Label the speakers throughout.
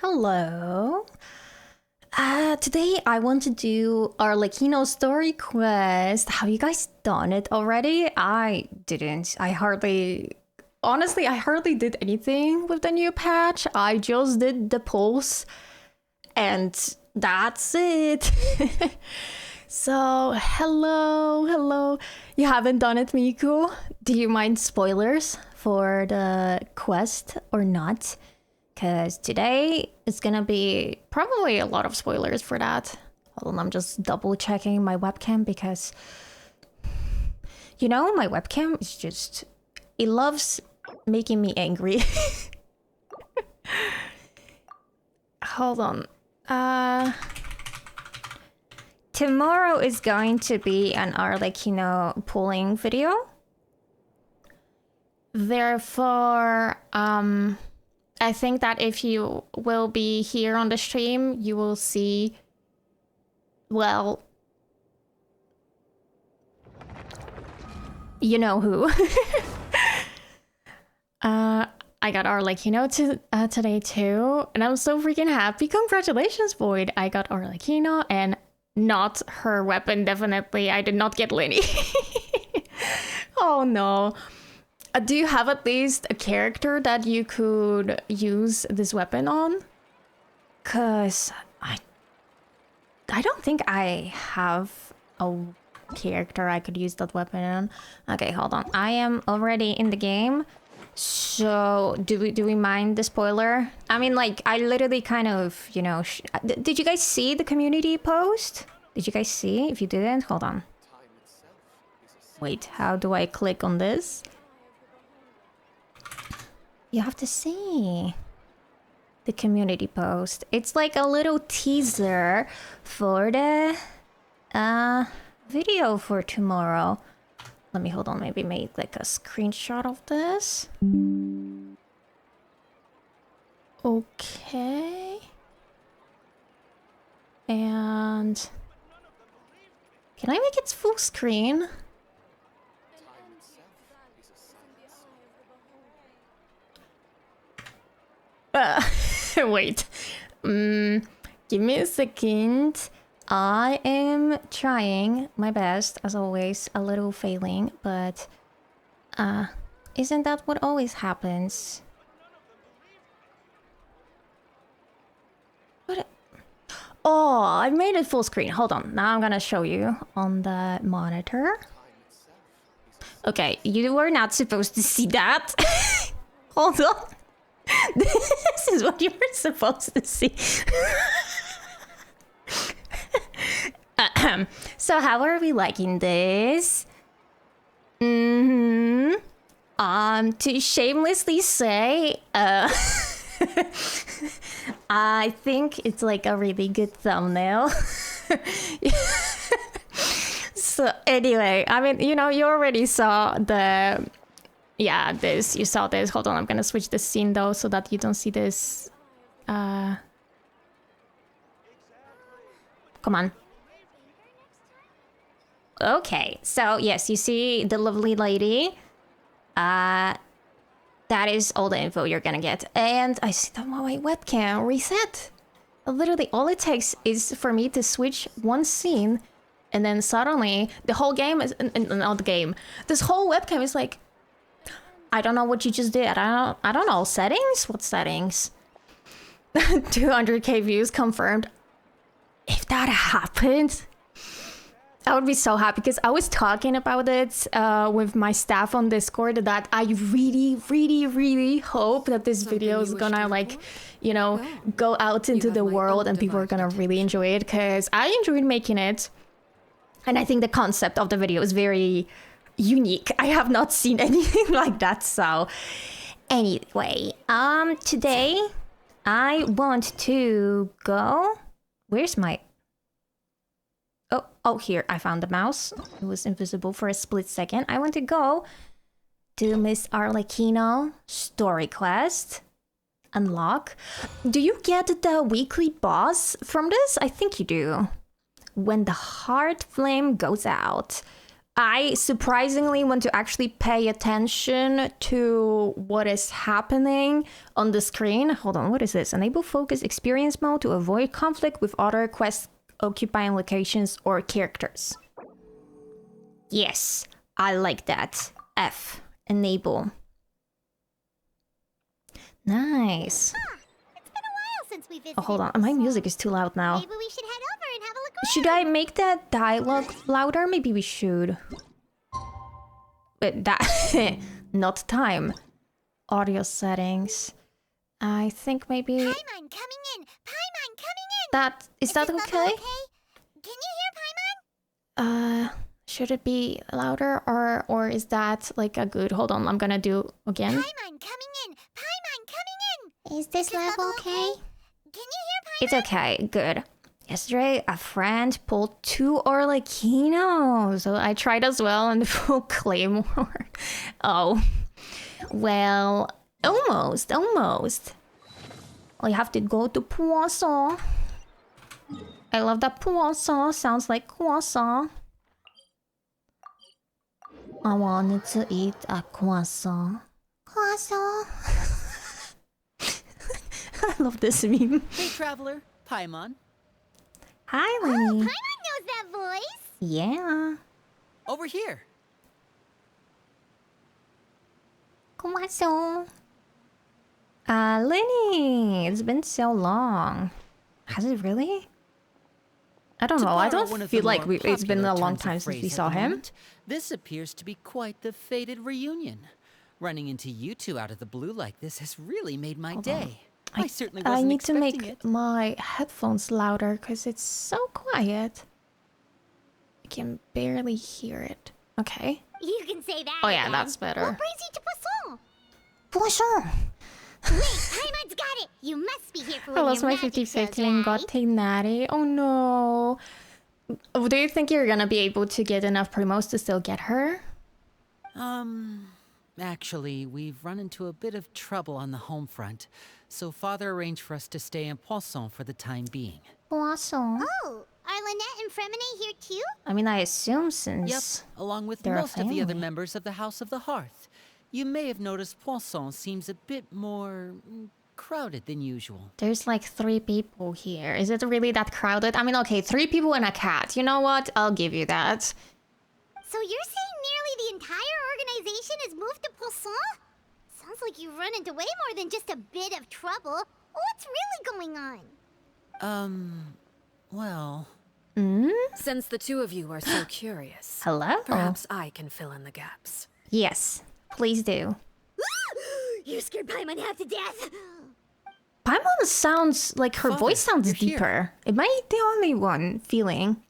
Speaker 1: Hello. Today I want to do Arlecchino story quest. Have you guys done it already? I didn't. Honestly, I hardly did anything with the new patch. I just did the pulse and that's it. So, hello. You haven't done it, Miku? Do you mind spoilers for the quest or not? Because today it's gonna be probably a lot of spoilers for that. Hold on, I'm just double checking my webcam because, you know, my webcam is just, it loves making me angry. Hold on. Tomorrow is going to be an Arlecchino pulling video. Therefore, I think that if you will be here on the stream, you will see, well, you know who. I got Arlecchino today too, and I'm so freaking happy. Congratulations, Void. I got Arlecchino and not her weapon, definitely. I did not get Lenny. Oh no. Do you have at least a character that you could use this weapon on? Cause I don't think I have a character I could use that weapon on. Okay, hold on. I am already in the game. So do we mind the spoiler? I mean, like, I literally kind of, you know, did you guys see the community post? Did you guys see? If you didn't, hold on. Wait, how do I click on this? You have to see the community post. It's like a little teaser for the video for tomorrow. Let me hold on, maybe make like a screenshot of this. Okay. And can I make it full screen? Wait. Give me a second. I am trying my best, as always, a little failing, but isn't that what always happens? What? Oh, I made it full screen. Hold on. Now I'm gonna show you on the monitor. Okay, you were not supposed to see that. Hold on. This is what you were supposed to see. So how are we liking this? To shamelessly say, I think it's like a really good thumbnail. So anyway, I mean, you know, you already saw the... Yeah, you saw this. Hold on, I'm gonna switch the scene though so that you don't see this. Come on. Okay, so yes, you see the lovely lady. That is all the info you're gonna get. And I see that my webcam reset. Literally, all it takes is for me to switch one scene, and then suddenly the whole game is not the game. This whole webcam is like, I don't know what you just did. I don't know. Settings? What settings? 200k views confirmed. If that happened, I would be so happy because I was talking about it with my staff on Discord that I really hope that this video is gonna, like, you know, go out into the world and people are gonna really enjoy it because I enjoyed making it. And I think the concept of the video is very unique. I have not seen anything like that. So anyway, today I want to go... Where's my... Oh, here, I found the mouse. It was invisible for a split second. I want to go to Miss Arlecchino story quest. Unlock. Do you get the weekly boss from this? I think you do. When the heart flame goes out. I surprisingly want to actually pay attention to what is happening on the screen. Hold on, what is this? Enable focus experience mode to avoid conflict with other quests occupying locations or characters. Yes, I like that. F, enable. Nice.
Speaker 2: It's been a while since we visited.
Speaker 1: Oh, hold on, my music is too loud now.
Speaker 2: Maybe we should head over and have a look around.
Speaker 1: Should I make that dialogue louder? Maybe we should. But that... not time. Audio settings. I think maybe...
Speaker 2: Paimon coming in! Paimon coming in!
Speaker 1: That... Is that
Speaker 2: this
Speaker 1: okay?
Speaker 2: level okay? Can you hear Paimon?
Speaker 1: Should it be louder or is that like a good... Hold on, I'm gonna do again.
Speaker 2: Paimon coming in! Paimon coming in!
Speaker 3: Is this level okay?
Speaker 2: Can you hear Paimon?
Speaker 1: It's okay, good. Yesterday, a friend pulled 2 Arlecchino, so I tried as well and pulled Claymore. Oh, well, almost. Well, you have to go to Poisson. I love that Poisson, sounds like croissant. I wanted to eat a croissant.
Speaker 3: Croissant.
Speaker 1: I love this meme.
Speaker 4: Hey, traveler, Paimon.
Speaker 1: Hi,
Speaker 2: Oh,
Speaker 1: Lenny.
Speaker 2: Paimon knows that voice!
Speaker 1: Yeah.
Speaker 4: Over here.
Speaker 1: Croissant. Lenny, it's been so long. Has it really? I don't know. I
Speaker 4: To borrow one
Speaker 1: don't
Speaker 4: of the
Speaker 1: feel like
Speaker 4: more
Speaker 1: it's been a
Speaker 4: popular
Speaker 1: long
Speaker 4: turns of
Speaker 1: time since we
Speaker 4: phrase
Speaker 1: saw
Speaker 4: at the
Speaker 1: him.
Speaker 4: moment, this appears to be quite the fated reunion. Running into you two out of the blue like this has really made my day. I certainly wasn't
Speaker 1: I need to
Speaker 4: expecting
Speaker 1: make
Speaker 4: it.
Speaker 1: my headphones louder because it's so quiet. I can barely hear it. Okay.
Speaker 2: You can say that.
Speaker 1: Oh yeah,
Speaker 2: again.
Speaker 1: that's better.
Speaker 2: What brings you to Poisson?
Speaker 3: Poisson.
Speaker 2: Wait, Paimon's got it! You must be here for
Speaker 1: I
Speaker 2: one of
Speaker 1: lost
Speaker 2: your
Speaker 1: my
Speaker 2: magic
Speaker 1: 50-50
Speaker 2: shows,
Speaker 1: and
Speaker 2: right?
Speaker 1: got a natty. Oh no. Do you think you're gonna be able to get enough primos to still get her?
Speaker 4: Actually, we've run into a bit of trouble on the home front, so Father arranged for us to stay in Poisson for the time being.
Speaker 3: Poisson.
Speaker 2: Oh, are Lynette and Fremine here too?
Speaker 1: I mean, I assume
Speaker 4: Yep,
Speaker 1: since...
Speaker 4: along with
Speaker 1: they're a
Speaker 4: most of the other
Speaker 1: family.
Speaker 4: members of the House of the Hearth. You may have noticed Poisson seems a bit more crowded than usual.
Speaker 1: There's like 3 people here. Is it really that crowded? I mean, okay, 3 people and a cat. You know what? I'll give you that.
Speaker 2: So you're saying nearly the entire organization has moved to Poisson? Sounds like you've run into way more than just a bit of trouble. What's really going on?
Speaker 4: Well...
Speaker 5: Since the two of you are so curious,
Speaker 1: Hello?
Speaker 5: perhaps I can fill in the gaps.
Speaker 1: Yes, please do.
Speaker 2: You scared Paimon half to death!
Speaker 1: Paimon sounds like her
Speaker 4: Father,
Speaker 1: voice sounds
Speaker 4: you're here.
Speaker 1: deeper. Am I the only one feeling?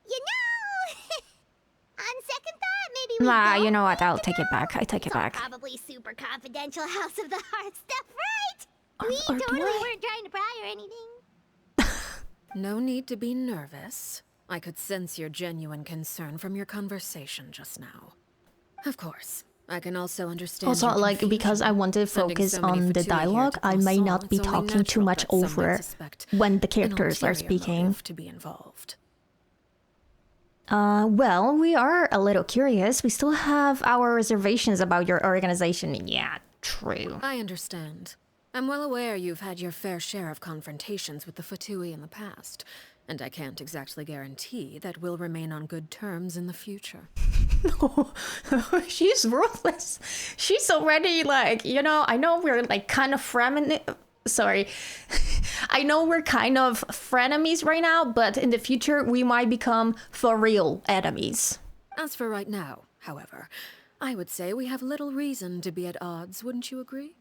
Speaker 2: You know, on second thought, maybe we
Speaker 1: Nah,
Speaker 2: don't
Speaker 1: you know what? I'll
Speaker 2: need to
Speaker 1: take it
Speaker 2: know.
Speaker 1: back. I take it
Speaker 2: It's all
Speaker 1: back.
Speaker 2: probably super confidential House of the Heart stuff, right?
Speaker 1: Or-
Speaker 2: We
Speaker 1: or do
Speaker 2: totally
Speaker 1: I?
Speaker 2: weren't trying to pry or anything.
Speaker 5: No need to be nervous. I could sense your genuine concern from your conversation just now. Of course, I can also understand.
Speaker 1: Also,
Speaker 5: your
Speaker 1: like, because I want to
Speaker 5: Sending
Speaker 1: focus
Speaker 5: so many
Speaker 1: on the
Speaker 5: Fatui here
Speaker 1: dialogue,
Speaker 5: to
Speaker 1: I may
Speaker 5: Poisson,
Speaker 1: not be
Speaker 5: it's only
Speaker 1: talking too
Speaker 5: natural
Speaker 1: much
Speaker 5: that some might
Speaker 1: over
Speaker 5: suspect
Speaker 1: when the
Speaker 5: an
Speaker 1: characters are
Speaker 5: ulterior
Speaker 1: speaking.
Speaker 5: motive to be involved.
Speaker 1: Well, we are a little curious. We still have our reservations about your organization. Yeah, true.
Speaker 5: I understand. I'm well aware you've had your fair share of confrontations with the Fatui in the past, and I can't exactly guarantee that we'll remain on good terms in the future.
Speaker 1: No, she's ruthless. She's already like, you know, I know we're like kind of sorry. I know we're kind of frenemies right now, but in the future we might become for real enemies.
Speaker 5: As for right now, however, I would say we have little reason to be at odds, wouldn't you agree?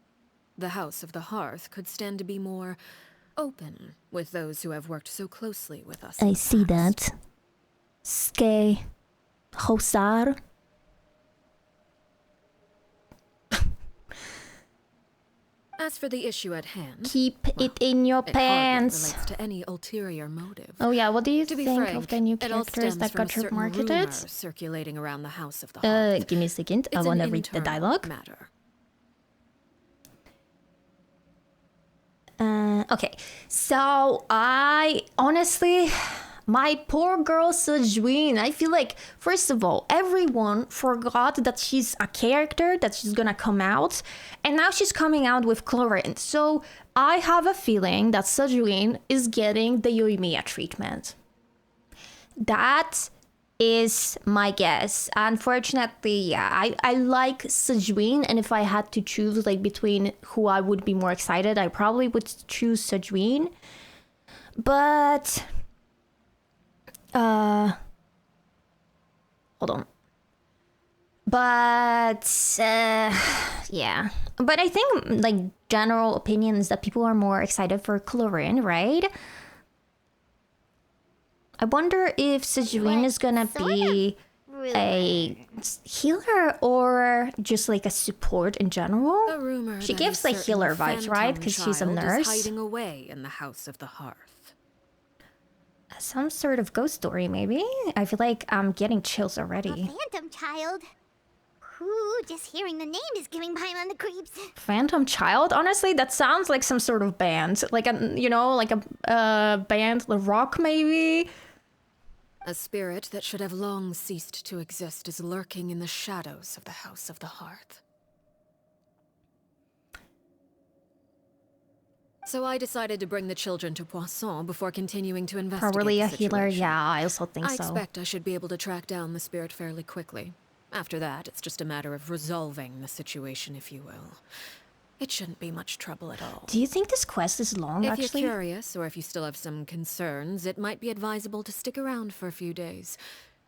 Speaker 5: The House of the Hearth could stand to be more open with those who have worked so closely with us. in
Speaker 1: I
Speaker 5: the
Speaker 1: see
Speaker 5: past.
Speaker 1: that. Ske Hosar.
Speaker 5: As for the issue at hand,
Speaker 1: Keep it in your
Speaker 5: it hardly
Speaker 1: pants.
Speaker 5: relates to any ulterior motive.
Speaker 1: Oh yeah, what do you
Speaker 5: To be
Speaker 1: think
Speaker 5: frank,
Speaker 1: of the new
Speaker 5: it all
Speaker 1: characters
Speaker 5: stems
Speaker 1: that
Speaker 5: from a
Speaker 1: got her
Speaker 5: certain
Speaker 1: marketed?
Speaker 5: rumor circulating around the House of the Hearth.
Speaker 1: Give me a second. I
Speaker 5: It's
Speaker 1: want to
Speaker 5: an
Speaker 1: read the
Speaker 5: internal
Speaker 1: dialogue.
Speaker 5: matter.
Speaker 1: Okay, so I honestly, My poor girl Sejuin. I feel like, first of all, everyone forgot that she's a character, that she's gonna come out, and now she's coming out with Chlorine. So I have a feeling that Sejuin is getting the Yoimiya treatment. That is my guess. Unfortunately, yeah, I like Sejuin, and if I had to choose like between who I would be more excited, I probably would choose Sejuin. But hold on. But yeah. But I think like general opinion is that people are more excited for Chlorine, right? I wonder if Sejuin is gonna be a healer or just like a support in general.
Speaker 5: A rumor
Speaker 1: She
Speaker 5: that
Speaker 1: gives
Speaker 5: a
Speaker 1: like healer
Speaker 5: certain
Speaker 1: vibes, right?
Speaker 5: phantom
Speaker 1: Because she's a
Speaker 5: child is
Speaker 1: nurse.
Speaker 5: hiding away in the House of the Hearth.
Speaker 1: Some sort of ghost story, maybe? I feel like I'm getting chills
Speaker 2: A
Speaker 1: already.
Speaker 2: phantom child. Ooh, just hearing the name is giving Paimon the creeps.
Speaker 1: Phantom Child? Honestly, that sounds like some sort of band. Like a, you know, like a band, the rock maybe?
Speaker 5: A spirit that should have long ceased to exist is lurking in the shadows of the House of the Hearth. So I decided to bring the children to Poisson before continuing to investigate
Speaker 1: Probably
Speaker 5: the
Speaker 1: a healer,
Speaker 5: situation.
Speaker 1: yeah, I also think
Speaker 5: I
Speaker 1: so.
Speaker 5: expect I should be able to track down the spirit fairly quickly. After that, it's just a matter of resolving the situation, if you will. It shouldn't be much trouble at all.
Speaker 1: Do you think this quest is long,
Speaker 5: If
Speaker 1: actually?
Speaker 5: you're curious, or if you still have some concerns, it might be advisable to stick around for a few days.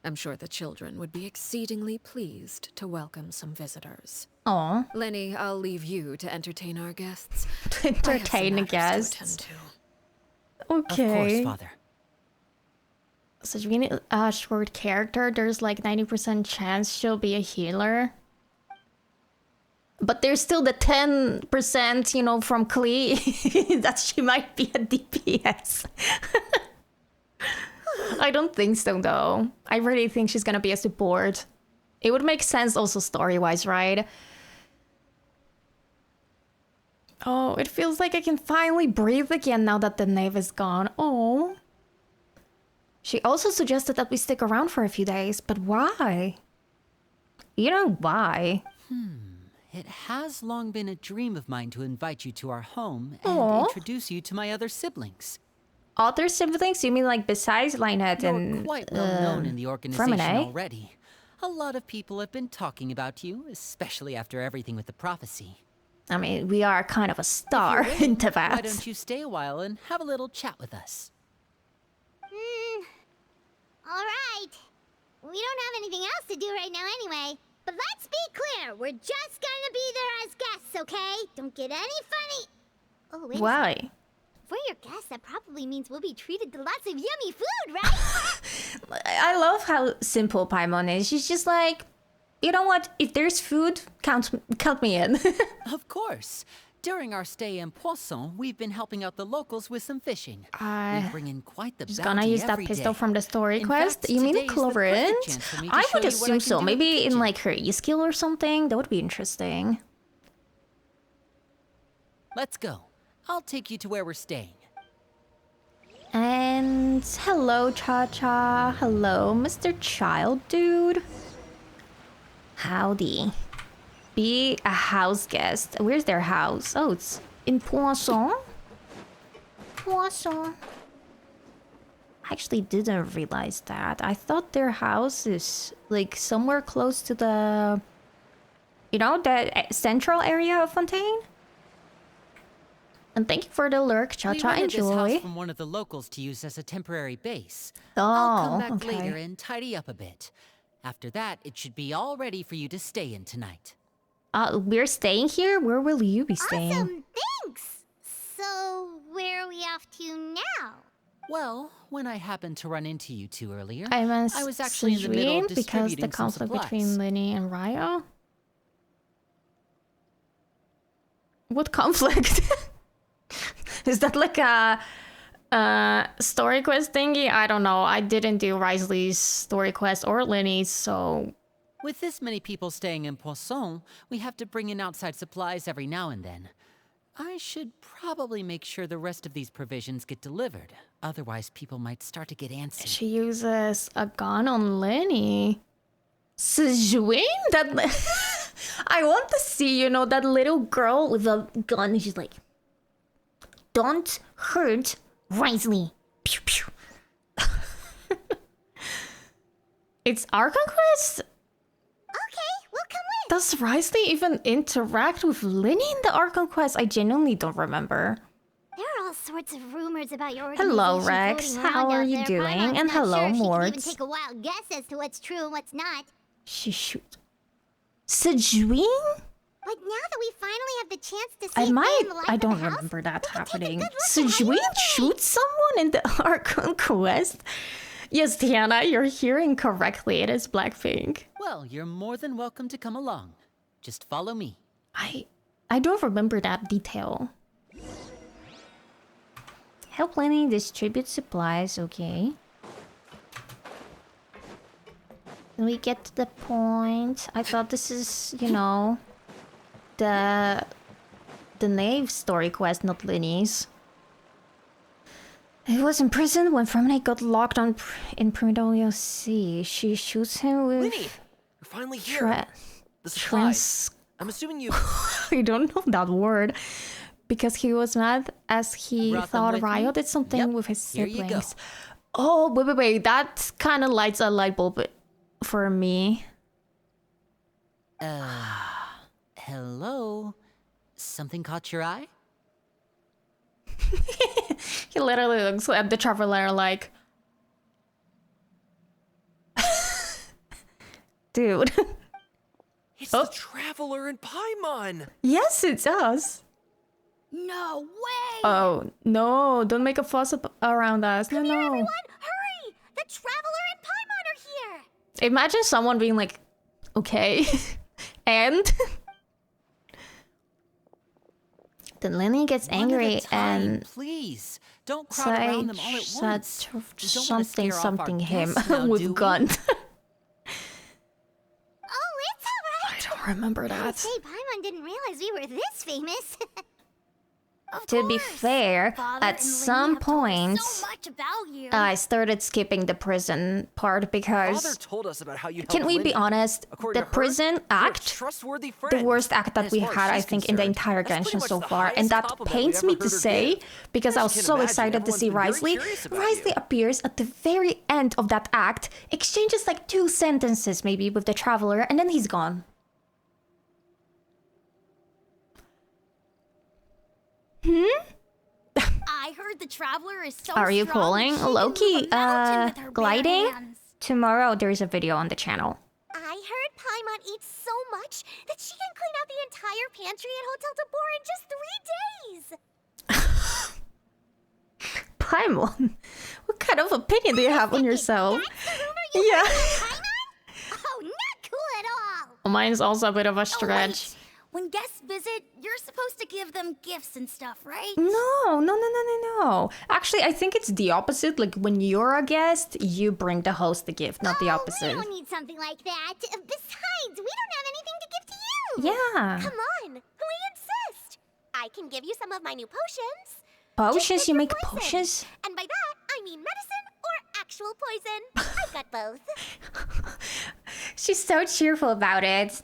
Speaker 5: I'm sure the children would be exceedingly pleased to welcome some visitors.
Speaker 1: Aw,
Speaker 5: Lenny, I'll leave you to entertain our guests.
Speaker 1: to entertain the
Speaker 5: I have some
Speaker 1: guests.
Speaker 5: matters to attend to.
Speaker 4: Of course,
Speaker 1: Okay.
Speaker 4: Father.
Speaker 1: Sejuin, a short character, there's like 90% chance she'll be a healer. But there's still the 10%, you know, from Klee that she might be a DPS. I don't think so, though. I really think she's gonna be a support. It would make sense also story-wise, right? Oh, it feels like I can finally breathe again now that the Knave is gone. Oh. She also suggested that we stick around for a few days, but why? You know why?
Speaker 4: It has long been a dream of mine to invite you to our home and
Speaker 1: Aw.
Speaker 4: introduce you to my other siblings.
Speaker 1: Other siblings? You mean like besides Lionhead
Speaker 4: You're
Speaker 1: and
Speaker 4: quite well known in the organization
Speaker 1: Fremine?
Speaker 4: already. A lot of people have been talking about you, especially after everything with the prophecy.
Speaker 1: I mean, we are kind of a star
Speaker 4: If you're
Speaker 1: in
Speaker 4: willing, Why
Speaker 1: Tavats.
Speaker 4: don't you stay a while and have a little chat with us?
Speaker 2: Alright. We don't have anything else to do right now anyway. But let's be clear, we're just gonna be there as guests, okay? Don't get any funny. Oh, wait.
Speaker 1: Why?
Speaker 2: If we're your guests, that probably means we'll be treated to lots of yummy food, right?
Speaker 1: I love how simple Paimon is. She's just like, you know what? If there's food, count me in.
Speaker 4: Of course. During our stay in Poisson, we've been helping out the locals with some fishing. We bring in quite the
Speaker 1: Just
Speaker 4: bounty
Speaker 1: gonna use that
Speaker 4: every
Speaker 1: pistol
Speaker 4: day.
Speaker 1: from the story
Speaker 4: In
Speaker 1: quest.
Speaker 4: fact,
Speaker 1: You mean
Speaker 4: today is the perfect
Speaker 1: Chlorine?
Speaker 4: chance for me to
Speaker 1: I
Speaker 4: show
Speaker 1: would
Speaker 4: you what I
Speaker 1: assume
Speaker 4: can
Speaker 1: so.
Speaker 4: do in the
Speaker 1: Maybe in
Speaker 4: kitchen.
Speaker 1: like her E-skill or something. That would be interesting.
Speaker 4: Let's go. I'll take you to where we're staying.
Speaker 1: And hello, Cha-Cha. Hello, Mr. Child Dude. Howdy. Be a house guest. Where's their house? Oh, it's in Poisson? Poisson. I actually didn't realize that. I thought their house is like somewhere close to the, you know, the central area of Fontaine. And thank you for the lurk,
Speaker 4: We
Speaker 1: Cha-Cha.
Speaker 4: rented this
Speaker 1: Enjoy.
Speaker 4: house from one of the locals to use as a temporary base.
Speaker 1: Oh,
Speaker 4: I'll come back
Speaker 1: okay.
Speaker 4: later and tidy up a bit. After that, it should be all ready for you to stay in tonight.
Speaker 1: We're staying here? Where will you be staying?
Speaker 2: Awesome, thanks! So, where are we off to now?
Speaker 4: Well, when I happened to run into you two earlier,
Speaker 1: I meant
Speaker 4: I was actually in the middle of
Speaker 1: because the
Speaker 4: distributing some
Speaker 1: conflict
Speaker 4: supplies.
Speaker 1: between Linny and Ryo. What conflict? Is that like a story quest thingy? I don't know. I didn't do Risley's story quest or Linny's, so
Speaker 4: With this many people staying in Poisson, we have to bring in outside supplies every now and then. I should probably make sure the rest of these provisions get delivered. Otherwise, people might start to get antsy.
Speaker 1: She uses a gun on Lenny. Sejwin? That I want to see, you know, that little girl with a gun. She's like, don't hurt Risley. Pew pew. It's our conquest?
Speaker 2: Okay, we'll come with.
Speaker 1: Does Risley even interact with Lenny in the Archon Quest? I genuinely don't remember.
Speaker 2: There are all sorts of rumors about your organization.
Speaker 1: Hello, Rex.
Speaker 2: floating
Speaker 1: How
Speaker 2: around
Speaker 1: are
Speaker 2: out
Speaker 1: you
Speaker 2: there.
Speaker 1: doing?
Speaker 2: Paimon's
Speaker 1: And
Speaker 2: not
Speaker 1: hello,
Speaker 2: sure if she can
Speaker 1: Mords.
Speaker 2: even take a wild guess as to what's true and what's not.
Speaker 1: She shoot. Sejwin?
Speaker 2: But now that we finally have the chance to see
Speaker 1: I might.
Speaker 2: the life
Speaker 1: I
Speaker 2: of the
Speaker 1: don't
Speaker 2: house,
Speaker 1: remember that
Speaker 2: we can take a
Speaker 1: happening.
Speaker 2: good look at how you
Speaker 1: Sejwin
Speaker 2: operate.
Speaker 1: shoots someone in the Archon Quest? Yes, Tiana, you're hearing correctly. It is Blackpink.
Speaker 4: Well, you're more than welcome to come along. Just follow me.
Speaker 1: I don't remember that detail. Help Lenny distribute supplies, okay. Can we get to the point? I thought this is, you know, the Knave story quest, not Lenny's. He was in prison when Promenade got locked on in Primidolio Sea. She shoots him with...
Speaker 6: Lenny, you're finally here. The supplies. I'm assuming you...
Speaker 1: I don't know that word. Because he was mad as he
Speaker 4: Brought them
Speaker 1: thought
Speaker 4: with
Speaker 1: Ryo
Speaker 4: you?
Speaker 1: did something
Speaker 4: Yep,
Speaker 1: with his
Speaker 4: here you go.
Speaker 1: siblings. Oh, wait. That kind of lights a light bulb for me.
Speaker 4: Hello? Something caught your eye?
Speaker 1: He literally looks at the traveler like... Dude.
Speaker 6: It's the Traveler in Paimon!
Speaker 1: Yes, it does.
Speaker 2: No way!
Speaker 1: Oh, no. Don't make a fuss around us. No.
Speaker 2: Everyone, hurry! The Traveler and Paimon are here!
Speaker 1: Imagine someone being like, okay. And... Then Lenny gets
Speaker 4: One at a
Speaker 1: angry
Speaker 4: time,
Speaker 1: and...
Speaker 4: please don't crowd around them all at once. We don't wanna scare off our
Speaker 1: something him
Speaker 4: guests now, do
Speaker 1: with
Speaker 4: we?
Speaker 1: gun.
Speaker 2: Oh, it's alright!
Speaker 1: I don't remember that.
Speaker 2: Say, Paimon didn't realize we were this famous. Of
Speaker 1: To be
Speaker 2: course.
Speaker 1: fair,
Speaker 2: Father
Speaker 1: at
Speaker 2: and
Speaker 1: some
Speaker 2: Lenny have told us
Speaker 1: point,
Speaker 2: so much about you.
Speaker 1: I started skipping the prison part
Speaker 6: Father
Speaker 1: because...
Speaker 6: told us about how you
Speaker 1: Can
Speaker 6: helped
Speaker 1: we be
Speaker 6: Lenny.
Speaker 1: honest?
Speaker 6: According
Speaker 1: The
Speaker 6: to her,
Speaker 1: prison
Speaker 6: you're a
Speaker 1: act,
Speaker 6: trustworthy
Speaker 1: the
Speaker 6: friend.
Speaker 1: worst act that
Speaker 6: As
Speaker 1: we
Speaker 6: far as
Speaker 1: had, I
Speaker 6: she's
Speaker 1: think, in the
Speaker 6: concerned,
Speaker 1: entire
Speaker 6: that's pretty
Speaker 1: Genshin
Speaker 6: much
Speaker 1: so
Speaker 6: the
Speaker 1: far. And
Speaker 6: highest
Speaker 1: that
Speaker 6: compliment
Speaker 1: pains
Speaker 6: we
Speaker 1: me
Speaker 6: ever
Speaker 1: to
Speaker 6: heard her
Speaker 1: say,
Speaker 6: give.
Speaker 1: because I was
Speaker 6: As you can
Speaker 1: so
Speaker 6: imagine,
Speaker 1: excited to see
Speaker 6: everyone's been
Speaker 1: Risley.
Speaker 6: very curious about
Speaker 1: Risley
Speaker 6: you.
Speaker 1: appears at the very end of that act, exchanges like 2 sentences maybe with the Traveler, and then he's gone.
Speaker 2: I heard the Traveler is so
Speaker 1: Are you
Speaker 2: strong
Speaker 1: pulling?
Speaker 2: she can move
Speaker 1: Loki,
Speaker 2: a mountain with her bare
Speaker 1: gliding?
Speaker 2: hands.
Speaker 1: Tomorrow there's a video on the channel.
Speaker 2: I heard Paimon eats so much that she can clean out the entire pantry at Hotel de Boer in just 3 days.
Speaker 1: Paimon, what kind of opinion do you have on yourself?
Speaker 2: That's the rumor you
Speaker 1: Yeah.
Speaker 2: heard about Paimon? Oh, not cool at all.
Speaker 1: Mine's also a bit of a
Speaker 2: Oh,
Speaker 1: stretch.
Speaker 2: wait. When guests visit, you're supposed to give them gifts and stuff, right?
Speaker 1: No. Actually, I think it's the opposite. Like, when you're a guest, you bring the host the gift, not the
Speaker 2: Oh,
Speaker 1: opposite.
Speaker 2: we don't need something like that. Besides, we don't have anything to give to you.
Speaker 1: Yeah.
Speaker 2: Come on, we insist. I can give you some of my new potions.
Speaker 1: Potions?
Speaker 2: Just
Speaker 1: You
Speaker 2: pick
Speaker 1: make
Speaker 2: your poison.
Speaker 1: potions?
Speaker 2: And by that, I mean medicine or actual poison. I've got both.
Speaker 1: She's so cheerful about it.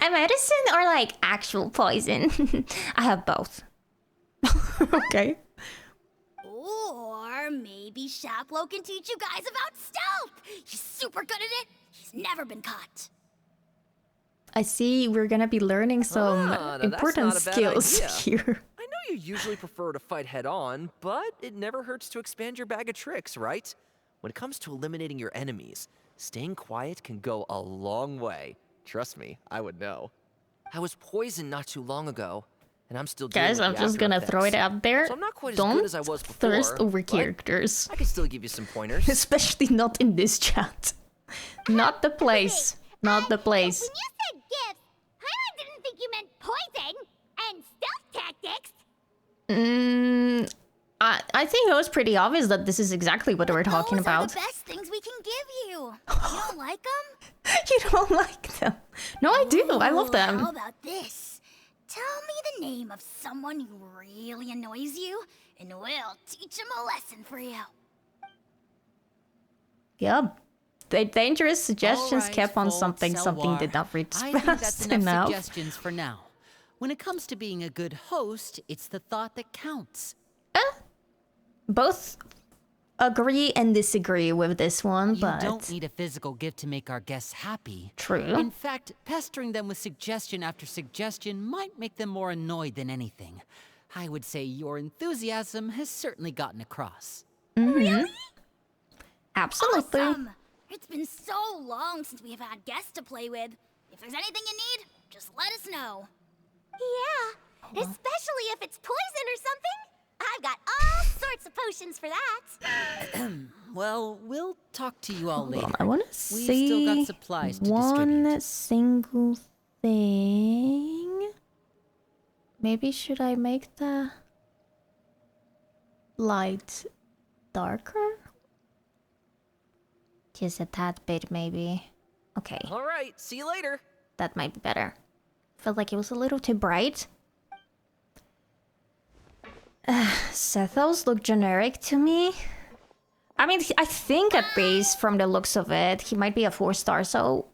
Speaker 1: A medicine or like actual poison? I have both. Okay.
Speaker 2: Or maybe Shaplo can teach you guys about stealth. He's super good at it. He's never been caught.
Speaker 1: I see we're gonna be learning some
Speaker 6: now that's
Speaker 1: important
Speaker 6: not a bad
Speaker 1: skills
Speaker 6: idea.
Speaker 1: here.
Speaker 6: I know you usually prefer to fight head-on, but it never hurts to expand your bag of tricks, right? When it comes to eliminating your enemies, staying quiet can go a long way. Trust me, I would know. I was poisoned not too long ago, and I'm still dealing
Speaker 1: Guys,
Speaker 6: with
Speaker 1: I'm
Speaker 6: the
Speaker 1: just gonna
Speaker 6: after
Speaker 1: throw it
Speaker 6: effects.
Speaker 1: out there.
Speaker 6: So I'm not quite as
Speaker 1: Don't
Speaker 6: good as I was before,
Speaker 1: thirst over
Speaker 6: but
Speaker 1: characters.
Speaker 6: I can still give you some pointers.
Speaker 1: Especially not in this chat. Not the place. Not the place.
Speaker 2: When you said gifts, Paimon didn't think you meant poison and stealth tactics.
Speaker 1: I think it was pretty obvious that this is exactly what we're talking
Speaker 2: Those are
Speaker 1: about.
Speaker 2: the best things we can give you. You don't like them?
Speaker 1: You don't like them. No, I do. I love them.
Speaker 2: How about this? Tell me the name of someone who really annoys you, and we'll teach him a lesson for you.
Speaker 1: Yep. The dangerous suggestions
Speaker 4: All right,
Speaker 1: kept on
Speaker 4: folks,
Speaker 1: something
Speaker 4: Elwar.
Speaker 1: did not reach
Speaker 4: I think that's
Speaker 1: fast
Speaker 4: enough
Speaker 1: enough.
Speaker 4: suggestions for now. When it comes to being a good host, it's the thought that counts.
Speaker 1: Both agree and disagree with this one,
Speaker 4: You
Speaker 1: but
Speaker 4: don't need a physical gift to make our guests happy.
Speaker 1: true.
Speaker 4: In fact, pestering them with suggestion after suggestion might make them more annoyed than anything. I would say your enthusiasm has certainly gotten across.
Speaker 1: Really? Absolutely.
Speaker 2: Awesome! It's been so long since we have had guests to play with. If there's anything you need, just let us know. Yeah, especially if it's poison or something. I've got all sorts of potions for that.
Speaker 4: Well, we'll talk to you all
Speaker 1: Hold
Speaker 4: later.
Speaker 1: on, I want to
Speaker 4: We've
Speaker 1: see
Speaker 4: still got supplies to
Speaker 1: one
Speaker 4: distribute.
Speaker 1: single thing. Maybe should I make the light darker? Just a tad bit, maybe. Okay,
Speaker 6: All right, see you later.
Speaker 1: that might be better. Felt like it was a little too bright. Sethos look generic to me. I mean, I think at base, from the looks of it, he might be a 4-star, so...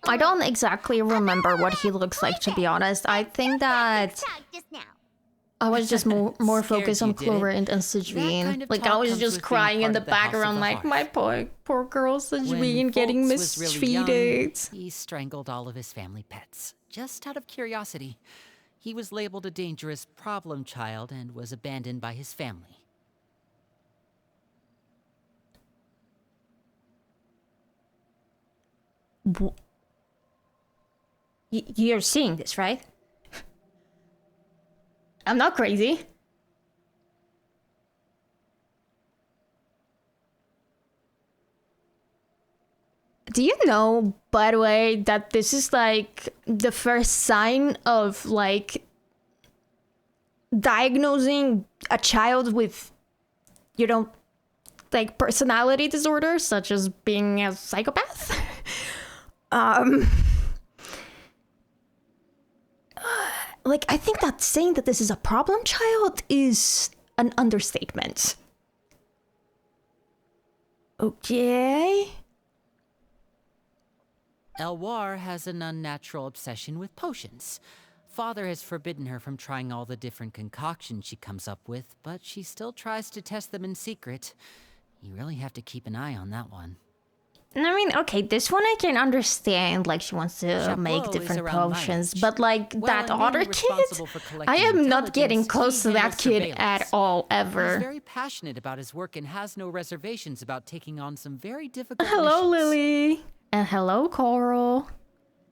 Speaker 1: I don't exactly remember what he looks like, to be honest. I think that
Speaker 2: Talk just now.
Speaker 1: I was just more
Speaker 4: Scared
Speaker 1: focused on
Speaker 4: you, did it?
Speaker 1: Clover and
Speaker 4: That
Speaker 1: Sejvin.
Speaker 4: kind of
Speaker 1: Like, I
Speaker 4: talk
Speaker 1: was
Speaker 4: comes
Speaker 1: just
Speaker 4: with being
Speaker 1: crying in
Speaker 4: part
Speaker 1: the
Speaker 4: of the House of
Speaker 1: background,
Speaker 4: the
Speaker 1: like, my
Speaker 4: Hearth.
Speaker 1: poor girl Sejvin getting
Speaker 4: When Foltz was really young,
Speaker 1: mistreated.
Speaker 4: he strangled all of his family pets, just out of curiosity. He was labeled a dangerous problem child and was abandoned by his family.
Speaker 1: You're seeing this, right? I'm not crazy. Do you know, by the way, that this is like the first sign of like diagnosing a child with, you know, like personality disorders, such as being a psychopath? Like, I think that saying that this is a problem child is an understatement. Okay.
Speaker 4: Elwar has an unnatural obsession with potions. Father has forbidden her from trying all the different concoctions she comes up with, but she still tries to test them in secret. You really have to keep an eye on that one.
Speaker 1: I mean, okay, this one I can understand, like she wants to
Speaker 4: Chapeau
Speaker 1: make
Speaker 4: is
Speaker 1: different
Speaker 4: around my
Speaker 1: potions,
Speaker 4: age.
Speaker 1: but like
Speaker 4: Well,
Speaker 1: that
Speaker 4: and
Speaker 1: other
Speaker 4: mainly
Speaker 1: kid,
Speaker 4: responsible for
Speaker 1: I
Speaker 4: collecting
Speaker 1: am not getting
Speaker 4: intelligence,
Speaker 1: close to
Speaker 4: he
Speaker 1: that
Speaker 4: handles
Speaker 1: kid
Speaker 4: surveillance.
Speaker 1: at all,
Speaker 4: He's
Speaker 1: ever.
Speaker 4: very passionate about his work and has no reservations about taking on some very difficult
Speaker 1: Hello,
Speaker 4: missions.
Speaker 1: Lily. And hello, Coral.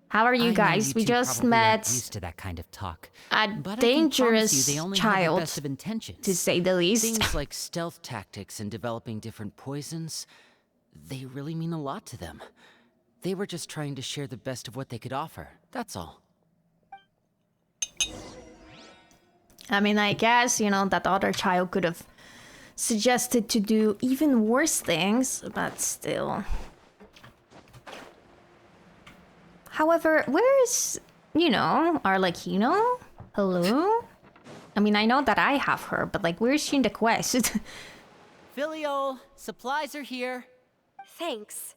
Speaker 1: How are
Speaker 4: I
Speaker 1: you
Speaker 4: know
Speaker 1: guys? We
Speaker 4: two
Speaker 1: just
Speaker 4: probably aren't
Speaker 1: met
Speaker 4: used to that kind of talk.
Speaker 1: a
Speaker 4: But I can promise
Speaker 1: dangerous
Speaker 4: you they only have the
Speaker 1: child,
Speaker 4: best of intentions.
Speaker 1: to say the least.
Speaker 6: Things like stealth tactics and developing different poisons, they really mean a lot to them. They were just trying to share the best of what they could offer, that's all.
Speaker 1: I mean, I guess, you know, that other child could have suggested to do even worse things, but still. However, where's, you know, Arlecchino? Hello? I mean, I know that I have her, but like, where's she in the quest?
Speaker 4: Filial, supplies are here.
Speaker 7: Thanks.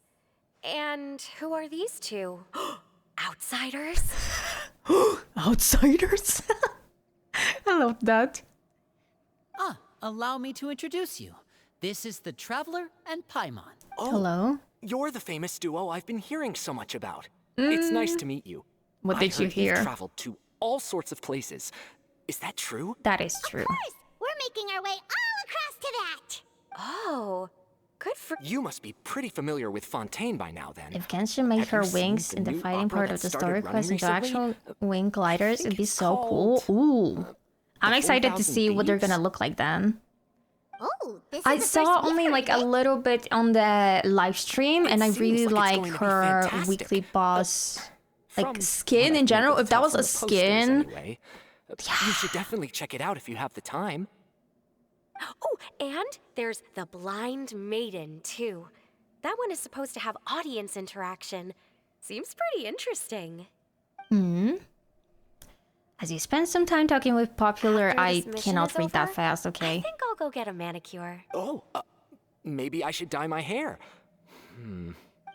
Speaker 7: And who are these two? Outsiders?
Speaker 1: Outsiders? I love that.
Speaker 4: Allow me to introduce you. This is the Traveler and Paimon.
Speaker 8: Oh,
Speaker 1: Hello?
Speaker 8: you're the famous duo I've been hearing so much about. It's nice to meet you.
Speaker 1: What
Speaker 8: I
Speaker 1: did you
Speaker 8: heard
Speaker 1: hear?
Speaker 8: You've traveled to all sorts of places. Is that true?
Speaker 1: That is true.
Speaker 2: We're making our way all across to that.
Speaker 7: Oh, good for
Speaker 8: You must be pretty familiar with Fontaine by now, then.
Speaker 1: If Genshin made
Speaker 8: Have
Speaker 1: her
Speaker 8: you seen
Speaker 1: wings
Speaker 8: the
Speaker 1: in the
Speaker 8: new
Speaker 1: fighting
Speaker 8: opera
Speaker 1: part
Speaker 8: that
Speaker 1: of the
Speaker 8: started
Speaker 1: story
Speaker 8: running
Speaker 1: quest into
Speaker 8: recently?
Speaker 1: actual wing gliders, it'd be
Speaker 8: it's
Speaker 1: so cool.
Speaker 8: called,
Speaker 1: Ooh. I'm excited to
Speaker 8: 4,000
Speaker 1: see what they're
Speaker 8: Thieves?
Speaker 1: gonna look like then.
Speaker 2: Oh, this is
Speaker 1: I
Speaker 2: the
Speaker 1: saw
Speaker 2: first we've
Speaker 1: only
Speaker 2: heard
Speaker 1: like
Speaker 2: of
Speaker 1: a
Speaker 2: it.
Speaker 1: little bit on the live stream, and I
Speaker 8: seems
Speaker 1: really
Speaker 8: like
Speaker 1: like
Speaker 8: it's going to be
Speaker 1: her
Speaker 8: fantastic.
Speaker 1: weekly boss, like
Speaker 8: From
Speaker 1: skin
Speaker 8: what I
Speaker 1: in
Speaker 8: can
Speaker 1: general.
Speaker 8: make
Speaker 1: If that
Speaker 8: out
Speaker 1: was
Speaker 8: from
Speaker 1: a
Speaker 8: the posters
Speaker 1: skin,
Speaker 8: anyway. You should definitely check it out if you have the time.
Speaker 7: Oh, and there's the Blind Maiden, too. That one is supposed to have audience interaction. Seems pretty interesting.
Speaker 1: As you spend some time talking with Popular,
Speaker 7: After
Speaker 1: I
Speaker 7: this mission
Speaker 1: cannot
Speaker 7: is
Speaker 1: read that
Speaker 7: over,
Speaker 1: fast,
Speaker 7: I
Speaker 1: okay?
Speaker 7: think I'll go get a manicure.
Speaker 8: Oh, maybe I should dye my hair.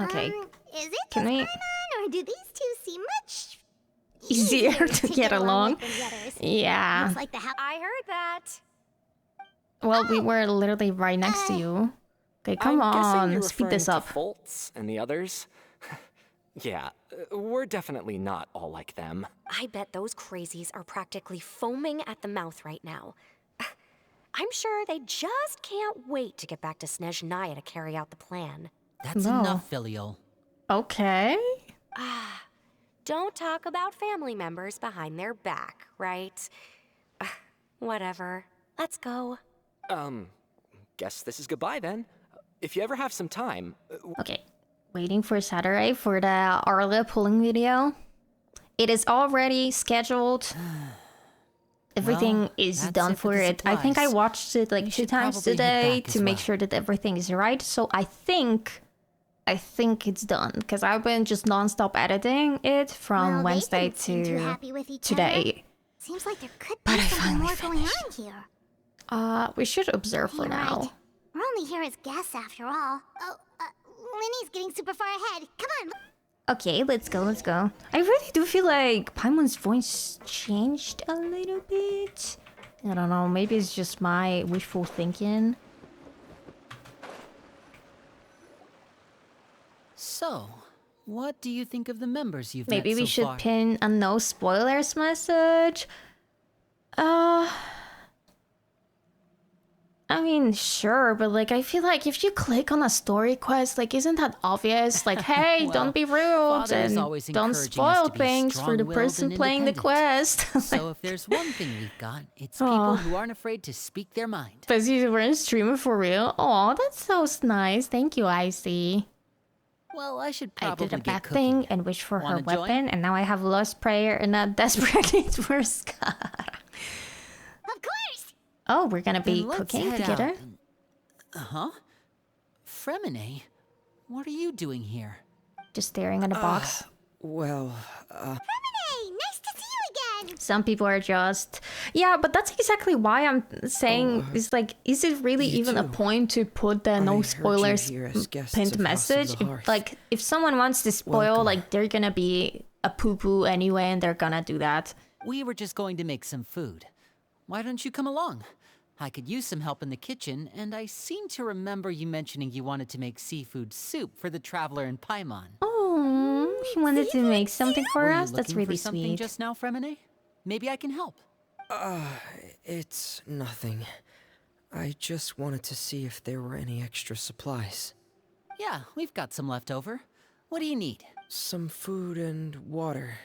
Speaker 1: Okay.
Speaker 2: Is it
Speaker 1: Can
Speaker 2: just
Speaker 1: we-
Speaker 2: Paimon, or do these two seem much
Speaker 1: Easier to get along.
Speaker 2: with than the others?
Speaker 1: Yeah.
Speaker 2: Looks like the house.
Speaker 7: I heard that.
Speaker 1: Well, we were literally right next to you. Okay, come
Speaker 8: I'm guessing you're
Speaker 1: on, speed this
Speaker 8: referring
Speaker 1: up.
Speaker 8: to Foltz and the others. Yeah, we're definitely not all like them.
Speaker 7: I bet those crazies are practically foaming at the mouth right now. I'm sure they just can't wait to get back to Snezhnaya to carry out the plan.
Speaker 4: That's
Speaker 1: No.
Speaker 4: enough, Filial.
Speaker 1: Okay.
Speaker 7: Don't talk about family members behind their back, right? Whatever. Let's go.
Speaker 8: Guess this is goodbye then. If you ever have some time,
Speaker 1: Okay. Waiting for Saturday for the Arla pulling video. It is already scheduled. Everything
Speaker 4: Well,
Speaker 1: is
Speaker 4: that's
Speaker 1: done
Speaker 4: it for
Speaker 1: for
Speaker 4: the
Speaker 1: it. I think I
Speaker 4: supplies.
Speaker 1: watched it like
Speaker 4: We
Speaker 1: 2
Speaker 4: should
Speaker 1: times
Speaker 4: probably head
Speaker 1: today
Speaker 4: back
Speaker 1: to
Speaker 4: as
Speaker 1: make
Speaker 4: well.
Speaker 1: sure that everything is right. So I think it's done because I've been just non-stop editing it from
Speaker 2: Well,
Speaker 1: Wednesday
Speaker 2: they didn't seem too
Speaker 1: to
Speaker 2: happy with each
Speaker 1: today.
Speaker 2: Seems like there could
Speaker 1: But
Speaker 2: be
Speaker 1: I
Speaker 2: something
Speaker 1: finally
Speaker 2: more going on here.
Speaker 1: We should observe for
Speaker 2: You're
Speaker 1: now.
Speaker 2: right. We're only here as guests after all. Oh, Linny's getting super far ahead. Come on.
Speaker 1: Okay, let's go. I really do feel like Paimon's voice changed a little bit. I don't know, maybe it's just my wishful thinking.
Speaker 4: So, what do you think of the members you've
Speaker 1: Maybe
Speaker 4: met
Speaker 1: we
Speaker 4: so
Speaker 1: should
Speaker 4: far?
Speaker 1: pin a no spoilers message. I mean, sure, but like, I feel like if you click on a story quest, like, isn't that obvious? Like, hey,
Speaker 4: Well,
Speaker 1: don't be rude
Speaker 4: Father is
Speaker 1: and
Speaker 4: always
Speaker 1: don't
Speaker 4: encouraging us
Speaker 1: spoil
Speaker 4: to be
Speaker 1: things for the
Speaker 4: strong-willed
Speaker 1: person
Speaker 4: and
Speaker 1: playing the
Speaker 4: independent.
Speaker 1: quest.
Speaker 4: So if there's one thing we've got, it's people who aren't afraid to speak their mind.
Speaker 1: But you were a streamer for real? Oh, that's so nice. Thank you, Icy.
Speaker 4: Well, I should
Speaker 1: I
Speaker 4: probably
Speaker 1: did a
Speaker 4: get
Speaker 1: bad
Speaker 4: cooking.
Speaker 1: thing and wished for her
Speaker 4: Wanna join?
Speaker 1: weapon, and now I have lost prayer and a desperate need for Scar.
Speaker 2: Of course.
Speaker 1: Oh, we're gonna be
Speaker 4: Then let's
Speaker 1: cooking
Speaker 4: head
Speaker 1: together?
Speaker 4: out. Uh-huh. Fremine, what are you doing here?
Speaker 1: Just staring at a box.
Speaker 9: Well,
Speaker 2: Hey, nice to see you again.
Speaker 1: Some people are just... Yeah, but that's exactly why I'm saying, it's like, is it really
Speaker 9: you
Speaker 1: even a
Speaker 9: too.
Speaker 1: point to put the
Speaker 9: heard
Speaker 1: no
Speaker 9: you
Speaker 1: spoilers
Speaker 9: here as guests
Speaker 1: pinned
Speaker 9: of House of
Speaker 1: message?
Speaker 9: the Hearth.
Speaker 1: Like, if someone wants to spoil,
Speaker 9: Welcome.
Speaker 1: like, they're gonna be a poo-poo anyway, and they're gonna do that.
Speaker 4: We were just going to make some food. Why don't you come along? I could use some help in the kitchen, and I seem to remember you mentioning you wanted to make seafood soup for the traveler in Paimon.
Speaker 1: Oh, he wanted to make something for
Speaker 4: Were you
Speaker 1: us? That's
Speaker 4: looking
Speaker 1: really
Speaker 4: for something
Speaker 1: sweet.
Speaker 4: just now, Fremine? Maybe I can help.
Speaker 9: it's nothing. I just wanted to see if there were any extra supplies.
Speaker 4: Yeah, we've got some left over. What do you need?
Speaker 9: Some food and water.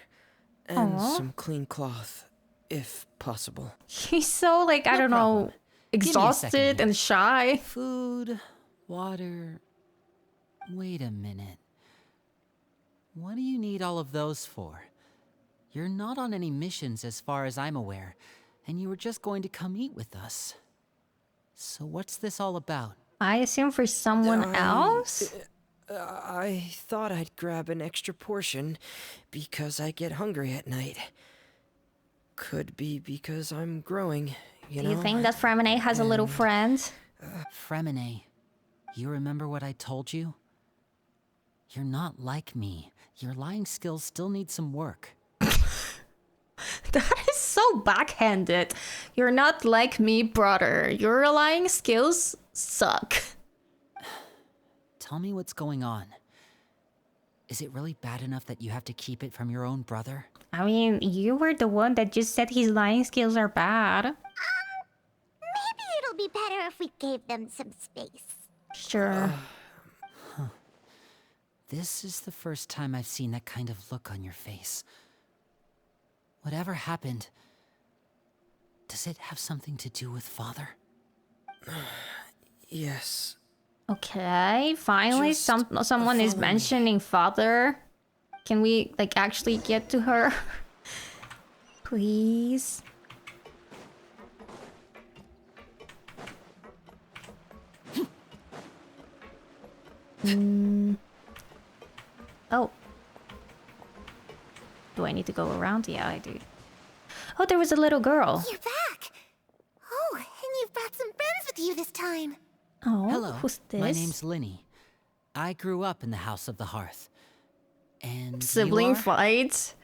Speaker 9: And
Speaker 1: Aw.
Speaker 9: some clean cloth, if possible.
Speaker 1: He's so, like, I
Speaker 4: No
Speaker 1: don't
Speaker 4: problem.
Speaker 1: know,
Speaker 4: Give me a second
Speaker 1: exhausted
Speaker 4: here.
Speaker 1: and shy.
Speaker 4: Food, water. Wait a minute. What do you need all of those for? You're not on any missions as far as I'm aware, and you were just going to come eat with us. So what's this all about?
Speaker 1: I assume for someone else?
Speaker 9: I thought I'd grab an extra portion because I get hungry at night. Could be because I'm growing, you
Speaker 1: Do
Speaker 9: know?
Speaker 1: you think that Fremine has a little friend?
Speaker 4: Fremine, you remember what I told you? You're not like me. Your lying skills still need some work.
Speaker 1: That is so backhanded. You're not like me, brother. Your lying skills suck.
Speaker 4: Tell me what's going on. Is it really bad enough that you have to keep it from your own brother?
Speaker 1: I mean, you were the one that just said his lying skills are bad.
Speaker 2: Maybe it'll be better if we gave them some space.
Speaker 1: Sure.
Speaker 4: This is the first time I've seen that kind of look on your face. Whatever happened, does it have something to do with Father?
Speaker 9: Yes.
Speaker 1: Okay, finally
Speaker 9: Just
Speaker 1: someone is
Speaker 9: follow me.
Speaker 1: mentioning father. Can we, like, actually get to her? Please? Oh. Do I need to go around? Yeah, I do. Oh, there was a little girl.
Speaker 2: You're back! Oh, and you've brought some friends with you this time.
Speaker 1: Oh,
Speaker 4: Hello,
Speaker 1: who's this?
Speaker 4: my name's Linny. I grew up in the House of the Hearth. And
Speaker 1: Sibling
Speaker 4: you are?
Speaker 1: fights?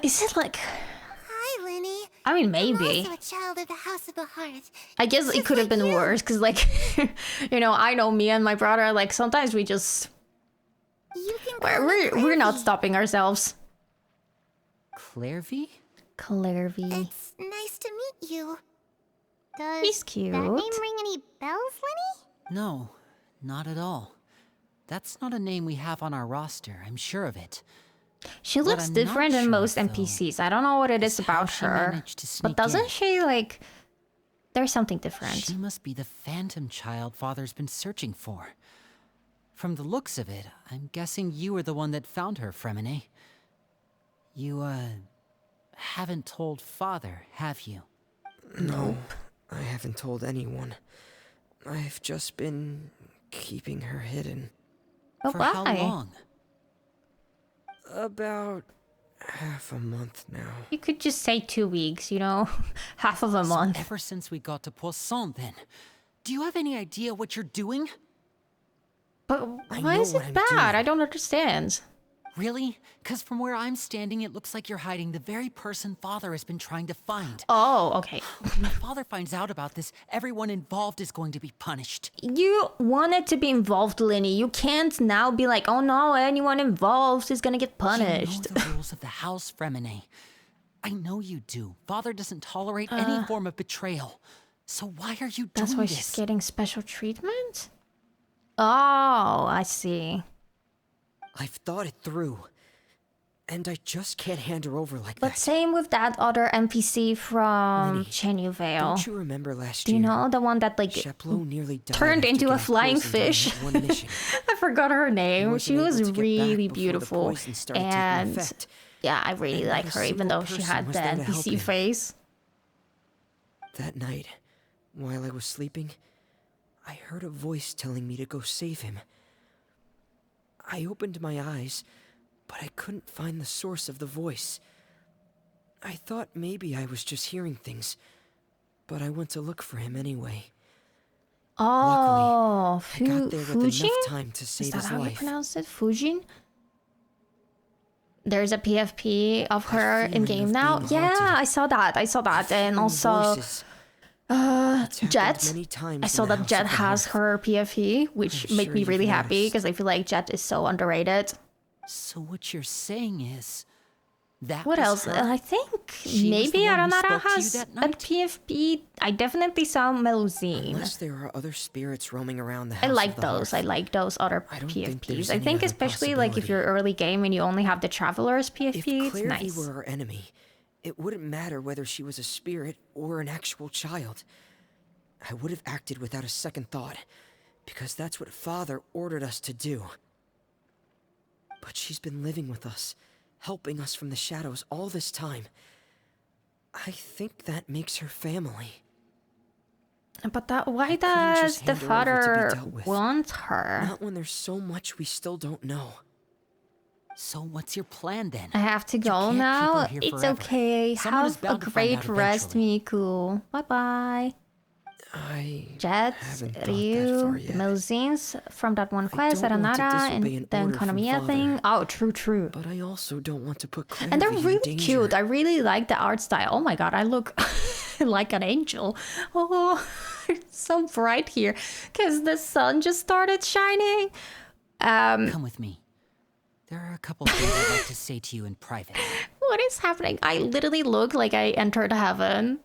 Speaker 1: Is it like...
Speaker 2: Hi, Linny.
Speaker 1: I mean,
Speaker 2: I'm
Speaker 1: maybe.
Speaker 2: also a child of the House of the Hearth.
Speaker 1: I guess it
Speaker 2: Just
Speaker 1: could have
Speaker 2: like
Speaker 1: been
Speaker 2: you.
Speaker 1: worse, because, like, you know, I know me and my brother, like, sometimes we just...
Speaker 2: You can call me
Speaker 1: We're not
Speaker 2: Clervie.
Speaker 1: stopping ourselves.
Speaker 4: Clervie?
Speaker 1: Clervie.
Speaker 2: It's nice to meet you. Does
Speaker 1: He's cute.
Speaker 2: that name ring any bells, Linny?
Speaker 4: No, not at all. That's not a name we have on our roster, I'm sure of it.
Speaker 1: She
Speaker 4: What
Speaker 1: looks
Speaker 4: I'm
Speaker 1: different
Speaker 4: not
Speaker 1: than
Speaker 4: sure
Speaker 1: most
Speaker 4: of, though,
Speaker 1: NPCs. I don't know what it is
Speaker 4: is how
Speaker 1: about
Speaker 4: she
Speaker 1: her.
Speaker 4: managed to
Speaker 1: But
Speaker 4: sneak
Speaker 1: doesn't
Speaker 4: in.
Speaker 1: she, like... There's something different.
Speaker 4: She must be the phantom child Father's been searching for. From the looks of it, I'm guessing you were the one that found her, Fremine. You, haven't told Father, have you?
Speaker 9: No, I haven't told anyone. I've just been keeping her hidden.
Speaker 1: But
Speaker 4: For
Speaker 1: why?
Speaker 4: how long?
Speaker 9: About half a month now.
Speaker 1: You could just say 2 weeks, you know? Half of a month.
Speaker 4: Ever since we got to Poisson, then. Do you have any idea what you're doing?
Speaker 1: But
Speaker 9: I
Speaker 1: why
Speaker 9: know
Speaker 1: is
Speaker 9: what
Speaker 1: it
Speaker 9: I'm
Speaker 1: bad?
Speaker 9: doing.
Speaker 1: I don't understand.
Speaker 4: Really? Because from where I'm standing, it looks like you're hiding the very person Father has been trying to find.
Speaker 1: Oh, okay.
Speaker 4: When my father finds out about this, everyone involved is going to be punished.
Speaker 1: You wanted to be involved, Linny. You can't now be like, oh no, anyone involved is gonna get punished.
Speaker 4: You know the rules of the house, Fremine. I know you do. Father doesn't tolerate any form of betrayal. So why are you doing
Speaker 1: That's why
Speaker 4: this?
Speaker 1: she's getting special treatment? Oh, I see.
Speaker 9: I've thought it through. And I just can't hand her over like
Speaker 1: But
Speaker 9: that.
Speaker 1: same with that other NPC from
Speaker 9: Linny,
Speaker 1: Chenyu Vale.
Speaker 9: Don't you remember last
Speaker 1: Do you
Speaker 9: year?
Speaker 1: know the one that like
Speaker 9: Sheplo nearly died
Speaker 1: turned
Speaker 9: after
Speaker 1: into a
Speaker 9: getting
Speaker 1: flying
Speaker 9: poisoned on
Speaker 1: fish?
Speaker 9: that one mission.
Speaker 1: I forgot her
Speaker 9: He
Speaker 1: name.
Speaker 9: wasn't
Speaker 1: She
Speaker 9: able
Speaker 1: was
Speaker 9: to get back
Speaker 1: really
Speaker 9: before the
Speaker 1: beautiful.
Speaker 9: poison started taking
Speaker 1: And
Speaker 9: effect.
Speaker 1: yeah, I really
Speaker 9: And
Speaker 1: like
Speaker 9: not a
Speaker 1: her, even
Speaker 9: single
Speaker 1: though she
Speaker 9: person
Speaker 1: had
Speaker 9: was
Speaker 1: the
Speaker 9: there to help
Speaker 1: NPC
Speaker 9: him.
Speaker 1: face.
Speaker 9: That night, while I was sleeping, I heard a voice telling me to go save him. I opened my eyes, but I couldn't find the source of the voice. I thought maybe I was just hearing things, but I went to look for him anyway.
Speaker 1: Oh,
Speaker 9: I got there with
Speaker 1: Fujin?
Speaker 9: enough time to
Speaker 1: Is
Speaker 9: save
Speaker 1: that
Speaker 9: his
Speaker 1: how you
Speaker 9: life.
Speaker 1: pronounce it? Fujin? There's a PFP of her in
Speaker 9: feeling
Speaker 1: game
Speaker 9: of
Speaker 1: now.
Speaker 9: being
Speaker 1: Yeah,
Speaker 9: haunted.
Speaker 1: I saw that. And also
Speaker 9: Voices. It's happened
Speaker 1: Jet.
Speaker 9: many times
Speaker 1: I
Speaker 9: in
Speaker 1: saw
Speaker 9: the
Speaker 1: that
Speaker 9: House
Speaker 1: Jet
Speaker 9: of the
Speaker 1: has
Speaker 9: Hearth.
Speaker 1: her PFP, which
Speaker 9: I'm
Speaker 1: made
Speaker 9: sure
Speaker 1: me
Speaker 9: you've
Speaker 1: really happy
Speaker 9: noticed.
Speaker 1: because I feel like Jet is so underrated.
Speaker 4: So what you're saying is... That
Speaker 1: What
Speaker 4: was
Speaker 1: else?
Speaker 4: her?
Speaker 1: I think
Speaker 4: She was
Speaker 1: maybe
Speaker 4: the one who
Speaker 1: Aranara
Speaker 4: spoke to you
Speaker 1: has
Speaker 4: that
Speaker 1: a
Speaker 4: night?
Speaker 1: PFP. I definitely saw Melusine.
Speaker 9: Unless there are other spirits roaming around the
Speaker 1: I
Speaker 9: House
Speaker 1: like
Speaker 9: of the
Speaker 1: those. I
Speaker 9: Hearth.
Speaker 1: like those other
Speaker 9: I don't think
Speaker 1: PFPs.
Speaker 9: there's
Speaker 1: I
Speaker 9: any
Speaker 1: think
Speaker 9: other
Speaker 1: especially like if you're early game and you only have the Traveler's PFP,
Speaker 9: If
Speaker 1: it's
Speaker 9: Clervie
Speaker 1: nice.
Speaker 9: were our enemy, it wouldn't matter whether she was a spirit or an actual child. I would have acted without a second thought, because that's what Father ordered us to do. But she's been living with us, helping us from the shadows all this time. I think that makes her family.
Speaker 1: But why
Speaker 9: couldn't
Speaker 1: does
Speaker 9: just
Speaker 1: the
Speaker 9: hand her over to be
Speaker 1: father
Speaker 9: dealt with.
Speaker 1: want her?
Speaker 9: Not when there's so much we still don't know.
Speaker 4: So what's your plan then?
Speaker 1: I have to go
Speaker 4: can't keep
Speaker 1: now.
Speaker 4: her here
Speaker 1: It's
Speaker 4: forever.
Speaker 1: okay.
Speaker 4: Someone is
Speaker 1: Have a
Speaker 4: bound to find
Speaker 1: great
Speaker 4: out
Speaker 1: rest,
Speaker 4: eventually.
Speaker 1: Miku. Bye bye.
Speaker 9: I
Speaker 1: Jet,
Speaker 9: haven't thought that
Speaker 1: Ryu,
Speaker 9: far
Speaker 1: the
Speaker 9: yet.
Speaker 1: Melusines from that one quest,
Speaker 9: don't want to
Speaker 1: Aranara,
Speaker 9: disobey
Speaker 1: and
Speaker 9: an
Speaker 1: the
Speaker 9: order from
Speaker 1: Konomiya
Speaker 9: Father.
Speaker 1: thing. Oh, true.
Speaker 9: But I also don't want to put Clervie
Speaker 1: And they're
Speaker 9: in
Speaker 1: really
Speaker 9: danger.
Speaker 1: cute. I really like the art style. Oh my god, I look like an angel. Oh, it's so bright here because the sun just started shining.
Speaker 4: Come with me. There are a couple things I'd like to say to you in private.
Speaker 1: What is happening? I literally look like I entered heaven.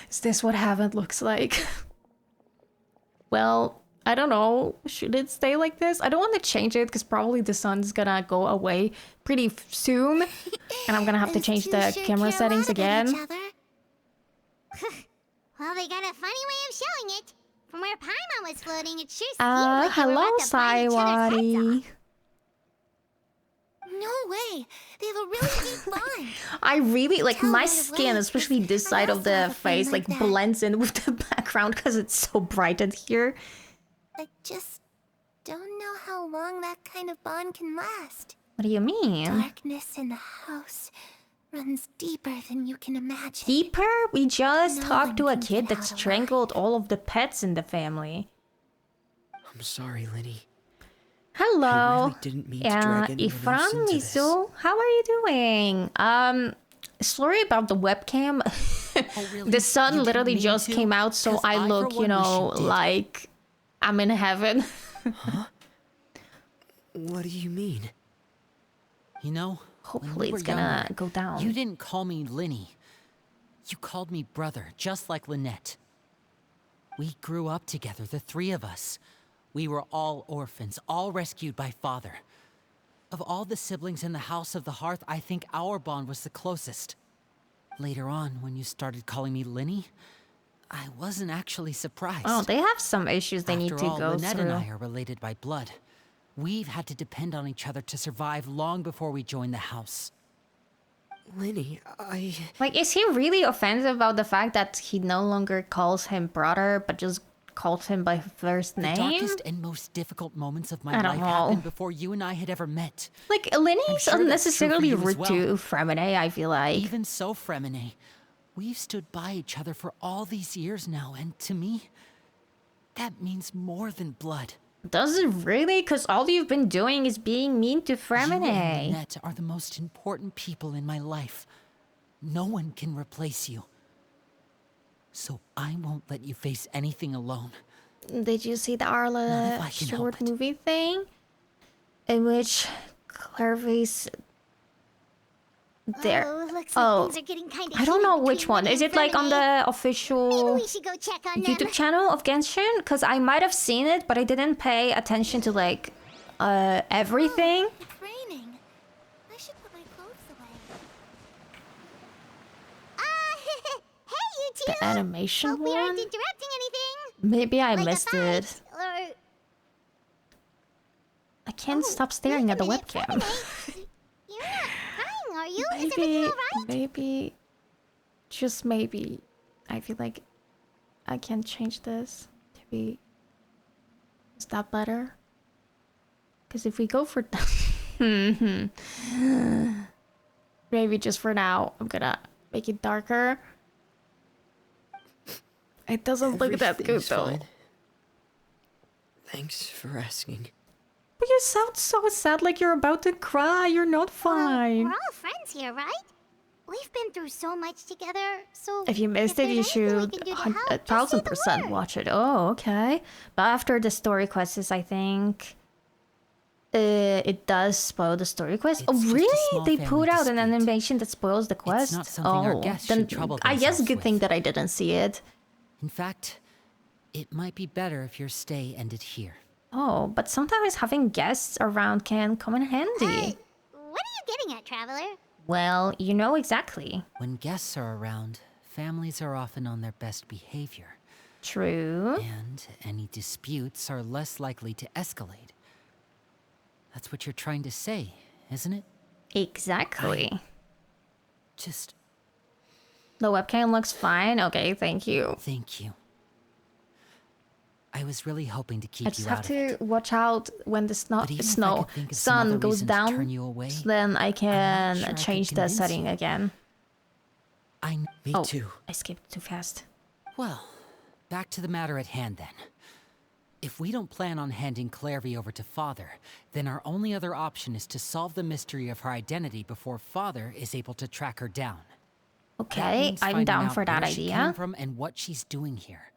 Speaker 1: Is this what heaven looks like? Well, I don't know. Should it stay like this? I don't want to change it because probably the sun's gonna go away pretty soon. And I'm gonna have to
Speaker 2: Those
Speaker 1: change
Speaker 2: two
Speaker 1: the
Speaker 2: sure
Speaker 1: camera
Speaker 2: care a
Speaker 1: settings
Speaker 2: lot about
Speaker 1: again.
Speaker 2: each other. Well, they got a funny way of showing it. From where Paimon was floating, it sure seemed like they were
Speaker 1: Hello,
Speaker 2: about to bite each other's heads
Speaker 1: Saiwari.
Speaker 2: off. No way! They have a really deep bond.
Speaker 1: I really like
Speaker 2: Tell
Speaker 1: my
Speaker 2: right
Speaker 1: skin,
Speaker 2: away,
Speaker 1: especially
Speaker 2: 'cause
Speaker 1: this
Speaker 2: I
Speaker 1: side of
Speaker 2: also have
Speaker 1: the
Speaker 2: a friend
Speaker 1: face,
Speaker 2: like
Speaker 1: like
Speaker 2: that.
Speaker 1: blends in with the background because it's so bright in here.
Speaker 2: I just
Speaker 3: don't know how long that kind of bond can last.
Speaker 1: What do you mean?
Speaker 3: Darkness in the house runs deeper than you can imagine.
Speaker 1: Deeper? We just
Speaker 3: No
Speaker 1: talked
Speaker 3: one
Speaker 1: to a
Speaker 3: can
Speaker 1: kid
Speaker 3: get
Speaker 1: that
Speaker 3: out alive.
Speaker 1: strangled all of the pets in the family.
Speaker 9: I'm sorry, Linny.
Speaker 1: Hello.
Speaker 9: I really didn't mean to drag anyone else into this.
Speaker 1: Ifran, how are you doing? Sorry about the webcam.
Speaker 4: Oh, really?
Speaker 1: The sun
Speaker 4: You didn't
Speaker 1: literally
Speaker 4: mean
Speaker 1: just
Speaker 4: to?
Speaker 1: came out, so
Speaker 4: 'Cause
Speaker 1: I
Speaker 4: for
Speaker 1: look, you
Speaker 4: one, wish
Speaker 1: know,
Speaker 4: did.
Speaker 1: like I'm in heaven.
Speaker 9: What do you mean?
Speaker 4: You know, when
Speaker 1: Hopefully
Speaker 4: we were
Speaker 1: it's gonna
Speaker 4: younger,
Speaker 1: go down.
Speaker 4: You didn't call me Linny. You called me brother, just like Lynette. We grew up together, the three of us. We were all orphans, all rescued by father. Of all the siblings in the House of the Hearth, I think our bond was the closest. Later on, when you started calling me Linny, I wasn't actually surprised.
Speaker 1: Oh, they have some issues they need
Speaker 4: After
Speaker 1: to
Speaker 4: all,
Speaker 1: go
Speaker 4: Lynette
Speaker 1: through.
Speaker 4: and I are related by blood. We've had to depend on each other to survive long before we joined the house.
Speaker 9: Linny,
Speaker 1: Like, is he really offended about the fact that he no longer calls him brother, but just calls him by first
Speaker 4: The
Speaker 1: name?
Speaker 4: darkest and most difficult moments of my
Speaker 1: I don't
Speaker 4: life
Speaker 1: know.
Speaker 4: happened before you and I had ever met.
Speaker 1: Like, Lenny's
Speaker 4: sure that's true for
Speaker 1: unnecessarily
Speaker 4: you as
Speaker 1: rude
Speaker 4: well.
Speaker 1: to Fremine, I feel like.
Speaker 4: Even so, Fremine, we've stood by each other for all these years now, and to me, that means more than blood.
Speaker 1: Does it really? Because all you've been doing is being mean to
Speaker 4: You and
Speaker 1: Fremine.
Speaker 4: Lynette are the most important people in my life. No one can replace you. So I won't let you face anything alone.
Speaker 1: Did you see the
Speaker 4: Not if
Speaker 1: Arla
Speaker 4: I can
Speaker 1: short
Speaker 4: help it.
Speaker 1: movie thing? In which Clervie's there.
Speaker 2: Oh, looks
Speaker 1: Oh,
Speaker 2: like things are getting kind of
Speaker 1: I don't know which one. Is it like on the
Speaker 2: Maybe
Speaker 1: official
Speaker 2: we should go check on them.
Speaker 1: YouTube channel of Genshin? Because I might have seen it, but I didn't pay attention to like everything.
Speaker 3: It's raining. I should put my clothes away.
Speaker 2: Hey, you two!
Speaker 1: The animation
Speaker 2: Hope we aren't
Speaker 1: one?
Speaker 2: interrupting anything.
Speaker 1: Maybe I
Speaker 2: Like a
Speaker 1: missed
Speaker 2: fight,
Speaker 1: it.
Speaker 2: Or...
Speaker 1: I can't
Speaker 2: Oh,
Speaker 1: stop staring
Speaker 2: wait
Speaker 1: at the
Speaker 2: a minute,
Speaker 1: webcam.
Speaker 2: Fremine. You're not crying, are you? Is everything alright?
Speaker 1: Maybe, just maybe, I feel like I can change this to be. Is that better? Because if we go for, maybe just for now, I'm gonna make it darker. It doesn't look that good
Speaker 9: Everything's
Speaker 1: though.
Speaker 9: fine. Thanks for asking.
Speaker 1: But you sound so sad, like you're about to cry. You're not fine.
Speaker 2: We're all friends here, right? We've been through so much together, so...
Speaker 1: If you missed it,
Speaker 2: there's
Speaker 1: you
Speaker 2: anything we
Speaker 1: should
Speaker 2: can do to help, just say the
Speaker 1: 1000%
Speaker 2: word.
Speaker 1: watch it. Oh, okay. But after the story quests, I think it does spoil the story quest.
Speaker 4: It's
Speaker 1: Oh,
Speaker 4: just a
Speaker 1: really?
Speaker 4: small
Speaker 1: They
Speaker 4: family
Speaker 1: put out an
Speaker 4: dispute.
Speaker 1: animation that spoils the quest?
Speaker 4: not something our guests
Speaker 1: then
Speaker 4: should trouble
Speaker 1: I guess
Speaker 4: themselves
Speaker 1: good thing
Speaker 4: with.
Speaker 1: that I didn't see it.
Speaker 4: In fact, it might be better if your stay ended here.
Speaker 1: Oh, but sometimes having guests around can come in handy.
Speaker 2: What are you getting at, Traveler?
Speaker 1: Well, you know exactly.
Speaker 4: When guests are around, families are often on their best behavior,
Speaker 1: True.
Speaker 4: and any disputes are less likely to escalate. That's what you're trying to say, isn't it?
Speaker 1: Exactly.
Speaker 4: Just
Speaker 1: The webcam looks fine. Okay, thank you.
Speaker 4: thank you. I was really hoping to keep
Speaker 1: I just
Speaker 4: you
Speaker 1: have
Speaker 4: out of it.
Speaker 1: to watch out when the
Speaker 4: But even if I could think of some
Speaker 1: sun
Speaker 4: other
Speaker 1: goes
Speaker 4: reason to
Speaker 1: down,
Speaker 4: turn you away,
Speaker 1: so then I can
Speaker 4: sure I could
Speaker 1: change the
Speaker 4: convince
Speaker 1: setting
Speaker 4: you.
Speaker 1: again.
Speaker 9: Me
Speaker 1: Oh,
Speaker 9: too.
Speaker 1: I skipped too fast.
Speaker 4: Well, back to the matter at hand then. If we don't plan on handing Clervie over to Father, then our only other option is to solve the mystery of her identity before Father is able to track her down. That
Speaker 1: Okay,
Speaker 4: means
Speaker 1: I'm
Speaker 4: finding
Speaker 1: down
Speaker 4: out
Speaker 1: for that
Speaker 4: where she came
Speaker 1: idea.
Speaker 4: from and what she's doing here.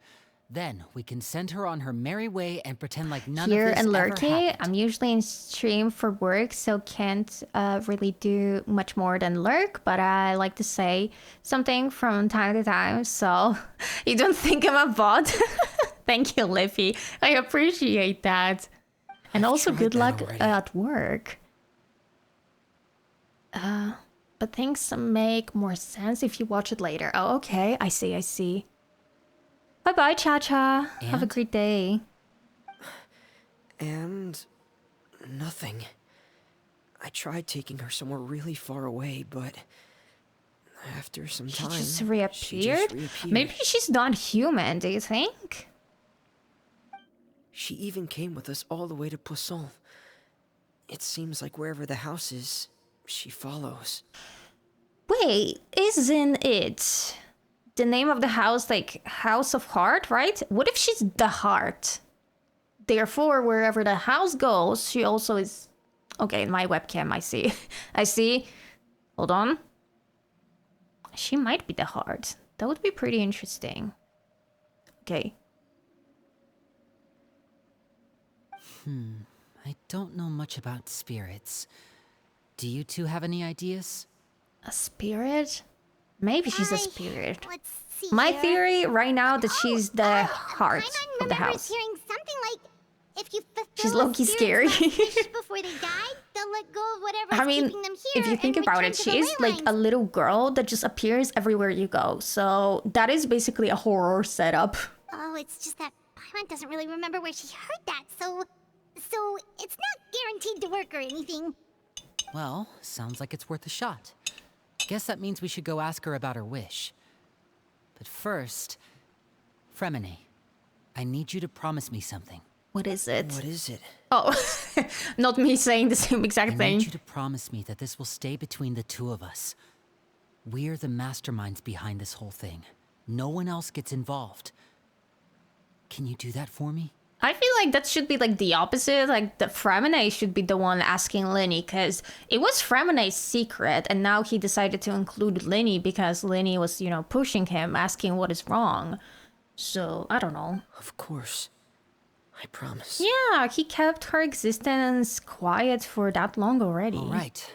Speaker 4: Then we can send her on her merry way and pretend like none
Speaker 1: Here
Speaker 4: of this
Speaker 1: in
Speaker 4: ever
Speaker 1: Lurky,
Speaker 4: happened.
Speaker 1: I'm usually in stream for work, so can't really do much more than lurk, but I like to say something from time to time, so you don't think I'm a bot. Thank you, Liffy. I appreciate that. And also
Speaker 9: tried
Speaker 1: good
Speaker 9: that
Speaker 1: luck
Speaker 9: already.
Speaker 1: at work. But things make more sense if you watch it later. Oh, okay. I see. Bye-bye, Cha-Cha. Have a
Speaker 4: And?
Speaker 1: great day.
Speaker 9: And nothing. I tried taking her somewhere really far away, but after some
Speaker 1: She
Speaker 9: time,
Speaker 1: just
Speaker 9: she
Speaker 1: reappeared?
Speaker 9: just reappeared.
Speaker 1: Maybe she's not human, do you think?
Speaker 9: She even came with us all the way to Poisson. It seems like wherever the house is, she follows.
Speaker 1: Wait, isn't it the name of the house like House of Heart, right? What if she's the heart? Therefore, wherever the house goes, she also is... Okay, in my webcam, I see. I see. Hold on. She might be the heart. That would be pretty interesting. Okay.
Speaker 4: I don't know much about spirits. Do you two have any ideas?
Speaker 1: A spirit? Maybe she's a spirit.
Speaker 2: Let's see
Speaker 1: My
Speaker 2: here.
Speaker 1: theory right now that she's the heart
Speaker 2: Paimon
Speaker 1: of the
Speaker 2: remembers
Speaker 1: house.
Speaker 2: hearing something like, if you fulfill
Speaker 1: She's
Speaker 2: a
Speaker 1: low-key
Speaker 2: spirit's
Speaker 1: scary.
Speaker 2: last wish before they die, they'll let go of whatever's
Speaker 1: I mean,
Speaker 2: keeping them here
Speaker 1: if you think
Speaker 2: and
Speaker 1: about
Speaker 2: return
Speaker 1: it,
Speaker 2: to
Speaker 1: she
Speaker 2: the
Speaker 1: is
Speaker 2: ley
Speaker 1: like a
Speaker 2: lines.
Speaker 1: little girl that just appears everywhere you go. So that is basically a horror setup.
Speaker 2: Oh, it's just that Paimon doesn't really remember where she heard that, so it's not guaranteed to work or anything.
Speaker 4: Well, sounds like it's worth a shot. Guess that means we should go ask her about her wish. But first, Fremine, I need you to promise me something.
Speaker 1: What is it?
Speaker 9: What is it?
Speaker 1: Oh, not me saying the same exact
Speaker 4: I
Speaker 1: thing.
Speaker 4: need you to promise me that this will stay between the two of us. We're the masterminds behind this whole thing. No one else gets involved. Can you do that for me?
Speaker 1: I feel like that should be like the opposite. Like the Fremine should be the one asking Linny, because it was Fremine's secret, and now he decided to include Linny because Linny was, you know, pushing him, asking what is wrong. So I don't know.
Speaker 9: Of course. I promise.
Speaker 1: Yeah, he kept her existence quiet for that long already.
Speaker 4: All right.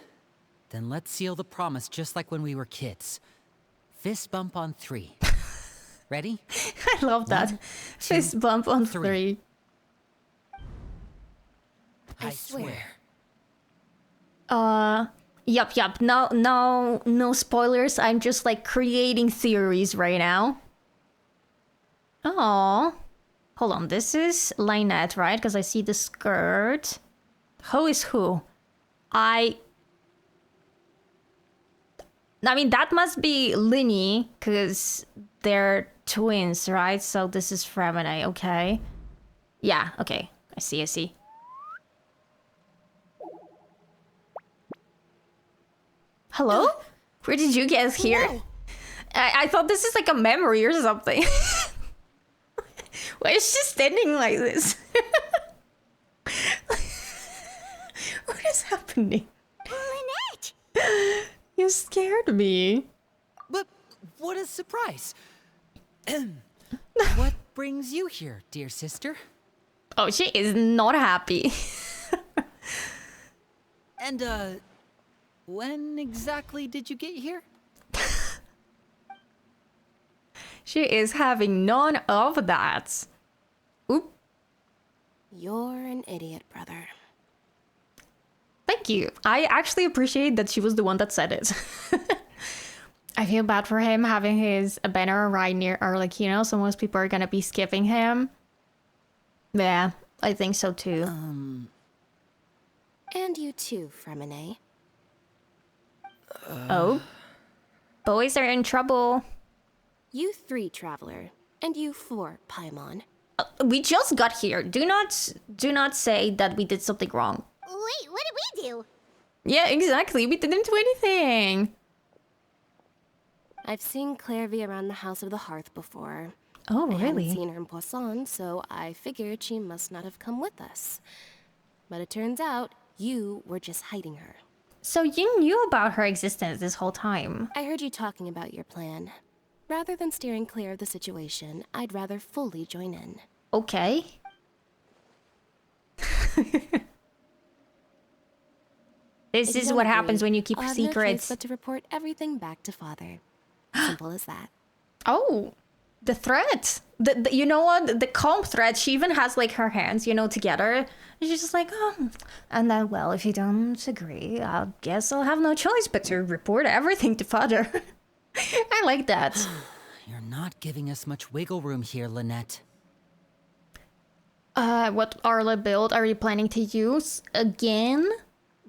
Speaker 4: Then let's seal the promise just like when we were kids. Fist bump on 3. Ready?
Speaker 1: I love that.
Speaker 4: 1, 2,
Speaker 1: Fist bump on
Speaker 4: 3.
Speaker 1: 3.
Speaker 4: I swear.
Speaker 1: Yup. No spoilers. I'm just like creating theories right now. Oh. Hold on, this is Lynette, right? Because I see the skirt. Who is who? I mean, that must be Linny, because they're twins, right? So this is Fremine, okay. Yeah, okay. I see. Hello? Where did you get here? I thought this is like a memory or something. Why is she standing like this? What is happening?
Speaker 2: Lynette!
Speaker 1: You scared me.
Speaker 4: But what a surprise. What brings you here, dear sister?
Speaker 1: Oh, she is not happy.
Speaker 4: And, when exactly did you get here?
Speaker 1: She is having none of that. Oop.
Speaker 7: You're an idiot, brother.
Speaker 1: Thank you. I actually appreciate that she was the one that said it. I feel bad for him having his banner right near Arlecchino, so most people are gonna be skipping him. Yeah, I think so too.
Speaker 7: And you too, Fremine.
Speaker 1: Oh? Boys are in trouble.
Speaker 7: You 3, Traveler. And you 4, Paimon.
Speaker 1: We just got here. Do not say that we did something wrong.
Speaker 2: Wait, what did we do?
Speaker 1: Yeah, exactly. We didn't do anything.
Speaker 7: I've seen Clervie around the House of the Hearth before.
Speaker 1: Oh,
Speaker 7: I haven't
Speaker 1: really?
Speaker 7: seen her in Poisson, so I figured she must not have come with us. But it turns out you were just hiding her.
Speaker 1: So you knew about her existence this whole time.
Speaker 7: I heard you talking about your plan. Rather than steering clear of the situation, I'd rather fully join in.
Speaker 1: Okay. This
Speaker 7: If you
Speaker 1: is
Speaker 7: don't
Speaker 1: what happens
Speaker 7: agree,
Speaker 1: when you keep
Speaker 7: I'll have no choice
Speaker 1: secrets.
Speaker 7: but to report everything back to Father. Simple as that.
Speaker 1: Oh, the threat. The you know what? The comp threat. She even has like her hands, you know, together. And she's just like, oh. And then, well, if you don't agree, I guess I'll have no choice but to report everything to Father. I like that.
Speaker 4: You're not giving us much wiggle room here, Lynette.
Speaker 1: What Arla build are you planning to use again?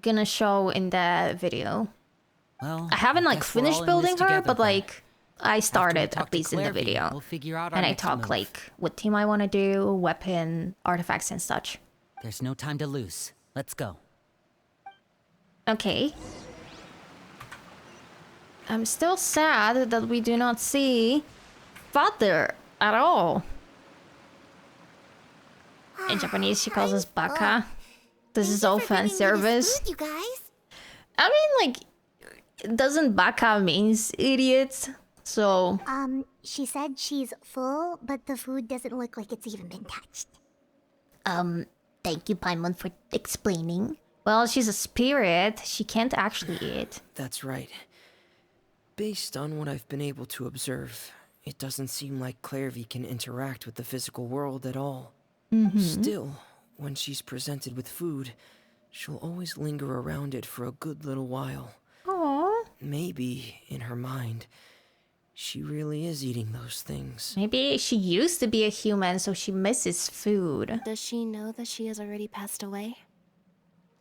Speaker 1: Gonna show in the video.
Speaker 4: Well,
Speaker 1: I haven't like
Speaker 4: guess we're all
Speaker 1: finished
Speaker 4: in this
Speaker 1: building her,
Speaker 4: together
Speaker 1: but
Speaker 4: then.
Speaker 1: like, I started
Speaker 4: talk
Speaker 1: at
Speaker 4: to
Speaker 1: least in the
Speaker 4: Clervie,
Speaker 1: video.
Speaker 4: we'll figure out our
Speaker 1: And I
Speaker 4: next
Speaker 1: talk
Speaker 4: move.
Speaker 1: like what team I want to do, weapon, artifacts and such.
Speaker 4: There's no time to lose. Let's go.
Speaker 1: Okay. I'm still sad that we do not see Father at all. In Japanese, she calls us Baka. This is all fan service.
Speaker 2: You guys.
Speaker 1: I mean, like, doesn't Baka means idiot? So,
Speaker 2: She said she's full, but the food doesn't look like it's even been touched. Thank you, Paimon, for explaining.
Speaker 1: well, she's a spirit. She can't actually eat.
Speaker 9: That's right. Based on what I've been able to observe, it doesn't seem like Clervie can interact with the physical world at all. Still, when she's presented with food, she'll always linger around it for a good little while.
Speaker 1: Aww.
Speaker 9: Maybe, in her mind, she really is eating those things.
Speaker 1: Maybe she used to be a human, so she misses food.
Speaker 10: Does she know that she has already passed away?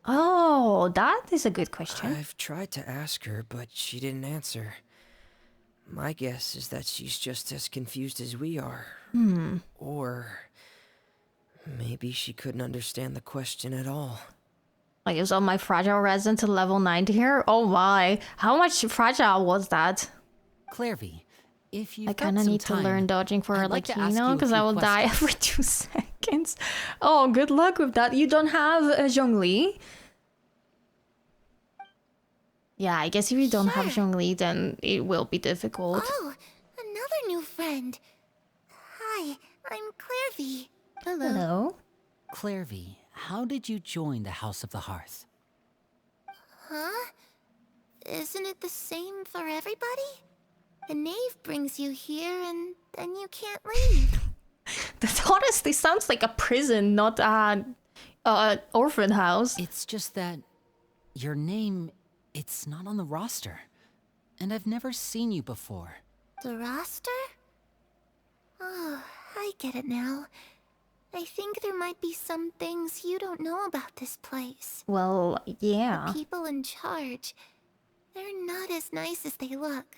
Speaker 1: Oh, that is a good question.
Speaker 9: I've tried to ask her, but she didn't answer. My guess is that she's just as confused as we are. Or maybe she couldn't understand the question at all.
Speaker 1: I used all my fragile resin to level 90 here. Oh my, how much fragile was that?
Speaker 4: Clervie, if you
Speaker 1: I kind of need to learn dodging for
Speaker 4: I'd like to ask you
Speaker 1: Arlecchino
Speaker 4: a
Speaker 1: because
Speaker 4: few
Speaker 1: I will die
Speaker 4: questions.
Speaker 1: every 2 seconds. Oh, good luck with that. You don't have Zhongli. Yeah, I guess if you don't have Zhongli, then it will be difficult.
Speaker 3: Oh, another new friend. Hi, I'm Clervie.
Speaker 1: Hello?
Speaker 4: Clervie, how did you join the House of the Hearth?
Speaker 3: Huh? Isn't it the same for everybody? The Knave brings you here and then you can't leave.
Speaker 1: That honestly sounds like a prison, not an orphan house.
Speaker 4: It's just that your name, it's not on the roster. And I've never seen you before.
Speaker 3: The roster? Oh, I get it now. I think there might be some things you don't know about this place.
Speaker 1: Well, yeah.
Speaker 3: People in charge, they're not as nice as they look.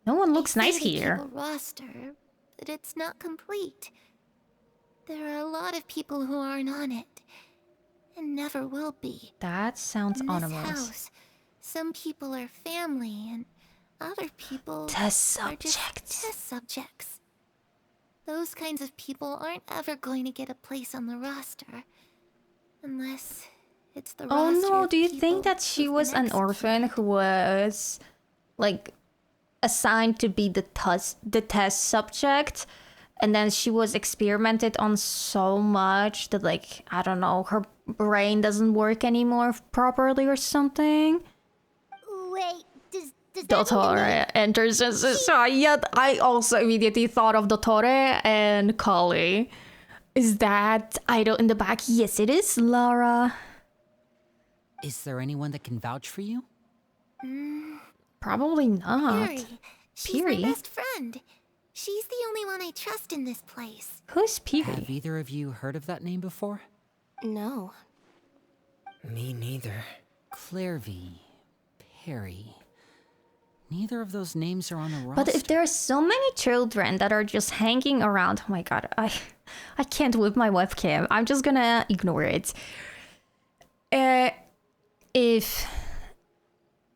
Speaker 1: No one looks
Speaker 3: They
Speaker 1: nice
Speaker 3: say they
Speaker 1: here.
Speaker 3: keep a roster, but it's not complete. There are a lot of people who aren't on it, and never will be.
Speaker 1: That sounds
Speaker 3: In this
Speaker 1: ominous.
Speaker 3: house, some people are family, and other people
Speaker 1: Test
Speaker 3: are just
Speaker 1: subjects.
Speaker 3: test subjects. Those kinds of people aren't ever going to get a place on the roster, unless it's the
Speaker 1: Oh
Speaker 3: roster
Speaker 1: no,
Speaker 3: of
Speaker 1: do you
Speaker 3: people
Speaker 1: think that she
Speaker 3: who've
Speaker 1: was
Speaker 3: been
Speaker 1: an orphan who was like assigned to be the test subject, and then she was experimented on so much that, like, I don't know, her brain doesn't work anymore properly or something?
Speaker 2: Wait, does that mean the
Speaker 1: Dottore
Speaker 2: name-
Speaker 1: enters so yet I also immediately thought of Dottore and Kali. Is that idol in the back? Yes, it is, Lara.
Speaker 4: Is there anyone that can vouch for you?
Speaker 1: Probably not.
Speaker 3: Piri. She's
Speaker 1: Piri?
Speaker 3: my best friend. She's the only one I trust in this place.
Speaker 1: Who's Piri?
Speaker 4: Have either of you heard of that name before?
Speaker 10: No.
Speaker 9: Me neither.
Speaker 4: Clervie, Perry. Neither of those names are on the roster.
Speaker 1: But if there are so many children that are just hanging around, oh my god, I can't with my webcam. I'm just gonna ignore it. If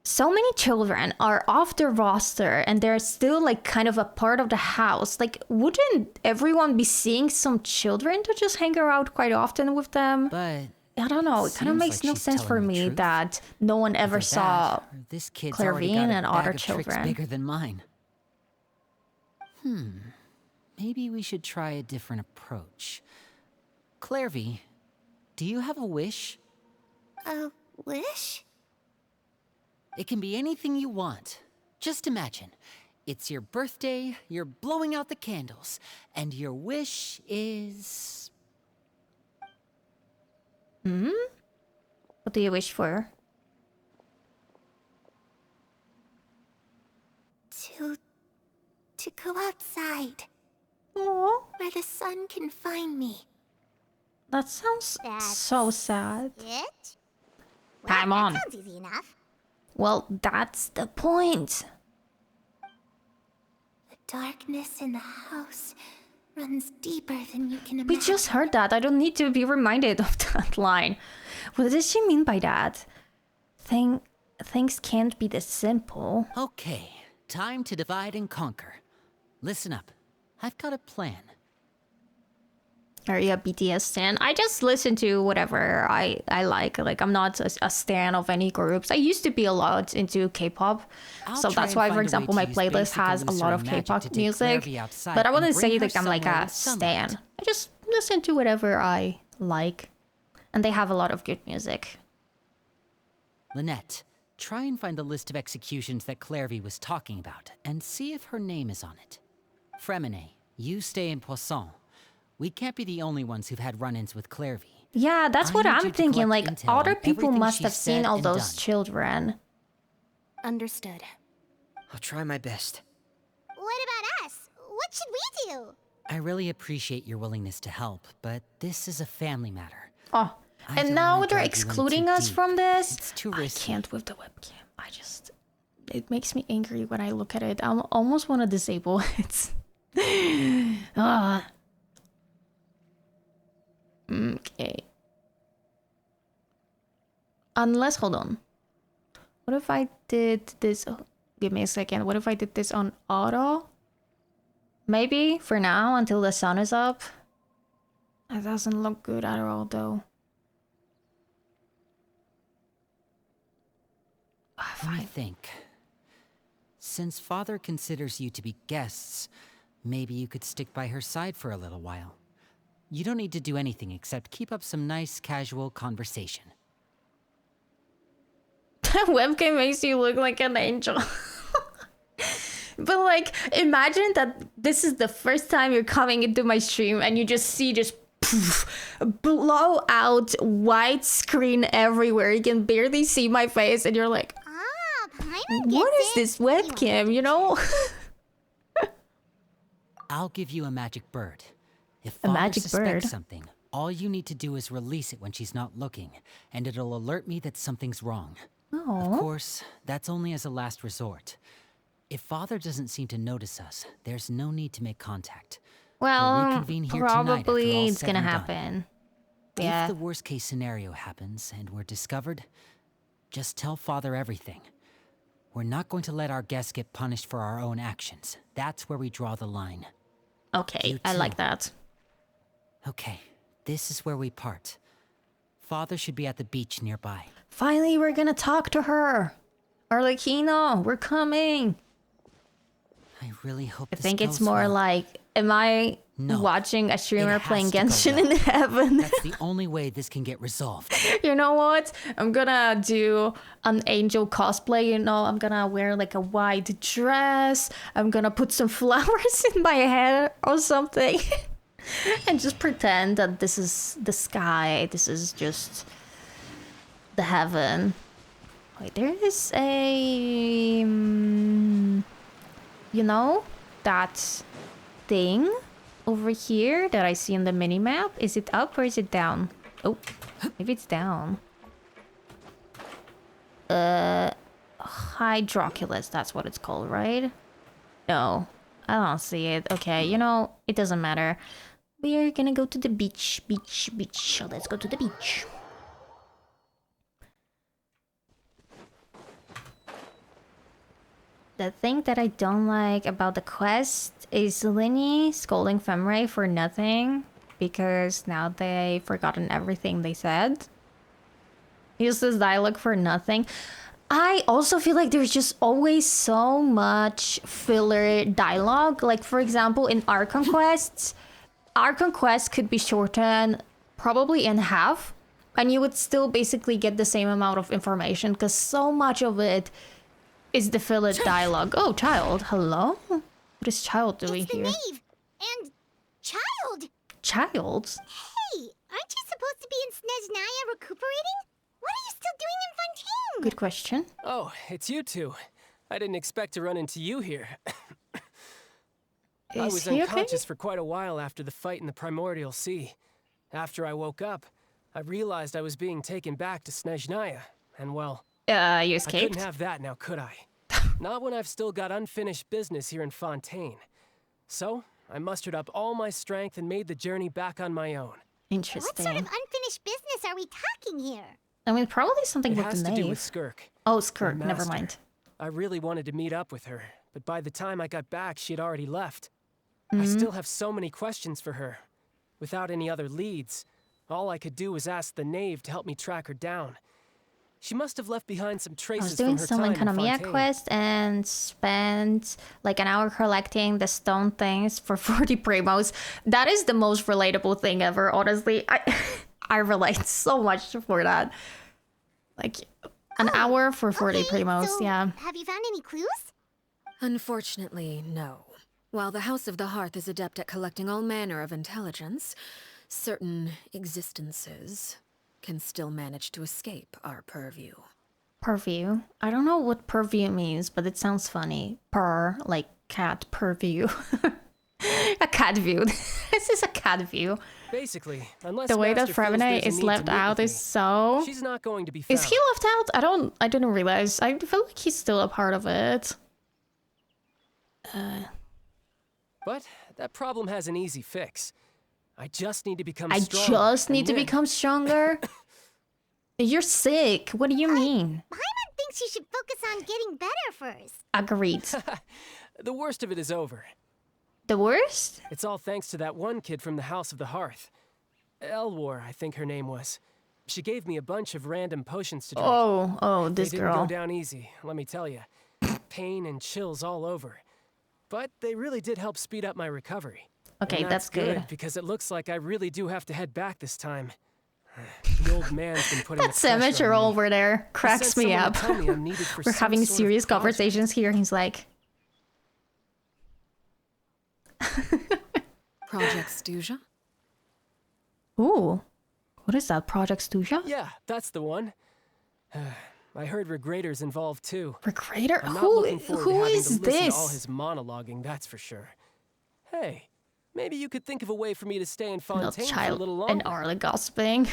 Speaker 1: so many children are off the roster and they're still like kind of a part of the house, like wouldn't everyone be seeing some children to just hang around quite often with them?
Speaker 4: But
Speaker 1: I don't know. It kind of
Speaker 4: seems
Speaker 1: makes
Speaker 4: like
Speaker 1: no
Speaker 4: she's
Speaker 1: sense for
Speaker 4: telling the
Speaker 1: me
Speaker 4: truth.
Speaker 1: that no one ever
Speaker 4: either
Speaker 1: saw.
Speaker 4: that, or this kid's already
Speaker 1: Clervie
Speaker 4: got a
Speaker 1: and
Speaker 4: bag
Speaker 1: other
Speaker 4: of tricks
Speaker 1: children.
Speaker 4: bigger than mine. Maybe we should try a different approach. Clervie, do you have a wish?
Speaker 3: A wish?
Speaker 4: It can be anything you want. Just imagine. It's your birthday, you're blowing out the candles, and your wish is...
Speaker 1: What do you wish for?
Speaker 3: To go outside,
Speaker 1: Oh,
Speaker 3: where the sun can find me.
Speaker 1: that sounds
Speaker 2: That's
Speaker 1: so sad.
Speaker 2: It?
Speaker 1: Time
Speaker 2: Well,
Speaker 1: on.
Speaker 2: that sounds easy enough.
Speaker 1: Well, that's the point.
Speaker 3: darkness in the house runs deeper than you can imagine.
Speaker 1: We just heard that. I don't need to be reminded of that line. What does she mean by that? Things can't be this simple.
Speaker 4: Okay, time to divide and conquer. Listen up. I've got a plan.
Speaker 1: Are you a BTS stan? I just listen to whatever I like. Like, I'm not a stan of any groups. I used to be a lot into K-pop. So that's why, for example, my playlist has a lot of K-pop music. But I wouldn't say that I'm like a stan. I just listen to whatever I like. And they have a lot of good music.
Speaker 4: Lynette, try and find the list of executions that Clervie was talking about, and see if her name is on it. Fremine, you stay in Poisson. We can't be the only ones who've had run-ins with Clervie.
Speaker 1: Yeah, that's what I'm thinking. Like, other people must have seen all those
Speaker 4: done.
Speaker 1: children.
Speaker 10: Understood.
Speaker 9: I'll try my best.
Speaker 2: What about us? What should we do?
Speaker 4: I really appreciate your willingness to help, but this is a family matter.
Speaker 1: Oh,
Speaker 4: I
Speaker 1: and
Speaker 4: don't
Speaker 1: now
Speaker 4: wanna
Speaker 1: they're
Speaker 4: drag you in
Speaker 1: excluding
Speaker 4: too
Speaker 1: us
Speaker 4: deep.
Speaker 1: from this?
Speaker 4: It's too
Speaker 1: I
Speaker 4: risky.
Speaker 1: can't with the webcam. It makes me angry when I look at it. I almost want to disable it. Okay. Unless, hold on. What if I did this? Oh, give me a second. What if I did this on auto? Maybe for now until the sun is up. That doesn't look good at all, though.
Speaker 4: I think. Since Father considers you to be guests, maybe you could stick by her side for a little while. You don't need to do anything except keep up some nice, casual conversation.
Speaker 1: That webcam makes you look like an angel. But like, imagine that this is the first time you're coming into my stream and you just see blow out white screen everywhere. You can barely see my face and you're like, what is this webcam, you know?
Speaker 4: I'll give you a magic bird. If
Speaker 1: A
Speaker 4: Father
Speaker 1: magic
Speaker 4: suspects
Speaker 1: bird?
Speaker 4: something, all you need to do is release it when she's not looking, and it'll alert me that something's wrong. Of
Speaker 1: Oh,
Speaker 4: course, that's only as a last resort. If Father doesn't seem to notice us, there's no need to make contact.
Speaker 1: well,
Speaker 4: reconvene here tonight after
Speaker 1: probably
Speaker 4: all's
Speaker 1: it's
Speaker 4: said
Speaker 1: gonna
Speaker 4: and done.
Speaker 1: happen. Yeah.
Speaker 4: If the worst case scenario happens and we're discovered, just tell Father everything. We're not going to let our guests get punished for our own actions. That's where we draw the line.
Speaker 1: Okay,
Speaker 4: You
Speaker 1: I
Speaker 4: too.
Speaker 1: like that.
Speaker 4: Okay, this is where we part. Father should be at the beach nearby.
Speaker 1: Finally, we're gonna talk to her. Arlecchino, we're coming.
Speaker 4: I really hope
Speaker 1: I
Speaker 4: this
Speaker 1: think it's
Speaker 4: goes
Speaker 1: more
Speaker 4: well.
Speaker 1: like, am I
Speaker 4: No,
Speaker 1: watching a streamer
Speaker 4: it has
Speaker 1: playing
Speaker 4: to go
Speaker 1: Genshin
Speaker 4: well.
Speaker 1: in heaven?
Speaker 4: That's the only way this can get resolved.
Speaker 1: You know what? I'm gonna do an angel cosplay, you know? I'm gonna wear like a white dress. I'm gonna put some flowers in my hair or something. And just pretend that this is the sky. This is just the heaven. Wait, there is a... you know? That thing over here that I see on the minimap. Is it up or is it down? Oh, maybe it's down. Hydroculus, that's what it's called, right? No, I don't see it. Okay, you know, it doesn't matter. We are gonna go to the beach. So let's go to the beach. The thing that I don't like about the quest is Linny scolding Femray for nothing because now they've forgotten everything they said. Use this dialogue for nothing. I also feel like there's just always so much filler dialogue. Like, for example, in Archon quests could be shortened probably in half, and you would still basically get the same amount of information because so much of it is the filler dialogue. Oh, child, hello? What is child doing
Speaker 2: It's the
Speaker 1: here?
Speaker 2: Knave and Child.
Speaker 1: Child?
Speaker 2: Hey, aren't you supposed to be in Snezhnaya recuperating? What are you still doing in Fontaine?
Speaker 1: Good question.
Speaker 11: Oh, it's you two. I didn't expect to run into you here. I
Speaker 1: Is
Speaker 11: was
Speaker 1: he
Speaker 11: unconscious for quite a while after the fight in the Primordial Sea. After I woke up, I realized I was being taken back to Snezhnaya, and well,
Speaker 1: You
Speaker 11: I
Speaker 1: escaped?
Speaker 11: couldn't have that now, could I? Not when I've still got unfinished business here in Fontaine. So, I mustered up all my strength and made the journey back on my own.
Speaker 1: Interesting.
Speaker 2: What sort of unfinished business are we talking here?
Speaker 1: I mean, probably something
Speaker 11: It
Speaker 1: with
Speaker 11: has
Speaker 1: the
Speaker 11: to do
Speaker 1: Knave.
Speaker 11: with Skirk.
Speaker 1: Oh,
Speaker 11: my
Speaker 1: Skirk, never
Speaker 11: master.
Speaker 1: mind.
Speaker 11: I really wanted to meet up with her, but by the time I got back, she had already left. I still have so many questions for her. Without any other leads, all I could do was ask the Knave to help me track her down. She must have left behind some
Speaker 1: I
Speaker 11: traces
Speaker 1: was doing
Speaker 11: from her
Speaker 1: some
Speaker 11: time in
Speaker 1: Economia
Speaker 11: Fontaine.
Speaker 1: quest and spent like an hour collecting the stone things for 40 primos. That is the most relatable thing ever, honestly. I relate so much for that. Like an hour for 40 primos,
Speaker 2: so
Speaker 1: yeah.
Speaker 2: Have you found any clues?
Speaker 5: Unfortunately, no. While the House of the Hearth is adept at collecting all manner of intelligence, certain existences can still manage to escape our purview.
Speaker 1: Purview. I don't know what purview means, but it sounds funny. Purr, like cat, purview. A cat view. This is a cat view.
Speaker 11: Basically, unless
Speaker 1: The way that
Speaker 11: Master feels
Speaker 1: Frevene
Speaker 11: there's a
Speaker 1: is
Speaker 11: need to
Speaker 1: left
Speaker 11: meet
Speaker 1: out
Speaker 11: with
Speaker 1: is
Speaker 11: me,
Speaker 1: so...
Speaker 11: she's not going to be found.
Speaker 1: Is he left out? I didn't realize. I feel like he's still a part of it.
Speaker 11: But that problem has an easy fix. I just need to become
Speaker 1: I
Speaker 11: stronger.
Speaker 1: just need
Speaker 11: and
Speaker 1: to
Speaker 11: then-
Speaker 1: become stronger. You're sick. What do you mean?
Speaker 2: Paimon thinks you should focus on getting better first.
Speaker 1: Agreed.
Speaker 11: The worst of it is over.
Speaker 1: The worst?
Speaker 11: It's all thanks to that one kid from the House of the Hearth. Elwar, I think her name was. She gave me a bunch of random potions to drink.
Speaker 1: Oh,
Speaker 11: They
Speaker 1: this
Speaker 11: didn't go
Speaker 1: girl.
Speaker 11: down easy, let me tell you. Pain and chills all over. But they really did help speed up my recovery.
Speaker 1: Okay,
Speaker 11: And
Speaker 1: that's good.
Speaker 11: because it looks like I really do have to head back this time. The old man's been putting
Speaker 1: That amateur over there cracks me up. We're having serious conversations here. He's like,
Speaker 5: Project Stuja?
Speaker 1: ooh, what is that? Project Stuja?
Speaker 11: Yeah, that's the one. I heard Regrator's involved too.
Speaker 1: Regrator?
Speaker 11: I'm not
Speaker 1: Who
Speaker 11: looking forward to having
Speaker 1: is
Speaker 11: to listen to all
Speaker 1: this?
Speaker 11: his monologuing, that's for sure. Hey, maybe you could think of a way for me to stay in
Speaker 1: Little
Speaker 11: Fontaine for a
Speaker 1: child
Speaker 11: little
Speaker 1: and
Speaker 11: longer.
Speaker 1: Arla gossiping.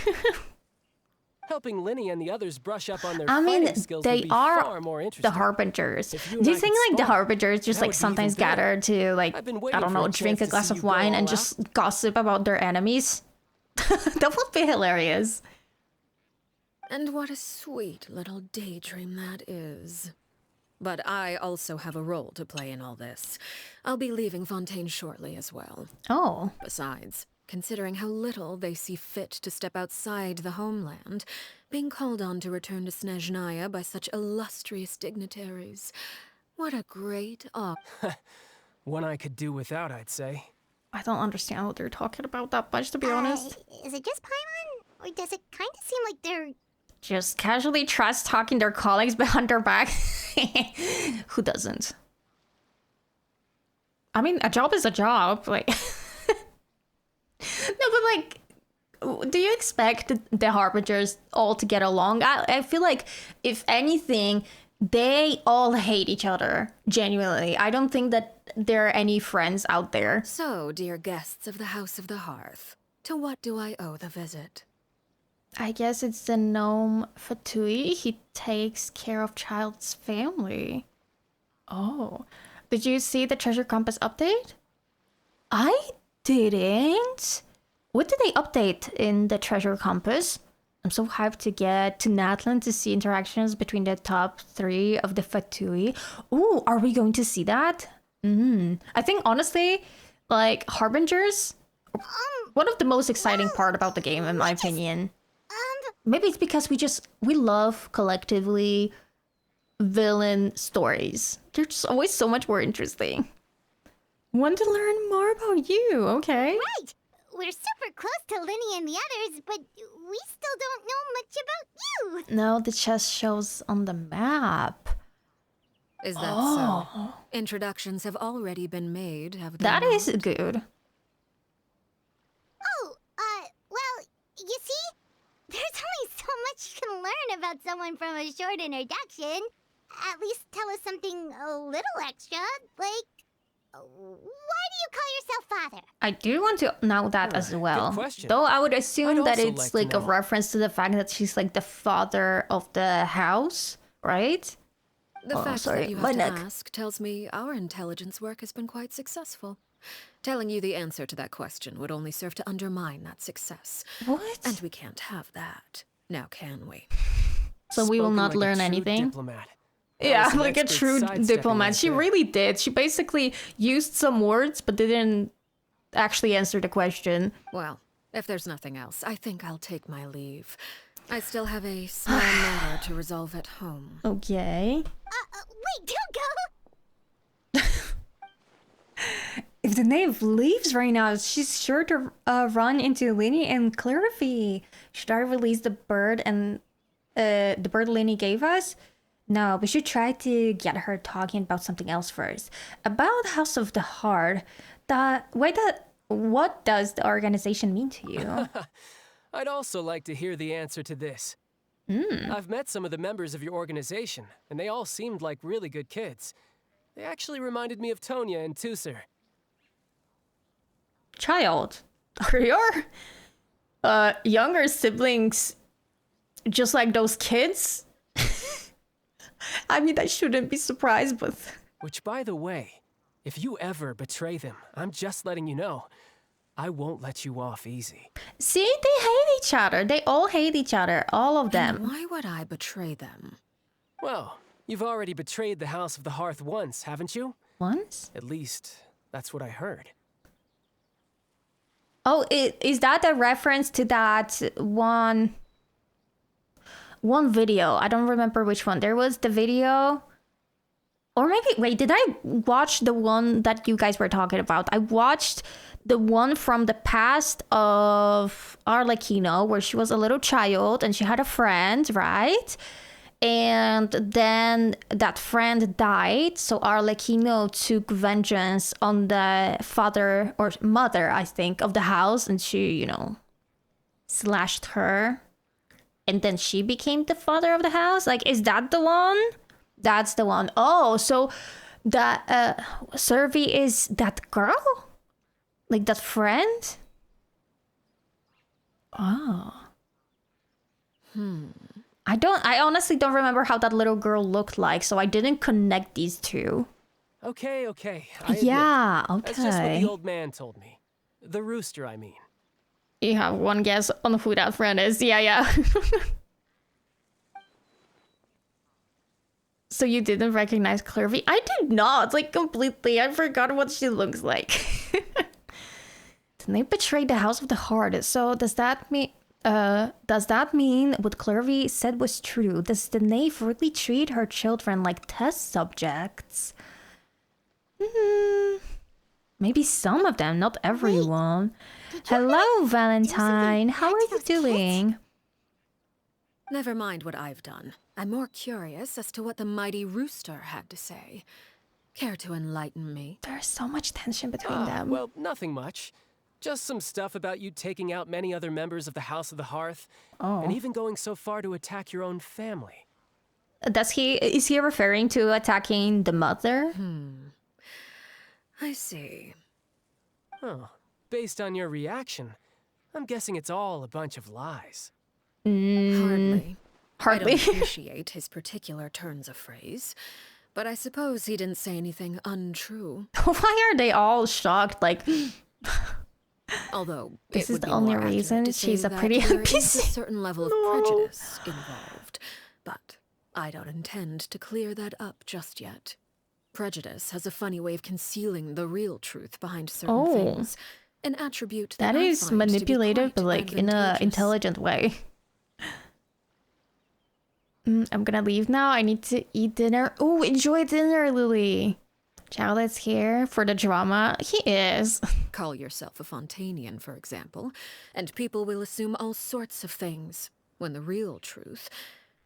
Speaker 11: Helping Linny and the others brush up on their
Speaker 1: I mean,
Speaker 11: fighting skills
Speaker 1: they
Speaker 11: would be
Speaker 1: are
Speaker 11: far more
Speaker 1: the
Speaker 11: interesting.
Speaker 1: Harbingers.
Speaker 11: If you
Speaker 1: Do you
Speaker 11: and I
Speaker 1: think
Speaker 11: could
Speaker 1: like the
Speaker 11: spar,
Speaker 1: Harbingers just
Speaker 11: that
Speaker 1: like
Speaker 11: would be
Speaker 1: sometimes
Speaker 11: even better.
Speaker 1: gather to like,
Speaker 11: I've been
Speaker 1: I
Speaker 11: waiting
Speaker 1: don't
Speaker 11: for
Speaker 1: know,
Speaker 11: a
Speaker 1: drink a
Speaker 11: chance to
Speaker 1: glass
Speaker 11: see
Speaker 1: of
Speaker 11: you go
Speaker 1: wine and
Speaker 11: all
Speaker 1: just gossip about their enemies? That would be hilarious.
Speaker 5: And what a sweet little daydream that is. But I also have a role to play in all this. I'll be leaving Fontaine shortly as well.
Speaker 1: Oh,
Speaker 5: Besides, considering how little they see fit to step outside the homeland, being called on to return to Snezhnaya by such illustrious dignitaries, what a great
Speaker 11: One I could do without, I'd say.
Speaker 1: I don't understand what they're talking about that much, to be honest.
Speaker 2: Is it just Paimon? Or does it kind of seem like they're...
Speaker 1: Just casually trash talking their colleagues behind their back. Who doesn't? I mean, a job is a job. Like, no, but like, do you expect the Harbingers all to get along? I feel like, if anything, they all hate each other. Genuinely, I don't think that there are any friends out there.
Speaker 5: So, dear guests of the House of the Hearth, to what do I owe the visit?
Speaker 1: I guess it's the gnome Fatui. He takes care of Child's family. Oh. Did you see the Treasure Compass update? I didn't. What did they update in the Treasure Compass? I'm so hyped to get to Natlan to see interactions between the top 3 of the Fatui. Ooh, are we going to see that? I think, honestly, like, Harbingers, one of the most exciting part about the game, in my opinion. Maybe it's because we love collectively villain stories. They're just always so much more interesting. Want to learn more about you, okay?
Speaker 2: Right! We're super close to Linny and the others, but we still don't know much about you!
Speaker 1: No, the chest shows on the map.
Speaker 5: Is that so? Introductions have already been made, have they
Speaker 1: That
Speaker 5: not?
Speaker 1: is good.
Speaker 2: Oh, well, you see? There's only so much you can learn about someone from a short introduction. At least tell us something a little extra, like, why do you call yourself father?
Speaker 1: I do want to know that as well.
Speaker 11: question.
Speaker 1: Though I would assume
Speaker 11: I'd
Speaker 1: that
Speaker 11: also
Speaker 1: it's
Speaker 11: like to
Speaker 1: like a
Speaker 11: know.
Speaker 1: reference to the fact that she's like the father of the house, right?
Speaker 5: The fact
Speaker 1: sorry,
Speaker 5: that you
Speaker 1: my
Speaker 5: have to
Speaker 1: neck.
Speaker 5: ask tells me our intelligence work has been quite successful. Telling you the answer to that question would only serve to undermine that success.
Speaker 1: What?
Speaker 5: And we can't have that. Now can we?
Speaker 1: So we will
Speaker 11: Spoken
Speaker 1: not
Speaker 11: like a
Speaker 1: learn
Speaker 11: true
Speaker 1: anything?
Speaker 11: Diplomat. That
Speaker 1: Yeah,
Speaker 11: was an
Speaker 1: like a
Speaker 11: expert
Speaker 1: true
Speaker 11: sidestepping
Speaker 1: diplomat.
Speaker 11: right
Speaker 1: She
Speaker 11: there.
Speaker 1: really did. She basically used some words, but didn't actually answer the question.
Speaker 5: Well, if there's nothing else, I think I'll take my leave. I still have a small matter to resolve at home.
Speaker 1: Okay.
Speaker 2: Wait, don't go!
Speaker 1: If the Knave leaves right now, she's sure to run into Linny and Clervie. Should I release the bird and the bird Linny gave us? No, we should try to get her talking about something else first. About House of the Heart. What does the organization mean to you?
Speaker 11: I'd also like to hear the answer to this. I've met some of the members of your organization, and they all seemed like really good kids. They actually reminded me of Tonya and Tusser.
Speaker 1: Child, are your younger siblings just like those kids? I mean, I shouldn't be surprised, but...
Speaker 11: Which, by the way, if you ever betray them, I'm just letting you know, I won't let you off easy.
Speaker 1: See, they hate each other. They all hate each other, all of them.
Speaker 5: And why would I betray them?
Speaker 11: Well, you've already betrayed the House of the Hearth once, haven't you?
Speaker 1: Once?
Speaker 11: At least, that's what I heard.
Speaker 1: Oh, is that a reference to that one video? I don't remember which one. There was the video... Or maybe... Wait, did I watch the one that you guys were talking about? I watched the one from the past of Arlecchino, where she was a little child and she had a friend, right? And then that friend died, so Arlecchino took vengeance on the father or mother, I think, of the house, and she, you know, slashed her. And then she became the father of the house? Like, is that the one? That's the one. Oh, so that Clervie is that girl? Like that friend? Oh. I honestly don't remember how that little girl looked like, so I didn't connect these two.
Speaker 11: Okay. I
Speaker 1: Yeah,
Speaker 11: admit. That's just what
Speaker 1: okay.
Speaker 11: the old man told me. The rooster, I mean.
Speaker 1: You have one guess on who that friend is. Yeah. So you didn't recognize Clervie? I did not, like, completely. I forgot what she looks like. Then they betrayed the House of the Heart. So does that mean what Clervie said was true? Does the Knave really treat her children like test subjects? Maybe some of them, not everyone. Hello, Valentine. How are you doing?
Speaker 5: Never mind what I've done. I'm more curious as to what the mighty rooster had to say. Care to enlighten me?
Speaker 1: There's so much tension between them.
Speaker 11: Well, nothing much. Just some stuff about you taking out many other members of the House of the Hearth, and even going so far to attack your own family.
Speaker 1: Is he referring to attacking the mother?
Speaker 5: I see.
Speaker 11: Oh, based on your reaction, I'm guessing it's all a bunch of lies.
Speaker 5: Hardly. I
Speaker 1: Hardly.
Speaker 5: don't appreciate his particular turns of phrase, but I suppose he didn't say anything untrue.
Speaker 1: Why are they all shocked? Like,
Speaker 5: Although
Speaker 1: this
Speaker 5: it
Speaker 1: is
Speaker 5: would
Speaker 1: the
Speaker 5: be
Speaker 1: only
Speaker 5: more accurate
Speaker 1: reason
Speaker 5: to say
Speaker 1: she's a
Speaker 5: that
Speaker 1: pretty
Speaker 5: there is
Speaker 1: NPC.
Speaker 5: a certain level of prejudice involved, but I don't intend to clear that up just yet. Prejudice has a funny way of concealing the real truth behind certain things, an attribute that
Speaker 1: that
Speaker 5: I
Speaker 1: is
Speaker 5: find to be
Speaker 1: manipulative, but
Speaker 5: quite
Speaker 1: like in a
Speaker 5: advantageous.
Speaker 1: intelligent way. I'm gonna leave now. I need to eat dinner. Oh, enjoy dinner, Lily. Charlotte's here for the drama. He is.
Speaker 5: Call yourself a Fontanian, for example, and people will assume all sorts of things, when the real truth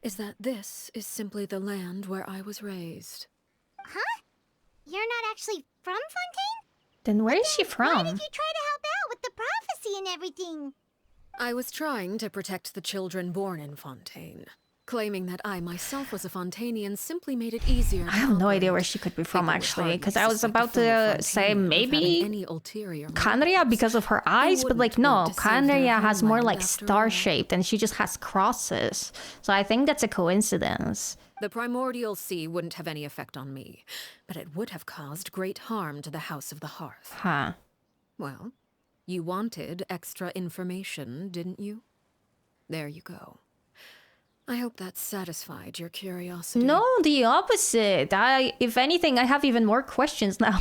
Speaker 5: is that this is simply the land where I was raised.
Speaker 2: Huh? You're not actually from Fontaine?
Speaker 1: Then where is she
Speaker 2: Why
Speaker 1: from?
Speaker 2: did you try to help out with the prophecy and everything?
Speaker 5: I was trying to protect the children born in Fontaine. Claiming that I myself was a Fontanian simply made it easier.
Speaker 1: I have no idea where she could be from, actually, because I was about to say maybe Canria because of her eyes, but like no, Canria has more like star-shaped and she just has crosses. So I think that's a coincidence.
Speaker 5: The primordial sea wouldn't have any effect on me, but it would have caused great harm to the House of the Hearth.
Speaker 1: Huh.
Speaker 5: Well, you wanted extra information, didn't you? There you go. I hope that satisfied your curiosity.
Speaker 1: No, the opposite. If anything, I have even more questions now.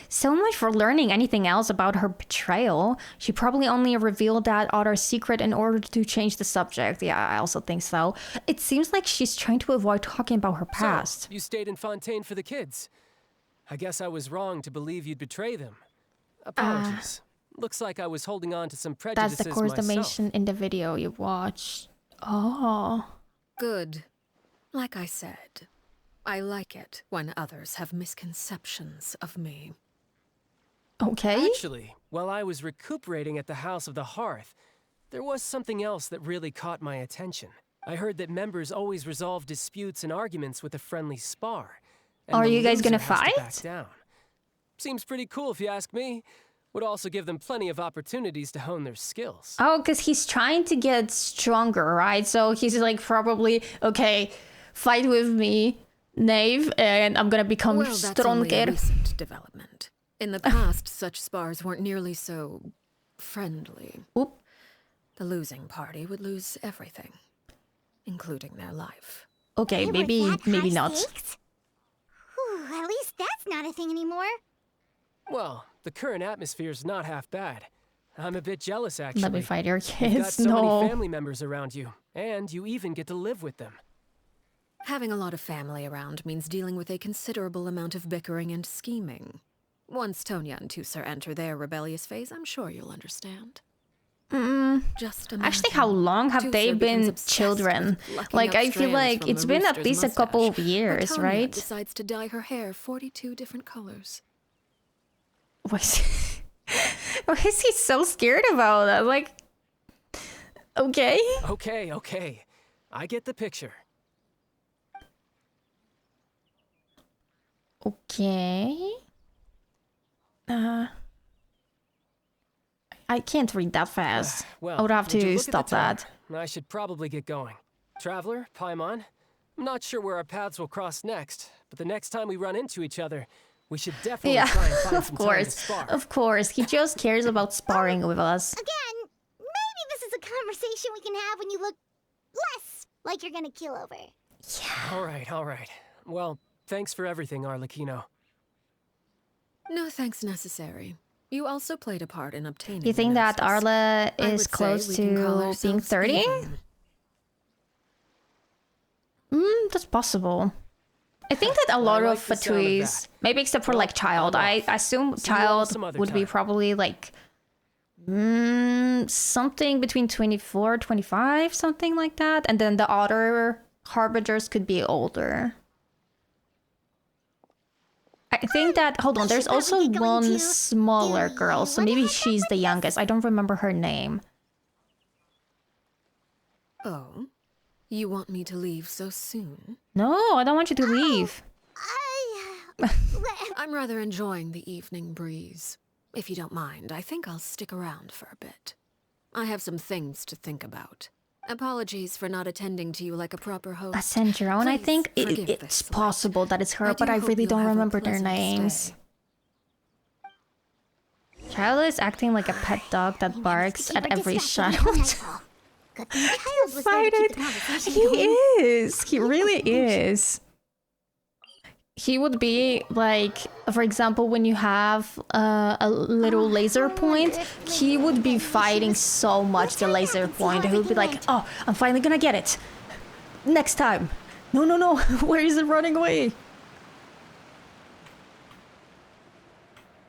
Speaker 1: So much for learning anything else about her betrayal. She probably only revealed that other secret in order to change the subject. Yeah, I also think so. It seems like she's trying to avoid talking about her past.
Speaker 11: So, you stayed in Fontaine for the kids. I guess I was wrong to believe you'd betray them. Apologies. Looks like I was holding on to some prejudices
Speaker 1: That's the course
Speaker 11: myself.
Speaker 1: dimension in the video you watched. Oh.
Speaker 5: Good. Like I said, I like it when others have misconceptions of me.
Speaker 1: Okay.
Speaker 11: Actually, while I was recuperating at the House of the Hearth, there was something else that really caught my attention. I heard that members always resolve disputes and arguments with a friendly spar. And
Speaker 1: Are
Speaker 11: the
Speaker 1: you guys gonna
Speaker 11: loser has to
Speaker 1: fight?
Speaker 11: back down. Seems pretty cool if you ask me. Would also give them plenty of opportunities to hone their skills.
Speaker 1: Oh, because he's trying to get stronger, right? So he's like probably, okay, fight with me, Knave, and I'm gonna become
Speaker 5: Well, that's only a
Speaker 1: stronger.
Speaker 5: recent development. In the past, such spars weren't nearly so friendly.
Speaker 1: Oop.
Speaker 5: The losing party would lose everything, including their life.
Speaker 1: Okay,
Speaker 2: They were
Speaker 1: maybe
Speaker 2: that
Speaker 1: maybe
Speaker 2: high
Speaker 1: not.
Speaker 2: stakes? Whew, at least that's not a thing anymore.
Speaker 11: Well, the current atmosphere's not half bad. I'm a bit jealous, actually.
Speaker 1: Let me fight your
Speaker 11: You've got
Speaker 1: kids.
Speaker 11: so
Speaker 1: No.
Speaker 11: many family members around you, and you even get to live with them.
Speaker 5: Having a lot of family around means dealing with a considerable amount of bickering and scheming. Once Tonya and Tusser enter their rebellious phase, I'm sure you'll understand. Just imagine.
Speaker 1: Actually, how long have they
Speaker 5: Tusser becomes
Speaker 1: been
Speaker 5: obsessed
Speaker 1: children?
Speaker 5: with plucking
Speaker 1: Like,
Speaker 5: out
Speaker 1: I feel
Speaker 5: strands
Speaker 1: like
Speaker 5: from
Speaker 1: it's
Speaker 5: the
Speaker 1: been at
Speaker 5: rooster's
Speaker 1: least a couple of
Speaker 5: mustache,
Speaker 1: years,
Speaker 5: or Tonya
Speaker 1: right?
Speaker 5: decides to dye her hair 42 different colors.
Speaker 1: Why is he so scared about that? Like, okay.
Speaker 11: Okay. I get the picture.
Speaker 1: Okay. I can't read that fast.
Speaker 11: Well,
Speaker 1: I would have
Speaker 11: you
Speaker 1: to
Speaker 11: look at the
Speaker 1: stop
Speaker 11: time?
Speaker 1: that.
Speaker 11: I should probably get going. Traveler, Paimon, I'm not sure where our paths will cross next, but the next time we run into each other, we should definitely
Speaker 1: Yeah,
Speaker 11: try and find
Speaker 1: of
Speaker 11: some time to
Speaker 1: course.
Speaker 11: spar.
Speaker 1: Of course. He just cares about sparring with us.
Speaker 2: Again, maybe this is a conversation we can have when you look less like you're gonna kill over.
Speaker 11: All right. Well, thanks for everything, Arlecchino.
Speaker 5: No thanks necessary. You also played a part in obtaining
Speaker 1: You think
Speaker 5: the
Speaker 1: that
Speaker 5: gnosis.
Speaker 1: Arla
Speaker 5: I
Speaker 1: is
Speaker 5: would say
Speaker 1: close
Speaker 5: we can call
Speaker 1: to being
Speaker 5: ourselves
Speaker 1: 30?
Speaker 5: even.
Speaker 1: That's possible. I think that a lot
Speaker 11: like
Speaker 1: of
Speaker 11: the sound of
Speaker 1: Fatuis,
Speaker 11: that.
Speaker 1: maybe except for like child, I assume
Speaker 11: See you all
Speaker 1: child
Speaker 11: some other
Speaker 1: would be
Speaker 11: time.
Speaker 1: probably like something between 24, 25, something like that. And then the other harbingers could be older. I think that, hold on, there's
Speaker 2: should probably
Speaker 1: also
Speaker 2: get going
Speaker 1: one
Speaker 2: too.
Speaker 1: smaller
Speaker 2: Do
Speaker 1: girl,
Speaker 2: you
Speaker 1: so
Speaker 2: wanna
Speaker 1: maybe
Speaker 2: head back
Speaker 1: she's
Speaker 2: with
Speaker 1: the
Speaker 2: us?
Speaker 1: youngest. I don't remember her name.
Speaker 5: Oh, you want me to leave so soon?
Speaker 1: No, I don't want you to leave.
Speaker 5: I'm rather enjoying the evening breeze. If you don't mind, I think I'll stick around for a bit. I have some things to think about. Apologies for not attending to you like a proper host.
Speaker 1: Ascendron, I
Speaker 5: Please
Speaker 1: think
Speaker 5: forgive
Speaker 1: it's
Speaker 5: this slight.
Speaker 1: possible that it's her,
Speaker 5: I
Speaker 1: but
Speaker 5: do
Speaker 1: I
Speaker 5: hope
Speaker 1: really
Speaker 5: you'll
Speaker 1: don't
Speaker 5: have a
Speaker 1: remember their
Speaker 5: pleasant
Speaker 1: names.
Speaker 5: stay.
Speaker 1: Child is acting like a pet dog that barks
Speaker 2: Keep her
Speaker 1: at every
Speaker 2: distracted
Speaker 1: shadow.
Speaker 2: until nightfall. Good thing Child was there to keep the conversation
Speaker 1: He
Speaker 2: going.
Speaker 1: is. He really is. He would be like, for example, when you have a little laser point, he would be fighting so much the laser point. He would be like, oh, I'm finally gonna get it. Next time. No. Where is it running away?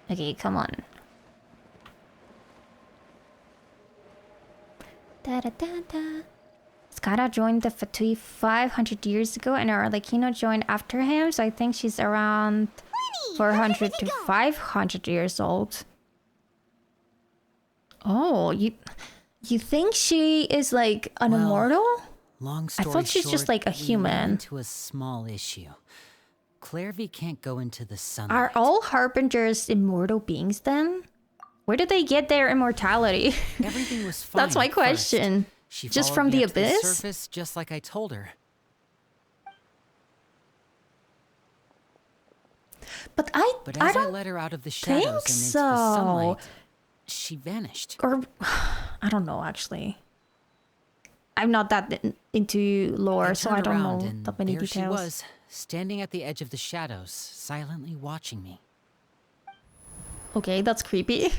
Speaker 1: Okay, come on. Skara joined the Fatui 500 years ago, and Arlecchino joined after him, so I think she's around 400 to 500 years old. Oh, you think she is like an
Speaker 4: Well,
Speaker 1: immortal?
Speaker 4: Long
Speaker 1: I
Speaker 4: story
Speaker 1: thought she's just
Speaker 4: short,
Speaker 1: like a
Speaker 4: we ran
Speaker 1: human.
Speaker 4: into a small issue. Clervie can't go into the sunlight.
Speaker 1: Are all harbingers immortal beings then? Where did they get their immortality?
Speaker 4: Everything was fine.
Speaker 1: That's my
Speaker 4: at first.
Speaker 1: question.
Speaker 4: She
Speaker 1: Just
Speaker 4: followed
Speaker 1: from
Speaker 4: me
Speaker 1: the
Speaker 4: up to
Speaker 1: abyss?
Speaker 4: surface, just like I told her.
Speaker 1: But
Speaker 4: But
Speaker 1: I
Speaker 4: as I
Speaker 1: don't
Speaker 4: let her out of the
Speaker 1: think
Speaker 4: shadows and into
Speaker 1: so.
Speaker 4: the sunlight, she vanished.
Speaker 1: Or I don't know actually. I'm not that into lore, so I
Speaker 4: turned
Speaker 1: don't
Speaker 4: around
Speaker 1: know
Speaker 4: and
Speaker 1: that many
Speaker 4: there
Speaker 1: details.
Speaker 4: she was, standing at the edge of the shadows, silently watching me.
Speaker 1: Okay, that's creepy.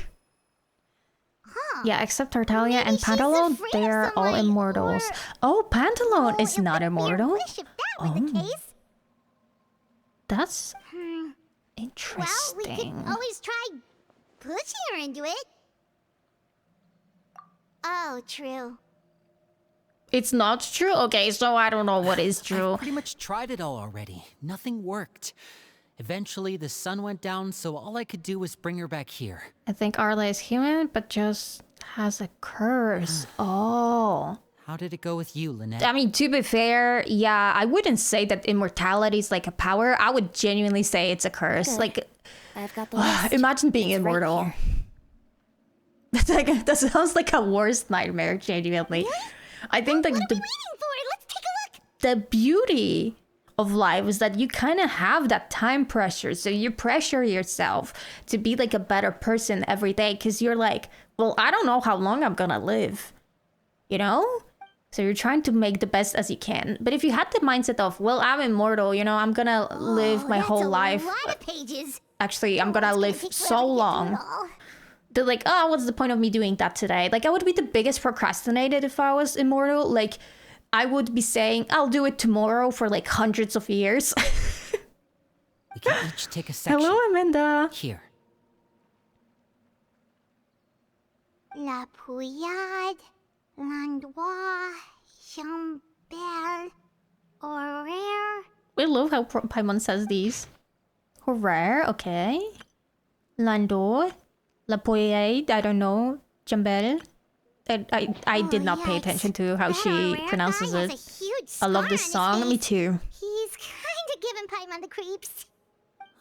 Speaker 2: Huh.
Speaker 1: Yeah, except Tartaglia and
Speaker 2: Maybe she's
Speaker 1: Pantalone,
Speaker 2: afraid of
Speaker 1: they're all
Speaker 2: sunlight,
Speaker 1: immortals.
Speaker 2: or-
Speaker 1: Oh, Pantalone
Speaker 2: Oh,
Speaker 1: is
Speaker 2: it
Speaker 1: not
Speaker 2: wouldn't be your
Speaker 1: immortal.
Speaker 2: wish if that were the case.
Speaker 1: That's
Speaker 2: Hmm. Well, we could
Speaker 1: interesting.
Speaker 2: always try pushing her into it. Oh, true.
Speaker 1: It's not true? Okay, so I don't know what is true.
Speaker 4: I pretty much tried it all already. Nothing worked. Eventually, the sun went down, so all I could do was bring her back here.
Speaker 1: I think Arla is human, but just has a curse. Oh.
Speaker 4: How did it go with you, Lynette?
Speaker 1: I mean, to be fair, yeah, I wouldn't say that immortality is like a power. I would genuinely say it's a curse.
Speaker 10: Good.
Speaker 1: Like,
Speaker 10: I've got the list.
Speaker 1: imagine being
Speaker 10: It's right
Speaker 1: immortal.
Speaker 10: here.
Speaker 1: That's like that sounds like a worst nightmare, genuinely. I think
Speaker 2: What
Speaker 1: like
Speaker 2: are we waiting for? Let's take a look.
Speaker 1: the beauty of life is that you kind of have that time pressure. So you pressure yourself to be like a better person every day because you're like, well, I don't know how long I'm gonna live, you know? So you're trying to make the best as you can. But if you had the mindset of, well, I'm immortal, you know, I'm gonna live my
Speaker 2: That's
Speaker 1: whole
Speaker 2: a
Speaker 1: life.
Speaker 2: lot of pages.
Speaker 1: Actually, I'm gonna
Speaker 2: It's
Speaker 1: live
Speaker 2: take
Speaker 1: so
Speaker 2: forever to get through
Speaker 1: long.
Speaker 2: it all.
Speaker 1: They're like, oh, what's the point of me doing that today? Like, I would be the biggest procrastinator if I was immortal. Like, I would be saying, I'll do it tomorrow for like hundreds of years.
Speaker 4: We can each take a section.
Speaker 1: Hello, Amanda.
Speaker 4: Here.
Speaker 2: La Pouillade, Landois, Chambel, Horaire.
Speaker 1: We love how Paimon says these. Horaire, okay. Landor, La Poyade, I don't know. Jambel. I did not pay
Speaker 2: yikes.
Speaker 1: attention to how
Speaker 2: That
Speaker 1: she
Speaker 2: Horaire
Speaker 1: pronounces
Speaker 2: guy
Speaker 1: it.
Speaker 2: has a huge
Speaker 1: I love
Speaker 2: scar
Speaker 1: this
Speaker 2: on his
Speaker 1: song. Me
Speaker 2: face.
Speaker 1: too.
Speaker 2: He's kind of giving Paimon the creeps.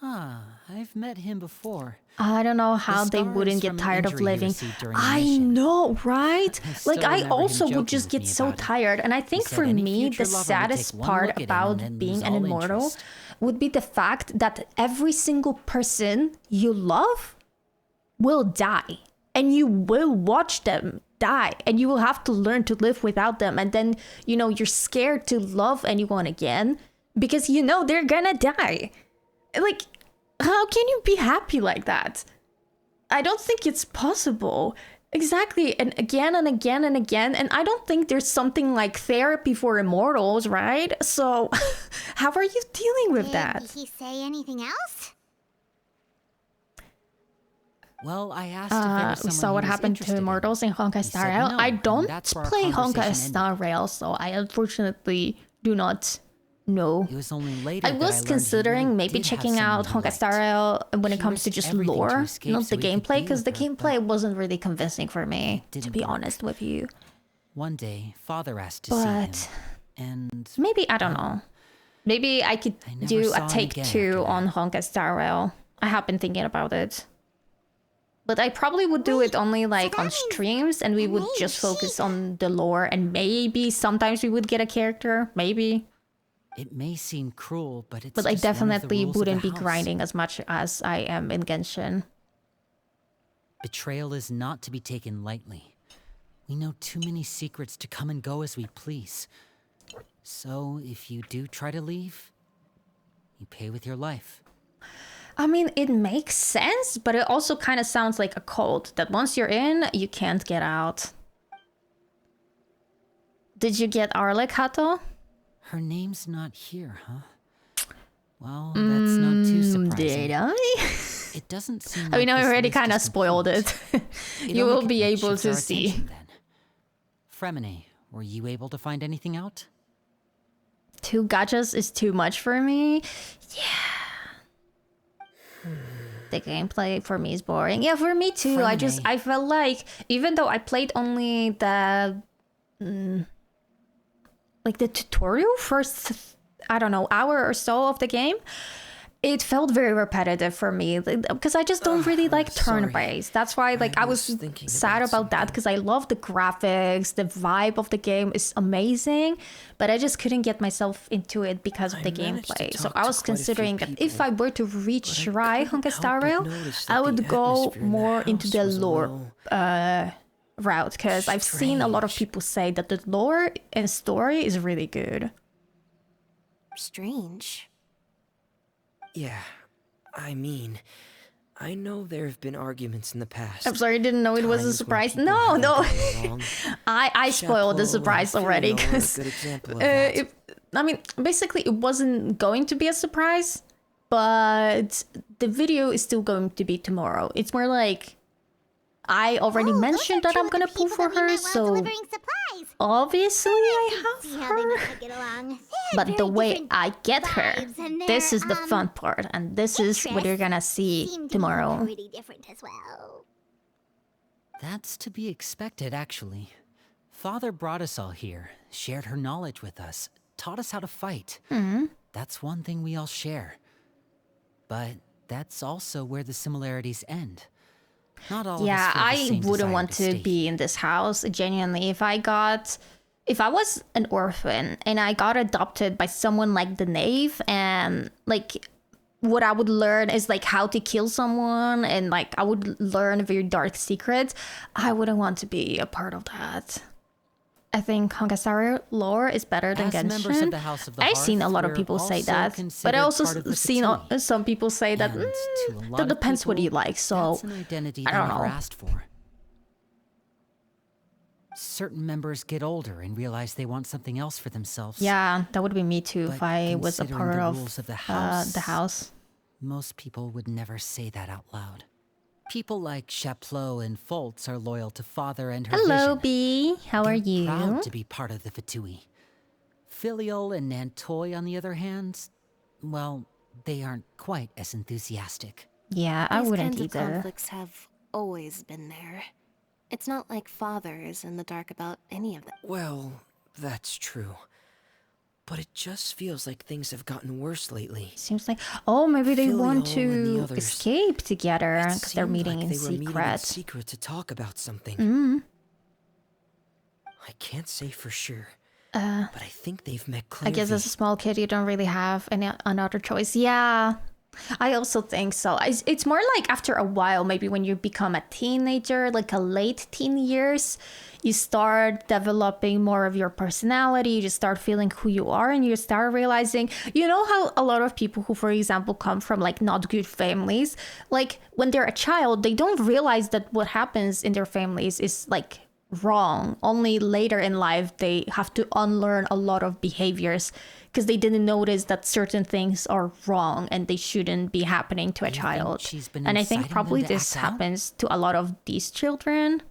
Speaker 4: Ah, I've met him before.
Speaker 1: I don't know how they
Speaker 4: scar
Speaker 1: wouldn't
Speaker 4: is
Speaker 1: get
Speaker 4: from an
Speaker 1: tired of
Speaker 4: injury he
Speaker 1: living.
Speaker 4: received during the
Speaker 1: I
Speaker 4: mission.
Speaker 1: know, right?
Speaker 4: still
Speaker 1: Like, I
Speaker 4: remember him
Speaker 1: also would
Speaker 4: joking
Speaker 1: just
Speaker 4: with
Speaker 1: get
Speaker 4: me
Speaker 1: so
Speaker 4: about it.
Speaker 1: tired. And I
Speaker 4: He
Speaker 1: think
Speaker 4: said
Speaker 1: for
Speaker 4: any
Speaker 1: me,
Speaker 4: future
Speaker 1: the
Speaker 4: lover would
Speaker 1: saddest
Speaker 4: take one
Speaker 1: part
Speaker 4: look at him
Speaker 1: about
Speaker 4: and then
Speaker 1: being
Speaker 4: lose
Speaker 1: an
Speaker 4: all
Speaker 1: immortal
Speaker 4: interest.
Speaker 1: would be the fact that every single person you love will die. And you will watch them die. And you will have to learn to live without them. And then, you know, you're scared to love anyone again because you know they're gonna die. Like, how can you be happy like that? I don't think it's possible. Exactly. And again and again and again. And I don't think there's something like therapy for immortals, right? So how are you dealing with that?
Speaker 2: Did he say anything else?
Speaker 4: Well, I asked if there was
Speaker 1: We
Speaker 4: someone
Speaker 1: saw
Speaker 4: he
Speaker 1: what
Speaker 4: was
Speaker 1: happened to
Speaker 4: interested in.
Speaker 1: immortals in Honkai
Speaker 4: He
Speaker 1: Star
Speaker 4: said
Speaker 1: Rail.
Speaker 4: no,
Speaker 1: I
Speaker 4: and
Speaker 1: don't
Speaker 4: that's where our
Speaker 1: play Honkai
Speaker 4: conversation
Speaker 1: Star
Speaker 4: ended.
Speaker 1: Rail, so I unfortunately do not know.
Speaker 4: It was only later
Speaker 1: I
Speaker 4: that
Speaker 1: was
Speaker 4: learned he
Speaker 1: considering
Speaker 4: really
Speaker 1: maybe
Speaker 4: did have
Speaker 1: checking out
Speaker 4: someone he
Speaker 1: Honkai Star Rail when it
Speaker 4: He
Speaker 1: comes to
Speaker 4: risked
Speaker 1: just
Speaker 4: everything to
Speaker 1: lore,
Speaker 4: escape
Speaker 1: not
Speaker 4: so
Speaker 1: the
Speaker 4: he could
Speaker 1: gameplay,
Speaker 4: be
Speaker 1: because
Speaker 4: with
Speaker 1: the
Speaker 4: her,
Speaker 1: gameplay wasn't really convincing for me, to
Speaker 4: didn't
Speaker 1: be
Speaker 4: work.
Speaker 1: honest with you.
Speaker 4: One day, Father asked to see him,
Speaker 1: But
Speaker 4: and
Speaker 1: maybe, I don't know. Maybe I could
Speaker 4: I never
Speaker 1: do
Speaker 4: saw
Speaker 1: a
Speaker 4: him
Speaker 1: take
Speaker 4: again
Speaker 1: two
Speaker 4: after
Speaker 1: on Honkai Star Rail. I have been thinking about it. But I probably would do it only like
Speaker 2: that
Speaker 1: on
Speaker 2: means
Speaker 1: streams and we would
Speaker 2: maybe
Speaker 1: just focus
Speaker 2: she-
Speaker 1: on the lore and maybe sometimes we would get a character. Maybe.
Speaker 4: it may seem cruel, but it's
Speaker 1: But I
Speaker 4: just one of the
Speaker 1: definitely
Speaker 4: rules of
Speaker 1: wouldn't
Speaker 4: the
Speaker 1: be
Speaker 4: house.
Speaker 1: grinding as much as I am in Genshin.
Speaker 4: Betrayal is not to be taken lightly. We know too many secrets to come and go as we please. So, if you do try to leave, you pay with your life.
Speaker 1: I mean, it makes sense, but it also kind of sounds like a cult that once you're in, you can't get out. Did you get Arlecchino?
Speaker 4: Her name's not here, huh? Well, that's not too surprising.
Speaker 1: Did I?
Speaker 4: It doesn't seem
Speaker 1: I mean,
Speaker 4: like
Speaker 1: I
Speaker 4: this
Speaker 1: already
Speaker 4: list
Speaker 1: kind of
Speaker 4: is
Speaker 1: spoiled
Speaker 4: complete.
Speaker 1: it.
Speaker 4: It
Speaker 1: You
Speaker 4: only
Speaker 1: will be able
Speaker 4: shifts
Speaker 1: to
Speaker 4: our
Speaker 1: see.
Speaker 4: attention then. Fremine, were you able to find anything out?
Speaker 1: 2 gachas is too much for me. Yeah. The gameplay for me is boring. Yeah, for me too.
Speaker 4: Fremine.
Speaker 1: I felt like even though I played only the like the tutorial first, I don't know, hour or so of the game, it felt very repetitive for me because I just don't really like turn-based. That's why like I was sad about that because I love the graphics, the vibe of the game is amazing, but I just couldn't get myself into it because of the gameplay. So I was considering that if I were to retry Honkai Star Rail, I would go more into the lore route because I've seen a lot of people say that the lore and story is really good.
Speaker 10: Strange.
Speaker 9: Yeah, I mean, I know there have been arguments in the past.
Speaker 1: I'm sorry, I didn't know it was a surprise. No. I spoiled the surprise already because I mean, basically it wasn't going to be a surprise, but the video is still going to be tomorrow. It's more like I already mentioned that I'm gonna pull for her, so obviously I have her. But the way I get her, this is the fun part, and this is what you're gonna see tomorrow.
Speaker 2: Pretty different as well.
Speaker 4: That's to be expected, actually. Father brought us all here, shared her knowledge with us, taught us how to fight. That's one thing we all share. But that's also where the similarities end. Not all
Speaker 1: Yeah,
Speaker 4: of us feel the
Speaker 1: I
Speaker 4: same
Speaker 1: wouldn't
Speaker 4: desire
Speaker 1: want to
Speaker 4: stay
Speaker 1: be
Speaker 4: here.
Speaker 1: in this house, genuinely. If I was an orphan and I got adopted by someone like the Knave, and like what I would learn is like how to kill someone, and like I would learn very dark secrets, I wouldn't want to be a part of that. I think Honkai Star Rail lore is better than
Speaker 4: As members of
Speaker 1: Genshin.
Speaker 4: the House of the
Speaker 1: I've seen a
Speaker 4: Hearth,
Speaker 1: lot of
Speaker 4: we're
Speaker 1: people say
Speaker 4: also
Speaker 1: that, but I
Speaker 4: considered
Speaker 1: also
Speaker 4: part of the
Speaker 1: seen
Speaker 4: Fatui.
Speaker 1: some people say that
Speaker 4: And to a lot
Speaker 1: that
Speaker 4: of
Speaker 1: depends what
Speaker 4: people,
Speaker 1: you like. So
Speaker 4: that's an identity
Speaker 1: I
Speaker 4: they
Speaker 1: don't
Speaker 4: never
Speaker 1: know.
Speaker 4: asked for. Certain members get older and realize they want something else for themselves.
Speaker 1: yeah, that would be me too if
Speaker 4: But
Speaker 1: I was a
Speaker 4: considering
Speaker 1: part
Speaker 4: the
Speaker 1: of
Speaker 4: rules of the
Speaker 1: the house.
Speaker 4: Most people would never say that out loud. People like Chaplot and Foltz are loyal to Father and her
Speaker 1: Hello,
Speaker 4: vision.
Speaker 1: B. How are
Speaker 4: They're
Speaker 1: you?
Speaker 4: proud to be part of the Fatui. Filial and Nantoy, on the other hand, well, they aren't quite as enthusiastic.
Speaker 1: Yeah, I
Speaker 10: These
Speaker 1: wouldn't
Speaker 10: kinds of
Speaker 1: either.
Speaker 10: conflicts have always been there. It's not like Father is in the dark about any of them.
Speaker 9: Well, that's true. But it just feels like things have gotten worse lately.
Speaker 1: Seems like, oh, maybe they want
Speaker 9: Filial and the
Speaker 1: to
Speaker 9: others,
Speaker 1: escape together
Speaker 9: It
Speaker 1: because they're
Speaker 9: seemed
Speaker 1: meeting
Speaker 9: like
Speaker 1: in
Speaker 9: they were meeting in
Speaker 1: secret.
Speaker 9: secret to talk about something. I can't say for sure, but I think they've met Clervie.
Speaker 1: I guess as a small kid, you don't really have another choice. Yeah, I also think so. It's more like after a while, maybe when you become a teenager, like a late teen years, you start developing more of your personality. You just start feeling who you are, and you start realizing, you know how a lot of people who, for example, come from like not good families, like when they're a child, they don't realize that what happens in their families is like wrong. Only later in life they have to unlearn a lot of behaviors because they didn't notice that certain things are wrong and they shouldn't be happening to a
Speaker 4: You think
Speaker 1: child.
Speaker 4: she's been
Speaker 1: And I think
Speaker 4: inciting
Speaker 1: probably
Speaker 4: them to
Speaker 1: this
Speaker 4: act out?
Speaker 1: happens to a lot of these children.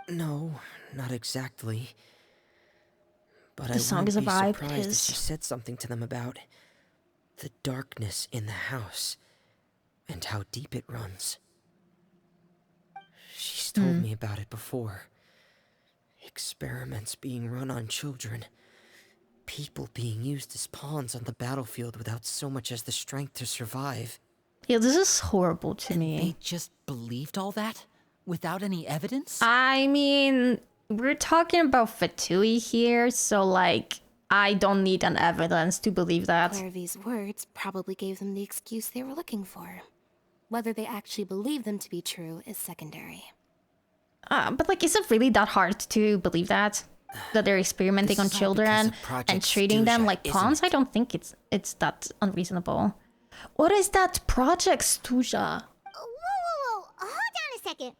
Speaker 9: No, not exactly. But
Speaker 1: The
Speaker 9: I
Speaker 1: song
Speaker 9: wouldn't
Speaker 1: is a
Speaker 9: be
Speaker 1: vibe,
Speaker 9: surprised if
Speaker 1: is-
Speaker 9: she said something to them about the darkness in the house and how deep it runs. She's told me about it before. Experiments being run on children. People being used as pawns on the battlefield without so much as the strength to survive.
Speaker 1: Yeah, this is horrible to me.
Speaker 4: They just believed all that? Without any evidence?
Speaker 1: I mean, we're talking about Fatui here, so like, I don't need an evidence to believe that.
Speaker 10: Clervie's words probably gave them the excuse they were looking for. Whether they actually believe them to be true is secondary.
Speaker 1: But like, is it really that hard to believe that? That they're experimenting on
Speaker 9: This is all because
Speaker 1: children
Speaker 9: of Project
Speaker 1: and treating them
Speaker 9: Stuja,
Speaker 1: like
Speaker 9: isn't
Speaker 1: pawns?
Speaker 9: it?
Speaker 1: I don't think it's that unreasonable. What is that Project Stuja?
Speaker 2: Whoa. Hold on a second.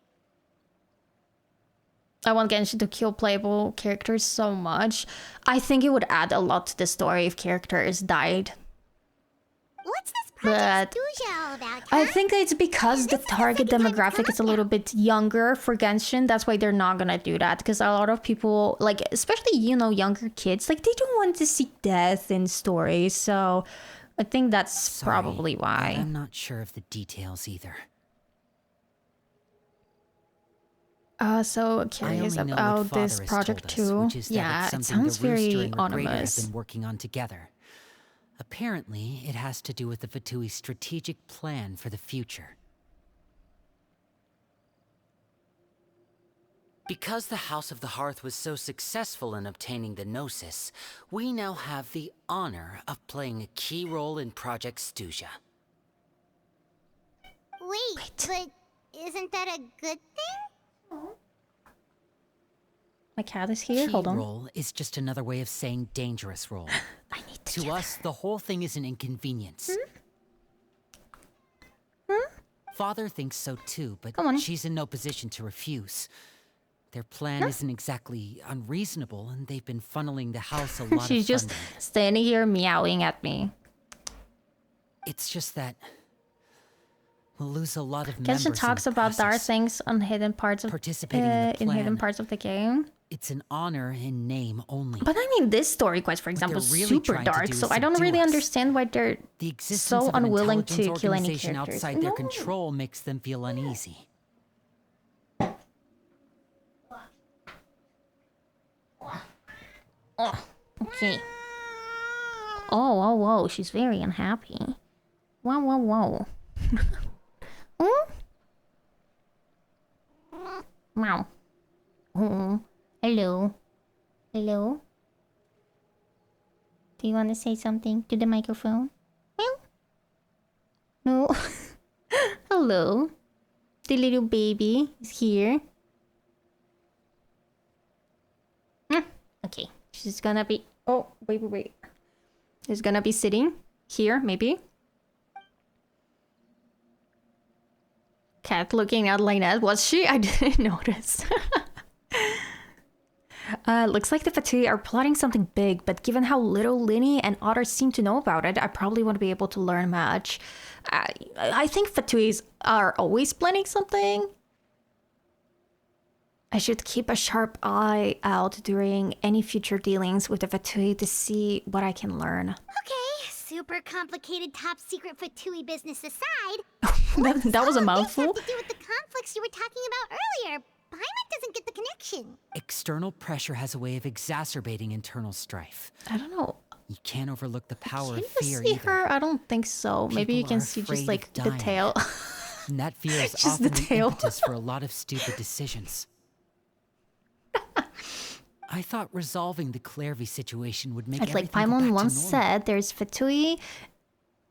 Speaker 1: I want Genshin to kill playable characters so much. I think it would add a lot to the story if characters died.
Speaker 2: What's this
Speaker 1: But
Speaker 2: Project Stuja all about,
Speaker 1: I
Speaker 2: huh?
Speaker 1: think it's because the target demographic is a little bit younger for Genshin. That's why they're not gonna do that. Because a lot of people, like, especially, you know, younger kids, like, they don't want to see death in stories. So I think that's
Speaker 4: Sorry,
Speaker 1: probably
Speaker 4: but
Speaker 1: why.
Speaker 4: I'm not sure of the details either.
Speaker 1: So
Speaker 4: I
Speaker 1: curious
Speaker 4: only know what
Speaker 1: about
Speaker 4: Father
Speaker 1: this
Speaker 4: has
Speaker 1: project
Speaker 4: told us,
Speaker 1: too.
Speaker 4: which is that
Speaker 1: Yeah,
Speaker 4: it's
Speaker 1: it
Speaker 4: something
Speaker 1: sounds
Speaker 4: the Rooster
Speaker 1: very
Speaker 4: and the Greater have
Speaker 1: ominous.
Speaker 4: been working on together. Apparently, it has to do with the Fatui's strategic plan for the future. Because the House of the Hearth was so successful in obtaining the Gnosis, we now have the honor of playing a key role in Project Stuja.
Speaker 2: Wait, but isn't that a good thing?
Speaker 1: My cat is here.
Speaker 4: Key
Speaker 1: Hold on.
Speaker 4: role is just another way of saying dangerous role.
Speaker 1: I need to
Speaker 4: To us, the whole thing is an inconvenience. Father thinks so too, but
Speaker 1: Come on.
Speaker 4: she's in no position to refuse. Their plan isn't exactly unreasonable, and they've been funneling the house a lot
Speaker 1: She's
Speaker 4: of
Speaker 1: just
Speaker 4: funding.
Speaker 1: standing here meowing at me.
Speaker 4: It's just that we'll lose a lot of members
Speaker 1: Genshin talks about dark things on hidden parts of
Speaker 4: participating in the
Speaker 1: in hidden
Speaker 4: plan.
Speaker 1: parts of the game.
Speaker 4: It's an honor in name only.
Speaker 1: But I mean, this story quest, for example, is
Speaker 4: really
Speaker 1: super
Speaker 4: trying to
Speaker 1: dark,
Speaker 4: do
Speaker 1: so
Speaker 4: is
Speaker 1: I don't
Speaker 4: subdue
Speaker 1: really
Speaker 4: us.
Speaker 1: understand why they're
Speaker 4: The existence
Speaker 1: so
Speaker 4: of an
Speaker 1: unwilling to
Speaker 4: intelligence
Speaker 1: kill any
Speaker 4: organization
Speaker 1: characters.
Speaker 4: outside their
Speaker 1: No.
Speaker 4: control makes them feel uneasy.
Speaker 1: Oh, okay. Oh, whoa, whoa, she's very unhappy. Whoa, whoa, whoa. Meow. Oh, hello. Hello? Do you want to say something to the microphone? Meow. No. Hello. The little baby is here. Okay. She's gonna be... Oh, wait. She's gonna be sitting here, maybe. Cat looking at Lynette. Was she? I didn't notice. Looks like the Fatui are plotting something big, but given how little Linny and others seem to know about it, I probably won't be able to learn much. I think Fatuis are always planning something. I should keep a sharp eye out during any future dealings with the Fatui to see what I can learn.
Speaker 2: Okay, super complicated top secret Fatui business aside.
Speaker 1: that was a
Speaker 2: This
Speaker 1: mouthful.
Speaker 2: have to do with the conflicts you were talking about earlier. Paimon doesn't get the connection.
Speaker 4: External pressure has a way of exacerbating internal strife.
Speaker 1: I don't know.
Speaker 4: You can't overlook the power
Speaker 1: Can
Speaker 4: of
Speaker 1: you
Speaker 4: fear
Speaker 1: see
Speaker 4: either.
Speaker 1: her? I don't think so. Maybe you
Speaker 4: People
Speaker 1: can
Speaker 4: are
Speaker 1: see just
Speaker 4: afraid
Speaker 1: like
Speaker 4: of
Speaker 1: the
Speaker 4: dying.
Speaker 1: tail.
Speaker 4: And that fear is
Speaker 1: Just
Speaker 4: often
Speaker 1: the
Speaker 4: the
Speaker 1: tail.
Speaker 4: impetus for a lot of stupid decisions. I thought resolving the Clervie situation would make
Speaker 1: It's like
Speaker 4: everything go back
Speaker 1: Paimon
Speaker 4: to
Speaker 1: once
Speaker 4: normal.
Speaker 1: said, there's Fatui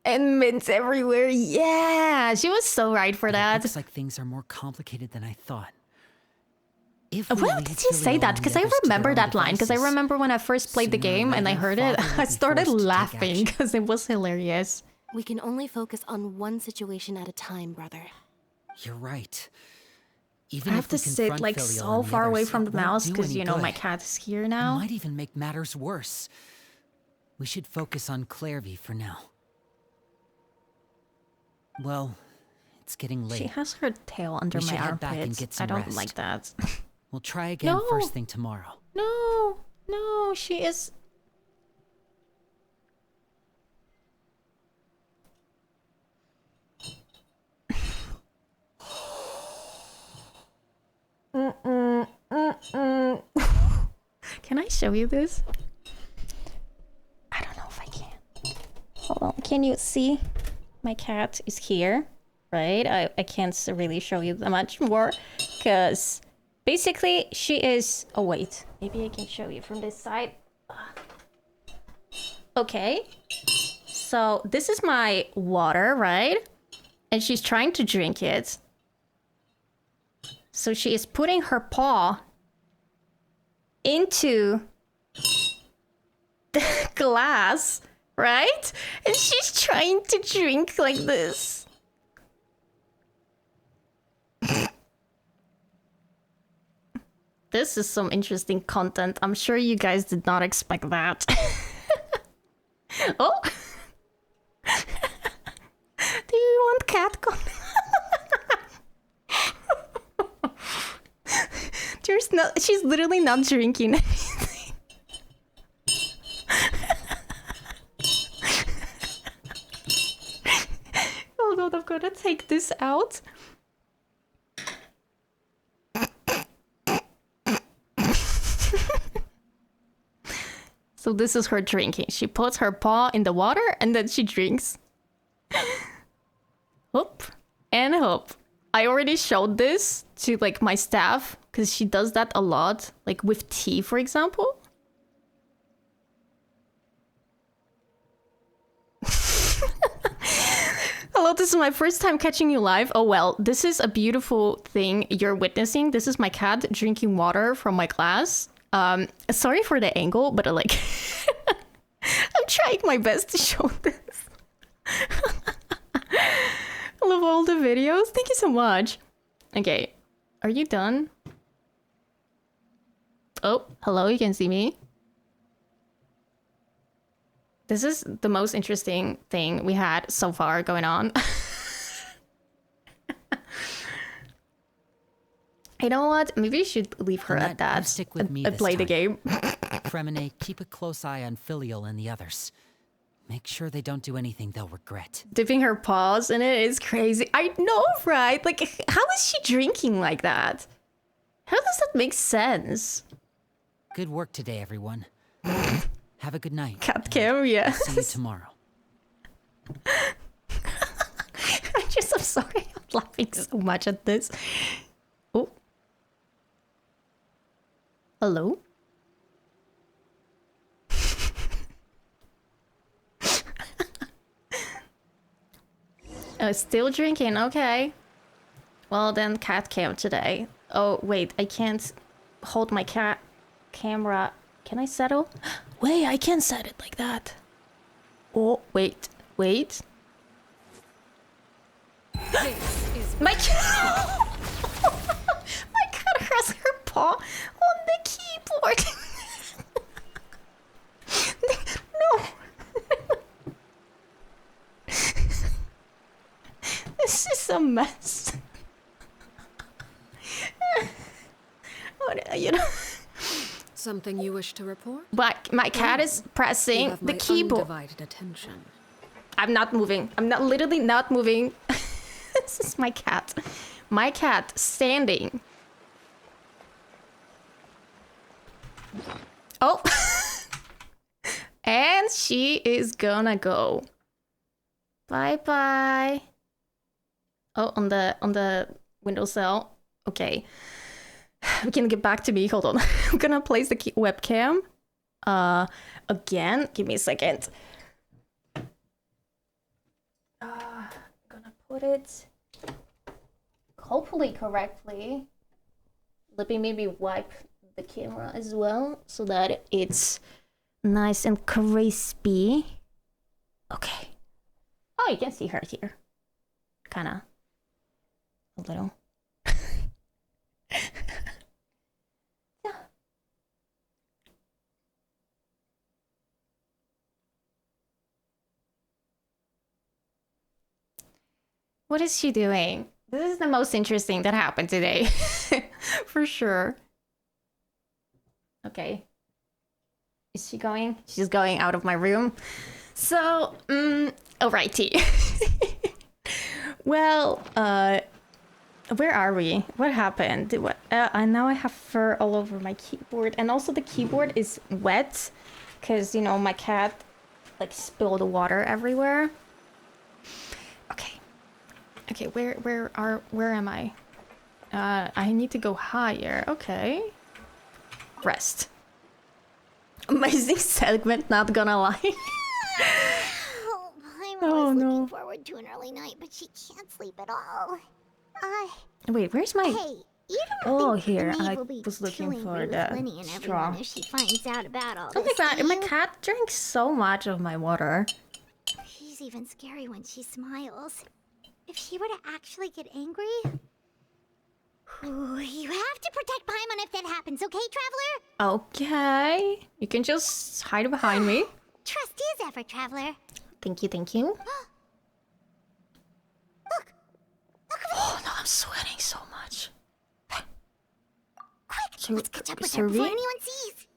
Speaker 1: and mints everywhere. Yeah, she was so right for
Speaker 4: But it
Speaker 1: that.
Speaker 4: looks like things are more complicated than I thought. If we
Speaker 1: When
Speaker 4: leave
Speaker 1: did he say
Speaker 4: Filial
Speaker 1: that?
Speaker 4: and the
Speaker 1: Because I
Speaker 4: others to their
Speaker 1: remember
Speaker 4: own
Speaker 1: that line. Because I
Speaker 4: devices,
Speaker 1: remember when I first played the
Speaker 4: sooner or
Speaker 1: game and I
Speaker 4: later,
Speaker 1: heard it,
Speaker 4: Father will
Speaker 1: I
Speaker 4: be
Speaker 1: started
Speaker 4: forced to take
Speaker 1: laughing
Speaker 4: action.
Speaker 1: because it was hilarious.
Speaker 10: We can only focus on one situation at a time, brother.
Speaker 4: You're right. Even
Speaker 1: I have
Speaker 4: if we
Speaker 1: to sit
Speaker 4: confront
Speaker 1: like
Speaker 4: Filial
Speaker 1: so
Speaker 4: and the
Speaker 1: far away
Speaker 4: others,
Speaker 1: from
Speaker 4: it
Speaker 1: the
Speaker 4: won't
Speaker 1: mouse
Speaker 4: do
Speaker 1: because
Speaker 4: any
Speaker 1: you know my
Speaker 4: good.
Speaker 1: cat is here
Speaker 4: It
Speaker 1: now.
Speaker 4: might even make matters worse. We should focus on Clervie for now. Well, it's getting late.
Speaker 1: She has her tail under
Speaker 4: We
Speaker 1: my
Speaker 4: should head back and
Speaker 1: armpits.
Speaker 4: get
Speaker 1: I
Speaker 4: some
Speaker 1: don't
Speaker 4: rest.
Speaker 1: like that.
Speaker 4: We'll try again
Speaker 1: No.
Speaker 4: first thing tomorrow.
Speaker 1: No, she is. Can I show you this? I don't know if I can. Hold on. Can you see? My cat is here, right? I can't really show you that much more because basically she is. Oh, wait. Maybe I can show you from this side. Okay. So this is my water, right? And she's trying to drink it. So she is putting her paw into the glass, right? And she's trying to drink like this. This is some interesting content. I'm sure you guys did not expect that. Oh! Do you want cat content? There's no. She's literally not drinking anything. Hold on, I'm gonna take this out. So this is her drinking. She puts her paw in the water and then she drinks. Hoop and hoop. I already showed this to like my staff because she does that a lot, like with tea, for example. Hello, this is my first time catching you live. Oh well, this is a beautiful thing you're witnessing. This is my cat drinking water from my glass. Sorry for the angle, but like I'm trying my best to show this. I love all the videos. Thank you so much. Okay, are you done? Oh, hello, you can see me. This is the most interesting thing we had so far going on. You know what? Maybe you should leave her at that.
Speaker 4: Stick with me
Speaker 1: and play the game.
Speaker 4: Fremine, keep a close eye on Filial and the others. Make sure they don't do anything they'll regret.
Speaker 1: Dipping her paws in it is crazy. I know, right? Like, how is she drinking like that? How does that make sense?
Speaker 4: Good work today, everyone. Have a good night.
Speaker 1: Cat cam, yeah.
Speaker 4: See you tomorrow.
Speaker 1: I'm sorry. I'm laughing so much at this. Oh. Hello? Oh, still drinking. Okay. Well, then cat cam today. Oh, wait. I can't hold my cat camera. Can I settle? Wait, I can set it like that. Oh, wait. Wait. My cat... My cat has her paw on the keyboard. No. This is a mess. You know...
Speaker 5: Something you wish to report?
Speaker 1: But my cat is pressing the keyboard.
Speaker 5: Undivided attention.
Speaker 1: I'm not moving. I'm not literally not moving. This is my cat. My cat standing. Oh. And she is gonna go. Bye bye. Oh, on the windowsill. Okay. We can get back to me. Hold on. I'm gonna place the webcam. Again. Give me a second. Gonna put it hopefully correctly. Let me maybe wipe the camera as well so that it's nice and crispy. Okay. Oh, you can see her here. Kinda. A little. Yeah. What is she doing? This is the most interesting that happened today. For sure. Okay. Is she going? She's going out of my room. So, alrighty. Well, where are we? What happened? What? Now I have fur all over my keyboard, and also the keyboard is wet, cause you know my cat like spilled water everywhere. Okay. Okay, where am I? I need to go higher. Okay. Rest. Amazing segment, not gonna lie.
Speaker 2: I'm always looking forward to an early night, but she can't sleep at all.
Speaker 1: Wait, where's my...
Speaker 2: Hey, you don't think
Speaker 1: here.
Speaker 2: Knave
Speaker 1: I
Speaker 2: will be
Speaker 1: was looking
Speaker 2: too
Speaker 1: for
Speaker 2: angry with
Speaker 1: the
Speaker 2: Winnie and
Speaker 1: straw.
Speaker 2: everyone if she finds out about all
Speaker 1: Oh
Speaker 2: this,
Speaker 1: my god,
Speaker 2: do
Speaker 1: my
Speaker 2: you?
Speaker 1: cat drinks so much of my water.
Speaker 2: She's even scary when she smiles. If she were to actually get angry... Ooh, you have to protect Paimon if that happens, okay, Traveler?
Speaker 1: Okay. You can just hide behind me.
Speaker 2: Trust is ever, Traveler.
Speaker 1: Thank you, thank you.
Speaker 2: Look!
Speaker 1: Oh no, I'm sweating so much.
Speaker 2: Quick, let's catch up with her before anyone sees.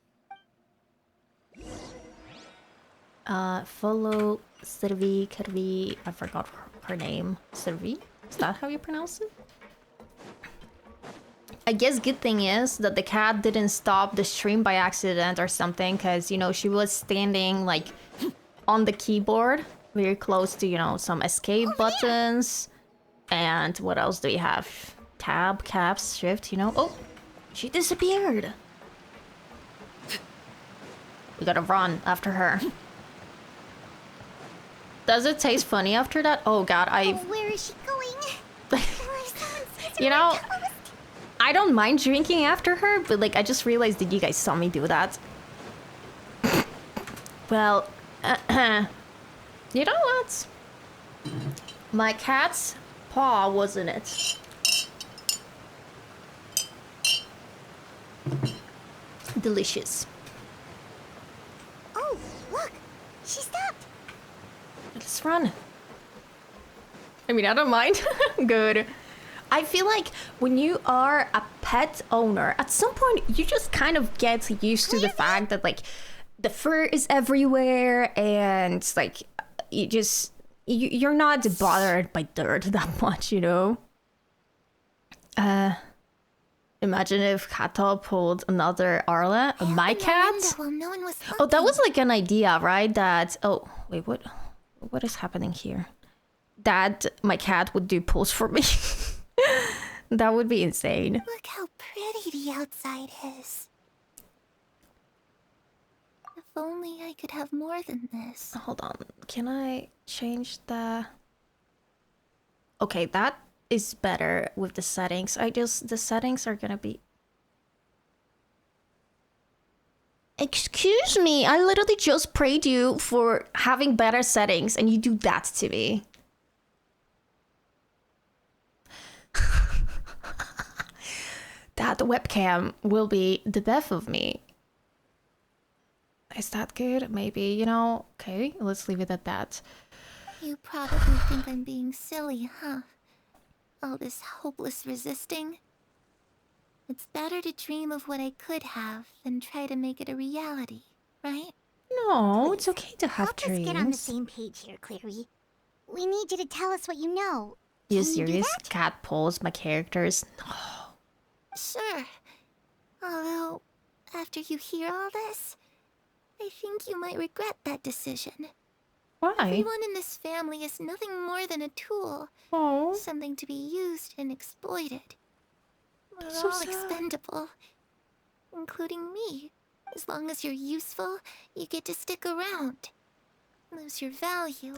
Speaker 1: Follow Clervie. I forgot her name. Clervie? Is that how you pronounce it? I guess good thing is that the cat didn't stop the stream by accident or something, because, you know, she was standing, like, on the keyboard, very close to, you know, some escape buttons. And what else do we have? Tab, caps, shift, you know? Oh, she disappeared. We gotta run after her. Does it taste funny after that? Oh god,
Speaker 2: where is she going?
Speaker 1: You know, I don't mind drinking after her, but like I just realized that you guys saw me do that. Well, you know what? My cat's paw was in it. Delicious.
Speaker 2: Oh, look! She stopped!
Speaker 1: Let's run. I mean, I don't mind. Good. I feel like when you are a pet owner, at some point you just kind of get used to the fact that like the fur is everywhere and like you're not bothered by dirt that much, you know? Imagine if Kato pulled another Arla, my cat. Oh, that was like an idea, right? That wait, what is happening here? That my cat would do pulls for me. That would be insane.
Speaker 3: Look how pretty the outside is. If only I could have more than this.
Speaker 1: Hold on, can I change the... Okay, that is better with the settings. The settings are gonna be... Excuse me, I literally just prayed you for having better settings and you do that to me. That webcam will be the death of me. Is that good? Maybe, you know, okay, let's leave it at that.
Speaker 3: You probably think I'm being silly, huh? All this hopeless resisting. It's better to dream of what I could have than try to make it a reality, right?
Speaker 1: No, it's okay to have
Speaker 2: Help
Speaker 1: dreams.
Speaker 2: us get on the same page here, Clervie. We need you to tell us what you know.
Speaker 1: You
Speaker 2: Can you do
Speaker 1: serious?
Speaker 2: that?
Speaker 1: Cat pulls my characters. No.
Speaker 3: Sure. Although, after you hear all this, I think you might regret that decision.
Speaker 1: Why?
Speaker 3: Everyone in this family is nothing more than a tool.
Speaker 1: Oh.
Speaker 3: Something to be used and exploited. We're
Speaker 1: So
Speaker 3: all
Speaker 1: sad.
Speaker 3: expendable. Including me. As long as you're useful, you get to stick around. Lose your value.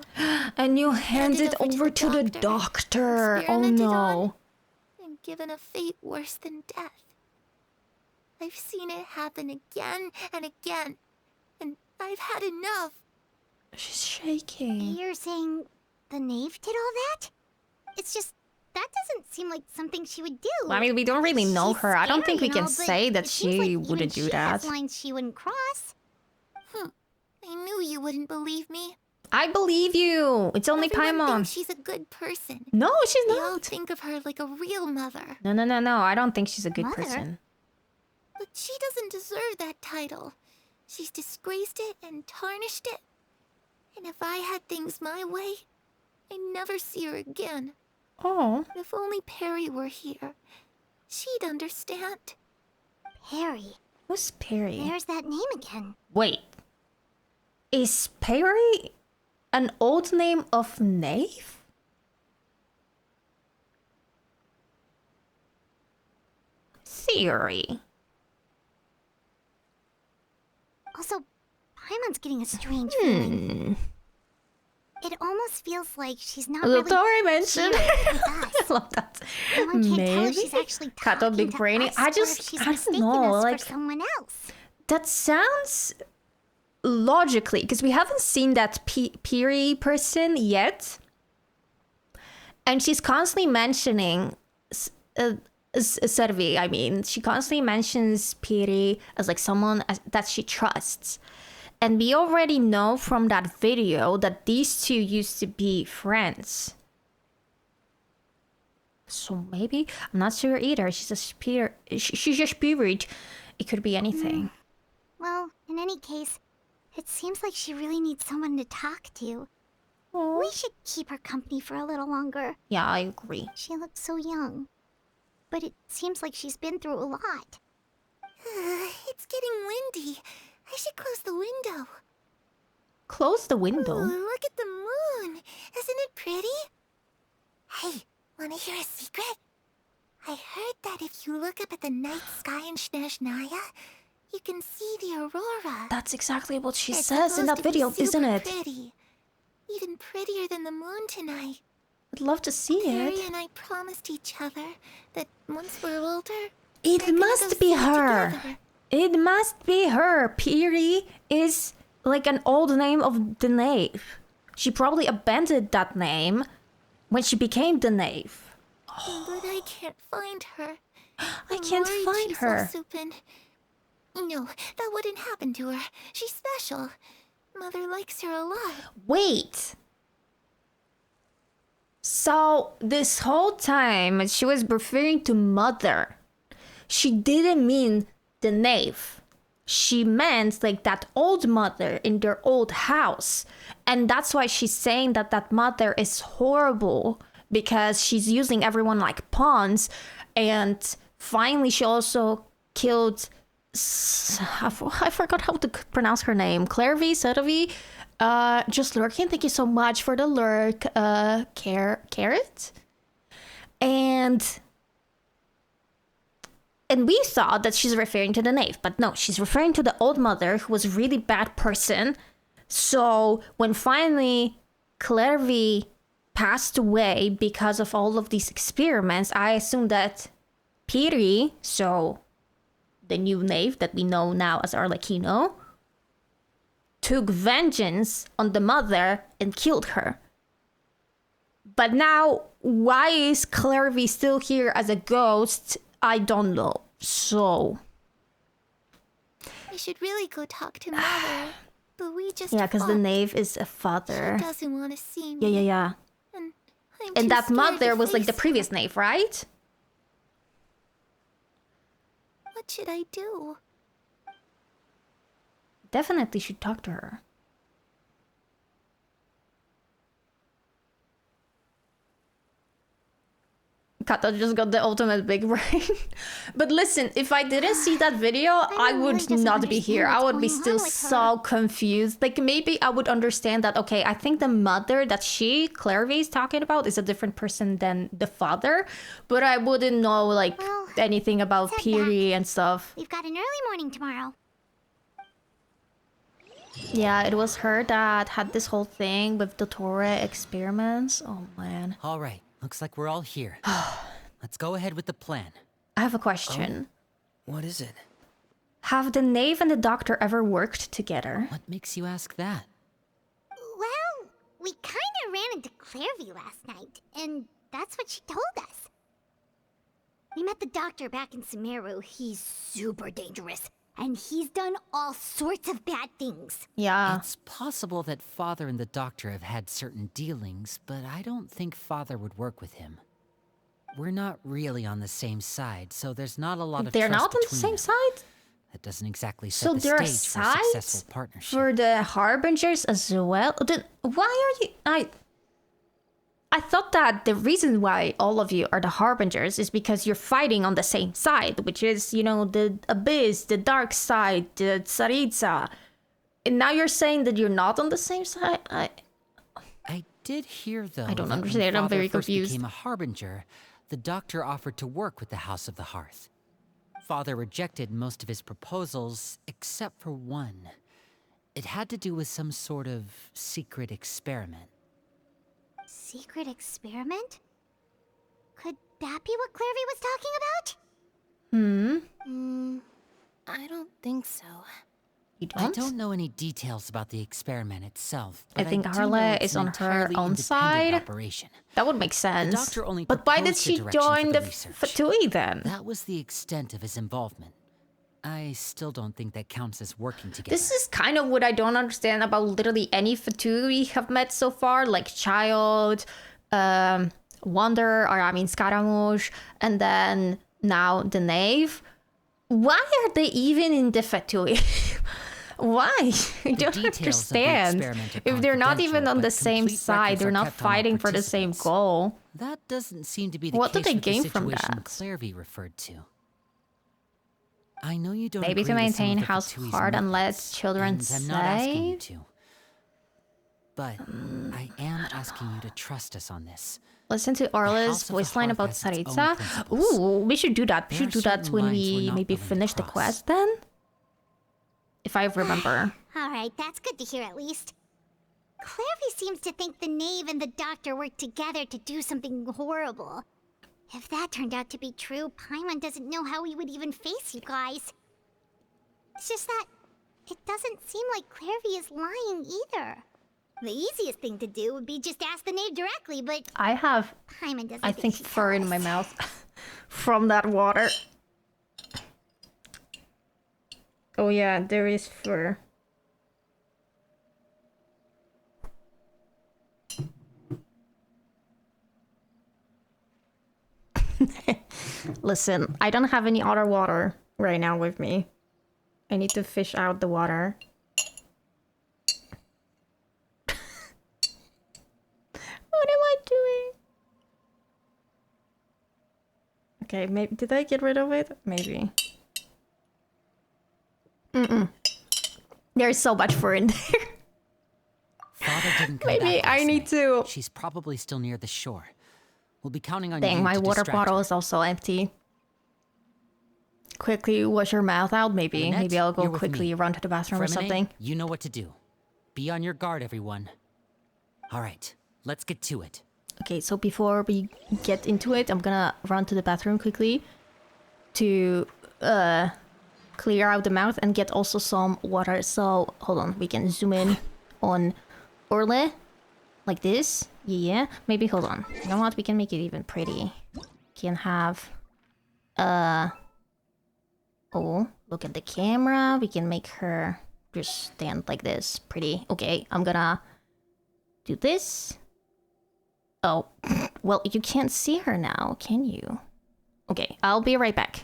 Speaker 1: And you hand it over to the doctor. Oh no.
Speaker 3: And given a fate worse than death. I've seen it happen again and again. And I've had enough.
Speaker 1: She's shaking.
Speaker 2: You're saying the Knave did all that? It's just, that doesn't seem like something she would do.
Speaker 1: Well, I mean, we don't really know
Speaker 2: She's
Speaker 1: her. I don't think we
Speaker 2: scary
Speaker 1: can
Speaker 2: and all, but
Speaker 1: say that
Speaker 2: it seems like
Speaker 1: she
Speaker 2: even
Speaker 1: wouldn't do
Speaker 2: she has
Speaker 1: that.
Speaker 2: lines she wouldn't cross.
Speaker 3: I knew you wouldn't believe me.
Speaker 1: I believe you. It's only
Speaker 3: Everyone
Speaker 1: Paimon.
Speaker 3: thinks she's a good person.
Speaker 1: No, she's
Speaker 3: They all
Speaker 1: not.
Speaker 3: think of her like a real mother.
Speaker 1: No. I don't think she's a good
Speaker 2: Mother?
Speaker 1: person.
Speaker 3: But she doesn't deserve that title. She's disgraced it and tarnished it. And if I had things my way, I'd never see her again.
Speaker 1: Oh.
Speaker 3: If only Perry were here, she'd understand.
Speaker 2: Perry.
Speaker 1: Who's Perry?
Speaker 2: There's that name again.
Speaker 1: Wait. Is Perry an old name of Knave? Theory.
Speaker 2: Also, Paimon's getting a strange feeling. It almost feels like she's not really
Speaker 1: Tori mentioned.
Speaker 2: here with
Speaker 1: I
Speaker 2: us.
Speaker 1: love that.
Speaker 2: No one can tell
Speaker 1: Maybe.
Speaker 2: if she's actually
Speaker 1: Kato
Speaker 2: talking
Speaker 1: big
Speaker 2: to
Speaker 1: brainy.
Speaker 2: us
Speaker 1: I
Speaker 2: or if
Speaker 1: just,
Speaker 2: she's
Speaker 1: I don't
Speaker 2: mistaking
Speaker 1: know,
Speaker 2: us
Speaker 1: like
Speaker 2: for someone else.
Speaker 1: that sounds logically because we haven't seen that Piri person yet, and she's constantly mentioning Clervie. I mean, she constantly mentions Piri as like someone that she trusts. And we already know from that video that these two used to be friends. So maybe, I'm not sure either. She's a spirit. She's a spirit. It could be anything.
Speaker 2: Well, in any case, it seems like she really needs someone to talk to. We should keep her company for a little longer.
Speaker 1: Yeah, I agree.
Speaker 2: She looks so young. but it seems like she's been through a lot.
Speaker 3: It's getting windy. I should close the window.
Speaker 1: Close the window.
Speaker 3: Ooh, look at the moon. Isn't it pretty? Hey, wanna hear a secret? I heard that if you look up at the night sky in Snezhnaya, you can see the aurora.
Speaker 1: That's exactly what she
Speaker 3: It's
Speaker 1: says in that
Speaker 3: supposed to be
Speaker 1: video, isn't
Speaker 3: super
Speaker 1: it?
Speaker 3: Pretty. Even prettier than the moon tonight.
Speaker 1: I'd love to see
Speaker 3: Terry
Speaker 1: it.
Speaker 3: and I promised each other that once we're older,
Speaker 1: It
Speaker 3: we're gonna
Speaker 1: must
Speaker 3: go
Speaker 1: be
Speaker 3: see it
Speaker 1: her.
Speaker 3: together.
Speaker 1: It must be her. Piri is like an old name of the Knave. She probably abandoned that name when she became the Knave.
Speaker 3: But I can't find her.
Speaker 1: I can't
Speaker 3: I'm worried
Speaker 1: find
Speaker 3: she's
Speaker 1: her.
Speaker 3: also been... No, that wouldn't happen to her. She's special. Mother likes her a lot.
Speaker 1: Wait. So this whole time she was referring to Mother. She didn't mean the Knave. She meant like that old mother in their old house. And that's why she's saying that that mother is horrible, because she's using everyone like pawns. And finally she also killed... I forgot how to pronounce her name. Clervie. Just lurking. Thank you so much for the lurk. Carrot. And we thought that she's referring to the Knave, but no, she's referring to the old mother who was a really bad person. So when finally Clervie passed away because of all of these experiments, I assumed that Piri, so the new Knave that we know now as Arlecchino, took vengeance on the mother and killed her. But now, why is Clervie still here as a ghost? I don't know. So...
Speaker 3: I should really go talk to Mother, but we just
Speaker 1: yeah, because the
Speaker 3: fought.
Speaker 1: Knave is a father.
Speaker 3: She doesn't want to see me.
Speaker 1: Yeah.
Speaker 3: And I'm
Speaker 1: And
Speaker 3: too
Speaker 1: that
Speaker 3: scared
Speaker 1: mother
Speaker 3: to
Speaker 1: was like the
Speaker 3: face
Speaker 1: previous
Speaker 3: her.
Speaker 1: Knave, right?
Speaker 3: What should I do?
Speaker 1: Definitely should talk to her. Kato just got the ultimate big brain. But listen, if I didn't see that video, I
Speaker 2: really
Speaker 1: would
Speaker 2: doesn't
Speaker 1: not be here. I
Speaker 2: understand
Speaker 1: would be
Speaker 2: what's
Speaker 1: still
Speaker 2: going on with
Speaker 1: so confused. Like, maybe I would understand that, okay, I think the mother that Clervie is talking about is a different person than the father. But I wouldn't know, like,
Speaker 2: Well,
Speaker 1: anything about
Speaker 2: said
Speaker 1: Piri
Speaker 2: that.
Speaker 1: and stuff.
Speaker 2: We've got an early morning tomorrow.
Speaker 1: Yeah, it was her that had this whole thing with the Torre experiments. Oh, man.
Speaker 4: All right, looks like we're all here. Let's go ahead with the plan.
Speaker 1: I have a question.
Speaker 9: What is it?
Speaker 1: Have the Knave and the Doctor ever worked together?
Speaker 4: What makes you ask that?
Speaker 2: Well, we kind of ran into Clervie last night, and that's what she told us. We met the Doctor back in Sumeru. He's super dangerous, and he's done all sorts of bad things.
Speaker 1: Yeah.
Speaker 4: It's possible that Father and the Doctor have had certain dealings, but I don't think Father would work with him. We're not really on the same side, so there's not a lot of
Speaker 1: They're
Speaker 4: trust
Speaker 1: not on the
Speaker 4: between
Speaker 1: same
Speaker 4: them.
Speaker 1: side?
Speaker 4: That doesn't exactly set
Speaker 1: So
Speaker 4: the
Speaker 1: there are
Speaker 4: stage for a successful
Speaker 1: sides
Speaker 4: partnership.
Speaker 1: for the Harbingers as well? Then why are you... I thought that the reason why all of you are the Harbingers is because you're fighting on the same side, which is, you know, the Abyss, the Dark Side, the Tsaritsa. And now you're saying that you're not on the same side?
Speaker 4: I did hear, though,
Speaker 1: I don't
Speaker 4: that when
Speaker 1: understand, I'm
Speaker 4: Father
Speaker 1: very
Speaker 4: first
Speaker 1: confused.
Speaker 4: became a Harbinger, the Doctor offered to work with the House of the Hearth. Father rejected most of his proposals, except for one. It had to do with some sort of secret experiment.
Speaker 2: Secret experiment? Could that be what Clervie was talking about?
Speaker 10: I don't think so.
Speaker 1: You
Speaker 4: I
Speaker 1: don't?
Speaker 4: don't know any details about the experiment itself,
Speaker 1: I
Speaker 4: but
Speaker 1: think
Speaker 4: do know
Speaker 1: Harla
Speaker 4: it's
Speaker 1: is
Speaker 4: an
Speaker 1: on her
Speaker 4: entirely
Speaker 1: own
Speaker 4: independent
Speaker 1: side.
Speaker 4: Operation.
Speaker 1: That would make sense.
Speaker 4: Doctor only
Speaker 1: But why did
Speaker 4: proposed the
Speaker 1: she
Speaker 4: direction
Speaker 1: join
Speaker 4: for
Speaker 1: the
Speaker 4: the research.
Speaker 1: Fatui then?
Speaker 4: That was the extent of his involvement. I still don't think that counts as working together.
Speaker 1: This is kind of what I don't understand about literally any Fatui we have met so far, like Child, Wonder, or I mean Scaramouche, and then now the Knave. Why are they even in the Fatui? Why? I
Speaker 4: The
Speaker 1: don't
Speaker 4: details of the
Speaker 1: understand.
Speaker 4: experiment are
Speaker 1: If they're not even
Speaker 4: confidential,
Speaker 1: on the
Speaker 4: but
Speaker 1: same
Speaker 4: complete
Speaker 1: side,
Speaker 4: records
Speaker 1: they're
Speaker 4: are
Speaker 1: not
Speaker 4: kept on all
Speaker 1: fighting for the same
Speaker 4: participants.
Speaker 1: goal.
Speaker 4: That doesn't seem to be the
Speaker 1: What do
Speaker 4: case
Speaker 1: they
Speaker 4: with the
Speaker 1: gain from
Speaker 4: situation
Speaker 1: that?
Speaker 4: Clervie referred to. I know you don't
Speaker 1: Maybe
Speaker 4: agree
Speaker 1: to
Speaker 4: with some
Speaker 1: maintain
Speaker 4: of the
Speaker 1: house
Speaker 4: Fatui's
Speaker 1: heart and let
Speaker 4: methods,
Speaker 1: children
Speaker 4: and I'm not asking you
Speaker 1: safe.
Speaker 4: to. But I am asking you to trust us on this.
Speaker 1: Listen to
Speaker 4: House
Speaker 1: Arla's
Speaker 4: of the
Speaker 1: voice line
Speaker 4: Hearth
Speaker 1: about
Speaker 4: has its own
Speaker 1: Saritsa.
Speaker 4: principles.
Speaker 1: Ooh, we should do that. We
Speaker 4: There
Speaker 1: should
Speaker 4: are
Speaker 1: do that
Speaker 4: certain
Speaker 1: when
Speaker 4: lines we're
Speaker 1: we
Speaker 4: not
Speaker 1: maybe
Speaker 4: willing to
Speaker 1: finish the
Speaker 4: cross.
Speaker 1: quest then. If I remember.
Speaker 2: Alright, that's good to hear at least. Clervie seems to think the Knave and the Doctor worked together to do something horrible. If that turned out to be true, Paimon doesn't know how he would even face you guys. It's just that it doesn't seem like Clervie is lying either. The easiest thing to do would be just ask the Knave directly, but
Speaker 1: I have,
Speaker 2: Paimon doesn't
Speaker 1: I
Speaker 2: think
Speaker 1: think,
Speaker 2: she'd
Speaker 1: fur
Speaker 2: tell
Speaker 1: in
Speaker 2: us.
Speaker 1: my mouth from that water. Oh yeah, there is fur. Listen, I don't have any other water right now with me. I need to fish out the water. What am I doing? Okay, maybe did I get rid of it? Maybe. There's so much fur in there.
Speaker 4: Father didn't come
Speaker 1: Maybe
Speaker 4: back
Speaker 1: I
Speaker 4: last
Speaker 1: need
Speaker 4: night.
Speaker 1: to.
Speaker 4: She's probably still near the shore. We'll be counting on
Speaker 1: Dang,
Speaker 4: you
Speaker 1: my
Speaker 4: to
Speaker 1: water
Speaker 4: distract
Speaker 1: bottle
Speaker 4: her.
Speaker 1: is also empty. Quickly wash your mouth out, maybe.
Speaker 4: Lynette,
Speaker 1: Maybe I'll go
Speaker 4: you're with
Speaker 1: quickly
Speaker 4: me.
Speaker 1: run to the bathroom or
Speaker 4: Fremine,
Speaker 1: something.
Speaker 4: you know what to do. Be on your guard, everyone. All right, let's get to it.
Speaker 1: Okay, so before we get into it, I'm gonna run to the bathroom quickly to clear out the mouth and get also some water. So hold on, we can zoom in on Orle like this. Yeah, maybe hold on. You know what? We can make it even pretty. Can have oh, look at the camera. We can make her just stand like this. Pretty. Okay, I'm gonna do this. Oh, well, you can't see her now, can you? Okay, I'll be right back.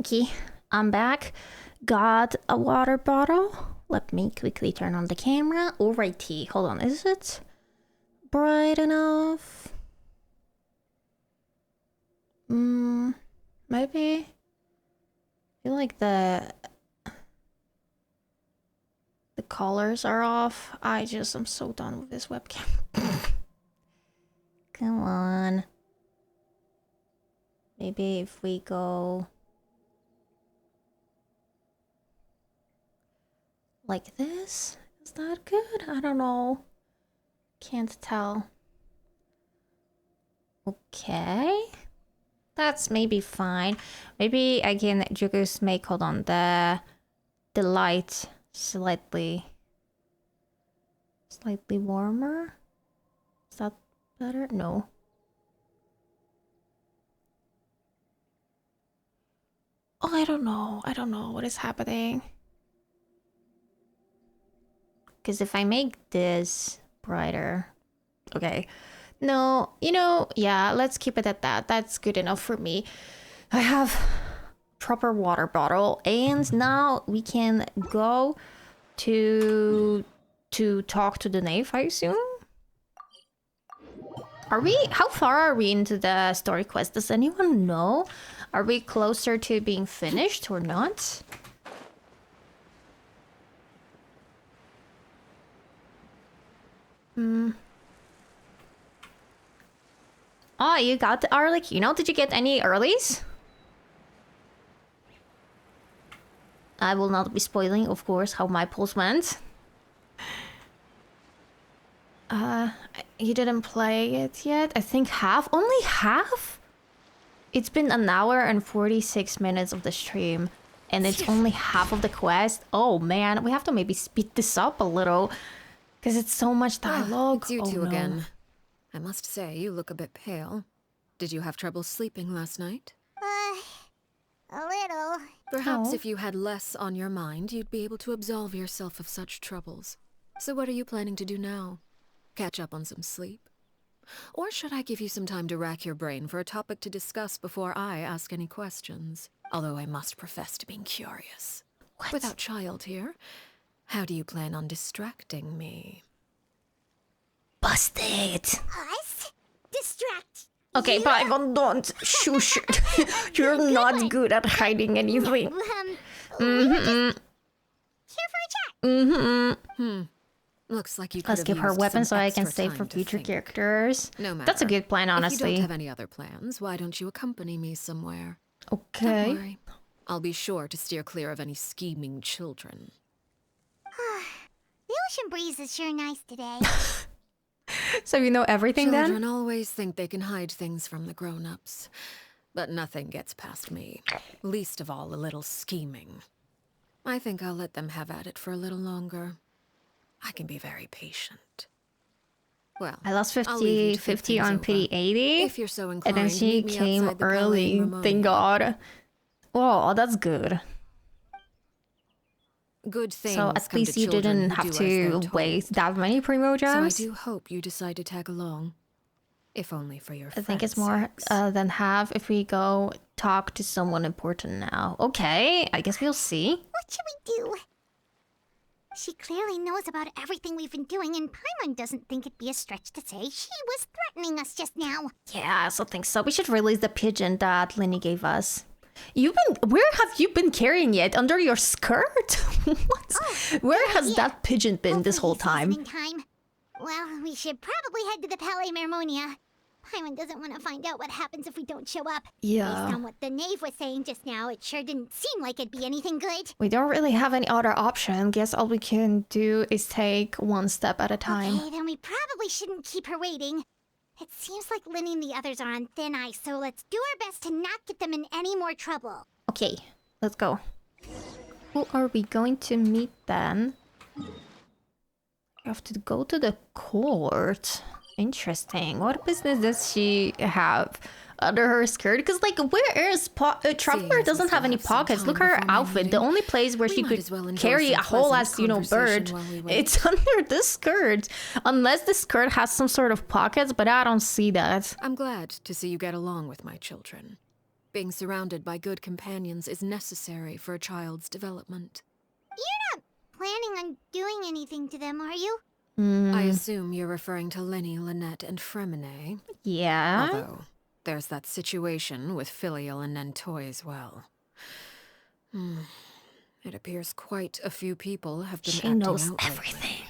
Speaker 1: Okay, I'm back. Got a water bottle. Let me quickly turn on the camera. Alrighty, hold on. Is it bright enough? Maybe. I feel like the colors are off. I'm so done with this webcam. Come on. Maybe if we go like this, is that good? I don't know. Can't tell. Okay. That's maybe fine. Maybe I can just make, hold on, the light slightly warmer. Is that better? No. Oh, I don't know. I don't know what is happening. Because if I make this brighter... Okay. No, you know, yeah, let's keep it at that. That's good enough for me. I have proper water bottle. And now we can go to talk to the Knave, I assume? How far are we into the story quest? Does anyone know? Are we closer to being finished or not? Oh, you got the Arlecchino. Did you get any earlies? I will not be spoiling, of course, how my pulls went. You didn't play it yet? I think half? Only half? It's been an hour and 46 minutes of the stream. And it's only half of the quest? Oh man, we have to maybe speed this up a little. Because it's so much dialogue.
Speaker 5: It's you two again. I must say, you look a bit pale. Did you have trouble sleeping last night?
Speaker 2: A little.
Speaker 5: Perhaps if you had less on your mind, you'd be able to absolve yourself of such troubles. So what are you planning to do now? Catch up on some sleep? Or should I give you some time to rack your brain for a topic to discuss before I ask any questions? Although I must profess to being curious.
Speaker 1: What?
Speaker 5: Without child here, how do you plan on distracting me?
Speaker 1: Busted!
Speaker 2: Us? Distract.
Speaker 1: Okay,
Speaker 2: you?
Speaker 1: Paimon, don't. Shush. You're not good at hiding anything.
Speaker 2: Here for a chat.
Speaker 5: Looks like you could
Speaker 1: Let's
Speaker 5: have
Speaker 1: give her
Speaker 5: used
Speaker 1: weapons so
Speaker 5: some
Speaker 1: I can
Speaker 5: extra
Speaker 1: save for
Speaker 5: time to
Speaker 1: future
Speaker 5: think.
Speaker 1: characters.
Speaker 5: No matter.
Speaker 1: That's a good plan,
Speaker 5: If you
Speaker 1: honestly.
Speaker 5: don't have any other plans, why don't you accompany me somewhere?
Speaker 1: Okay.
Speaker 5: Don't worry. I'll be sure to steer clear of any scheming children.
Speaker 2: The ocean breeze is sure nice today.
Speaker 1: So you know everything
Speaker 5: Children
Speaker 1: then?
Speaker 5: always think they can hide things from the grown-ups. But nothing gets past me. Least of all a little scheming. I think I'll let them have at it for a little longer. I can be very patient. Well,
Speaker 1: I lost
Speaker 5: I'll leave you to think
Speaker 1: 50
Speaker 5: things
Speaker 1: on
Speaker 5: over.
Speaker 1: pity 80.
Speaker 5: If you're so
Speaker 1: And
Speaker 5: inclined,
Speaker 1: then she
Speaker 5: meet me
Speaker 1: came
Speaker 5: outside the Palais
Speaker 1: early.
Speaker 5: Mermonia.
Speaker 1: Thank God. Oh, that's good.
Speaker 5: Good things
Speaker 1: So at
Speaker 5: come
Speaker 1: least
Speaker 5: to
Speaker 1: you
Speaker 5: children
Speaker 1: didn't
Speaker 5: who
Speaker 1: have
Speaker 5: do as they're
Speaker 1: to
Speaker 5: told.
Speaker 1: waste that many primo
Speaker 5: So I
Speaker 1: gems.
Speaker 5: do hope you decide to tag along. If only for your
Speaker 1: I think it's
Speaker 5: friends'
Speaker 1: more
Speaker 5: sakes.
Speaker 1: than half if we go talk to someone important now. Okay, I guess we'll see.
Speaker 2: What should we do? She clearly knows about everything we've been doing, and Paimon doesn't think it'd be a stretch to say she was threatening us just now.
Speaker 1: Yeah, I also think so. We should release the pigeon that Linny gave us. Where have you been carrying it? Under your skirt? What? Where has that pigeon been this whole
Speaker 2: Hopefully he's
Speaker 1: time?
Speaker 2: listening time. Well, we should probably head to the Palais Mermonia. Paimon doesn't want to find out what happens if we don't show up.
Speaker 1: Yeah.
Speaker 2: Based on what the Knave was saying just now, it sure didn't seem like it'd be anything good.
Speaker 1: We don't really have any other option. Guess all we can do is take one step at a time.
Speaker 2: Okay, then we probably shouldn't keep her waiting. It seems like Linny and the others are on thin ice, so let's do our best to not get them in any more trouble.
Speaker 1: Okay, let's go. Who are we going to meet then? We have to go to the court. Interesting. What business does she have under her skirt? Because, like, where is Traveler
Speaker 5: as we
Speaker 1: doesn't have
Speaker 5: still
Speaker 1: any
Speaker 5: have some
Speaker 1: pockets.
Speaker 5: time
Speaker 1: Look at her
Speaker 5: before my
Speaker 1: outfit. The
Speaker 5: meeting,
Speaker 1: only place where
Speaker 5: we
Speaker 1: she
Speaker 5: might
Speaker 1: could
Speaker 5: as well enjoy
Speaker 1: carry a
Speaker 5: some
Speaker 1: whole
Speaker 5: pleasant
Speaker 1: ass, you know, bird.
Speaker 5: conversation while we wait.
Speaker 1: It's under the skirt. Unless the skirt has some sort of pockets, but I don't see that.
Speaker 5: I'm glad to see you get along with my children. Being surrounded by good companions is necessary for a child's development.
Speaker 2: You're not planning on doing anything to them, are you?
Speaker 5: I assume you're referring to Lenny, Lynette, and Fremine.
Speaker 1: Yeah.
Speaker 5: Although, there's that situation with Filial and Nentoy as well. It appears quite a few people have been
Speaker 1: She
Speaker 5: acting
Speaker 1: knows
Speaker 5: out
Speaker 1: everything.
Speaker 5: lately.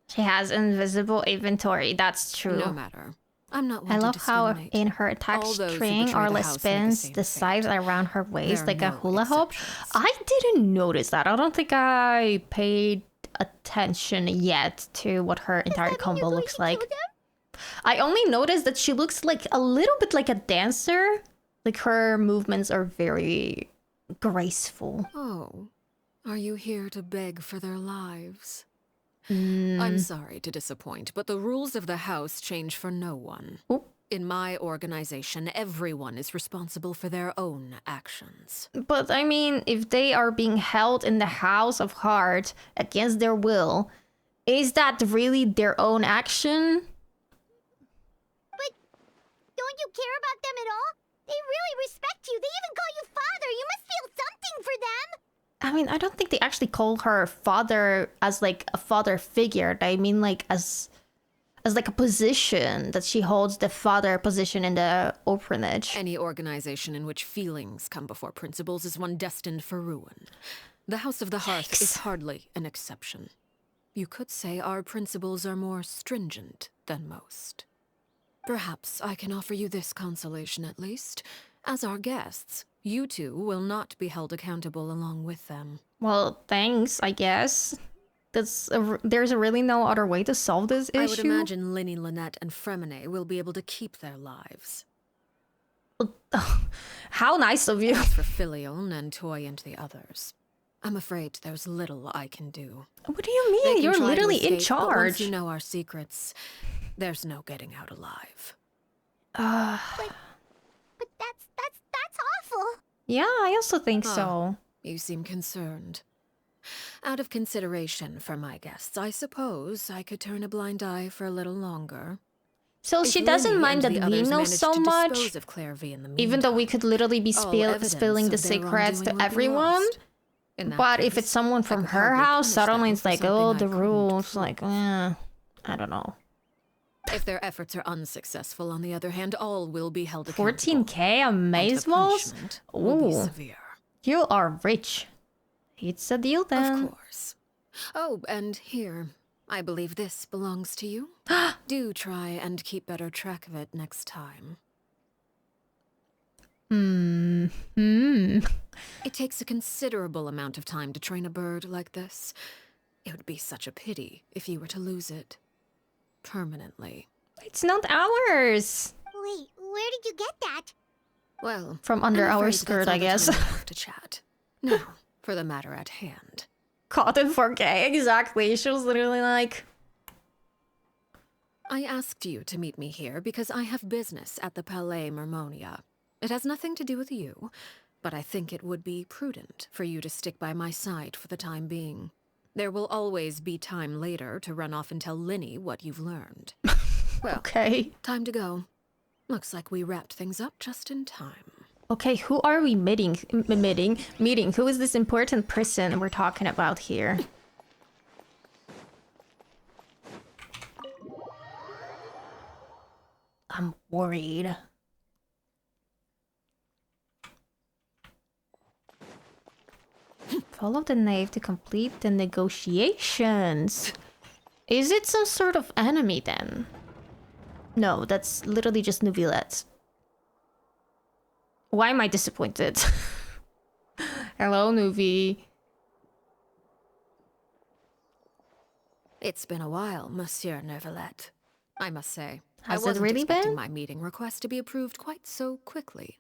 Speaker 1: She has invisible inventory. That's true.
Speaker 5: No matter. I'm not one
Speaker 1: I
Speaker 5: to
Speaker 1: love how
Speaker 5: discriminate.
Speaker 1: in her attack
Speaker 5: All those who
Speaker 1: string,
Speaker 5: betray the
Speaker 1: Arla
Speaker 5: house make the
Speaker 1: spins
Speaker 5: same
Speaker 1: the sides
Speaker 5: fate.
Speaker 1: around her waist
Speaker 5: There
Speaker 1: like
Speaker 5: are
Speaker 1: a
Speaker 5: no
Speaker 1: hula hoop.
Speaker 5: exceptions.
Speaker 1: I didn't notice that. I don't think I paid attention yet to what her entire combo looks like. I only noticed that she looks like a little bit like a dancer. Like her movements are very graceful.
Speaker 5: Oh, are you here to beg for their lives?
Speaker 1: Mm.
Speaker 5: I'm sorry to disappoint, but the rules of the house change for no one.
Speaker 1: Oop.
Speaker 5: In my organization, everyone is responsible for their own actions.
Speaker 1: But I mean, if they are being held in the House of Heart against their will, is that really their own action?
Speaker 2: But don't you care about them at all? They really respect you. They even call you father. You must feel something for them.
Speaker 1: I mean, I don't think they actually call her father as like a father figure. I mean like as like a position that she holds, the father position in the orphanage.
Speaker 5: Any organization in which feelings come before principles is one destined for ruin. The House of the Hearth is hardly an exception. You could say our principles are more stringent than most. Perhaps I can offer you this consolation at least. As our guests, you two will not be held accountable along with them.
Speaker 1: Well, thanks, I guess. There's really no other way to solve this issue.
Speaker 5: I would imagine Linny, Lynette, and Fremine will be able to keep their lives.
Speaker 1: How nice of you.
Speaker 5: As for Filial, Nantoy, and the others, I'm afraid there's little I can do.
Speaker 1: What do you
Speaker 5: They
Speaker 1: mean?
Speaker 5: can
Speaker 1: You're
Speaker 5: try to
Speaker 1: literally in
Speaker 5: escape, but once
Speaker 1: charge.
Speaker 5: you know our secrets, there's no getting out alive.
Speaker 2: But that's awful.
Speaker 1: Yeah, I also think so.
Speaker 5: You seem concerned. Out of consideration for my guests, I suppose I could turn a blind eye for a little longer.
Speaker 1: So
Speaker 5: If
Speaker 1: she doesn't
Speaker 5: Linny
Speaker 1: mind
Speaker 5: and
Speaker 1: that
Speaker 5: the
Speaker 1: we
Speaker 5: others
Speaker 1: know
Speaker 5: manage
Speaker 1: so
Speaker 5: to
Speaker 1: much,
Speaker 5: dispose of Clervie in the
Speaker 1: even though we
Speaker 5: meantime,
Speaker 1: could literally be
Speaker 5: all evidence
Speaker 1: spilling the
Speaker 5: of their
Speaker 1: secrets
Speaker 5: wrongdoing
Speaker 1: to
Speaker 5: would be
Speaker 1: everyone.
Speaker 5: lost. In that
Speaker 1: But if
Speaker 5: case,
Speaker 1: it's someone
Speaker 5: I
Speaker 1: from
Speaker 5: could
Speaker 1: her
Speaker 5: hardly
Speaker 1: house,
Speaker 5: punish
Speaker 1: suddenly
Speaker 5: them
Speaker 1: it's
Speaker 5: for
Speaker 1: like,
Speaker 5: something
Speaker 1: oh,
Speaker 5: I
Speaker 1: the
Speaker 5: couldn't
Speaker 1: rules.
Speaker 5: prove.
Speaker 1: Like, I don't know.
Speaker 5: If their efforts are unsuccessful, on the other hand, all will be held accountable.
Speaker 1: 14k
Speaker 5: And the
Speaker 1: amazeballs?
Speaker 5: punishment will be
Speaker 1: Ooh,
Speaker 5: severe.
Speaker 1: you are rich. It's a deal then.
Speaker 5: Of course. Oh, and here, I believe this belongs to you. Do try and keep better track of it next time. It takes a considerable amount of time to train a bird like this. It would be such a pity if you were to lose it. Permanently.
Speaker 1: It's not ours.
Speaker 2: Wait, where did you get that?
Speaker 5: Well,
Speaker 1: From under
Speaker 5: I'm
Speaker 1: our
Speaker 5: afraid
Speaker 1: skirt,
Speaker 5: that's all
Speaker 1: I
Speaker 5: the
Speaker 1: guess.
Speaker 5: time we have to chat. Now, for the matter at hand.
Speaker 1: Caught in 4K, exactly. She was literally like...
Speaker 5: I asked you to meet me here because I have business at the Palais Mermonia. It has nothing to do with you, but I think it would be prudent for you to stick by my side for the time being. There will always be time later to run off and tell Linny what you've learned. Well,
Speaker 1: Okay.
Speaker 5: time to go. Looks like we wrapped things up just in time.
Speaker 1: Okay, who are we meeting? Who is this important person we're talking about here? I'm worried. Follow the Knave to complete the negotiations. Is it some sort of enemy then? No, that's literally just Neuvillette. Why am I disappointed? Hello, Nuvi.
Speaker 5: It's been a while, Monsieur Neuvillette. I must say,
Speaker 1: Has
Speaker 5: I
Speaker 1: it
Speaker 5: wasn't
Speaker 1: really
Speaker 5: expecting
Speaker 1: been?
Speaker 5: my meeting request to be approved quite so quickly.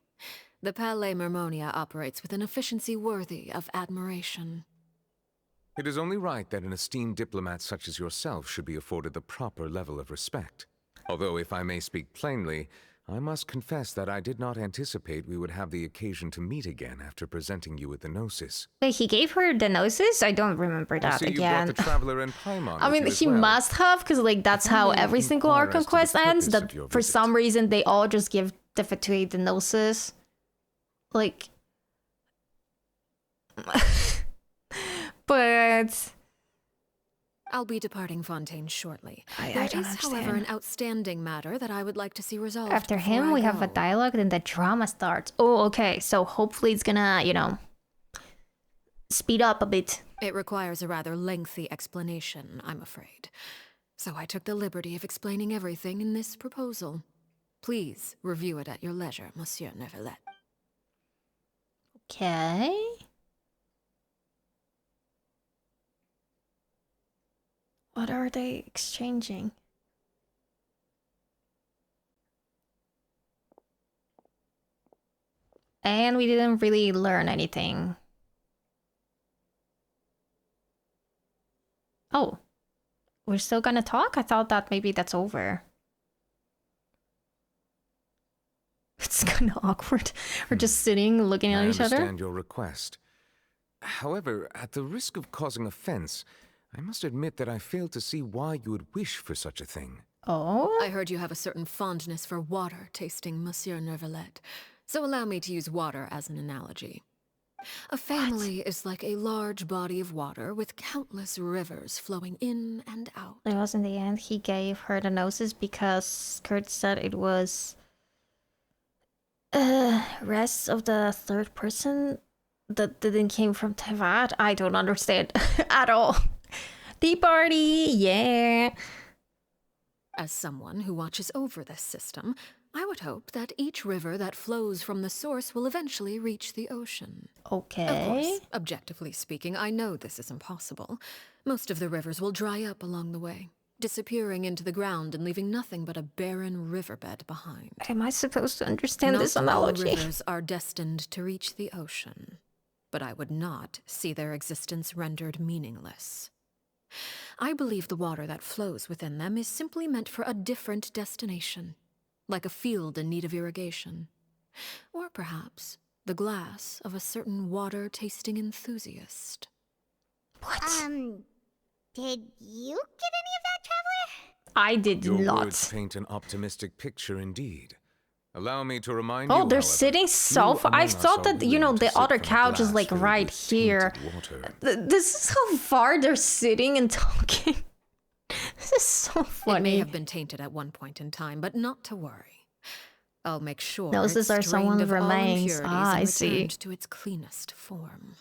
Speaker 5: The Palais Mermonia operates with an efficiency worthy of admiration.
Speaker 12: It is only right that an esteemed diplomat such as yourself should be afforded the proper level of respect. Although, if I may speak plainly, I must confess that I did not anticipate we would have the occasion to meet again after presenting you with the Gnosis.
Speaker 1: Wait, he gave her the Gnosis? I don't remember
Speaker 12: I
Speaker 1: that
Speaker 12: see you
Speaker 1: again.
Speaker 12: brought the Traveler and Paimon
Speaker 1: I
Speaker 12: with
Speaker 1: mean,
Speaker 12: you as
Speaker 1: he
Speaker 12: well.
Speaker 1: must have, because like that's
Speaker 12: If I
Speaker 1: how
Speaker 12: may
Speaker 1: every single
Speaker 12: inquire
Speaker 1: Arkham
Speaker 12: as to the
Speaker 1: quest ends.
Speaker 12: purpose
Speaker 1: That
Speaker 12: of your
Speaker 1: for
Speaker 12: visit.
Speaker 1: some reason they all just give Defetuate the Gnosis. Like, but
Speaker 5: I'll be departing Fontaine shortly.
Speaker 1: I
Speaker 5: There
Speaker 1: don't
Speaker 5: is, however,
Speaker 1: understand.
Speaker 5: an outstanding matter that I would like to see resolved
Speaker 1: After
Speaker 5: before
Speaker 1: him,
Speaker 5: I
Speaker 1: we have a
Speaker 5: go.
Speaker 1: dialogue, then the drama starts. Oh, okay. So hopefully it's gonna, speed up a bit.
Speaker 5: It requires a rather lengthy explanation, I'm afraid. So I took the liberty of explaining everything in this proposal. Please review it at your leisure, Monsieur Neuvillette.
Speaker 1: Okay. What are they exchanging? And we didn't really learn anything. Oh. We're still gonna talk? I thought that maybe that's over. It's kind of awkward. We're just sitting, looking at each other.
Speaker 12: I understand your request. However, at the risk of causing offense, I must admit that I fail to see why you would wish for such a thing.
Speaker 1: Oh?
Speaker 5: I heard you have a certain fondness for water tasting, Monsieur Neuvillette. So allow me to use water as an analogy. A family is like a large body of water with countless rivers flowing in and out.
Speaker 1: It was in the end he gave her the noses because Kurt said it was rest of the third person that didn't came from Tevat. I don't understand at all. Tea party, yeah.
Speaker 5: As someone who watches over this system, I would hope that each river that flows from the source will eventually reach the ocean.
Speaker 1: Okay.
Speaker 5: Of course, objectively speaking, I know this is impossible. Most of the rivers will dry up along the way, disappearing into the ground and leaving nothing but a barren riverbed behind.
Speaker 1: Am I supposed to understand this analogy?
Speaker 5: Not all rivers are destined to reach the ocean, but I would not see their existence rendered meaningless. I believe the water that flows within them is simply meant for a different destination, like a field in need of irrigation. Or perhaps the glass of a certain water-tasting enthusiast.
Speaker 1: What?
Speaker 2: Did you get any of that, Traveler?
Speaker 1: I did
Speaker 12: Your
Speaker 1: not.
Speaker 12: words paint an optimistic picture indeed. Allow me to remind
Speaker 1: you,
Speaker 12: they're
Speaker 1: however, sitting so far. I thought that, you know, the other couch is like right here. This is how far they're sitting and talking. This is so funny.
Speaker 5: It may have been tainted at one point in time, but not to worry. I'll make sure
Speaker 1: Noses are someone's remains. Ah, I see.
Speaker 5: To its cleanest form.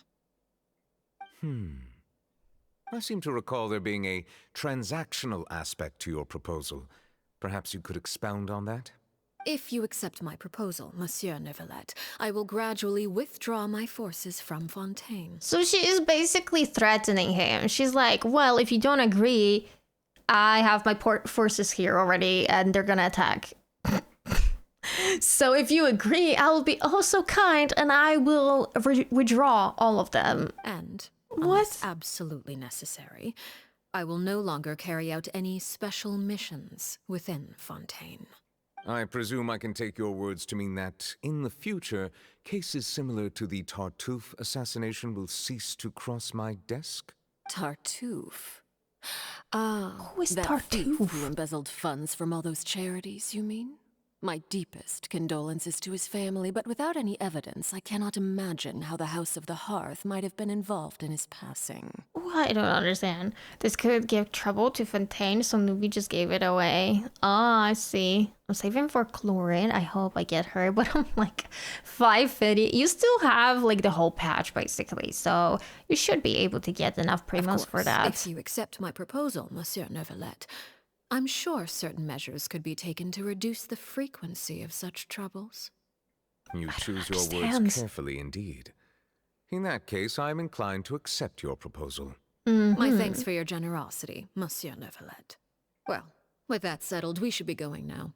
Speaker 12: I seem to recall there being a transactional aspect to your proposal. Perhaps you could expound on that?
Speaker 5: If you accept my proposal, Monsieur Neuvillette, I will gradually withdraw my forces from Fontaine.
Speaker 1: So she is basically threatening him. She's like, well, if you don't agree, I have my forces here already, and they're gonna attack. So if you agree, I will be so kind, and I will withdraw all of them.
Speaker 5: And, unless absolutely necessary, I will no longer carry out any special missions within Fontaine.
Speaker 12: I presume I can take your words to mean that, in the future, cases similar to the Tartuffe assassination will cease to cross my desk?
Speaker 5: Tartuffe? Ah,
Speaker 1: who is
Speaker 5: that
Speaker 1: Tartuffe?
Speaker 5: thief who embezzled funds from all those charities, you mean? My deepest condolences to his family, but without any evidence, I cannot imagine how the House of the Hearth might have been involved in his passing.
Speaker 1: I don't understand. This could give trouble to Fontaine, so Nubi just gave it away. Ah, I see. I'm saving for Chlorine. I hope I get her, but I'm like 550. You still have like the whole patch basically, so you should be able to get enough primos for that.
Speaker 5: If you accept my proposal, Monsieur Neuvillette, I'm sure certain measures could be taken to reduce the frequency of such troubles.
Speaker 12: You choose your words carefully indeed. In that case, I am inclined to accept your proposal.
Speaker 5: My thanks for your generosity, Monsieur Neuvillette. Well, with that settled, we should be going now.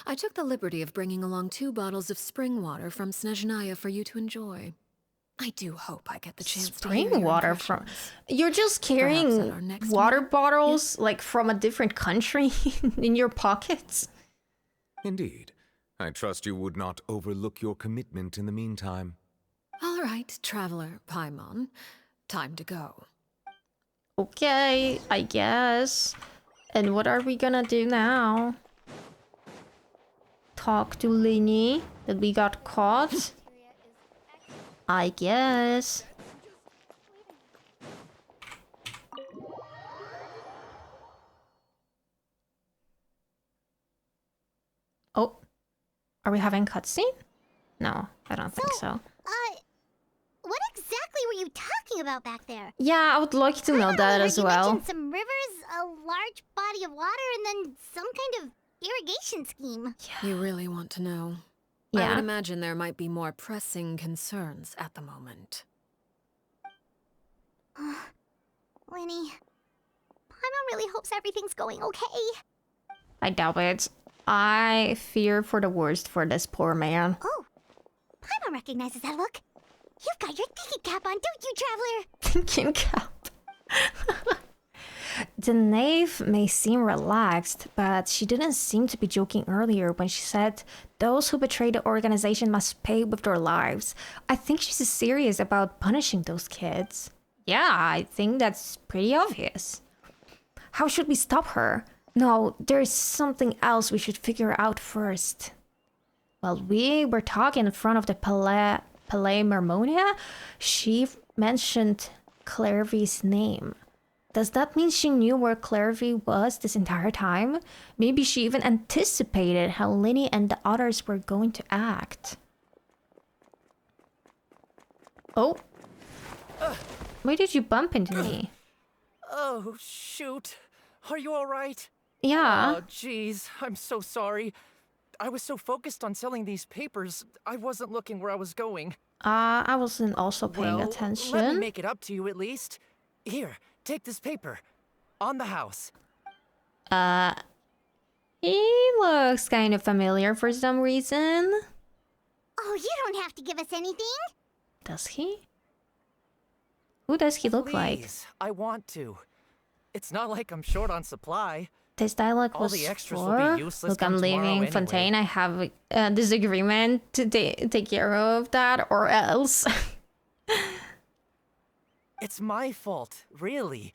Speaker 5: I took the liberty of bringing along 2 bottles of spring water from Snezhnaya for you to enjoy. I do hope I get the chance to hear your
Speaker 1: water from... You're just carrying water bottles, like, from a different country in your pockets?
Speaker 12: Indeed. I trust you would not overlook your commitment in the meantime.
Speaker 5: All right, Traveler Paimon. Time to go.
Speaker 1: Okay, I guess. And what are we gonna do now? Talk to Lini that we got caught? I guess. Oh, are we having cutscene? No, I don't think so.
Speaker 2: What exactly were you you talking about back there?
Speaker 1: Yeah, I would like to know that as
Speaker 2: You
Speaker 1: well.
Speaker 2: mentioned some rivers, a large body of water, and then some kind of irrigation scheme.
Speaker 5: You really want to know? I
Speaker 1: Yeah.
Speaker 5: would imagine there might be more pressing concerns at the moment.
Speaker 2: Lenny, Paimon really hopes everything's going okay.
Speaker 1: I doubt it. I fear for the worst for this poor man.
Speaker 2: Oh, Paimon recognizes that look. You've got your thinking cap on, don't you, Traveler?
Speaker 1: Thinking cap. The Knave may seem relaxed, but she didn't seem to be joking earlier when she said those who betray the organization must pay with their lives. I think she's serious about punishing those kids. Yeah, I think that's pretty obvious. How should we stop her? No, there's something else we should figure out first. While we were talking in front of the Palais Mermonia, she mentioned Clervie's name. Does that mean she knew where Clervie was this entire time? Maybe she even anticipated how Linny and the others were going to act. Oh. Why did you bump into me?
Speaker 13: Oh, shoot. Are you alright?
Speaker 1: Yeah.
Speaker 13: Oh, jeez. I'm so sorry. I was so focused on selling these papers, I wasn't looking where I was going.
Speaker 1: I wasn't also paying
Speaker 13: Well,
Speaker 1: attention.
Speaker 13: let me make it up to you at least. Here, take this paper. On the house.
Speaker 1: He looks kind of familiar for some reason.
Speaker 2: Oh, you don't have to give us anything.
Speaker 1: Does he? Who does he look like?
Speaker 13: Please, I want to. It's not like I'm short on supply.
Speaker 1: This dialogue
Speaker 13: All
Speaker 1: was
Speaker 13: the extras will
Speaker 1: for...
Speaker 13: be useless
Speaker 1: Look, I'm
Speaker 13: come tomorrow
Speaker 1: leaving
Speaker 13: anyway.
Speaker 1: Fontaine. I have a disagreement to take care of that, or else.
Speaker 13: It's my fault, really.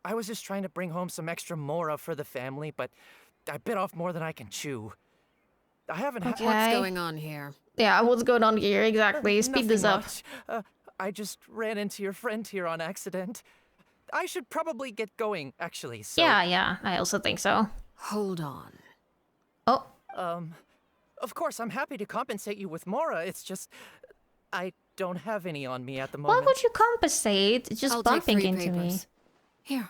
Speaker 13: I was just trying to bring home some extra mora for the family, but I bit off more than I can chew. I haven't
Speaker 1: Okay.
Speaker 5: What's going on here?
Speaker 1: Yeah, what's going on here exactly? Speed this up.
Speaker 13: Much. I just ran into your friend here on accident. I should probably get going, actually, so...
Speaker 1: Yeah, I also think so.
Speaker 5: Hold on.
Speaker 1: Oh.
Speaker 13: Of course, I'm happy to compensate you with mora, it's just... I don't have any on me at the moment.
Speaker 1: Why would you compensate? Just
Speaker 5: I'll
Speaker 1: bumping
Speaker 5: take 3
Speaker 1: into me.
Speaker 5: papers. Here.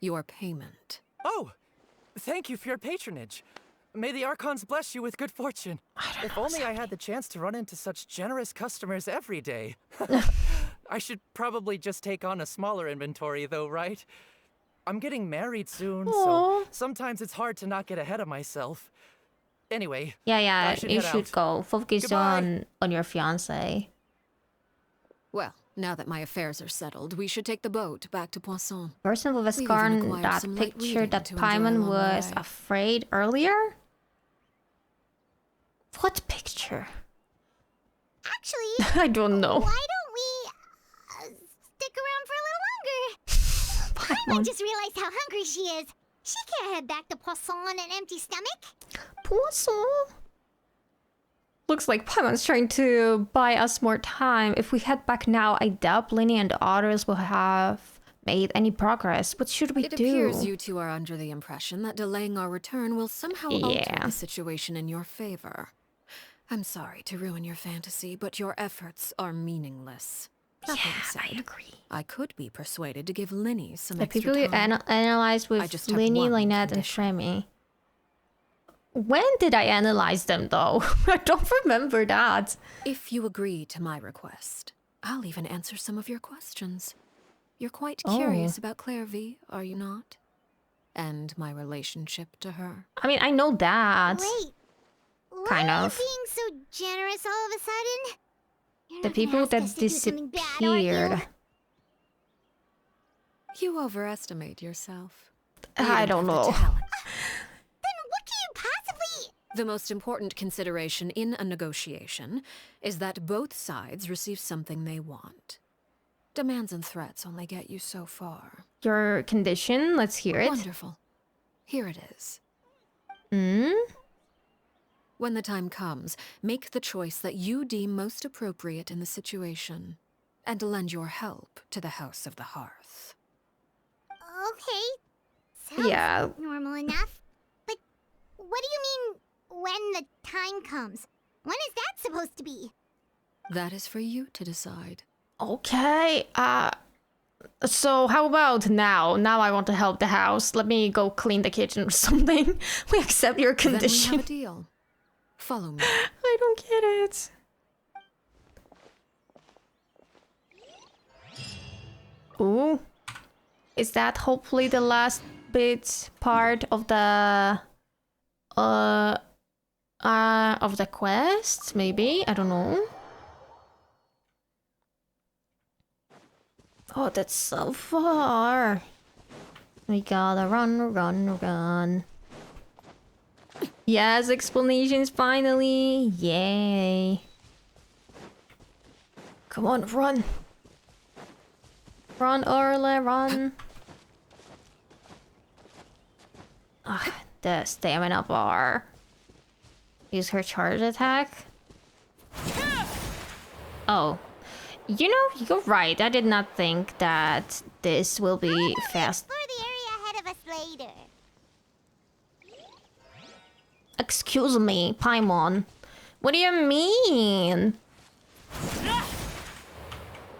Speaker 5: Your payment.
Speaker 13: Oh! Thank you for your patronage. May the Archons bless you with good fortune. If only I had the chance to run into such generous customers every day. I should probably just take on a smaller inventory though, right? I'm getting married soon, so sometimes it's hard to not get ahead of myself. Anyway,
Speaker 1: Yeah,
Speaker 13: I
Speaker 1: you
Speaker 13: head
Speaker 1: should
Speaker 13: out.
Speaker 1: go. Focus
Speaker 13: Goodbye.
Speaker 1: on your fiancé.
Speaker 5: Well, now that my affairs are settled, we should take the boat back to Poisson.
Speaker 1: Person with a
Speaker 5: We've
Speaker 1: scar
Speaker 5: even
Speaker 1: on
Speaker 5: acquired
Speaker 1: that
Speaker 5: some light
Speaker 1: picture
Speaker 5: reading
Speaker 1: that
Speaker 5: to enjoy
Speaker 1: Paimon
Speaker 5: along the
Speaker 1: was
Speaker 5: way.
Speaker 1: afraid earlier? What picture?
Speaker 2: Actually,
Speaker 1: I don't know.
Speaker 2: why don't we stick around for a little longer? Paimon just realized how hungry she is. She can't head back to Poisson on an empty stomach.
Speaker 1: Poisson? Looks like Paimon's trying to buy us more time. If we head back now, I doubt Linny and the others will have made any progress. What should we
Speaker 5: It
Speaker 1: do?
Speaker 5: appears you two are under the impression that delaying our return will somehow alter
Speaker 1: Yeah.
Speaker 5: the situation in your favor. I'm sorry to ruin your fantasy, but your efforts are meaningless. That being said,
Speaker 1: I agree.
Speaker 5: I could be persuaded to give Linny some
Speaker 1: The
Speaker 5: extra
Speaker 1: people you
Speaker 5: time.
Speaker 1: analyzed
Speaker 5: I
Speaker 1: with
Speaker 5: just have
Speaker 1: Linny,
Speaker 5: one
Speaker 1: Lynette, and
Speaker 5: condition.
Speaker 1: Fremy. When did I analyze them though? I don't remember that.
Speaker 5: If you agree to my request, I'll even answer some of your questions. You're quite
Speaker 1: Oh.
Speaker 5: curious about Clervie, are you not? And my relationship to her.
Speaker 1: I mean, I know that.
Speaker 2: Wait, why
Speaker 1: Kind
Speaker 2: are
Speaker 1: of.
Speaker 2: you being so generous all of a sudden? You're
Speaker 1: The
Speaker 2: not gonna
Speaker 1: people
Speaker 2: ask
Speaker 1: that
Speaker 2: us to do something bad, are you?
Speaker 1: disappeared.
Speaker 5: You overestimate yourself.
Speaker 1: I
Speaker 5: You
Speaker 1: don't
Speaker 5: have the
Speaker 1: know.
Speaker 5: talent.
Speaker 2: Then what can you possibly...
Speaker 5: The most important consideration in a negotiation is that both sides receive something they want. Demands and threats only get you so far.
Speaker 1: Your condition, let's hear it.
Speaker 5: Wonderful. Here it is.
Speaker 1: Hmm?
Speaker 5: When the time comes, make the choice that you deem most appropriate in the situation, and lend your help to the House of the Hearth.
Speaker 2: Okay. Sounds
Speaker 1: Yeah.
Speaker 2: normal enough. But what do you mean, when the time comes? When is that supposed to be?
Speaker 5: That is for you to decide.
Speaker 1: Okay, so how about now? Now I want to help the house. Let me go clean the kitchen or something. We accept your condition.
Speaker 5: Then we have a deal. Follow me.
Speaker 1: I don't get it. Ooh. Is that hopefully the last part of the quest? Maybe? I don't know. Oh, that's so far. We gotta run. Yes, explanations finally. Yay. Come on, run. Run, Arle, run. Ugh, the stamina bar. Use her charge attack. Oh. You know, you're right. I did not think that this will be fast.
Speaker 2: Explore the area ahead of us later.
Speaker 1: Excuse me, Paimon. What do you mean?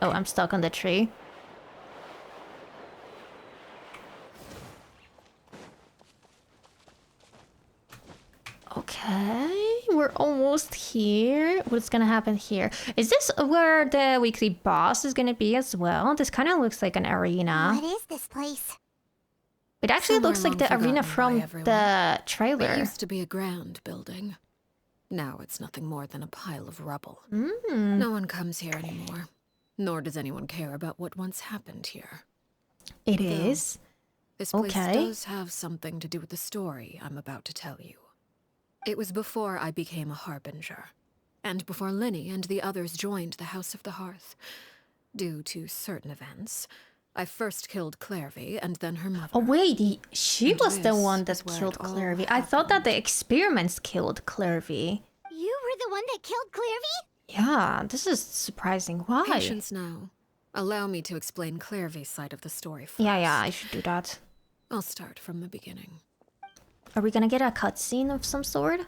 Speaker 1: Oh, I'm stuck on the tree. Okay, we're almost here. What's gonna happen here? Is this where the weekly boss is gonna be as well? This kind of looks like an arena.
Speaker 2: What is this place?
Speaker 1: It actually
Speaker 5: Somewhere
Speaker 1: looks like
Speaker 5: long
Speaker 1: the arena
Speaker 5: forgotten by
Speaker 1: from
Speaker 5: everyone.
Speaker 1: the trailer.
Speaker 5: It used to be a grand building. Now it's nothing more than a pile of rubble.
Speaker 1: Mm.
Speaker 5: No one comes here anymore. Nor does anyone care about what once happened here.
Speaker 1: It
Speaker 5: Though,
Speaker 1: is.
Speaker 5: This place
Speaker 1: Okay.
Speaker 5: does have something to do with the story I'm about to tell you. It was before I became a harbinger, and before Linny and the others joined the House of the Hearth. Due to certain events, I first killed Clervie and then her mother.
Speaker 1: Oh wait, she
Speaker 5: And
Speaker 1: was the
Speaker 5: this
Speaker 1: one that
Speaker 5: is where
Speaker 1: killed
Speaker 5: it all
Speaker 1: Clervie. I thought that
Speaker 5: happened.
Speaker 1: the experiments killed Clervie.
Speaker 2: You were the one that killed Clervie?
Speaker 1: Yeah, this is surprising. Why?
Speaker 5: Patience now. Allow me to explain Clervie's side of the story first.
Speaker 1: Yeah, I should do that.
Speaker 5: I'll start from the beginning.
Speaker 1: Are we gonna get a cutscene of some sort?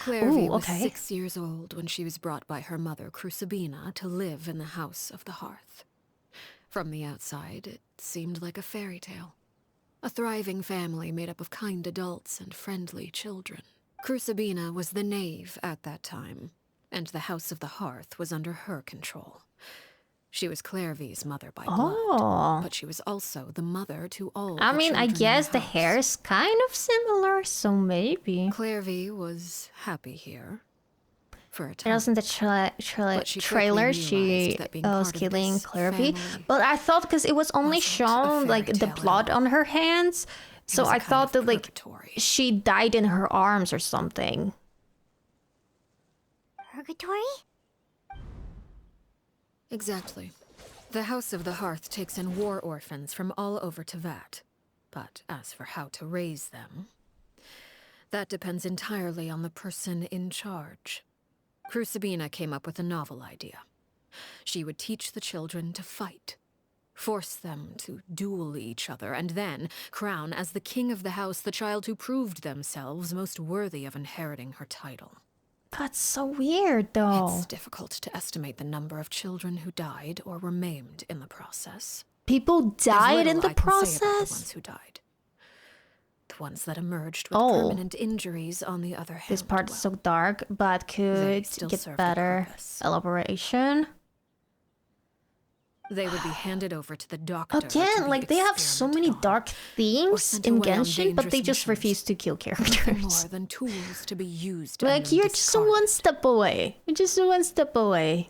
Speaker 5: Clervie
Speaker 1: Ooh,
Speaker 5: was
Speaker 1: okay.
Speaker 5: 6 years old when she was brought by her mother, Crucibina, to live in the House of the Hearth. From the outside, it seemed like a fairy tale. A thriving family made up of kind adults and friendly children. Crucibina was the Knave at that time, and the House of the Hearth was under her control. She was Clervie's mother by blood, but she was also the mother to all
Speaker 1: I
Speaker 5: the
Speaker 1: mean, I
Speaker 5: children in
Speaker 1: guess the
Speaker 5: house.
Speaker 1: hair is kind of similar, so maybe.
Speaker 5: Clervie was happy here. For a
Speaker 1: It
Speaker 5: time.
Speaker 1: was in the
Speaker 5: But she quickly
Speaker 1: trailer, she
Speaker 5: realized that being
Speaker 1: was
Speaker 5: part of
Speaker 1: killing
Speaker 5: this
Speaker 1: Clervie.
Speaker 5: family
Speaker 1: But I thought because it was only
Speaker 5: wasn't a
Speaker 1: shown like
Speaker 5: fairy
Speaker 1: the
Speaker 5: tale at
Speaker 1: blood
Speaker 5: all.
Speaker 1: on her hands, so
Speaker 5: was a
Speaker 1: I
Speaker 5: kind
Speaker 1: thought
Speaker 5: of
Speaker 1: that like
Speaker 5: purgatory.
Speaker 1: she died in her arms or something.
Speaker 2: Purgatory?
Speaker 5: Exactly. The House of the Hearth takes in war orphans from all over Tevat. But as for how to raise them, that depends entirely on the person in charge. Crucibina came up with a novel idea. She would teach the children to fight, force them to duel each other, and then crown as the king of the house the child who proved themselves most worthy of inheriting her title.
Speaker 1: That's so weird, though.
Speaker 5: It's difficult to estimate the number of children who died or were maimed in the process.
Speaker 1: People
Speaker 5: There's
Speaker 1: died in
Speaker 5: little
Speaker 1: the
Speaker 5: I can say about the
Speaker 1: process?
Speaker 5: ones who died. The ones that emerged with
Speaker 1: Oh.
Speaker 5: permanent injuries, on the other hand,
Speaker 1: This part is
Speaker 5: well,
Speaker 1: so dark, but could
Speaker 5: still
Speaker 1: get
Speaker 5: serve the
Speaker 1: better
Speaker 5: purpose.
Speaker 1: elaboration.
Speaker 5: they would be handed over to the doctor. to
Speaker 1: Again,
Speaker 5: be
Speaker 1: like they have so many
Speaker 5: experimented on,
Speaker 1: dark
Speaker 5: or
Speaker 1: themes
Speaker 5: sent
Speaker 1: in
Speaker 5: away on
Speaker 1: Genshin, but they
Speaker 5: dangerous
Speaker 1: just
Speaker 5: missions.
Speaker 1: refuse to kill
Speaker 5: Nothing
Speaker 1: characters.
Speaker 5: more than tools to be used.
Speaker 1: Like
Speaker 5: and then
Speaker 1: you're just
Speaker 5: discarded.
Speaker 1: one step away. You're just one step away.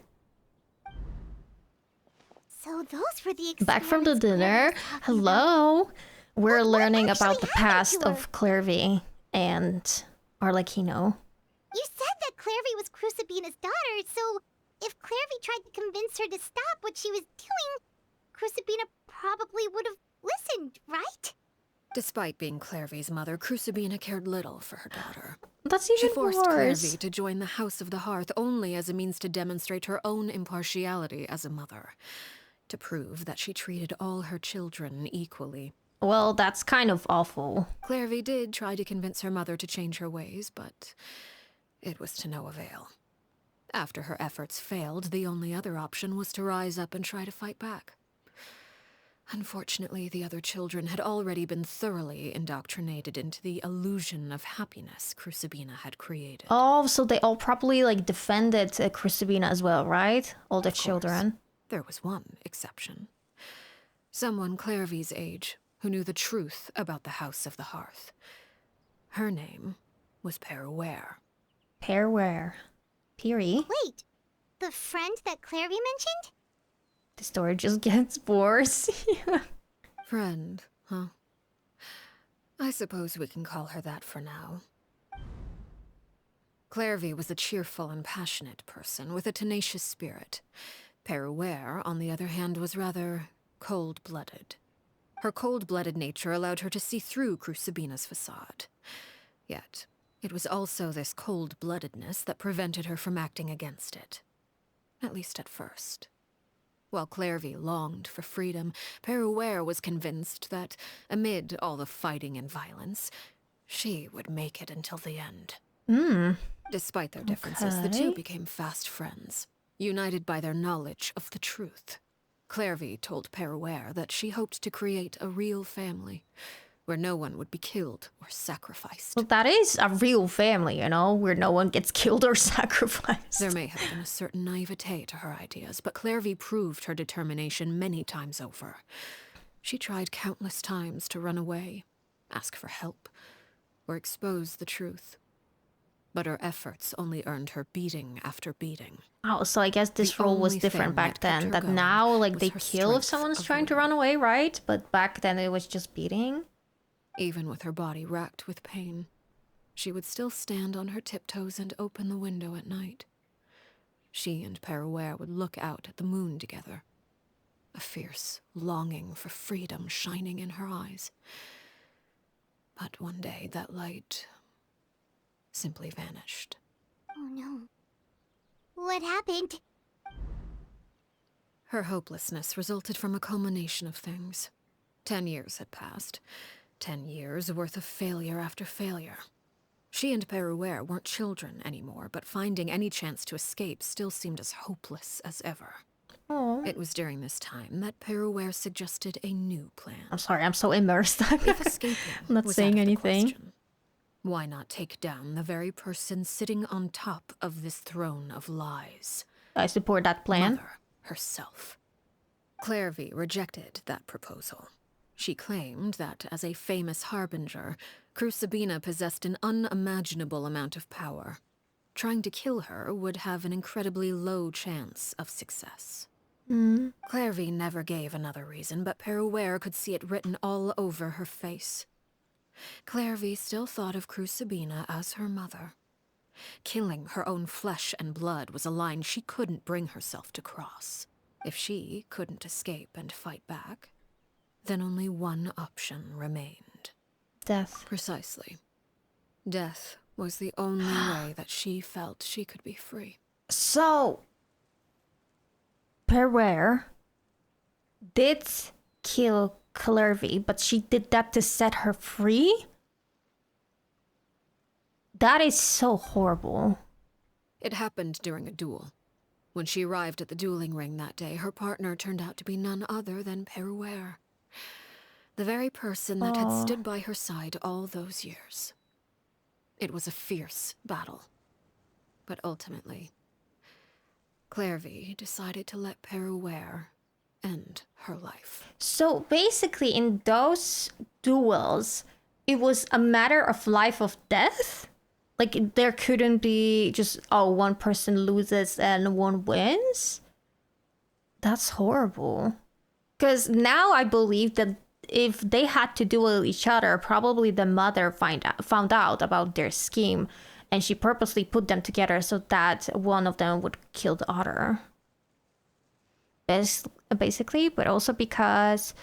Speaker 2: So those were the
Speaker 1: Back from the
Speaker 2: experiments
Speaker 1: dinner.
Speaker 2: Claire was talking about.
Speaker 1: Hello. We're
Speaker 2: What
Speaker 1: learning
Speaker 2: actually
Speaker 1: about the
Speaker 2: happened
Speaker 1: past
Speaker 2: to her?
Speaker 1: of Clervie and Arlecchino.
Speaker 2: You said that Clervie was Crucibina's daughter, so if Clervie tried to convince her to stop what she was doing, Crucibina probably would have listened, right?
Speaker 5: Despite being Clervie's mother, Crucibina cared little for her daughter.
Speaker 1: That's
Speaker 5: She
Speaker 1: even
Speaker 5: forced
Speaker 1: worse.
Speaker 5: Clervie to join the House of the Hearth only as a means to demonstrate her own impartiality as a mother, to prove that she treated all her children equally.
Speaker 1: Well, that's kind of awful.
Speaker 5: Clervie did try to convince her mother to change her ways, but it was to no avail. After her efforts failed, the only other option was to rise up and try to fight back. Unfortunately, the other children had already been thoroughly indoctrinated into the illusion of happiness Crucibina had created.
Speaker 1: Oh, so they all probably like defended Crucibina as well, right? All the children.
Speaker 5: There was one exception. Someone Clervie's age who knew the truth about the House of the Hearth. Her name was Peruere.
Speaker 1: Peruere. Piri?
Speaker 2: Wait, the friend that Clervie mentioned?
Speaker 1: The story just gets worse.
Speaker 5: Friend, huh? I suppose we can call her that for now. Clervie was a cheerful and passionate person with a tenacious spirit. Peruere, on the other hand, was rather cold-blooded. Her cold-blooded nature allowed her to see through Crucibina's facade. Yet, it was also this cold-bloodedness that prevented her from acting against it. At least at first. While Clervie longed for freedom, Peruere was convinced that, amid all the fighting and violence, she would make it until the end. Despite their differences, the two became fast friends, united by their knowledge of the truth. Clervie told Peruere that she hoped to create a real family, where no one would be killed or sacrificed.
Speaker 1: Well, that is a real family, you know, where no one gets killed or sacrificed.
Speaker 5: There may have been a certain naivete to her ideas, but Clervie proved her determination many times over. She tried countless times to run away, ask for help, or expose the truth. But her efforts only earned her beating after beating.
Speaker 1: Oh, so I guess this rule was different back then. That now, like, they kill if someone's trying to run away, right? But back then it was just beating.
Speaker 5: Even with her body racked with pain, she would still stand on her tiptoes and open the window at night. She and Peruere would look out at the moon together, a fierce longing for freedom shining in her eyes. But one day that light simply vanished.
Speaker 2: Oh no. What happened?
Speaker 5: Her hopelessness resulted from a culmination of things. 10 years had passed. 10 years worth of failure after failure. She and Peruere weren't children anymore, but finding any chance to escape still seemed as hopeless as ever.
Speaker 1: Oh.
Speaker 5: It was during this time that Peruere suggested a new plan.
Speaker 1: I'm sorry, I'm so immersed.
Speaker 5: If escaping
Speaker 1: I'm not
Speaker 5: was
Speaker 1: saying
Speaker 5: out of the
Speaker 1: anything.
Speaker 5: question, why not take down the very person sitting on top of this throne of lies?
Speaker 1: I support that plan.
Speaker 5: Mother herself. Clervie rejected that proposal. She claimed that, as a famous harbinger, Crucibina possessed an unimaginable amount of power. Trying to kill her would have an incredibly low chance of success. Clervie never gave another reason, but Peruere could see it written all over her face. Clervie still thought of Crucibina as her mother. Killing her own flesh and blood was a line she couldn't bring herself to cross. If she couldn't escape and fight back, then only one option remained.
Speaker 1: Death.
Speaker 5: Precisely. Death was the only way that she felt she could be free.
Speaker 1: So, Peruere did kill Clervie, but she did that to set her free? That is so horrible.
Speaker 5: It happened during a duel. When she arrived at the dueling ring that day, her partner turned out to be none other than Peruere. The very person that had stood by her side all those years. It was a fierce battle. But ultimately, Clervie decided to let Peruere end her life.
Speaker 1: So basically, in those duels, it was a matter of life or death? Like, there couldn't be just, one person loses and one wins? That's horrible. Because now I believe that if they had to duel each other, probably the mother found out about their scheme, and she purposely put them together so that one of them would kill the other. Basically, but also because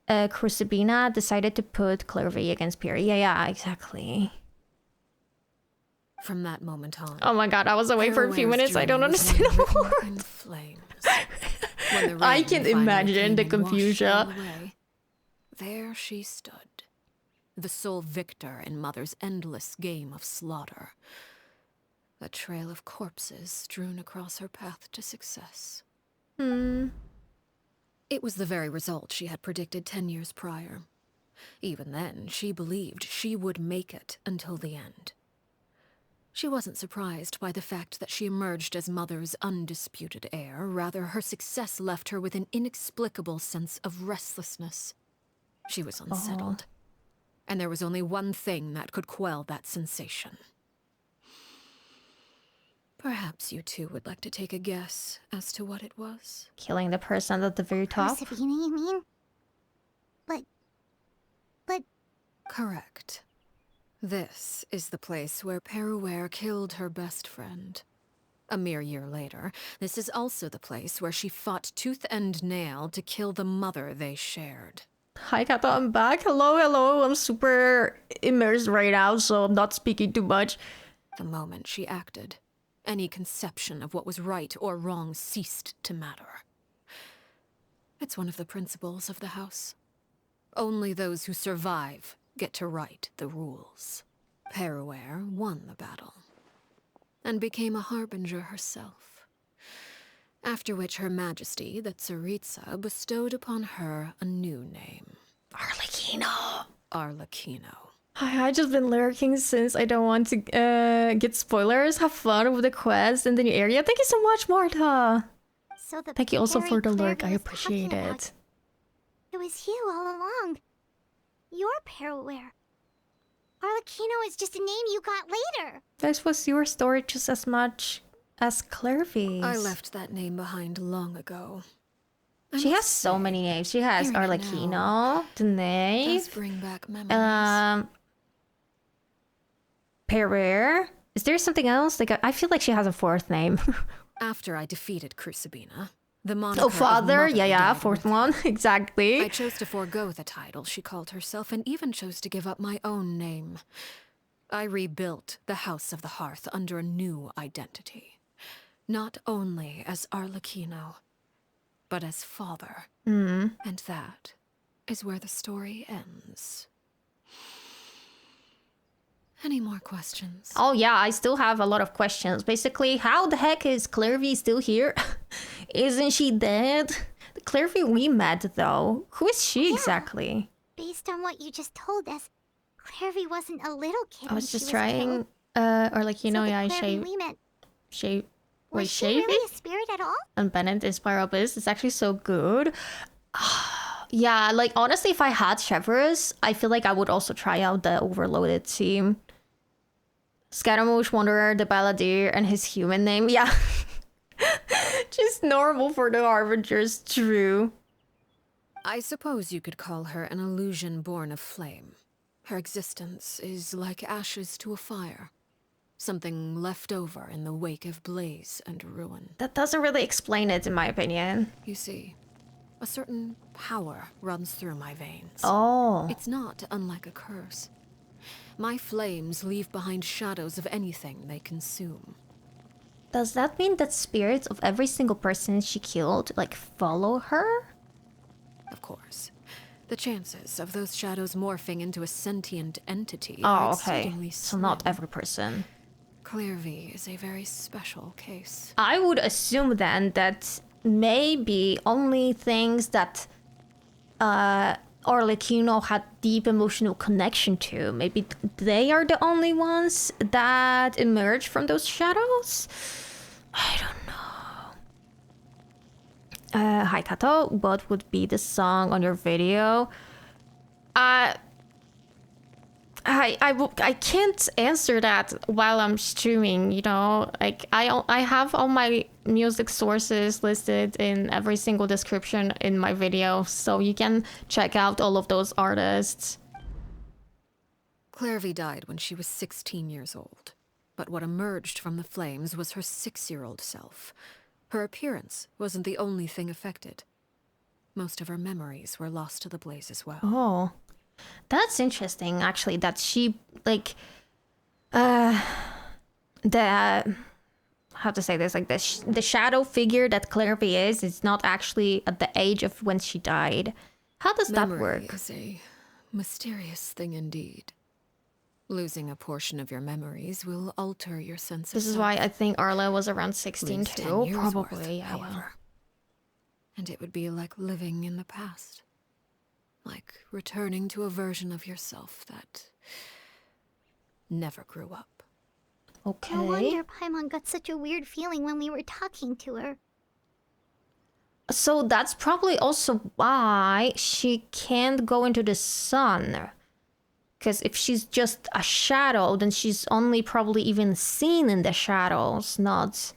Speaker 1: Crucibina decided to put Clervie against Piri. Yeah, exactly.
Speaker 5: From that moment on,
Speaker 1: oh my god, I was away for a few minutes. I don't understand a word. I can imagine the confusion.
Speaker 5: There she stood, the sole victor in Mother's endless game of slaughter. A trail of corpses strewn across her path to success. It was the very result she had predicted 10 years prior. Even then, she believed she would make it until the end. She wasn't surprised by the fact that she emerged as Mother's undisputed heir. Rather, her success left her with an inexplicable sense of restlessness. She was unsettled. And there was only one thing that could quell that sensation. Perhaps you two would like to take a guess as to what it was?
Speaker 1: Killing the person at the very top?
Speaker 2: Sabina, you mean? But...
Speaker 5: Correct. This is the place where Peruere killed her best friend. A mere year later, this is also the place where she fought tooth and nail to kill the mother they shared.
Speaker 1: Hi Kato, I'm back. Hello. I'm super immersed right now, so I'm not speaking too much.
Speaker 5: The moment she acted, any conception of what was right or wrong ceased to matter. It's one of the principles of the house. Only those who survive get to write the rules. Peruere won the battle, and became a harbinger herself. After which Her Majesty, the Tsaritsa, bestowed upon her a new name.
Speaker 1: Arlecchino.
Speaker 5: Arlecchino.
Speaker 1: I've just been lurking since I don't want to get spoilers. Have fun with the quest in the new area. Thank you so much, Marta.
Speaker 2: So the
Speaker 1: Thank you also for the lurk.
Speaker 2: Clervie
Speaker 1: I
Speaker 2: is
Speaker 1: appreciate
Speaker 2: talking about,
Speaker 1: it.
Speaker 2: It was you all along. You're Peruere. Arlecchino is just a name you got later.
Speaker 1: This was your story just as much as Clervie's.
Speaker 5: I left that name behind long ago.
Speaker 1: She has so many names. She has Arlecchino, the Knave,
Speaker 5: Does bring back memories.
Speaker 1: Peruere. Is there something else? Like I feel like she has a fourth name.
Speaker 5: After I defeated Crucibina, the moniker
Speaker 1: Oh,
Speaker 5: of
Speaker 1: father.
Speaker 5: Mother
Speaker 1: Yeah,
Speaker 5: died
Speaker 1: fourth
Speaker 5: with
Speaker 1: one.
Speaker 5: her.
Speaker 1: Exactly.
Speaker 5: I chose to forego the title she called herself, and even chose to give up my own name. I rebuilt the House of the Hearth under a new identity. Not only as Arlecchino, but as father. And that is where the story ends. Any more questions?
Speaker 1: Oh yeah, I still have a lot of questions. Basically, how the heck is Clervie still here? Isn't she dead? The Clervie we met, though. Who is she exactly?
Speaker 2: Based on what you just told us, Clervie wasn't a little kid
Speaker 1: I
Speaker 2: when
Speaker 1: was
Speaker 2: she
Speaker 1: just
Speaker 2: was
Speaker 1: trying,
Speaker 2: killed.
Speaker 1: or like, you
Speaker 2: So
Speaker 1: know,
Speaker 2: the
Speaker 1: yeah, I
Speaker 2: Clervie we met, was she
Speaker 1: Shavy?
Speaker 2: really a spirit at all?
Speaker 1: And Bennett is Pyropus. It's actually so good. Yeah, like, honestly, if I had Chevrus, I feel like I would also try out the Overloaded team. Scaramouche, Wanderer, the Balladeer, and his human name. Yeah. Just normal for the Harbingers, true.
Speaker 5: I suppose you could call her an illusion born of flame. Her existence is like ashes to a fire. Something left over in the wake of blaze and ruin.
Speaker 1: That doesn't really explain it, in my opinion.
Speaker 5: You see, a certain power runs through my veins.
Speaker 1: Oh.
Speaker 5: It's not unlike a curse. My flames leave behind shadows of anything they consume.
Speaker 1: Does that mean that spirits of every single person she killed, like, follow her?
Speaker 5: Of course. The chances of those shadows morphing into a sentient entity are
Speaker 1: Oh, okay.
Speaker 5: exceedingly
Speaker 1: So not
Speaker 5: slim.
Speaker 1: every person.
Speaker 5: Clervie is a very special case.
Speaker 1: I would assume then that maybe only things that Arlecchino had deep emotional connection to, maybe they are the only ones that emerge from those shadows? I don't know. Hi Kato, what would be the song on your video? I can't answer that while I'm streaming, you know? Like, I have all my music sources listed in every single description in my video, so you can check out all of those artists.
Speaker 5: Clervie died when she was 16 years old. But what emerged from the flames was her 6-year-old self. Her appearance wasn't the only thing affected. Most of her memories were lost to the blaze as well.
Speaker 1: Oh. That's interesting, actually, that she, like, how to say this, like, the shadow figure that Clervie is not actually at the age of when she died. How does that work?
Speaker 5: Memory is a mysterious thing indeed. Losing a portion of your memories will alter your sense of
Speaker 1: This is
Speaker 5: self.
Speaker 1: why I think Arla was around 16
Speaker 5: Lose 10
Speaker 1: too.
Speaker 5: years
Speaker 1: Probably,
Speaker 5: worth,
Speaker 1: yeah.
Speaker 5: however. And it would be like living in the past. Like returning to a version of yourself that never grew up.
Speaker 1: Okay.
Speaker 2: No wonder Paimon got such a weird feeling when we were talking to her.
Speaker 1: So that's probably also why she can't go into the sun. Because if she's just a shadow, then she's only probably even seen in the shadows, not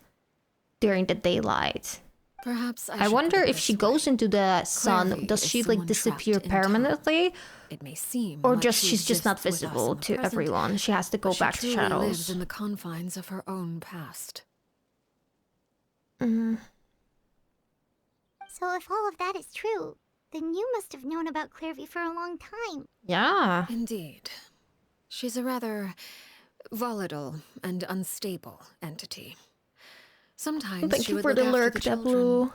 Speaker 1: during the daylight.
Speaker 5: Perhaps
Speaker 1: I
Speaker 5: should
Speaker 1: wonder
Speaker 5: put it
Speaker 1: if she
Speaker 5: this
Speaker 1: goes
Speaker 5: way.
Speaker 1: into the sun,
Speaker 5: Clervie
Speaker 1: does
Speaker 5: is
Speaker 1: she like
Speaker 5: someone
Speaker 1: disappear
Speaker 5: trapped in time.
Speaker 1: permanently?
Speaker 5: It may seem
Speaker 1: Or
Speaker 5: like
Speaker 1: just
Speaker 5: she
Speaker 1: she's just not
Speaker 5: exists with us
Speaker 1: visible
Speaker 5: in the
Speaker 1: to
Speaker 5: present,
Speaker 1: everyone? She has to go
Speaker 5: but
Speaker 1: back
Speaker 5: she
Speaker 1: to
Speaker 5: truly
Speaker 1: shadows.
Speaker 5: lives in the confines of her own past.
Speaker 1: Mm.
Speaker 2: So if all of that is true, then you must have known about Clervie for a long time.
Speaker 1: Yeah.
Speaker 5: Indeed. She's a rather volatile and unstable entity. Sometimes
Speaker 1: Thank
Speaker 5: she
Speaker 1: you
Speaker 5: would
Speaker 1: for
Speaker 5: look
Speaker 1: the
Speaker 5: after
Speaker 1: lurk,
Speaker 5: the
Speaker 1: that
Speaker 5: children.
Speaker 1: blue.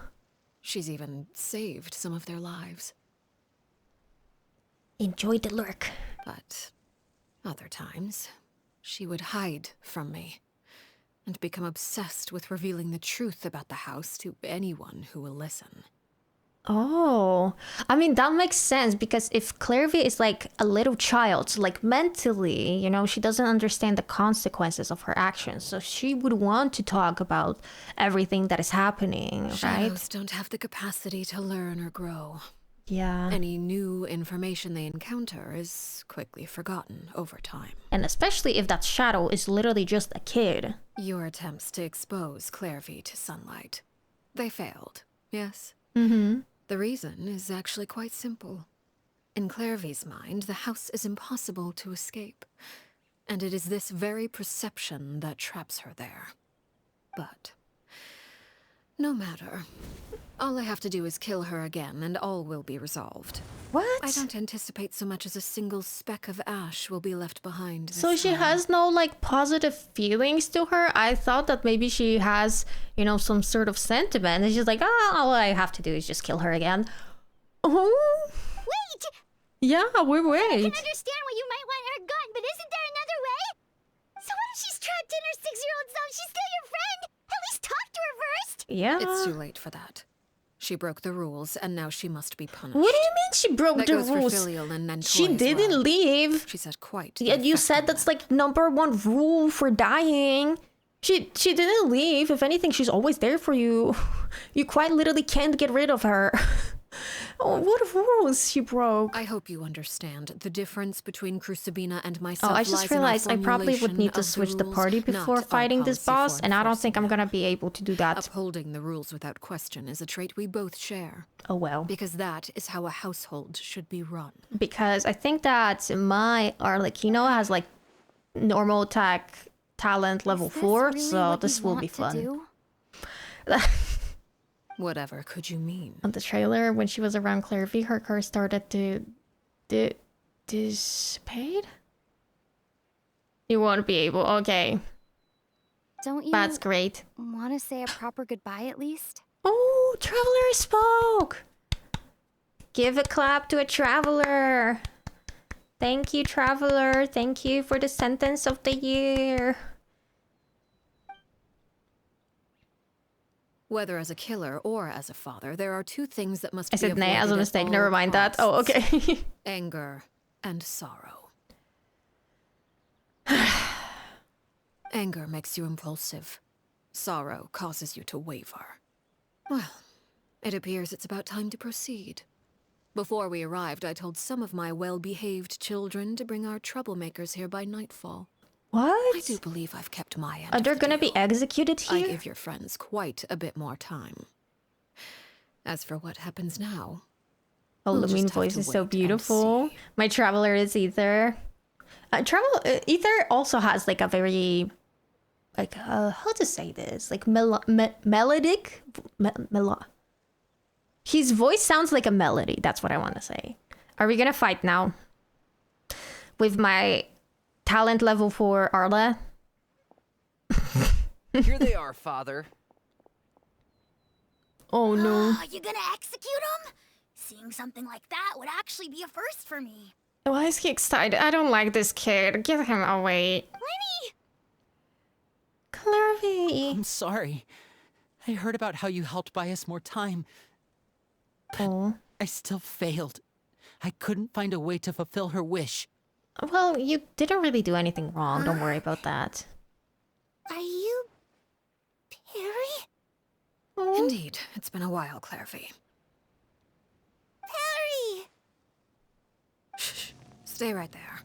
Speaker 5: She's even saved some of their lives.
Speaker 1: Enjoy the lurk.
Speaker 5: But other times, she would hide from me and become obsessed with revealing the truth about the house to anyone who will listen.
Speaker 1: Oh, I mean, that makes sense because if Clervie is like a little child, like mentally, you know, she doesn't understand the consequences of her actions. So she would want to talk about everything that is happening, right?
Speaker 5: Shadows don't have the capacity to learn or grow.
Speaker 1: Yeah.
Speaker 5: Any new information they encounter is quickly forgotten over time.
Speaker 1: And especially if that shadow is literally just a kid.
Speaker 5: Your attempts to expose Clervie to sunlight, they failed, yes?
Speaker 1: Mm-hmm.
Speaker 5: The reason is actually quite simple. In Clervie's mind, the house is impossible to escape, and it is this very perception that traps her there. But no matter. All I have to do is kill her again, and all will be resolved.
Speaker 1: What?
Speaker 5: I don't anticipate so much as a single speck of ash will be left behind this
Speaker 1: So she
Speaker 5: time.
Speaker 1: has no like positive feelings to her? I thought that maybe she has, you know, some sort of sentiment. And she's like, all I have to do is just kill her again. Oh.
Speaker 2: Wait!
Speaker 1: Yeah,
Speaker 2: I
Speaker 1: wait.
Speaker 2: can understand why you might want her gun, but isn't there another way? So what if she's trapped in her 6-year-old self? She's still your friend! At least talk to her first!
Speaker 1: Yeah.
Speaker 5: It's too late for that. She broke the rules, and now she must be punished.
Speaker 1: What do you mean she broke
Speaker 5: That
Speaker 1: the
Speaker 5: goes
Speaker 1: rules?
Speaker 5: For filial and mentor
Speaker 1: She
Speaker 5: as
Speaker 1: didn't
Speaker 5: well.
Speaker 1: leave.
Speaker 5: She said quite.
Speaker 1: Yeah, you said that's like #1 rule for dying. She didn't leave. If anything, she's always there for you. You quite literally can't get rid of her. Oh, what rules she broke?
Speaker 5: I hope you understand. The difference between Crucibina and myself.
Speaker 1: Oh, I just realized I probably would need to switch the party before fighting this boss, and I don't think I'm gonna be able to do that.
Speaker 5: Upholding the rules without question is a trait we both share.
Speaker 1: Oh well.
Speaker 5: Because that is how a household should be run.
Speaker 1: Because I think that my Arlecchino has like normal attack talent level 4,
Speaker 2: really
Speaker 1: so
Speaker 2: what
Speaker 1: this
Speaker 2: you
Speaker 1: will
Speaker 2: want
Speaker 1: be
Speaker 2: to
Speaker 1: fun.
Speaker 2: do?
Speaker 5: Whatever could you mean?
Speaker 1: On the trailer, when she was around Clervie, her car started to dissipate. You won't be able. Okay,
Speaker 10: Don't you
Speaker 1: that's great.
Speaker 10: want to say a proper goodbye at least?
Speaker 1: Oh, Traveler spoke. Give a clap to a Traveler. Thank you, Traveler. Thank you for the sentence of the year.
Speaker 5: Whether as a killer or as a father, there are two things that must
Speaker 1: I
Speaker 5: be
Speaker 1: said nay as a
Speaker 5: avoided at
Speaker 1: mistake.
Speaker 5: all
Speaker 1: Never mind that. Oh, okay.
Speaker 5: costs. Anger and sorrow. Anger makes you impulsive. Sorrow causes you to waver. Well, it appears it's about time to proceed. Before we arrived, I told some of my well-behaved children to bring our troublemakers here by nightfall.
Speaker 1: What?
Speaker 5: I do believe I've kept my end.
Speaker 1: Are they gonna be executed
Speaker 5: I
Speaker 1: here?
Speaker 5: give your friends quite a bit more time. As for what happens now,
Speaker 1: Oh,
Speaker 5: we'll
Speaker 1: Lumine
Speaker 5: just have
Speaker 1: voice
Speaker 5: to
Speaker 1: is so
Speaker 5: wait and
Speaker 1: beautiful.
Speaker 5: see.
Speaker 1: My Traveler is Ether. Ether also has like a very, like, how to say this? Like melodic? His voice sounds like a melody. That's what I want to say. Are we gonna fight now? With my talent level 4 Arla?
Speaker 6: Here they are, Father.
Speaker 1: Oh no.
Speaker 2: You gonna execute him? Seeing something like that would actually be a first for me.
Speaker 1: Why is he excited? I don't like this kid. Get him away. Clervie.
Speaker 4: I'm sorry. I heard about how you helped buy us more time.
Speaker 1: Oh.
Speaker 4: I still failed. I couldn't find a way to fulfill her wish.
Speaker 1: Well, you didn't really do anything wrong. Don't worry about that.
Speaker 3: Are you... Perry?
Speaker 5: Indeed. It's been a while, Clervie.
Speaker 3: Perry!
Speaker 5: Shh. Stay right there.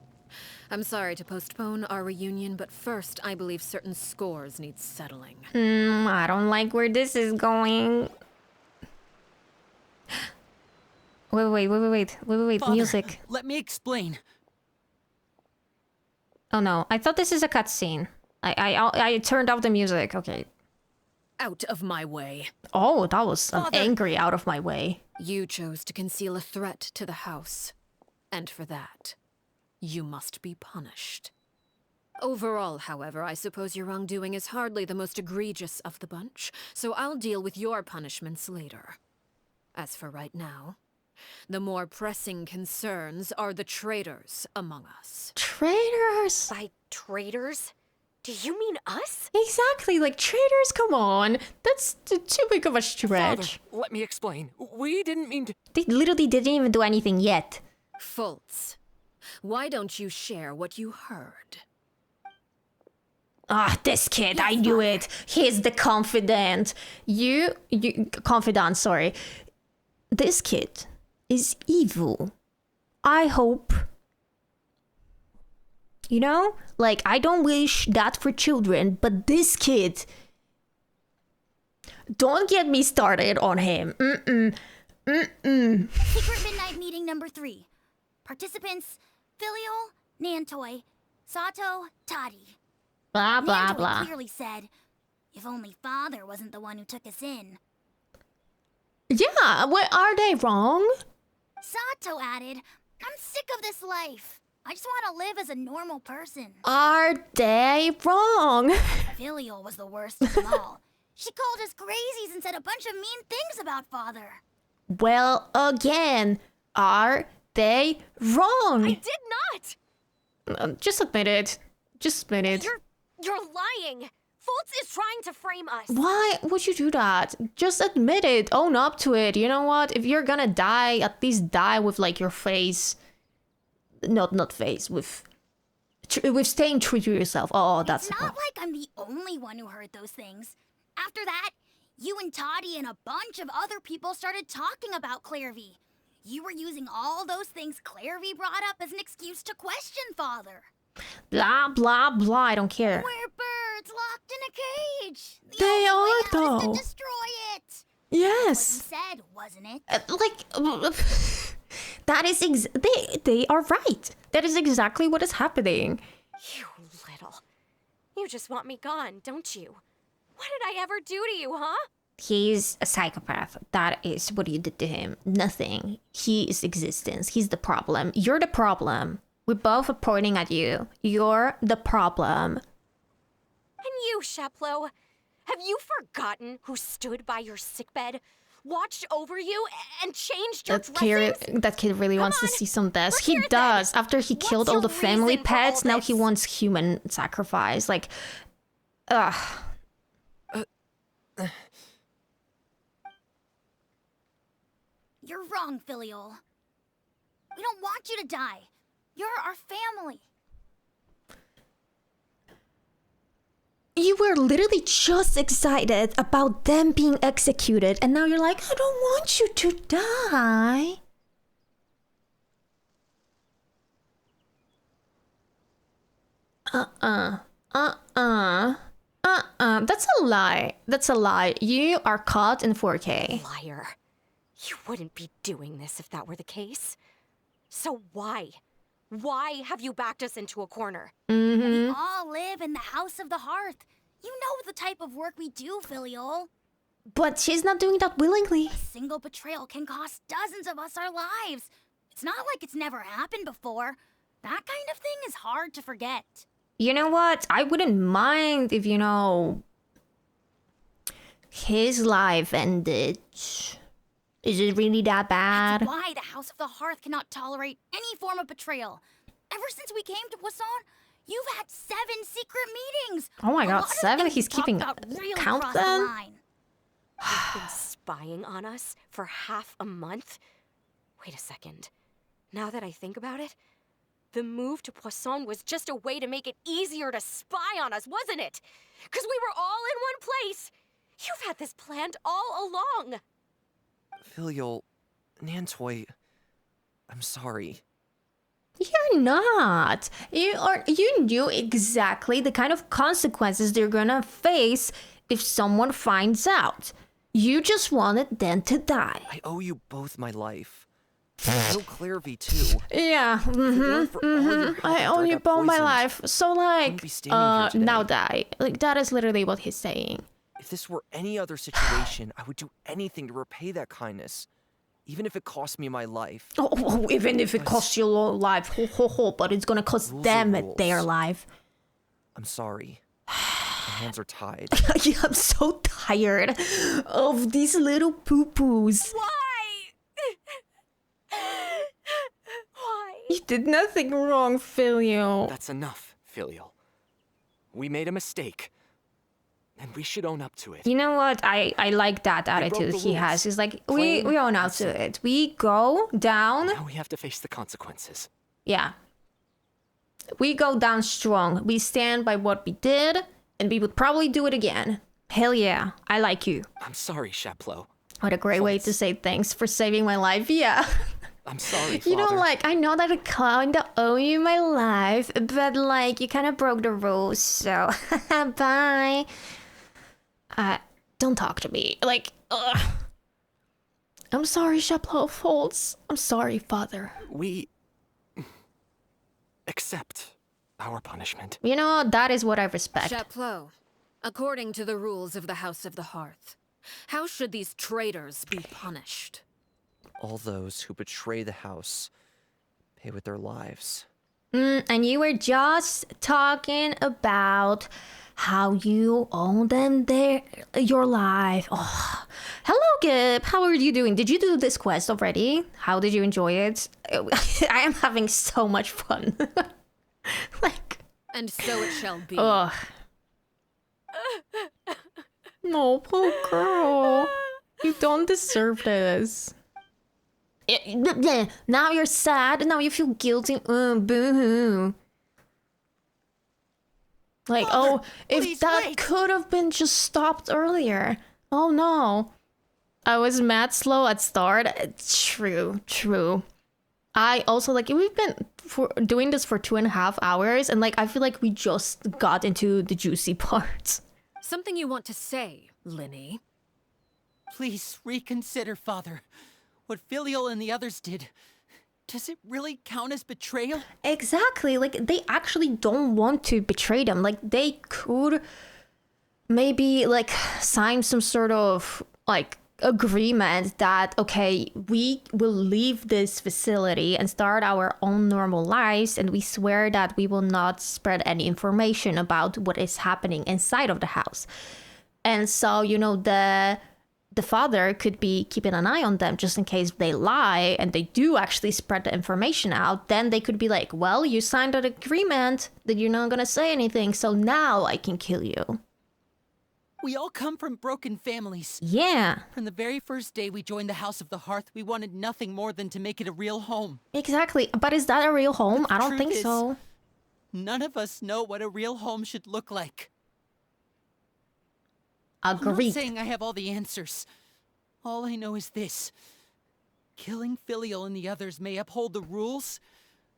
Speaker 5: I'm sorry to postpone our reunion, but first, I believe certain scores need settling.
Speaker 1: I don't like where this is going. Wait,
Speaker 4: Father,
Speaker 1: music.
Speaker 4: Let me explain.
Speaker 1: Oh no, I thought this is a cutscene. I turned off the music, okay.
Speaker 5: Out of my way.
Speaker 1: Oh, that was an
Speaker 5: Father.
Speaker 1: angry out of my way.
Speaker 5: You chose to conceal a threat to the house. And for that, you must be punished. Overall, however, I suppose your wrongdoing is hardly the most egregious of the bunch, so I'll deal with your punishments later. As for right now, the more pressing concerns are the traitors among us.
Speaker 1: Traitors?
Speaker 7: By traitors? Do you mean us?
Speaker 1: Exactly, like traitors, come on. That's too big of a stretch.
Speaker 8: Father, let me explain. We didn't mean to...
Speaker 1: They literally didn't even do anything yet.
Speaker 5: Fultz, why don't you share what you heard?
Speaker 1: Ah, this kid, I knew it. He's the confidant. Confidant, sorry. This kid is evil. I hope. You know? Like, I don't wish that for children, but this kid... Don't get me started on him.
Speaker 2: Secret Midnight Meeting number 3. Participants, Filial, Nantoi, Sato, Toddy.
Speaker 1: Blah, blah,
Speaker 2: Nantoi
Speaker 1: blah.
Speaker 2: clearly said, if only Father wasn't the one who took us in.
Speaker 1: Yeah, what, are they wrong?
Speaker 2: Sato added, I'm sick of this life. I just want to live as a normal person.
Speaker 1: Are they wrong?
Speaker 2: Filial was the worst of them all. She called us crazies and said a bunch of mean things about Father.
Speaker 1: Well, again, are they wrong?
Speaker 7: I did not!
Speaker 1: Just admit it. Just admit it.
Speaker 7: You're lying! Fultz is trying to frame us!
Speaker 1: Why would you do that? Just admit it. Own up to it. You know what? If you're gonna die, at least die with, like, your face... Not face, with staying true to yourself. Oh, that's...
Speaker 2: It's not like I'm the only one who heard those things. After that, you and Toddy and a bunch of other people started talking about Clervie. You were using all those things Clervie brought up as an excuse to question Father.
Speaker 1: Blah, blah, blah. I don't care.
Speaker 2: We're birds locked in a cage.
Speaker 1: They are, though.
Speaker 2: To destroy it.
Speaker 1: Yes.
Speaker 2: That's what you said, wasn't it?
Speaker 1: That is they are right. That is exactly what is happening.
Speaker 7: You little... You just want me gone, don't you? What did I ever do to you, huh?
Speaker 1: He's a psychopath. That is what you did to him. Nothing. He is existence. He's the problem. You're the problem. We both are pointing at you. You're the problem.
Speaker 7: And you, Sheplo, have you forgotten who stood by your sickbed, watched over you, and changed your dressings?
Speaker 1: That kid really wants to see some deaths. He does. After he killed all the family pets, now he wants human sacrifice. Like, ugh.
Speaker 2: You're wrong, Filial. We don't want you to die. You're our family.
Speaker 1: You were literally just excited about them being executed, and now you're like, I don't want you to die. That's a lie. That's a lie. You are caught in 4K.
Speaker 7: Liar. You wouldn't be doing this if that were the case. So why? Why have you backed us into a corner?
Speaker 2: We all live in the House of the Hearth. You know the type of work we do, Filial.
Speaker 1: But she's not doing that willingly.
Speaker 2: A single betrayal can cost dozens of us our lives. It's not like it's never happened before. That kind of thing is hard to forget.
Speaker 1: You know what? I wouldn't mind if, you know, his life ended Is it really that bad?
Speaker 14: That's why the House of the Hearth cannot tolerate any form of betrayal. Ever since we came to Poisson, you've had 7 secret meetings.
Speaker 1: Oh my
Speaker 14: A
Speaker 1: god,
Speaker 14: lot of
Speaker 1: 7?
Speaker 14: things
Speaker 1: He's
Speaker 14: you talked
Speaker 1: keeping
Speaker 14: about really
Speaker 1: count
Speaker 14: crossed the
Speaker 1: then?
Speaker 14: line.
Speaker 7: You've been spying on us for half a month? Wait a second. Now that I think about it, the move to Poisson was just a way to make it easier to spy on us, wasn't it? Because we were all in one place. You've had this planned all along.
Speaker 6: Filial, Nantoy, I'm sorry.
Speaker 1: You're not. You knew exactly the kind of consequences they're gonna face if someone finds out. You just wanted them to die.
Speaker 6: I owe you both my life. I owe Clervie too.
Speaker 1: Yeah, I owe you both my life. So like, now die. Like, that is literally what he's saying.
Speaker 6: If this were any other situation, I would do anything to repay that kindness. Even if it cost me my life.
Speaker 1: Oh, even if it costs you your life. But it's gonna cost them their life.
Speaker 6: I'm sorry. My hands are tied.
Speaker 1: Yeah, I'm so tired of these little poo-poos.
Speaker 7: Why? Why?
Speaker 1: You did nothing wrong, Filial.
Speaker 8: That's enough, Filial. We made a mistake. And we should own up to it.
Speaker 1: You know what? I like that attitude he has. He's like, we own up to it. We go down.
Speaker 8: Now we have to face the consequences.
Speaker 1: Yeah. We go down strong. We stand by what we did, and we would probably do it again. Hell yeah. I like you.
Speaker 8: I'm sorry, Chaplot.
Speaker 1: What a great way to say thanks for saving my life. Yeah.
Speaker 8: I'm sorry, Father.
Speaker 1: You know, like, I know that I kinda owe you my life, but like, you kinda broke the rules, so bye. Don't talk to me. Like, ugh. I'm sorry, Chaplot Folds. I'm sorry, Father.
Speaker 8: We accept our punishment.
Speaker 1: You know, that is what I respect.
Speaker 5: Chaplot, according to the rules of the House of the Hearth, how should these traitors be punished?
Speaker 6: All those who betray the house pay with their lives.
Speaker 1: And you were just talking about how you owe them your life. Oh. Hello, Gib. How are you doing? Did you do this quest already? How did you enjoy it? I am having so much fun. Like.
Speaker 5: And so it shall be.
Speaker 1: Ugh. No, poor girl. You don't deserve this. Now you're sad. Now you feel guilty. Boo-hoo. Like, Father, if that could have been just stopped earlier. Oh no. I was mad slow at start. True. I also, like, we've been doing this for 2.5 hours, and like, I feel like we just got into the juicy parts.
Speaker 5: Something you want to say, Linny?
Speaker 4: Please reconsider, Father. What Filial and the others did. Does it really count as betrayal?
Speaker 1: Exactly. Like, they actually don't want to betray them. Like, they could maybe, like, sign some sort of, like, agreement that, okay, we will leave this facility and start our own normal lives, and we swear that we will not spread any information about what is happening inside of the house. And so, you know, the father could be keeping an eye on them just in case they lie and they do actually spread the information out. Then they could be like, well, you signed an agreement that you're not gonna say anything, so now I can kill you.
Speaker 4: We all come from broken families.
Speaker 1: Yeah.
Speaker 4: From the very first day we joined the House of the Hearth, we wanted nothing more than to make it a real home.
Speaker 1: Exactly. But is that a real home? I don't think so.
Speaker 4: None of us know what a real home should look like.
Speaker 1: Agreed.
Speaker 4: I'm not saying I have all the answers. All I know is this. Killing Filial and the others may uphold the rules,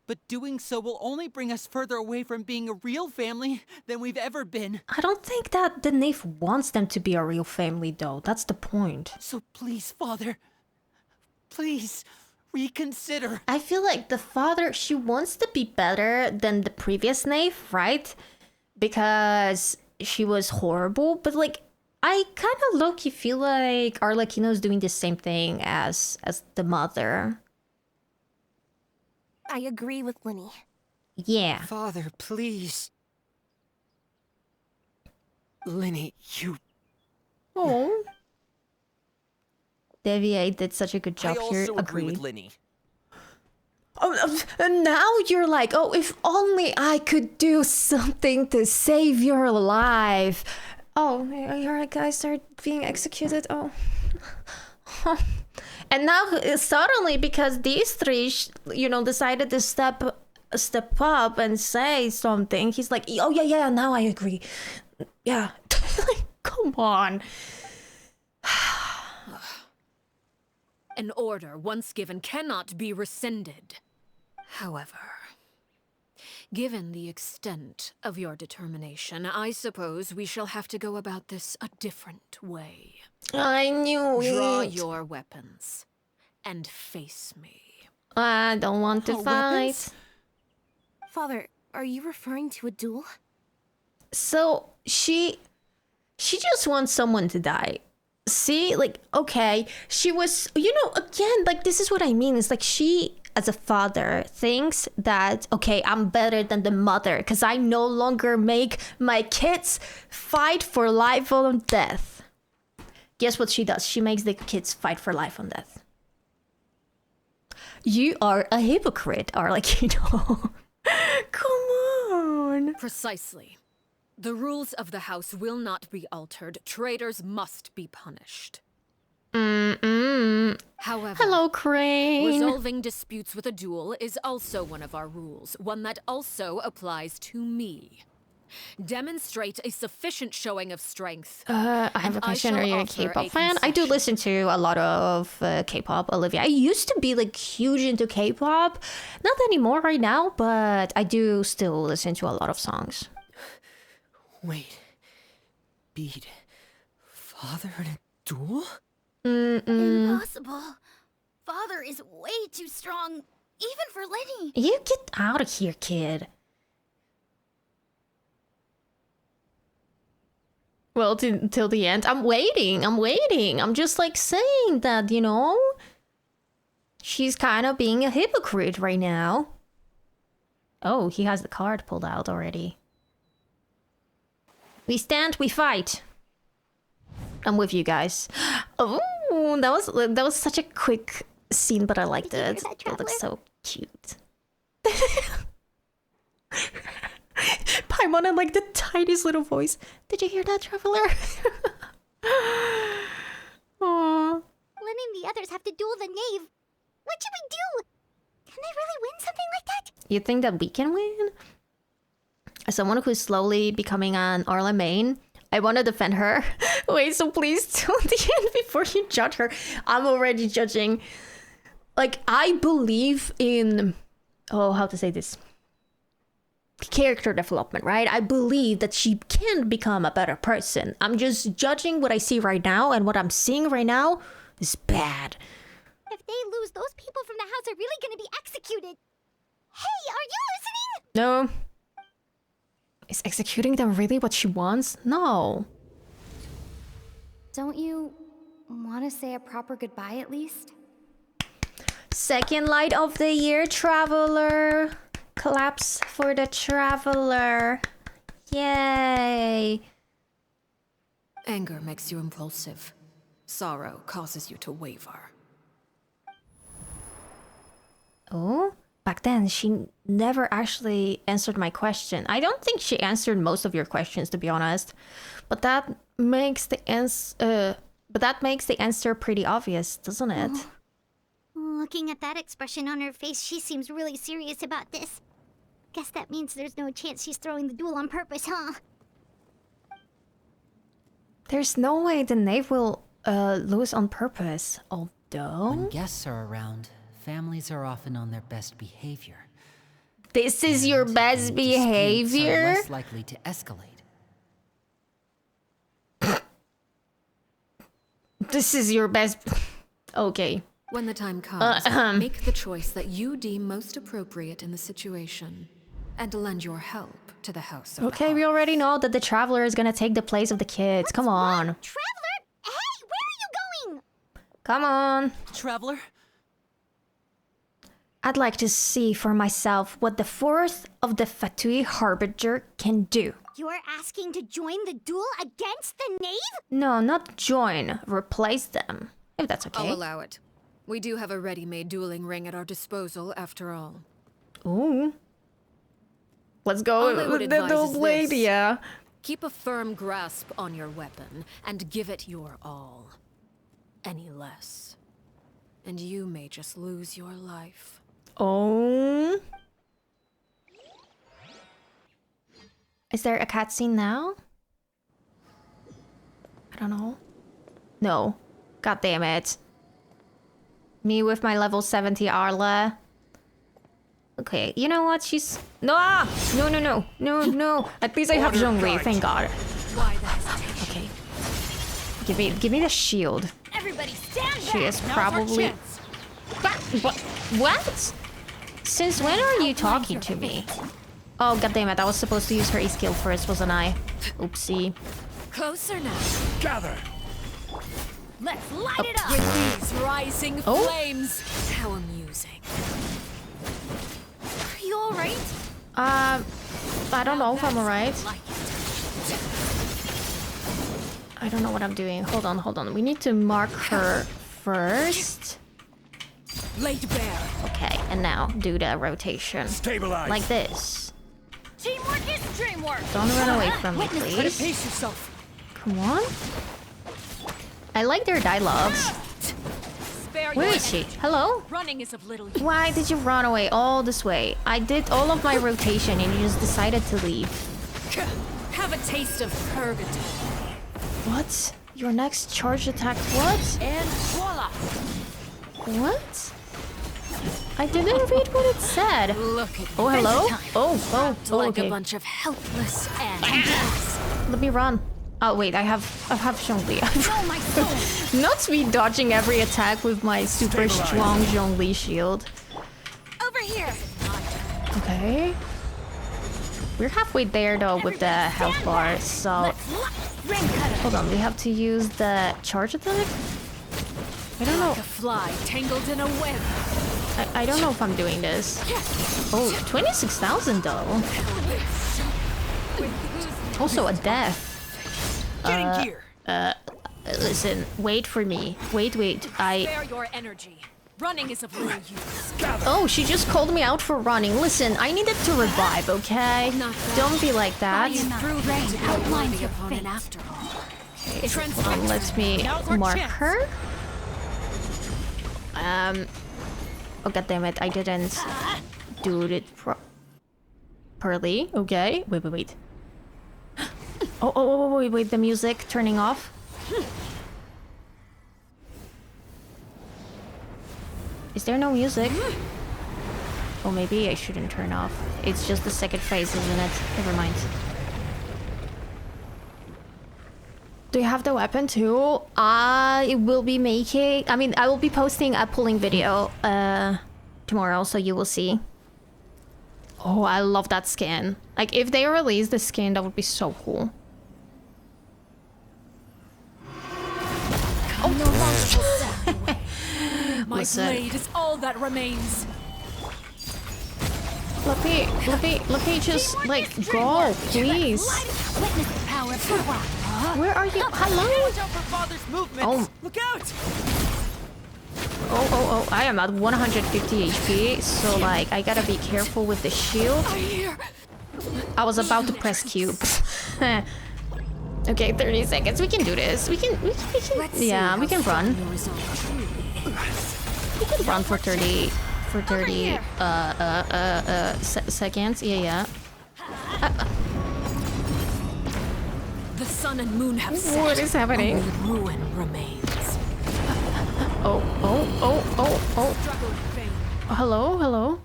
Speaker 4: but doing so will only bring us further away from being a real family than we've ever been.
Speaker 1: I don't think that the Knave wants them to be a real family, though. That's the point.
Speaker 4: So please, Father, please reconsider.
Speaker 1: I feel like the father, she wants to be better than the previous Knave, right? Because she was horrible, but like, I kind of low-key feel like Arlecchino is doing the same thing as the mother.
Speaker 10: I agree with Linny.
Speaker 1: Yeah.
Speaker 9: Father, please.
Speaker 8: Linny, you...
Speaker 1: Oh. Deviate did such a good job
Speaker 6: I
Speaker 1: here.
Speaker 6: also agree with Linny.
Speaker 1: Oh, and now you're like, oh, if only I could do something to save your life. Oh, your guys start being executed. Oh. And now suddenly, because these three, decided to step up and say something, he's like, oh yeah, now I agree. Yeah, like, come on.
Speaker 5: An order once given cannot be rescinded. However, given the extent of your determination, I suppose we shall have to go about this a different way.
Speaker 1: I knew it.
Speaker 5: Draw your weapons and face me.
Speaker 1: I don't want to fight.
Speaker 10: Weapons? Father, are you referring to a duel?
Speaker 1: So she just wants someone to die. See, like, okay, she was, again, like, this is what I mean. It's like she, as a father, thinks that, okay, I'm better than the mother because I no longer make my kids fight for life or death. Guess what she does? She makes the kids fight for life and death. You are a hypocrite, Arlecchino. Come on.
Speaker 5: Precisely. The rules of the house will not be altered. Traitors must be punished. However,
Speaker 1: hello, Crane.
Speaker 5: Resolving disputes with a duel is also one of our rules, one that also applies to me. Demonstrate a sufficient showing of strength.
Speaker 1: I have a question. Are you a K-pop fan? I do listen to a lot of K-pop, Olivia. I used to be like huge into K-pop. Not anymore right now, but I do still listen to a lot of songs.
Speaker 9: Wait. Beat Father in a duel?
Speaker 14: Impossible. Father is way too strong, even for Lenny.
Speaker 1: You get out of here, kid. Well, till the end. I'm waiting. I'm just like saying that, she's kind of being a hypocrite right now. Oh, he has the card pulled out already. We stand, we fight. I'm with you guys. Oh, that was such a quick scene, but I liked it. It looks so cute. Paimon in like the tiniest little voice. Did you hear that, Traveler? Aww.
Speaker 2: Lenny and the others have to duel the Knave. What should we do? Can they really win something like that?
Speaker 1: You think that we can win? As someone who's slowly becoming an Arla main, I want to defend her. Wait, so please till the end before you judge her. I'm already judging. Like, I believe in... Oh, how to say this? Character development, right? I believe that she can become a better person. I'm just judging what I see right now, and what I'm seeing right now is bad.
Speaker 2: If they lose, those people from the house are really gonna be executed. Hey, are you listening?
Speaker 1: No. Is executing them really what she wants? No.
Speaker 10: Don't you want to say a proper goodbye at least?
Speaker 1: Second light of the year, Traveler. Claps for the Traveler. Yay.
Speaker 5: Anger makes you impulsive. Sorrow causes you to waver.
Speaker 1: Oh? Back then, she never actually answered my question. I don't think she answered most of your questions, to be honest. But that makes the answer pretty obvious, doesn't it?
Speaker 2: Oh. Looking at that expression on her face, she seems really serious about this. Guess that means there's no chance she's throwing the duel on purpose, huh?
Speaker 1: There's no way the Knave will lose on purpose, although...
Speaker 4: When guests are around, families are often on their best behavior.
Speaker 1: This is your best behavior?
Speaker 4: Are less likely to escalate.
Speaker 1: This is your best... Okay.
Speaker 5: When the time comes, make the choice that you deem most appropriate in the situation, and lend your help to the house of the
Speaker 1: Okay, we already know that the Traveler is gonna take the place of the kids. Come on.
Speaker 2: Traveler? Hey, where are you going?
Speaker 1: Come on.
Speaker 4: Traveler?
Speaker 1: I'd like to see for myself what the fourth of the Fatui Harbinger can do.
Speaker 2: You're asking to join the duel against the Knave?
Speaker 1: No, not join. Replace them. If that's okay.
Speaker 5: I'll allow it. We do have a ready-made dueling ring at our disposal, after all.
Speaker 1: Ooh. Let's go with the dual blade, yeah.
Speaker 5: Keep a firm grasp on your weapon, and give it your all. Any less, and you may just lose your life.
Speaker 1: Oh. Is there a cutscene now? I don't know. No. God damn it. Me with my level 70 Arla. Okay, you know what? She's... No! No, no, no. No, no. At least I have Zhongli, thank God. Okay. Give me the shield.
Speaker 14: Everybody stand
Speaker 1: She
Speaker 14: back.
Speaker 1: is
Speaker 14: Now's our
Speaker 1: probably...
Speaker 14: chance.
Speaker 1: What? Since when are you talking to me? Oh, god damn it. I was supposed to use her E-skill first, wasn't I? Oopsie.
Speaker 5: Closer now.
Speaker 8: Gather.
Speaker 14: Let's light it up.
Speaker 5: With these rising
Speaker 1: Oh.
Speaker 5: flames. How amusing.
Speaker 14: Are you all right?
Speaker 1: I don't know if I'm alright. I don't know what I'm doing. Hold on, hold on. We need to mark her first.
Speaker 5: Laid bare.
Speaker 1: Okay, and now do the rotation.
Speaker 8: Stabilize.
Speaker 1: Like this.
Speaker 14: Teamwork is dreamwork.
Speaker 1: Don't run away from me,
Speaker 14: Witness,
Speaker 1: please.
Speaker 14: pace yourself.
Speaker 1: Come on. I like their dialogues.
Speaker 14: Spare
Speaker 1: Where
Speaker 14: your
Speaker 1: is she?
Speaker 14: energy.
Speaker 1: Hello?
Speaker 14: Running is of little use.
Speaker 1: Why did you run away all this way? I did all of my rotation and you just decided to leave.
Speaker 5: Have a taste of purgatory.
Speaker 1: What? Your next charge attack, what?
Speaker 14: And voila.
Speaker 1: What? I didn't read what it said.
Speaker 5: Look at
Speaker 1: Oh, hello? Oh,
Speaker 5: like
Speaker 1: okay.
Speaker 5: a bunch of helpless animals.
Speaker 1: Let me run. Oh wait, I have Zhongli.
Speaker 14: Oh my soul.
Speaker 1: Not speed dodging every attack with my super strong Zhongli shield.
Speaker 14: Over here.
Speaker 1: Okay. We're halfway there though with the health bar, so hold on, we have to use the charge attack? I don't know.
Speaker 5: Like a fly tangled in a web.
Speaker 1: I don't know if I'm doing this. Oh, 26,000 though. Also a death.
Speaker 14: Get in gear.
Speaker 1: Listen, wait for me. Wait.
Speaker 5: Spare your energy. Running is of little use.
Speaker 1: Oh, she just called me out for running. Listen, I needed to revive, okay? Don't be like that.
Speaker 5: Outline the opponent after all.
Speaker 1: Okay, hold on, let me mark her. Oh god damn it, I didn't do it properly. Okay, wait. Oh, wait, the music turning off. Is there no music? Oh, maybe I shouldn't turn off. It's just the second phase, isn't it? Never mind. Do you have the weapon too? I will be posting a pulling video tomorrow, so you will see. Oh, I love that skin. Like, if they release the skin, that would be so cool.
Speaker 5: My blade is all that remains.
Speaker 1: Let me just, like, go, please.
Speaker 14: Witness the power of the rock.
Speaker 1: Where are you? Hello?
Speaker 13: Watch out for Father's movements. Look out!
Speaker 1: Oh, I am at 150 HP, so, like, I gotta be careful with the shield. I was about to press Q. Okay, 30 seconds. We can do this. We can yeah, we can run. We can run for 30 seconds. Yeah.
Speaker 5: The sun and moon have set.
Speaker 1: What is happening?
Speaker 5: Only ruin remains.
Speaker 1: Oh. Hello.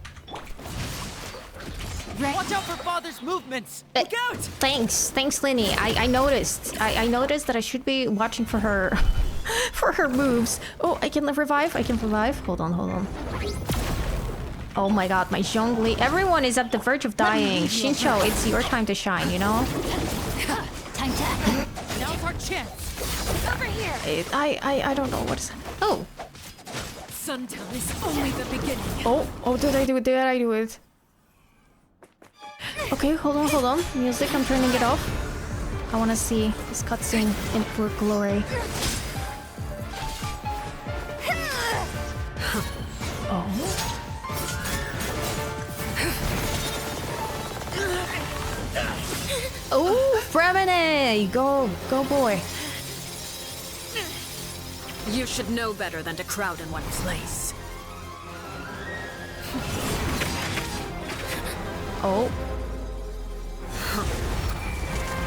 Speaker 13: Watch out for Father's movements. Look out!
Speaker 1: Thanks, Linny. I noticed. I noticed that I should be watching for her, for her moves. Oh, I can revive. Hold on. Oh my god, my Zhongli. Everyone is at the verge of dying. Shincho, it's your time to shine, you know?
Speaker 14: Time to act. Now's our chance. Over here.
Speaker 1: I don't know what is... Oh.
Speaker 5: Sundown is only the beginning.
Speaker 1: Oh, did I do it? Okay, hold on. Music, I'm turning it off. I want to see this cutscene in full glory. Oh, Fremine! Go boy.
Speaker 5: You should know better than to crowd in one place.
Speaker 1: Oh.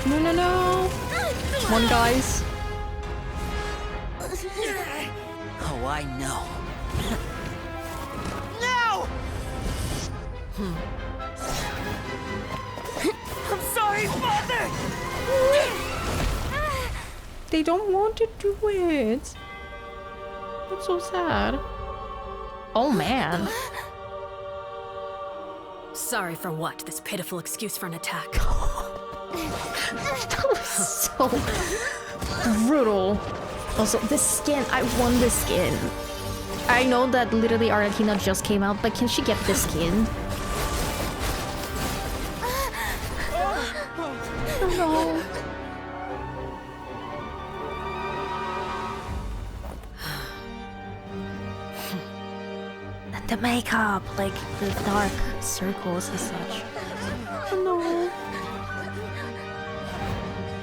Speaker 1: No. Come on, guys.
Speaker 4: Oh, I know.
Speaker 13: No! I'm sorry, Father!
Speaker 1: They don't want to do it. That's so sad. Oh, man.
Speaker 5: Sorry for what? This pitiful excuse for an attack.
Speaker 1: That was so brutal. Also, the skin. I want the skin. I know that literally Arlecchino just came out, but can she get the skin? Oh no. And the makeup, like the dark circles and such. Oh no.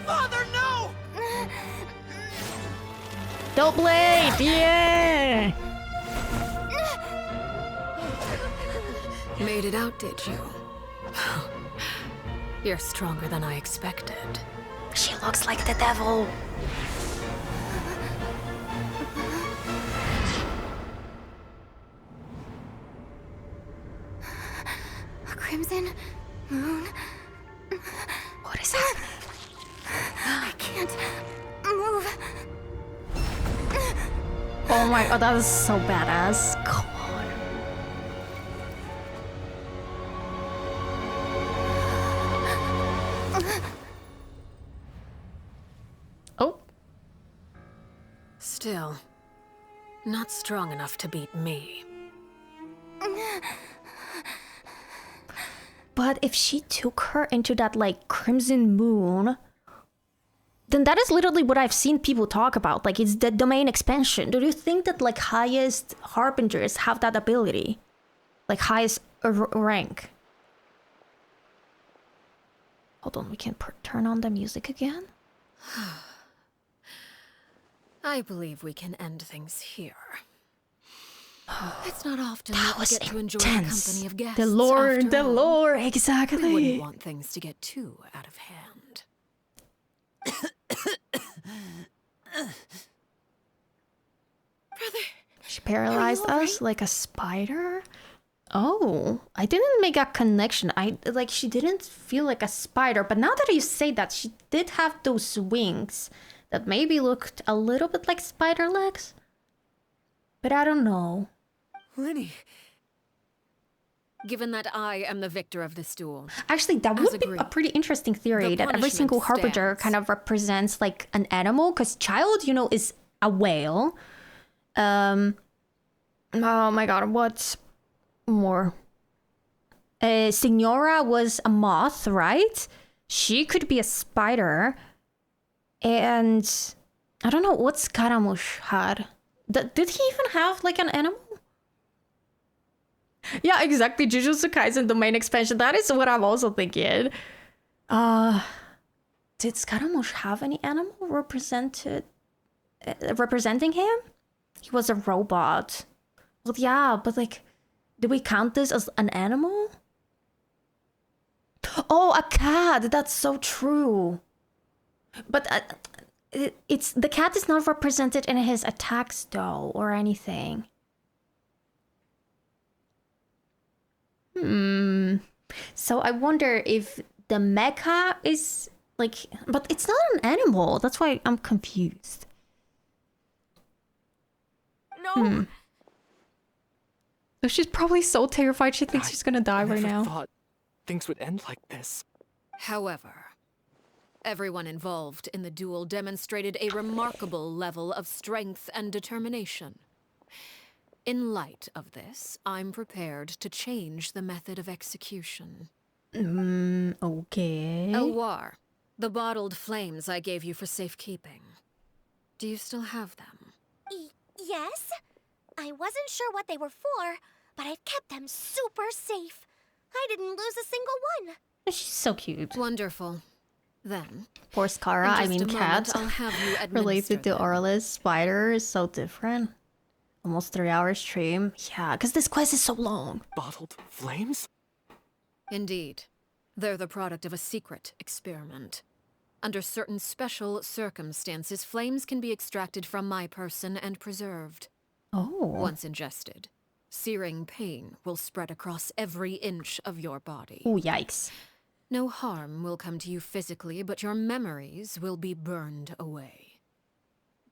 Speaker 13: Father, no!
Speaker 1: Double blade, yeah!
Speaker 5: Made it out, did you? You're stronger than I expected.
Speaker 1: She looks like the devil.
Speaker 2: A crimson moon.
Speaker 1: What is happening?
Speaker 2: I can't move.
Speaker 1: Oh my god, that is so badass. Come on. Oh.
Speaker 5: Still, not strong enough to beat me.
Speaker 1: But if she took her into that, like, crimson moon, then that is literally what I've seen people talk about. Like, it's the domain expansion. Do you think that, like, highest harbingers have that ability? Like, highest rank? Hold on, we can turn on the music again?
Speaker 5: I believe we can end things here. It's not often
Speaker 1: That
Speaker 5: we
Speaker 1: was
Speaker 5: get to enjoy the
Speaker 1: intense.
Speaker 5: company of guests.
Speaker 1: The lore,
Speaker 5: after all.
Speaker 1: exactly.
Speaker 5: We wouldn't want things to get too out of hand. Brother,
Speaker 1: She paralyzed us like a spider? Oh, I didn't make a connection. She didn't feel like a spider, but now that you say that, she did have those wings that maybe looked a little bit like spider legs. But I don't know.
Speaker 13: Lenny.
Speaker 5: Given that I am the victor of this duel.
Speaker 1: Actually, that would be
Speaker 5: agreed.
Speaker 1: a pretty interesting theory
Speaker 5: The
Speaker 1: that every single
Speaker 5: punishment
Speaker 1: harbinger
Speaker 5: stands.
Speaker 1: kind of represents like an animal, because Child, is a whale. Oh my god, what's more? Signora was a moth, right? She could be a spider. And I don't know what Scaramouche had. Did he even have like an animal? Yeah, exactly. Jujutsu Kaisen domain expansion. That is what I'm also thinking. Did Scaramouche have any animal representing him? He was a robot. Well, yeah, but like, do we count this as an animal? Oh, a cat. That's so true. But it's the cat is not represented in his attacks though, or anything. So I wonder if the mecha is like, but it's not an animal. That's why I'm confused.
Speaker 7: No.
Speaker 1: Oh, she's probably so terrified. She thinks she's gonna die right
Speaker 13: I
Speaker 1: now.
Speaker 13: never thought things would end like this.
Speaker 5: However, everyone involved in the duel demonstrated a remarkable level of strength and determination. In light of this, I'm prepared to change the method of execution.
Speaker 1: Okay.
Speaker 5: Elwar, the bottled flames I gave you for safekeeping. Do you still have them?
Speaker 2: Yes? I wasn't sure what they were for, but I've kept them super safe. I didn't lose a single one.
Speaker 1: She's so cute.
Speaker 5: Wonderful. Then,
Speaker 1: Poor Scara, I mean Cat,
Speaker 5: I'll have you
Speaker 1: related to
Speaker 5: them.
Speaker 1: Arlis. Spider is so different. Almost 3 hour stream. Yeah, because this quest is so long.
Speaker 8: Bottled flames?
Speaker 5: Indeed. They're the product of a secret experiment. Under certain special circumstances, flames can be extracted from my person and preserved.
Speaker 1: Oh.
Speaker 5: Once ingested, searing pain will spread across every inch of your body.
Speaker 1: Oh, yikes.
Speaker 5: No harm will come to you physically, but your memories will be burned away.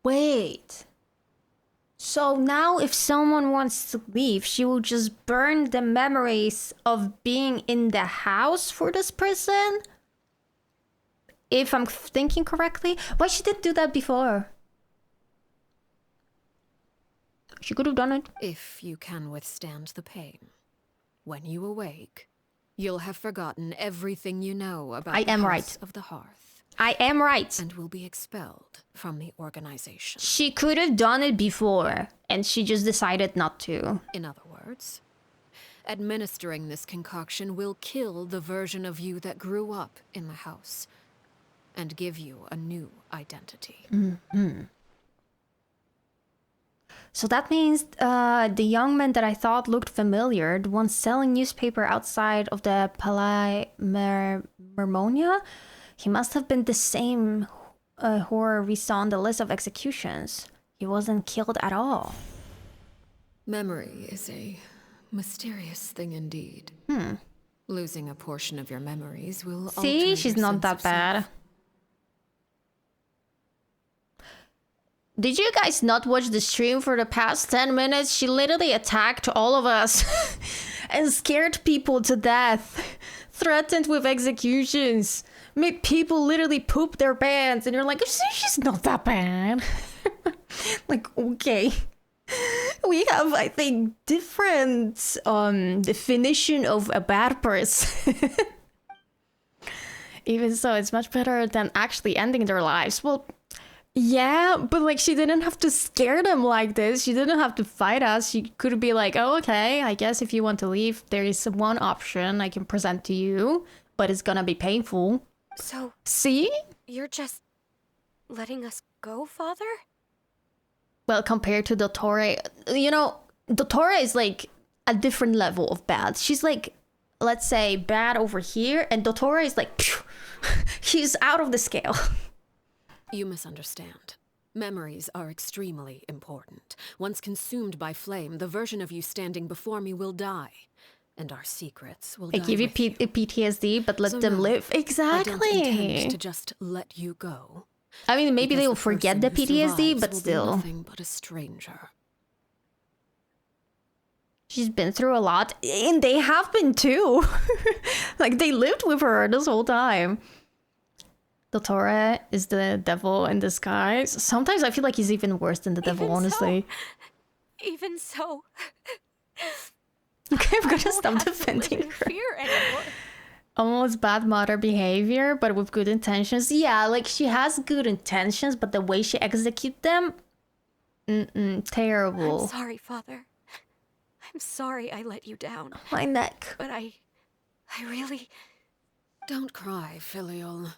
Speaker 1: Wait. So now if someone wants to leave, she will just burn the memories of being in the house for this person? If I'm thinking correctly. Why she didn't do that before? She could have done it.
Speaker 5: If you can withstand the pain. When you awake, you'll have forgotten everything you know about the House of the Hearth.
Speaker 1: I am right.
Speaker 5: And will be expelled from the organization.
Speaker 1: She could have done it before, and she just decided not to.
Speaker 5: In other words, administering this concoction will kill the version of you that grew up in the house, and give you a new identity.
Speaker 1: Mm-hmm. So that means the young man that I thought looked familiar, the one selling newspaper outside of the Palais Mermonia, he must have been the same horror we saw on the list of executions. He wasn't killed at all.
Speaker 5: Memory is a mysterious thing indeed. Losing a portion of your memories will alter
Speaker 1: See, she's
Speaker 5: your
Speaker 1: not that
Speaker 5: sense of
Speaker 1: bad.
Speaker 5: self.
Speaker 1: Did you guys not watch the stream for the past 10 minutes? She literally attacked all of us and scared people to death. Threatened with executions. Made people literally poop their pants. And you're like, she's not that bad. Like, okay. We have, I think, different definition of a bad person. Even so, it's much better than actually ending their lives. Well, yeah, but like she didn't have to scare them like this. She didn't have to fight us. She could be like, oh, okay, I guess if you want to leave, there is one option I can present to you, but it's gonna be painful.
Speaker 7: So...
Speaker 1: See?
Speaker 7: You're just letting us go, Father?
Speaker 1: Well, compared to Dottore, you know, Dottore is like a different level of bad. She's like, let's say, bad over here, and Dottore is like, phew, she's out of the scale.
Speaker 5: You misunderstand. Memories are extremely important. Once consumed by flame, the version of you standing before me will die. And our secrets will die
Speaker 1: give you
Speaker 5: with you.
Speaker 1: PTSD, but let
Speaker 5: So
Speaker 1: them
Speaker 5: no,
Speaker 1: live. Exactly.
Speaker 5: I don't intend to just let you go.
Speaker 1: I mean, maybe
Speaker 5: Because
Speaker 1: they'll
Speaker 5: the
Speaker 1: forget the
Speaker 5: person who
Speaker 1: PTSD,
Speaker 5: survives
Speaker 1: but
Speaker 5: will be
Speaker 1: still.
Speaker 5: nothing but a stranger.
Speaker 1: She's been through a lot, and they have been too. Like, they lived with her this whole time. Dottore is the devil in disguise. Sometimes I feel like he's even worse than the devil, honestly.
Speaker 7: Even so...
Speaker 1: Okay, I'm gonna stop defending her.
Speaker 7: Fear anymore.
Speaker 1: Almost bad mother behavior, but with good intentions. Yeah, like, she has good intentions, but the way she executes them... terrible.
Speaker 7: I'm sorry, Father. I'm sorry I let you down.
Speaker 1: My neck.
Speaker 7: But I really...
Speaker 5: Don't cry, Filial.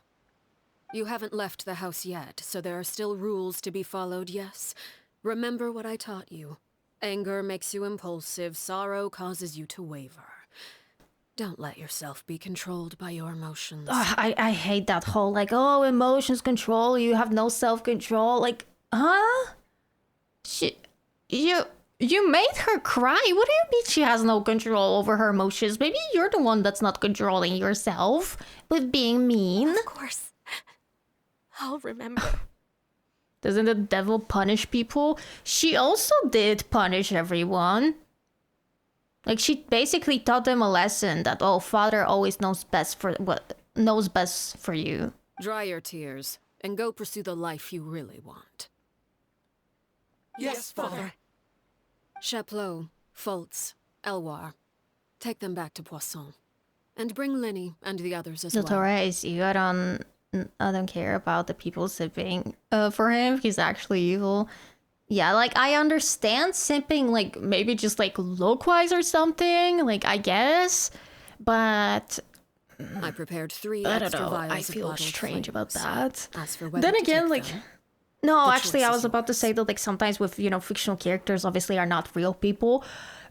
Speaker 5: You haven't left the house yet, so there are still rules to be followed, yes? Remember what I taught you. Anger makes you impulsive, sorrow causes you to waver. Don't let yourself be controlled by your emotions.
Speaker 1: Ugh, I hate that whole, like, oh, emotions control, you have no self-control. Like, huh? You made her cry. What do you mean she has no control over her emotions? Maybe you're the one that's not controlling yourself with being mean.
Speaker 7: Of course. I'll remember.
Speaker 1: Doesn't the devil punish people? She also did punish everyone. Like, she basically taught them a lesson that, oh, Father always knows best for you.
Speaker 5: Dry your tears and go pursue the life you really want.
Speaker 13: Yes, Father.
Speaker 5: Chaplot, Foltz, Elwar. Take them back to Poisson. And bring Linny and the others as well.
Speaker 1: Dottore is you. I don't care about the people sipping for him. He's actually evil. Yeah, like, I understand simping, like, maybe just, like, look-wise or something, like, I guess, but...
Speaker 5: I prepared 3
Speaker 1: I don't
Speaker 5: extra
Speaker 1: know,
Speaker 5: vials
Speaker 1: I
Speaker 5: of
Speaker 1: feel
Speaker 5: bottled
Speaker 1: strange about
Speaker 5: flames.
Speaker 1: that.
Speaker 5: As for whether
Speaker 1: Then
Speaker 5: to
Speaker 1: again,
Speaker 5: take
Speaker 1: like...
Speaker 5: them,
Speaker 1: No,
Speaker 5: the
Speaker 1: actually,
Speaker 5: choice
Speaker 1: I
Speaker 5: is
Speaker 1: was about to say that, like, sometimes with, you know, fictional characters obviously are not real people,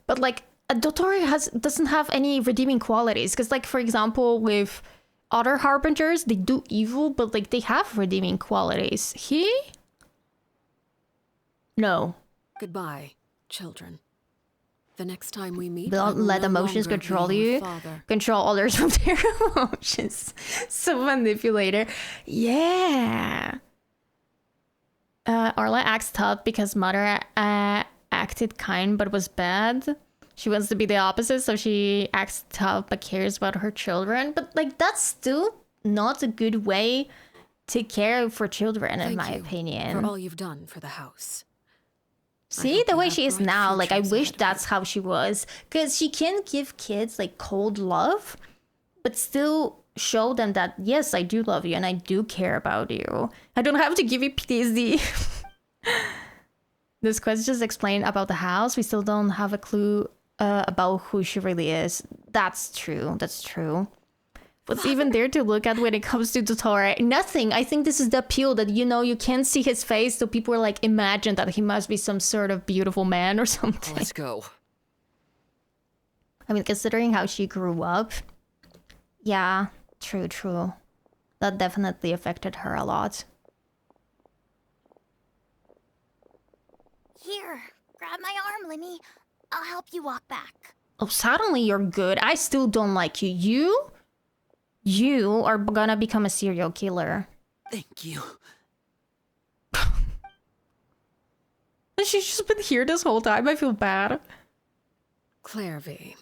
Speaker 1: but, like, a Dottore doesn't have any redeeming qualities, because, like, for example, with other Harbingers, they do evil, but, like, they have redeeming qualities. He? No.
Speaker 5: Goodbye, children. The next time we meet, I
Speaker 1: Don't
Speaker 5: will
Speaker 1: let
Speaker 5: no
Speaker 1: emotions
Speaker 5: longer be
Speaker 1: control
Speaker 5: your
Speaker 1: you.
Speaker 5: father.
Speaker 1: Control others from their emotions. So manipulator. Yeah. Arla acts tough because mother acted kind but was bad. She wants to be the opposite, so she acts tough but cares about her children. But, like, that's still not a good way to care for children, in my opinion.
Speaker 5: For all you've done for the house.
Speaker 1: See, the way she is now, like, I wish that's how she was. Because she can give kids, like, cold love, but still show them that, yes, I do love you and I do care about you. I don't have to give you PTSD. This quest just explained about the house. We still don't have a clue about who she really is. That's true. That's true. What's even there to look at when it comes to Dottore? Nothing. I think this is the appeal that, you know, you can't see his face, so people are like, imagine that he must be some sort of beautiful man or something.
Speaker 6: Let's go.
Speaker 1: I mean, considering how she grew up, yeah, true. That definitely affected her a lot.
Speaker 14: Here, grab my arm, Lemmy. I'll help you walk back.
Speaker 1: Oh, suddenly you're good. I still don't like you. You are gonna become a serial killer.
Speaker 6: Thank you.
Speaker 1: And she's just been here this whole time. I feel bad.
Speaker 5: Clervie.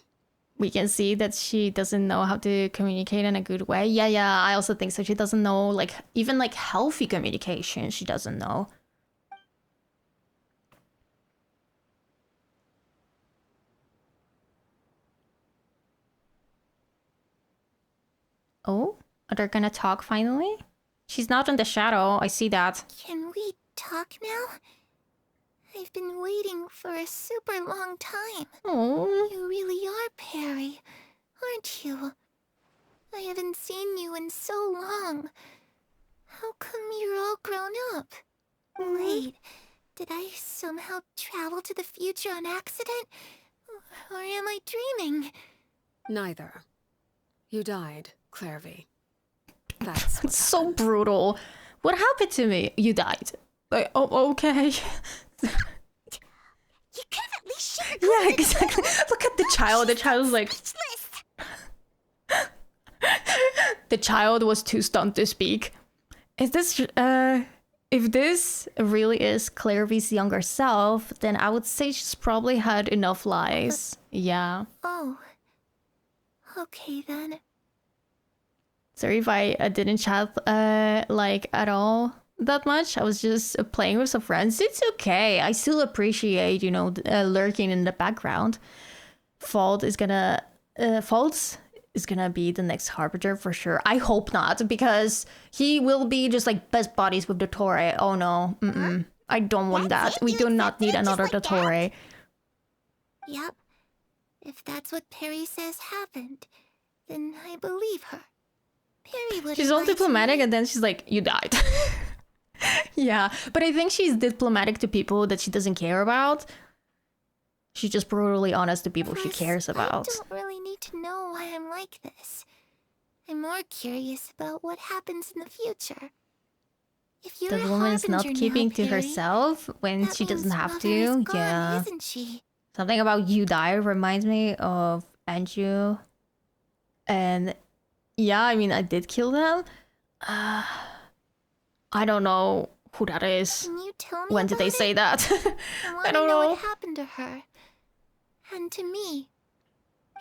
Speaker 1: We can see that she doesn't know how to communicate in a good way. Yeah, I also think so. She doesn't know, like, even, like, healthy communication, she doesn't know. Oh, are they gonna talk finally? She's not in the shadow, I see that.
Speaker 3: Can we talk now? I've been waiting for a super long time.
Speaker 1: Oh.
Speaker 3: You really are Perry, aren't you? I haven't seen you in so long. How come you're all grown up? Wait, did I somehow travel to the future on accident? Or am I dreaming?
Speaker 5: Neither. You died, Clervie. That's
Speaker 1: It's so brutal. What happened to me? You died. Like, oh, okay.
Speaker 2: You could have at least shared.
Speaker 1: Yeah, exactly. Look at the child. The child's like... The child was too stunned to speak. Is this, if this really is Clervie's younger self, then I would say she's probably had enough lies. Yeah.
Speaker 3: Oh. Okay then.
Speaker 1: Sorry if I didn't chat, like, at all that much. I was just playing with some friends. It's okay. I still appreciate, you know, lurking in the background. Faults is gonna be the next Harbinger for sure. I hope not, because he will be just like best buddies with Dottore. Oh no, I don't want that. We do not need another Dottore.
Speaker 3: Yep. If that's what Perry says happened, then I believe her. Perry would.
Speaker 1: She's all diplomatic and then she's like, you died. Yeah, but I think she's diplomatic to people that she doesn't care about. She's just brutally honest to people she cares about.
Speaker 3: I don't really need to know why I'm like this. I'm more curious about what happens in the future. If you're
Speaker 1: The
Speaker 3: a
Speaker 1: woman's not
Speaker 3: harbinger
Speaker 1: keeping
Speaker 3: now,
Speaker 1: to
Speaker 3: Perry,
Speaker 1: herself when
Speaker 3: that
Speaker 1: she doesn't
Speaker 3: means
Speaker 1: have
Speaker 3: Mother
Speaker 1: to.
Speaker 3: is gone,
Speaker 1: Yeah.
Speaker 3: isn't she?
Speaker 1: Something about you die reminds me of Anju. And yeah, I mean, I did kill them. I don't know who that is.
Speaker 3: Can you tell me
Speaker 1: When did they
Speaker 3: about
Speaker 1: say
Speaker 3: it?
Speaker 1: that?
Speaker 3: I want to
Speaker 1: don't
Speaker 3: know
Speaker 1: know.
Speaker 3: what happened to her. And to me.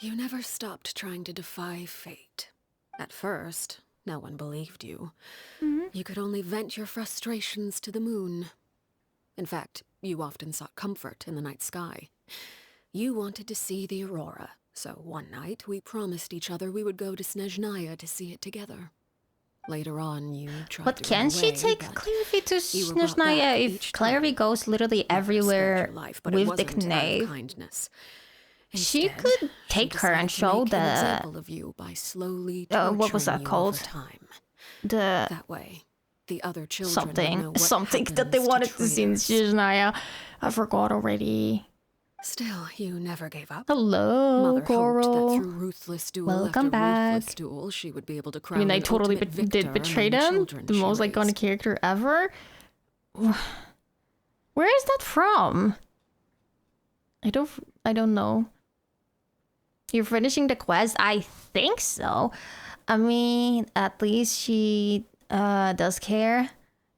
Speaker 5: You never stopped trying to defy fate. At first, no one believed you. You could only vent your frustrations to the moon. In fact, you often sought comfort in the night sky. You wanted to see the aurora, so one night we promised each other we would go to Snezhnaya to see it together. Later on, you tried
Speaker 1: But
Speaker 5: to
Speaker 1: can
Speaker 5: run
Speaker 1: she
Speaker 5: away,
Speaker 1: take
Speaker 5: but
Speaker 1: Clervie to
Speaker 5: you were brought
Speaker 1: Snezhnaya
Speaker 5: back
Speaker 1: if
Speaker 5: each time.
Speaker 1: Clervie goes literally
Speaker 5: Never spared
Speaker 1: everywhere
Speaker 5: your life, but it
Speaker 1: with the
Speaker 5: wasn't out of
Speaker 1: Knave?
Speaker 5: kindness.
Speaker 1: She
Speaker 5: Instead,
Speaker 1: could take
Speaker 5: she
Speaker 1: her and
Speaker 5: decided to
Speaker 1: show
Speaker 5: make an
Speaker 1: the
Speaker 5: example of you by slowly torturing
Speaker 1: what was that
Speaker 5: you
Speaker 1: called?
Speaker 5: over time.
Speaker 1: The
Speaker 5: That way, the other children would know
Speaker 1: something
Speaker 5: what
Speaker 1: that they
Speaker 5: happens
Speaker 1: wanted to see in
Speaker 5: traitors.
Speaker 1: Snezhnaya. I forgot already.
Speaker 5: Still, you never gave up.
Speaker 1: Hello,
Speaker 5: Mother hoped that
Speaker 1: Goro.
Speaker 5: through ruthless duel
Speaker 1: Welcome
Speaker 5: after
Speaker 1: back.
Speaker 5: ruthless duel, she would be able to
Speaker 1: I
Speaker 5: crown
Speaker 1: mean, I
Speaker 5: an
Speaker 1: totally
Speaker 5: ultimate victor
Speaker 1: did betray
Speaker 5: among
Speaker 1: them.
Speaker 5: children
Speaker 1: The
Speaker 5: she
Speaker 1: most iconic
Speaker 5: raised.
Speaker 1: character ever. Where is that from? I don't know. You're finishing the quest? I think so. I mean, at least she does care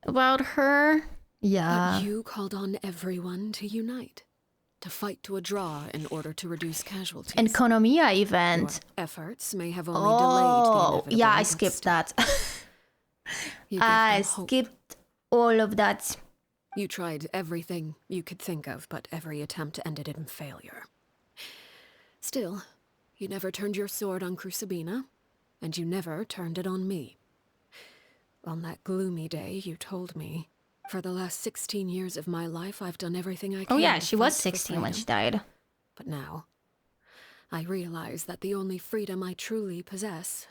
Speaker 1: about her. Yeah.
Speaker 5: But you called on everyone to unite, to fight to a draw in order to reduce casualties.
Speaker 1: And Konomiya event.
Speaker 5: Your efforts may have only delayed the inevitable.
Speaker 1: Yeah, I
Speaker 5: but
Speaker 1: skipped
Speaker 5: still,
Speaker 1: that.
Speaker 5: you gave
Speaker 1: I
Speaker 5: them hope.
Speaker 1: skipped all of that.
Speaker 5: You tried everything you could think of, but every attempt ended in failure. Still, you never turned your sword on Crucibina, and you never turned it on me. On that gloomy day, you told me, for the last 16 years of my life, I've done everything I can.
Speaker 1: Oh yeah,
Speaker 5: to
Speaker 1: she was
Speaker 5: fight for
Speaker 1: 16 when she
Speaker 5: freedom.
Speaker 1: died.
Speaker 5: But now, I realize that the only freedom I truly possess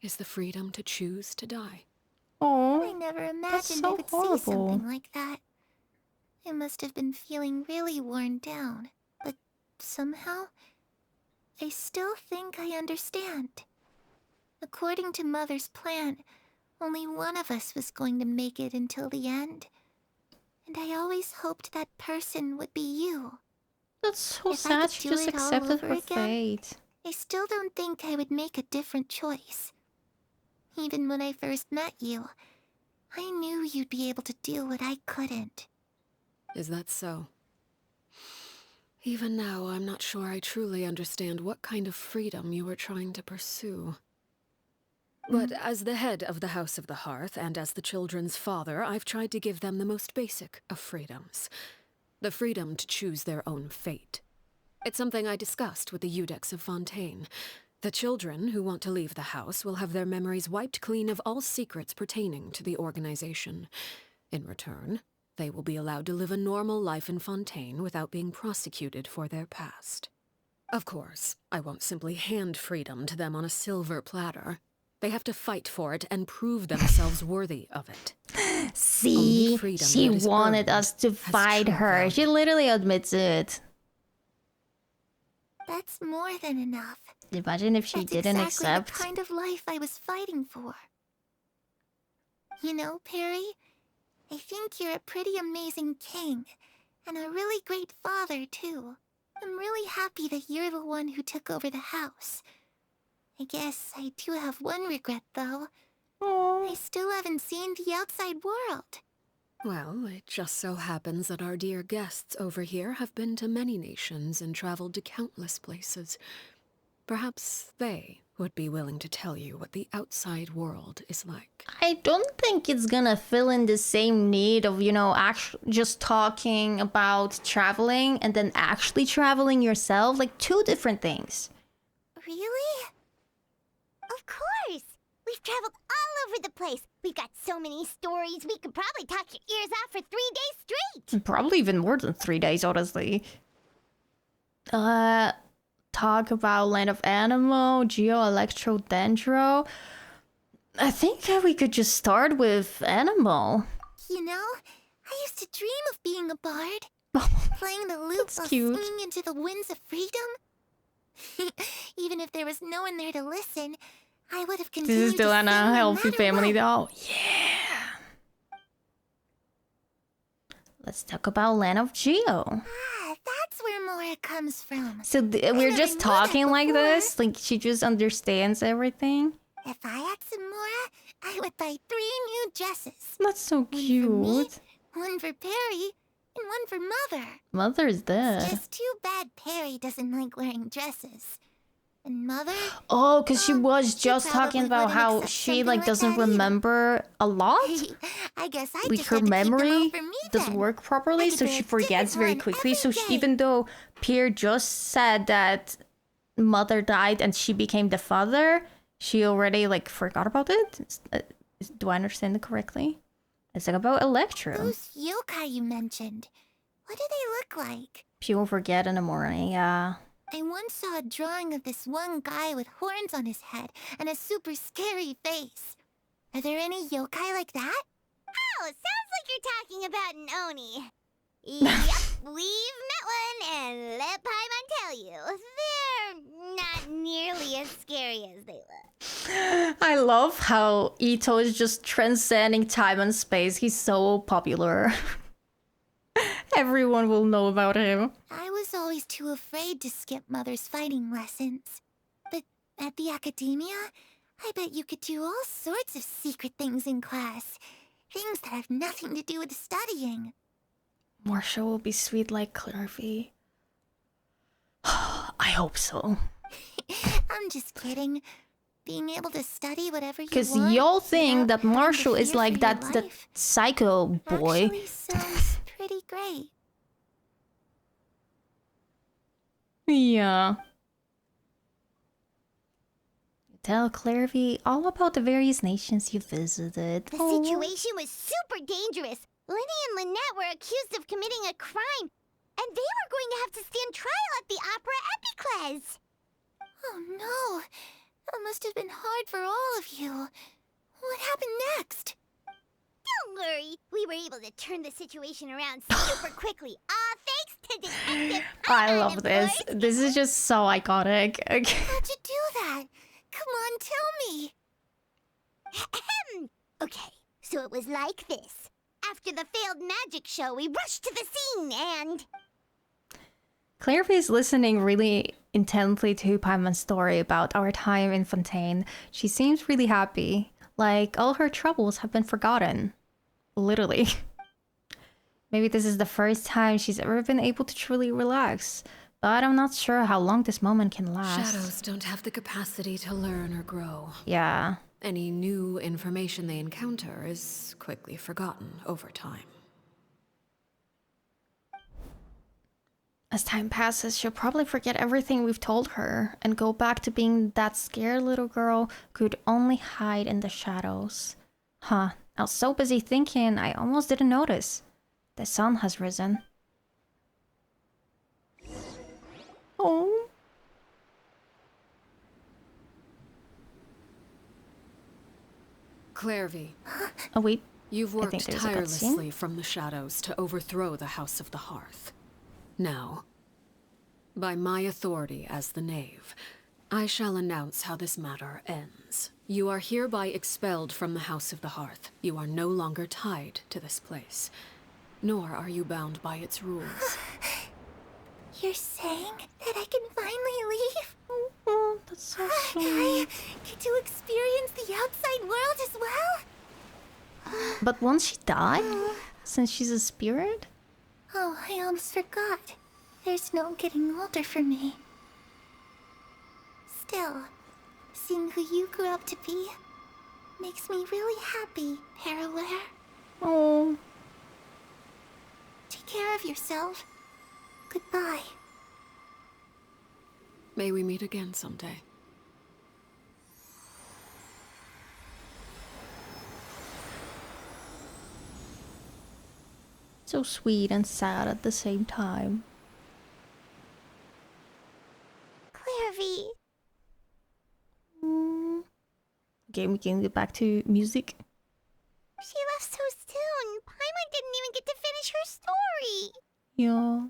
Speaker 5: is the freedom to choose to die.
Speaker 1: Oh,
Speaker 3: I never
Speaker 1: that's
Speaker 3: imagined
Speaker 1: so
Speaker 3: I would
Speaker 1: horrible.
Speaker 3: see something like that. I must have been feeling really worn down, but somehow, I still think I understand. According to Mother's plan, only one of us was going to make it until the end. And I always hoped that person would be you.
Speaker 1: That's so
Speaker 3: If I
Speaker 1: sad.
Speaker 3: could
Speaker 1: She
Speaker 3: do
Speaker 1: just
Speaker 3: it all
Speaker 1: accepted
Speaker 3: over
Speaker 1: her
Speaker 3: again,
Speaker 1: fate.
Speaker 3: I still don't think I would make a different choice. Even when I first met you, I knew you'd be able to do what I couldn't.
Speaker 5: Is that so? Even now, I'm not sure I truly understand what kind of freedom you were trying to pursue. But as the head of the House of the Hearth, and as the children's father, I've tried to give them the most basic of freedoms. The freedom to choose their own fate. It's something I discussed with the Eudex of Fontaine. The children who want to leave the house will have their memories wiped clean of all secrets pertaining to the organization. In return, they will be allowed to live a normal life in Fontaine without being prosecuted for their past. Of course, I won't simply hand freedom to them on a silver platter. They have to fight for it and prove themselves worthy of it.
Speaker 1: See, she wanted us to fight her. She literally admits it.
Speaker 3: That's more than enough.
Speaker 1: Imagine if she
Speaker 3: That's
Speaker 1: didn't
Speaker 3: exactly
Speaker 1: accept.
Speaker 3: the kind of life I was fighting for. You know, Perry, I think you're a pretty amazing king, and a really great father, too. I'm really happy that you're the one who took over the house. I guess I do have one regret, though. I still haven't seen the outside world.
Speaker 5: Well, it just so happens that our dear guests over here have been to many nations and traveled to countless places. Perhaps they would be willing to tell you what the outside world is like.
Speaker 1: I don't think it's gonna fill in the same need of, you know, just talking about traveling and then actually traveling yourself. Like, two different things.
Speaker 2: Really? Of course! We've traveled all over the place. We've got so many stories, we could probably talk your ears off for 3 days straight.
Speaker 1: Probably even more than 3 days, honestly. Talk about Land of Animo, Geo, Electro, Dendro. I think we could just start with Animo.
Speaker 3: You know, I used to dream of being a bard. Playing the lute while
Speaker 1: cute.
Speaker 3: swinging into the winds of freedom. Even if there was no one there to listen, I would have continued
Speaker 1: This is still
Speaker 3: to
Speaker 1: a
Speaker 3: sing no
Speaker 1: healthy
Speaker 3: matter
Speaker 1: family
Speaker 3: what.
Speaker 1: doll. Yeah. Let's talk about Land of Geo.
Speaker 3: That's where Mora comes from.
Speaker 1: So we're just talking like this? Like she just understands everything?
Speaker 3: If I had some Mora, I would buy 3 new dresses.
Speaker 1: That's so
Speaker 3: One for me,
Speaker 1: cute.
Speaker 3: one for Perry, and one for Mother.
Speaker 1: Mother's dead.
Speaker 3: Just too bad Perry doesn't like wearing dresses. And Mother?
Speaker 1: Oh, because she was just talking
Speaker 3: probably
Speaker 1: about
Speaker 3: wouldn't
Speaker 1: how
Speaker 3: accept
Speaker 1: she
Speaker 3: something
Speaker 1: like
Speaker 3: like
Speaker 1: doesn't
Speaker 3: that either.
Speaker 1: remember a lot.
Speaker 3: I guess I
Speaker 1: Like
Speaker 3: just
Speaker 1: her
Speaker 3: had to keep them all
Speaker 1: memory
Speaker 3: for me
Speaker 1: doesn't
Speaker 3: then.
Speaker 1: work properly,
Speaker 3: I could
Speaker 1: so
Speaker 3: wear
Speaker 1: she
Speaker 3: a different
Speaker 1: forgets very
Speaker 3: one
Speaker 1: quickly. So
Speaker 3: every day.
Speaker 1: even though Pierre just said that Mother died and she became the father, she already like forgot about it. Do I understand it correctly? It's like about Electro.
Speaker 3: Those yokai you mentioned, what do they look like?
Speaker 1: People forget in the morning, yeah.
Speaker 3: I once saw a drawing of this one guy with horns on his head and a super scary face. Are there any yokai like that?
Speaker 2: Oh, sounds like you're talking about an Oni. Yep, we've met one, and let Paimon tell you, they're not nearly as scary as they look.
Speaker 1: I love how Ito is just transcending time and space. He's so popular. Everyone will know about him.
Speaker 3: I was always too afraid to skip Mother's fighting lessons. But at the academia, I bet you could do all sorts of secret things in class. Things that have nothing to do with studying.
Speaker 1: Marshall will be sweet like Clervie. I hope so.
Speaker 3: I'm just kidding. Being able to study whatever you want.
Speaker 1: Because y'all think that Marshall is like that psycho boy.
Speaker 3: Actually sounds pretty great.
Speaker 1: Yeah. Tell Clervie all about the various nations you visited.
Speaker 2: The situation was super dangerous. Lenny and Lynette were accused of committing a crime, and they were going to have to stand trial at the Opera Epicles.
Speaker 3: Oh no, that must have been hard for all of you. What happened next?
Speaker 2: Don't worry, we were able to turn the situation around super quickly. Thanks to Detective
Speaker 1: I love this. This is just so iconic. Okay.
Speaker 3: How'd you do that? Come on, tell me.
Speaker 2: Okay, so it was like this. After the failed magic show, we rushed to the scene and...
Speaker 1: Clervie is listening really intently to Paimon's story about our time in Fontaine. She seems really happy, like all her troubles have been forgotten. Literally. Maybe this is the first time she's ever been able to truly relax, but I'm not sure how long this moment can last.
Speaker 5: Shadows don't have the capacity to learn or grow.
Speaker 1: Yeah.
Speaker 5: Any new information they encounter is quickly forgotten over time.
Speaker 1: As time passes, she'll probably forget everything we've told her and go back to being that scared little girl who could only hide in the shadows. Huh, I was so busy thinking I almost didn't notice. The sun has risen. Oh.
Speaker 5: Clervie.
Speaker 1: Oh wait.
Speaker 5: You've worked tirelessly from the shadows to overthrow the House of the Hearth. Now, by my authority as the Knave, I shall announce how this matter ends. You are hereby expelled from the House of the Hearth. You are no longer tied to this place, nor are you bound by its rules.
Speaker 3: You're saying that I can finally leave?
Speaker 1: Oh, that's so sweet.
Speaker 3: I get to experience the outside world as well?
Speaker 1: But won't she die? Since she's a spirit?
Speaker 3: Oh, I almost forgot. There's no getting older for me. Still, seeing who you grew up to be makes me really happy, Parallare.
Speaker 1: Oh.
Speaker 3: Take care of yourself. Goodbye.
Speaker 5: May we meet again someday.
Speaker 1: So sweet and sad at the same time.
Speaker 2: Clervie.
Speaker 1: Okay, we can get back to music.
Speaker 2: She left so soon. Paimon didn't even get to finish her story.
Speaker 1: Yeah.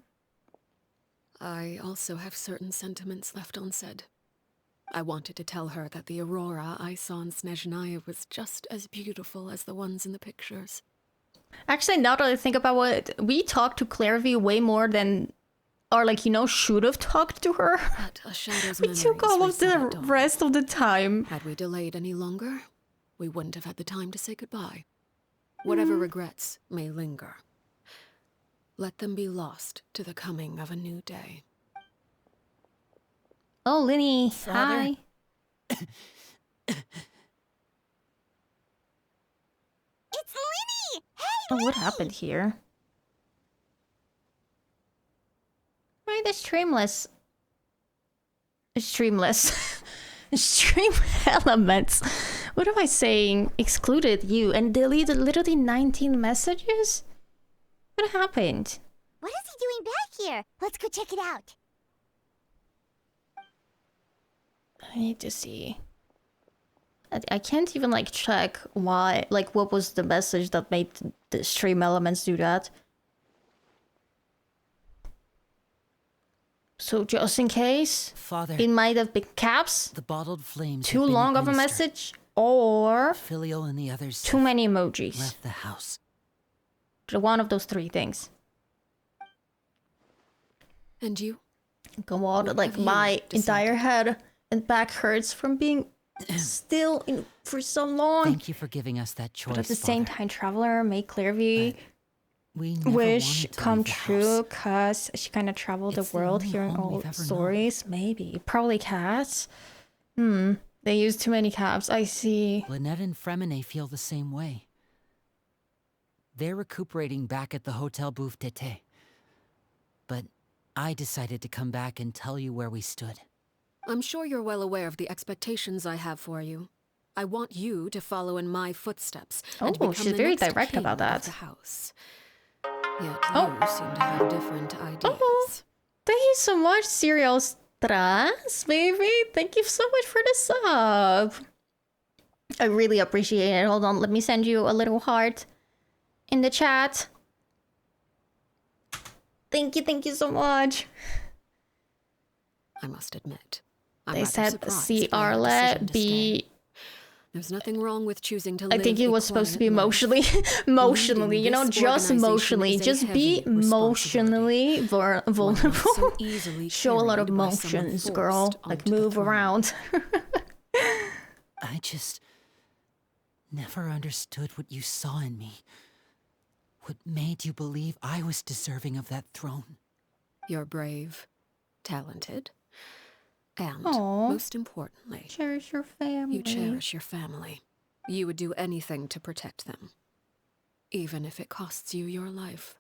Speaker 5: I also have certain sentiments left unsaid. I wanted to tell her that the aurora I saw in Snezhnaya was just as beautiful as the ones in the pictures.
Speaker 1: Actually, now that I think about it, we talked to Clervie way more than, or like, you know, should have talked to her.
Speaker 5: But a shadow's
Speaker 1: We took all of the rest of the time.
Speaker 5: Had we delayed any longer, we wouldn't have had the time to say goodbye. Whatever regrets may linger, let them be lost to the coming of a new day.
Speaker 1: Oh, Linny,
Speaker 13: Father?
Speaker 1: hi.
Speaker 2: It's Linny! Hey,
Speaker 1: Oh, what happened here? Why the streamless? Stream elements. What am I saying? Excluded you and deleted literally 19 messages? What happened?
Speaker 2: What is he doing back here? Let's go check it out.
Speaker 1: I need to see. I can't even like check why, like what was the message that made the stream elements do that. So just in case,
Speaker 4: Father,
Speaker 1: it might have been caps,
Speaker 4: the bottled flames
Speaker 1: too
Speaker 4: have been
Speaker 1: long of a
Speaker 4: administered.
Speaker 1: message, or
Speaker 4: Filial and the others
Speaker 1: too many emojis.
Speaker 4: left the house.
Speaker 1: One of those three things.
Speaker 5: And you?
Speaker 1: Come on, like my entire head and back hurts from being still in for so long.
Speaker 4: Thank you for giving us that choice,
Speaker 1: But at the same time, Traveler made Clervie
Speaker 4: we never
Speaker 1: wish
Speaker 4: wanted to
Speaker 1: come
Speaker 4: leave the
Speaker 1: true, cause she kind of traveled the world hearing
Speaker 4: home
Speaker 1: all
Speaker 4: we've ever
Speaker 1: stories. Maybe, probably cats. They use too many caps. I see.
Speaker 4: Lynette and Fremine feel the same way. They're recuperating back at the Hotel Bouffe d'été. But I decided to come back and tell you where we stood.
Speaker 5: I'm sure you're well aware of the expectations I have for you. I want you to follow in my footsteps and become
Speaker 1: she's
Speaker 5: the
Speaker 1: very
Speaker 5: next
Speaker 1: direct
Speaker 5: king
Speaker 1: about that.
Speaker 5: of the house. Yet you seem to have different ideas.
Speaker 1: Thank you so much, Serial Stras, baby. Thank you so much for the sub. I really appreciate it. Hold on, let me send you a little heart in the chat. Thank you so much.
Speaker 5: I must admit, I'm
Speaker 1: They
Speaker 5: rather
Speaker 1: said
Speaker 5: surprised
Speaker 1: see
Speaker 5: by your decision
Speaker 1: Arlette
Speaker 5: to
Speaker 1: be...
Speaker 5: stay. There's nothing wrong with choosing to
Speaker 1: I
Speaker 5: live
Speaker 1: think it
Speaker 5: a
Speaker 1: was supposed to be
Speaker 5: quiet life.
Speaker 1: emotionally, emotionally, you know,
Speaker 5: this
Speaker 1: just
Speaker 5: organization
Speaker 1: emotionally.
Speaker 5: is a
Speaker 1: Just be
Speaker 5: heavy responsibility.
Speaker 1: emotionally
Speaker 5: One not
Speaker 1: vulnerable.
Speaker 5: so easily
Speaker 1: Show a lot of
Speaker 5: carried by someone
Speaker 1: emotions,
Speaker 5: forced
Speaker 1: girl. Like
Speaker 5: onto the
Speaker 1: move
Speaker 5: throne.
Speaker 1: around.
Speaker 4: I just never understood what you saw in me. What made you believe I was deserving of that throne?
Speaker 5: You're brave, talented, and
Speaker 1: Aw.
Speaker 5: most importantly,
Speaker 1: Cherish your family.
Speaker 5: you cherish your family. You would do anything to protect them, even if it costs you your life.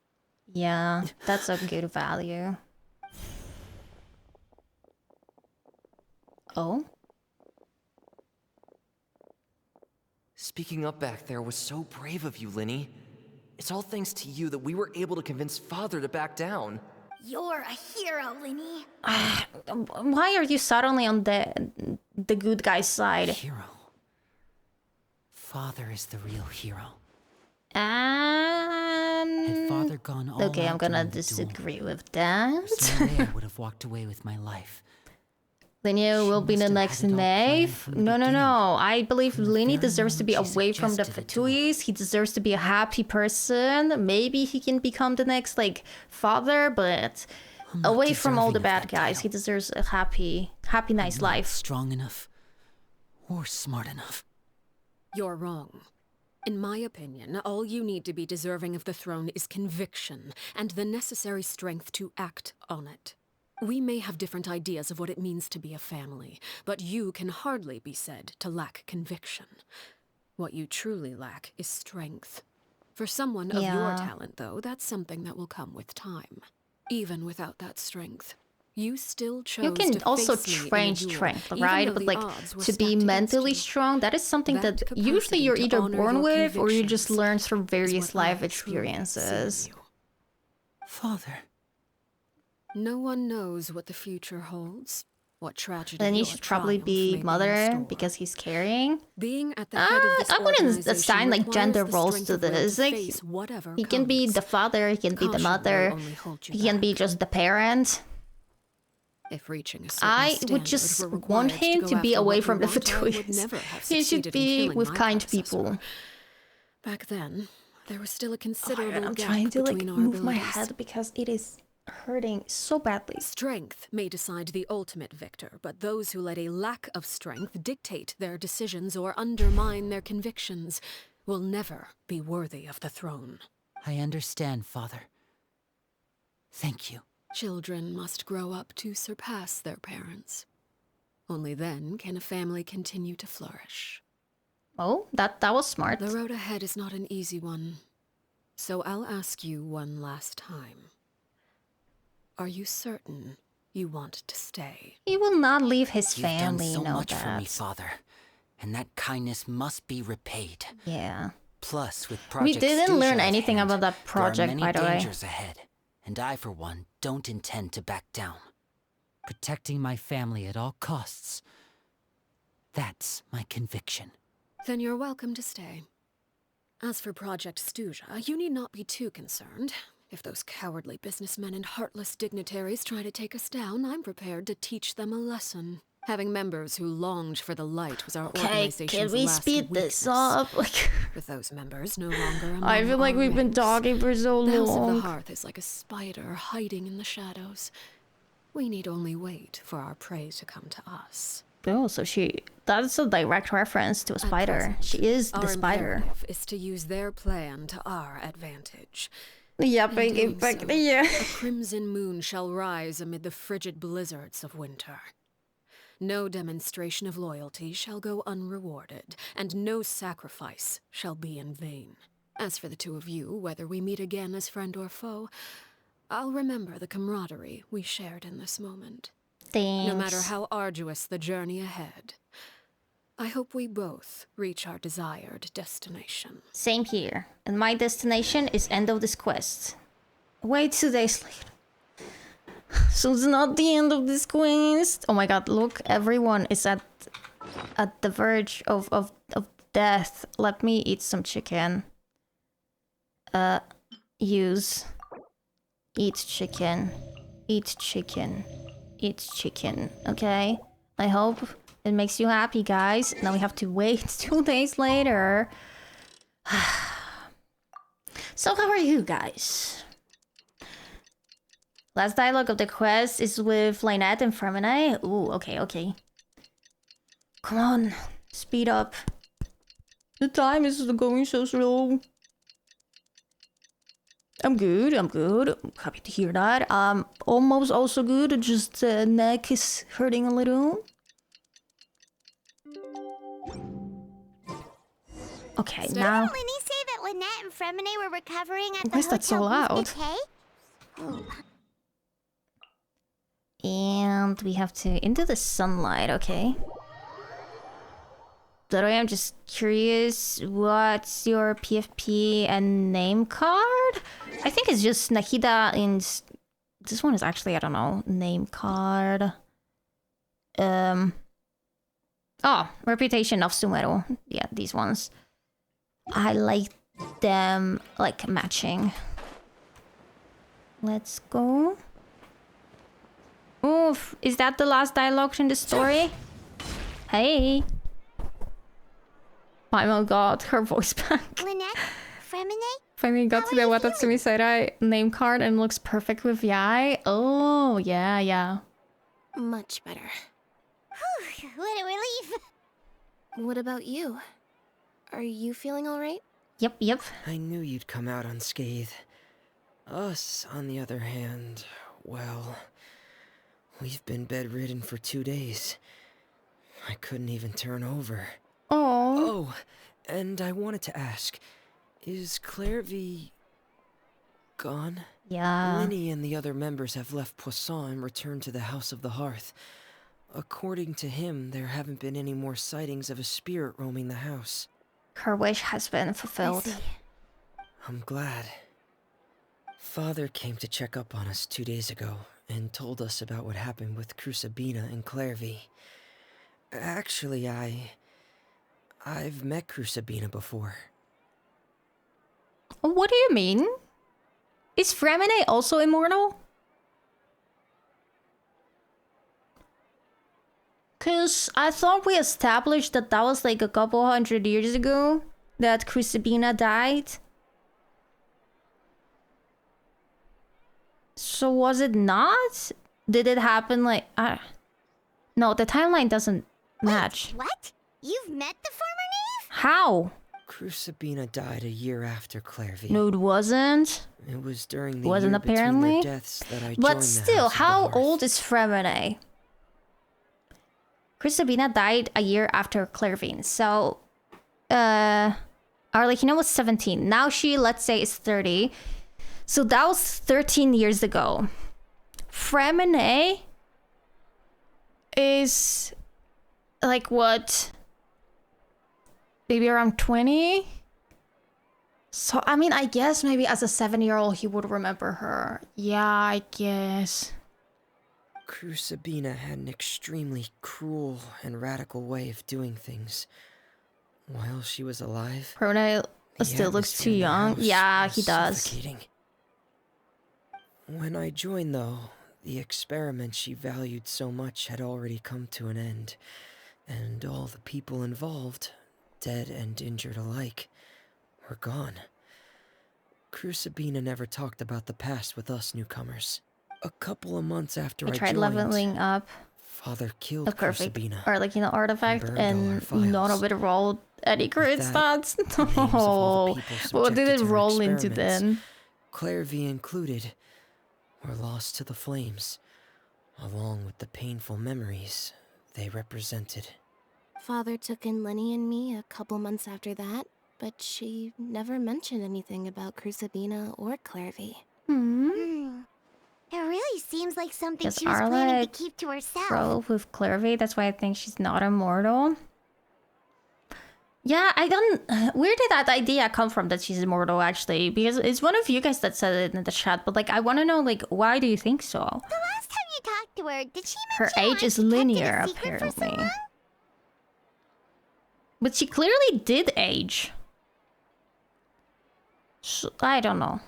Speaker 1: Yeah, that's a good value. Oh?
Speaker 6: Speaking up back there was so brave of you, Linny. It's all thanks to you that we were able to convince Father to back down.
Speaker 14: You're a hero, Linny.
Speaker 1: Why are you suddenly on the good guy's side?
Speaker 4: Hero. Father is the real hero. Had Father gone all
Speaker 1: Okay, I'm
Speaker 4: out
Speaker 1: gonna
Speaker 4: during the
Speaker 1: disagree
Speaker 4: duel,
Speaker 1: with that.
Speaker 4: there's no way I would have walked away with my life.
Speaker 1: Linnea will be the next Knave. No. I believe Linny deserves to be away from the Fatuis. He deserves to be a happy person. Maybe he can become the next, like, father, but away from all the bad guys. He deserves a happy, nice life.
Speaker 4: Strong enough or smart enough.
Speaker 5: You're wrong. In my opinion, all you need to be deserving of the throne is conviction and the necessary strength to act on it. We may have different ideas of what it means to be a family, but you can hardly be said to lack conviction. What you truly lack is strength. For someone of your talent, though, that's something that will come with time. Even without that strength, you still chose
Speaker 1: You can
Speaker 5: to
Speaker 1: also
Speaker 5: face me in a
Speaker 1: train
Speaker 5: duel,
Speaker 1: strength,
Speaker 5: even
Speaker 1: right?
Speaker 5: though
Speaker 1: But
Speaker 5: the
Speaker 1: like
Speaker 5: odds were
Speaker 1: to be
Speaker 5: stacked
Speaker 1: mentally
Speaker 5: against you.
Speaker 1: strong, that is something
Speaker 5: That
Speaker 1: that usually
Speaker 5: capacity
Speaker 1: you're
Speaker 5: to
Speaker 1: either
Speaker 5: honor
Speaker 1: born
Speaker 5: your
Speaker 1: with or you just
Speaker 5: convictions
Speaker 1: learn through
Speaker 5: is
Speaker 1: various
Speaker 5: what I
Speaker 1: life
Speaker 5: truly see in
Speaker 1: experiences.
Speaker 5: you.
Speaker 4: Father.
Speaker 5: No one knows what the future holds, what tragedy
Speaker 1: Then he
Speaker 5: or
Speaker 1: should probably
Speaker 5: triumph
Speaker 1: be
Speaker 5: may in
Speaker 1: mother
Speaker 5: store.
Speaker 1: because he's carrying.
Speaker 5: Being at the head of this
Speaker 1: I wouldn't
Speaker 5: organization
Speaker 1: assign like
Speaker 5: requires
Speaker 1: gender
Speaker 5: the
Speaker 1: roles
Speaker 5: strength
Speaker 1: to
Speaker 5: of will
Speaker 1: this. Like
Speaker 5: face whatever
Speaker 1: he can be
Speaker 5: comes.
Speaker 1: the father, he can be the
Speaker 5: Caution
Speaker 1: mother,
Speaker 5: will only hold you
Speaker 1: he can be just the parent.
Speaker 5: If reaching a certain
Speaker 1: I
Speaker 5: standard
Speaker 1: would just
Speaker 5: were
Speaker 1: want
Speaker 5: required
Speaker 1: him
Speaker 5: go
Speaker 1: to be
Speaker 5: after
Speaker 1: away
Speaker 5: what
Speaker 1: from the
Speaker 5: you want, I would
Speaker 1: Fatuis.
Speaker 5: never have
Speaker 1: He should
Speaker 5: succeeded in
Speaker 1: be
Speaker 5: killing
Speaker 1: with
Speaker 5: my
Speaker 1: kind
Speaker 5: predecessor.
Speaker 1: people.
Speaker 5: Back then, there was still a considerable
Speaker 1: I'm
Speaker 5: gap
Speaker 1: trying to like
Speaker 5: between our
Speaker 1: move my
Speaker 5: abilities.
Speaker 1: head because it is hurting so badly.
Speaker 5: Strength may decide the ultimate victor, but those who let a lack of strength dictate their decisions or undermine their convictions will never be worthy of the throne.
Speaker 4: I understand, Father. Thank you.
Speaker 5: Children must grow up to surpass their parents. Only then can a family continue to flourish.
Speaker 1: Oh, that was smart.
Speaker 5: The road ahead is not an easy one, so I'll ask you one last time. Are you certain you want to stay?
Speaker 1: He will not leave his
Speaker 4: You've
Speaker 1: family,
Speaker 4: done so
Speaker 1: know
Speaker 4: much
Speaker 1: that.
Speaker 4: for me, Father. and that kindness must be repaid.
Speaker 1: Yeah.
Speaker 4: Plus, with
Speaker 1: We
Speaker 4: Project
Speaker 1: didn't learn
Speaker 4: Stuja at
Speaker 1: anything
Speaker 4: hand,
Speaker 1: about that project, by the
Speaker 4: there are
Speaker 1: way.
Speaker 4: many dangers ahead, and I, for one, don't intend to back down. Protecting my family at all costs. That's my conviction.
Speaker 5: Then you're welcome to stay. As for Project Stuja, you need not be too concerned. If those cowardly businessmen and heartless dignitaries try to take us down, I'm prepared to teach them a lesson. Having members who longed for the light was our organization's
Speaker 1: can we
Speaker 5: last
Speaker 1: speed
Speaker 5: weakness.
Speaker 1: this up?
Speaker 5: With those members no longer among
Speaker 1: I feel like
Speaker 5: our
Speaker 1: we've been
Speaker 5: ranks,
Speaker 1: talking for so
Speaker 5: the House of
Speaker 1: long.
Speaker 5: the Hearth is like a spider hiding in the shadows. We need only wait for our prey to come to us.
Speaker 1: Oh, so that's a direct reference to a spider. She is the
Speaker 5: Our
Speaker 1: spider.
Speaker 5: imperative is to use their plan to our advantage.
Speaker 1: Yep,
Speaker 5: In doing
Speaker 1: yeah.
Speaker 5: so, a crimson moon shall rise amid the frigid blizzards of winter. No demonstration of loyalty shall go unrewarded, and no sacrifice shall be in vain. As for the two of you, whether we meet again as friend or foe, I'll remember the camaraderie we shared in this moment.
Speaker 1: Thanks.
Speaker 5: No matter how arduous the journey ahead, I hope we both reach our desired destination.
Speaker 1: Same here. And my destination is end of this quest. Wait 2 days later. So it's not the end of this quest. Oh my god, look, everyone is at the verge of death. Let me eat some chicken. Use. Eat chicken. Eat chicken. Eat chicken. Okay? I hope it makes you happy, guys. Now we have to wait 2 days later. So how are you guys? Last dialogue of the quest is with Lynette and Fremine. Ooh, okay. Come on, speed up. The time is going so slow. I'm good. I'm happy to hear that. Almost also good, just neck is hurting a little. Okay,
Speaker 2: Didn't
Speaker 1: now...
Speaker 2: Linny say that Lynette and Fremine were recovering at
Speaker 1: Why
Speaker 2: the
Speaker 1: is that so
Speaker 2: hotel
Speaker 1: loud?
Speaker 2: with Decay?
Speaker 1: And we have to into the sunlight, okay. But I am just curious, what's your PFP and name card? I think it's just Nahida in... This one is actually, I don't know, name card. Oh, Reputation of Sumeru. Yeah, these ones. I like them, like, matching. Let's go. Oof, is that the last dialogue in the story? Hey. Oh my god, her voice back.
Speaker 2: Lynette? Fremine?
Speaker 1: Finally got to the Watatsumi Seirai name card and looks perfect with Yai. Oh, yeah.
Speaker 10: Much better.
Speaker 2: Whew, what a relief.
Speaker 10: What about you? Are you feeling alright?
Speaker 1: Yep.
Speaker 9: I knew you'd come out unscathed. Us, on the other hand, well... We've been bedridden for 2 days. I couldn't even turn over.
Speaker 1: Oh,
Speaker 9: and I wanted to ask, is Clervie gone?
Speaker 1: Yeah.
Speaker 9: Linny and the other members have left Poisson and returned to the House of the Hearth. According to him, there haven't been any more sightings of a spirit roaming the house.
Speaker 1: Her wish has been fulfilled.
Speaker 9: I'm glad. Father came to check up on us 2 days ago and told us about what happened with Crucibina and Clervie. Actually, I've met Crucibina before.
Speaker 1: What do you mean? Is Fremine also immortal? Cause I thought we established that was like a couple 100 years ago that Crucibina died. So was it not? Did it happen like... No, the timeline doesn't match.
Speaker 2: Wait, what? You've met the former Knave?
Speaker 1: How?
Speaker 9: Crucibina died a year after Clervie.
Speaker 1: No, it wasn't.
Speaker 9: It was during the
Speaker 1: Wasn't
Speaker 9: year
Speaker 1: apparently.
Speaker 9: between their deaths that I joined
Speaker 1: But
Speaker 9: the
Speaker 1: still,
Speaker 9: House of the
Speaker 1: how
Speaker 9: Hearth.
Speaker 1: old is Fremine? Crucibina died a year after Clervie, so... Arlecchino was 17. Now she, let's say, is 30. So that was 13 years ago. Fremine is... like what? maybe around 20. So, I mean, I guess maybe as a 7-year-old he would remember her. Yeah, I guess.
Speaker 9: Crucibina had an extremely cruel and radical way of doing things. While she was alive,
Speaker 1: Prona still looks too young. Yeah, he does.
Speaker 9: Suffocating. When I joined, though, the experiment she valued so much had already come to an end, and all the people involved, dead and injured alike, were gone. Crucibina never talked about the past with us newcomers. A couple of months after I
Speaker 1: tried
Speaker 9: joined,
Speaker 1: leveling up
Speaker 9: Father killed
Speaker 1: a perfect
Speaker 9: Crucibina.
Speaker 1: Arlecchino artifact, and none of it rolled any crit stats.
Speaker 9: No.
Speaker 1: What did it roll into then?
Speaker 9: Clervie included, were lost to the flames, along with the painful memories they represented.
Speaker 10: Father took in Lenny and me a couple months after that, but she never mentioned anything about Crucibina or Clervie.
Speaker 2: It really seems like something
Speaker 1: Yes,
Speaker 2: she was planning
Speaker 1: Arlecchino
Speaker 2: to keep to herself.
Speaker 1: drove with Clervie, that's why I think she's not immortal. Yeah, I don't... Where did that idea come from that she's immortal, actually? Because it's one of you guys that said it in the chat, but, like, I want to know, like, why do you think so?
Speaker 2: The last time you talked to her, did she
Speaker 1: Her
Speaker 2: mention
Speaker 1: age is
Speaker 2: why she kept it a
Speaker 1: linear,
Speaker 2: secret for so
Speaker 1: apparently.
Speaker 2: long?
Speaker 1: But she clearly did age. So, I don't know.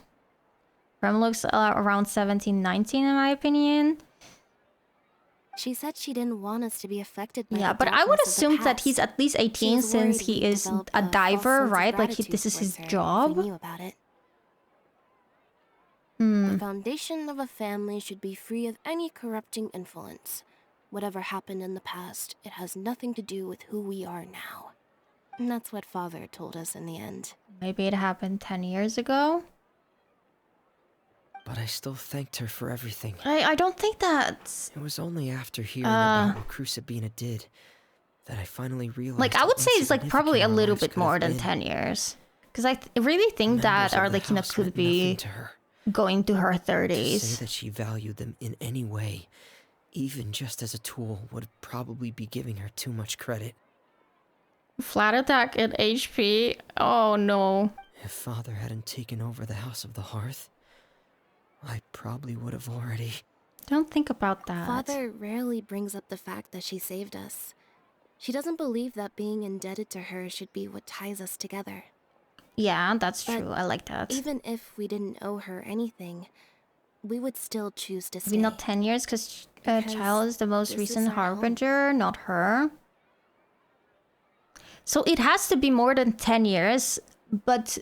Speaker 1: Rem looks around 17, 19 in my opinion.
Speaker 10: She said she didn't want us to be affected by
Speaker 1: Yeah,
Speaker 10: the
Speaker 1: but I would
Speaker 10: darkness of the
Speaker 1: assume that he's
Speaker 10: past.
Speaker 1: at least
Speaker 10: She
Speaker 1: 18
Speaker 10: was
Speaker 1: since
Speaker 10: worried
Speaker 1: he
Speaker 10: we'd
Speaker 1: is
Speaker 10: develop
Speaker 1: a
Speaker 10: false
Speaker 1: diver,
Speaker 10: sense of
Speaker 1: right? Like,
Speaker 10: gratitude
Speaker 1: this is his
Speaker 10: towards her if
Speaker 1: job.
Speaker 10: we knew about it. The foundation of a family should be free of any corrupting influence. Whatever happened in the past, it has nothing to do with who we are now. And that's what Father told us in the end.
Speaker 1: Maybe it happened 10 years ago.
Speaker 9: But I still thanked her for everything.
Speaker 1: I don't think that's...
Speaker 9: It was only after hearing about what Crucibina did that I finally realized.
Speaker 1: Like, I would say it's, like, probably a little bit more than
Speaker 9: been.
Speaker 1: 10 years. Because I really think that Arlecchino could be going to her
Speaker 9: To
Speaker 1: 30s.
Speaker 9: say that she valued them in any way, even just as a tool, would probably be giving her too much credit.
Speaker 1: Flat attack at HP. Oh no.
Speaker 9: If Father hadn't taken over the House of the Hearth, I probably would have already...
Speaker 1: Don't think about that.
Speaker 10: Father rarely brings up the fact that she saved us. She doesn't believe that being indebted to her should be what ties us together.
Speaker 1: Yeah, that's
Speaker 10: But
Speaker 1: true. I like that.
Speaker 10: Even if we didn't owe her anything, we would still choose to stay.
Speaker 1: Maybe not 10 years, because Child is the most
Speaker 10: this
Speaker 1: recent
Speaker 10: is our home.
Speaker 1: harbinger, not her. So it has to be more than 10 years, but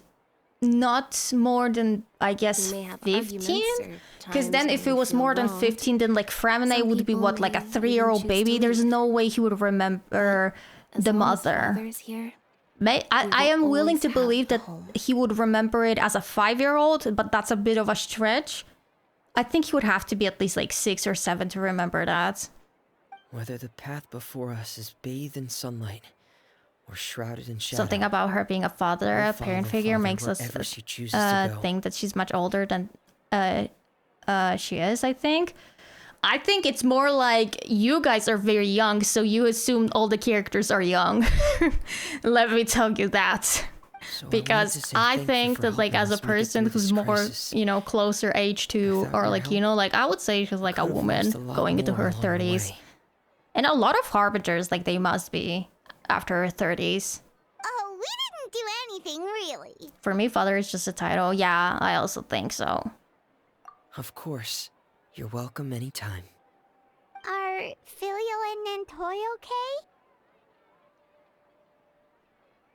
Speaker 1: not more than, I guess,
Speaker 10: We may have
Speaker 1: 15?
Speaker 10: arguments or
Speaker 1: Because then
Speaker 10: times
Speaker 1: if
Speaker 10: when
Speaker 1: it
Speaker 10: we
Speaker 1: was
Speaker 10: feel
Speaker 1: more than
Speaker 10: wronged.
Speaker 1: 15, then like Framine
Speaker 10: Some
Speaker 1: would be what,
Speaker 10: people
Speaker 1: like a
Speaker 10: may
Speaker 1: 3-year-old
Speaker 10: even choose
Speaker 1: baby?
Speaker 10: to
Speaker 1: There's
Speaker 10: leave.
Speaker 1: no way he would remember
Speaker 10: As
Speaker 1: the
Speaker 10: long as
Speaker 1: mother.
Speaker 10: Father is here,
Speaker 1: I am
Speaker 10: will
Speaker 1: willing
Speaker 10: always
Speaker 1: to
Speaker 10: have
Speaker 1: believe
Speaker 10: a
Speaker 1: that
Speaker 10: home.
Speaker 1: he would remember it as a 5-year-old, but that's a bit of a stretch. I think he would have to be at least like 6 or 7 to remember that.
Speaker 9: Whether the path before us is bathed in sunlight or shrouded in shadow.
Speaker 1: Something about her being a father,
Speaker 9: I'll
Speaker 1: a
Speaker 9: follow
Speaker 1: parent figure,
Speaker 9: Father
Speaker 1: makes us
Speaker 9: wherever she chooses to go.
Speaker 1: think that she's much older than she is, I think. I think it's more like you guys are very young, so you assume all the characters are young. Let me tell you that.
Speaker 9: So
Speaker 1: Because I think that, like, as a person who's more, you know, closer age to Arlecchino, like, I would say she's like a woman going into her 30s. And a lot of harbingers, like, they must be after her 30s.
Speaker 2: Oh, we didn't do anything, really.
Speaker 1: For me, father is just a title. Yeah, I also think so.
Speaker 9: Of course. You're welcome anytime.
Speaker 2: Are Filio and Nantoy okay?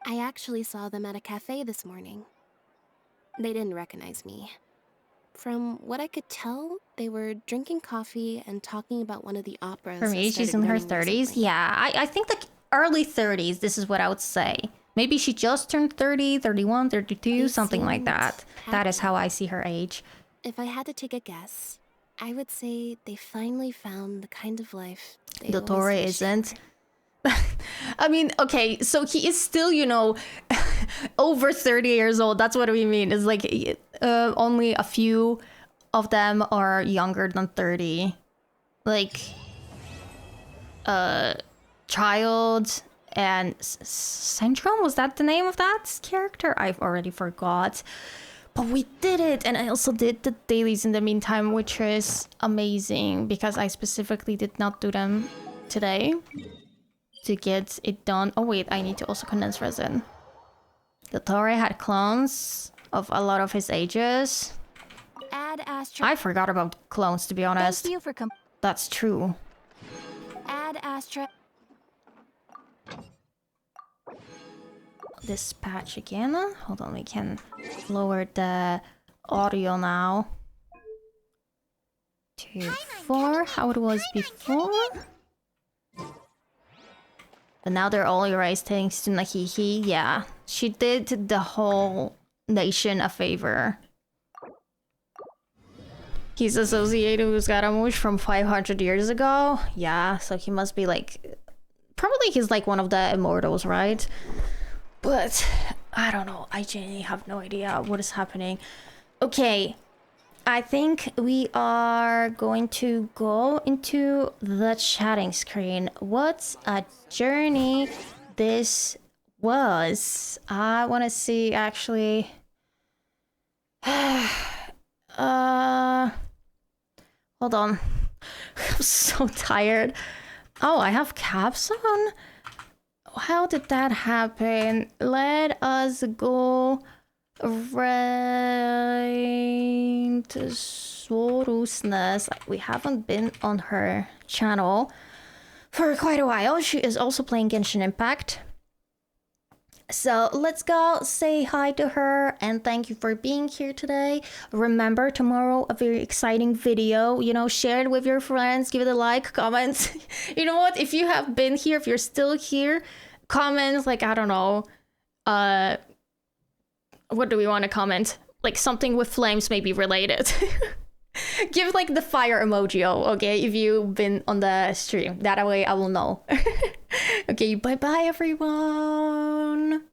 Speaker 10: I actually saw them at a cafe this morning. They didn't recognize me. From what I could tell, they were drinking coffee and talking about one of the operas.
Speaker 1: For me,
Speaker 10: I
Speaker 1: she's
Speaker 10: started
Speaker 1: in her
Speaker 10: learning
Speaker 1: 30s.
Speaker 10: recently.
Speaker 1: Yeah, I think like early 30s, this is what I would say. Maybe she just turned 30, 31, 32,
Speaker 10: They
Speaker 1: something like
Speaker 10: seemed
Speaker 1: that. That is how I see her age.
Speaker 10: If I had to take a guess, I would say they finally found the kind of life they
Speaker 1: The
Speaker 10: always
Speaker 1: Torre
Speaker 10: wished
Speaker 1: isn't. I mean, okay, so he is still, you know, over 30 years old. That's what we mean. It's like only a few of them are younger than 30. Like, Child and Syndrome, was that the name of that character? I've already forgot. But we did it, and I also did the dailies in the meantime, which is amazing because I specifically did not do them today to get it done. Oh wait, I need to also condense resin. The Tore had clones of a lot of his ages.
Speaker 14: Add Astra.
Speaker 1: I forgot about clones, to be honest.
Speaker 14: Thank you for
Speaker 1: That's true.
Speaker 14: Add Astra.
Speaker 1: Dispatch again. Hold on, we can lower the audio now to 4, how it was before. But now they're all erased thanks to Nahihi. Yeah, she did the whole nation a favor. He's associated with Scaramouche from 500 years ago. Yeah, so he must be like... Probably he's like one of the immortals, right? But I don't know. I genuinely have no idea what is happening. Okay, I think we are going to go into the chatting screen. What a journey this was. I want to see actually... Hold on. I'm so tired. Oh, I have caps on? How did that happen? Let us go right to Sorusness. We haven't been on her channel for quite a while. She is also playing Genshin Impact. So let's go say hi to her and thank you for being here today. Remember, tomorrow a very exciting video, you know, share it with your friends, give it a like, comment. You know what, if you have been here, if you're still here, comment like, I don't know, what do we want to comment? Like something with flames maybe related. Give like the fire emoji, okay, if you've been on the stream. That way I will know. Okay, bye bye everyone.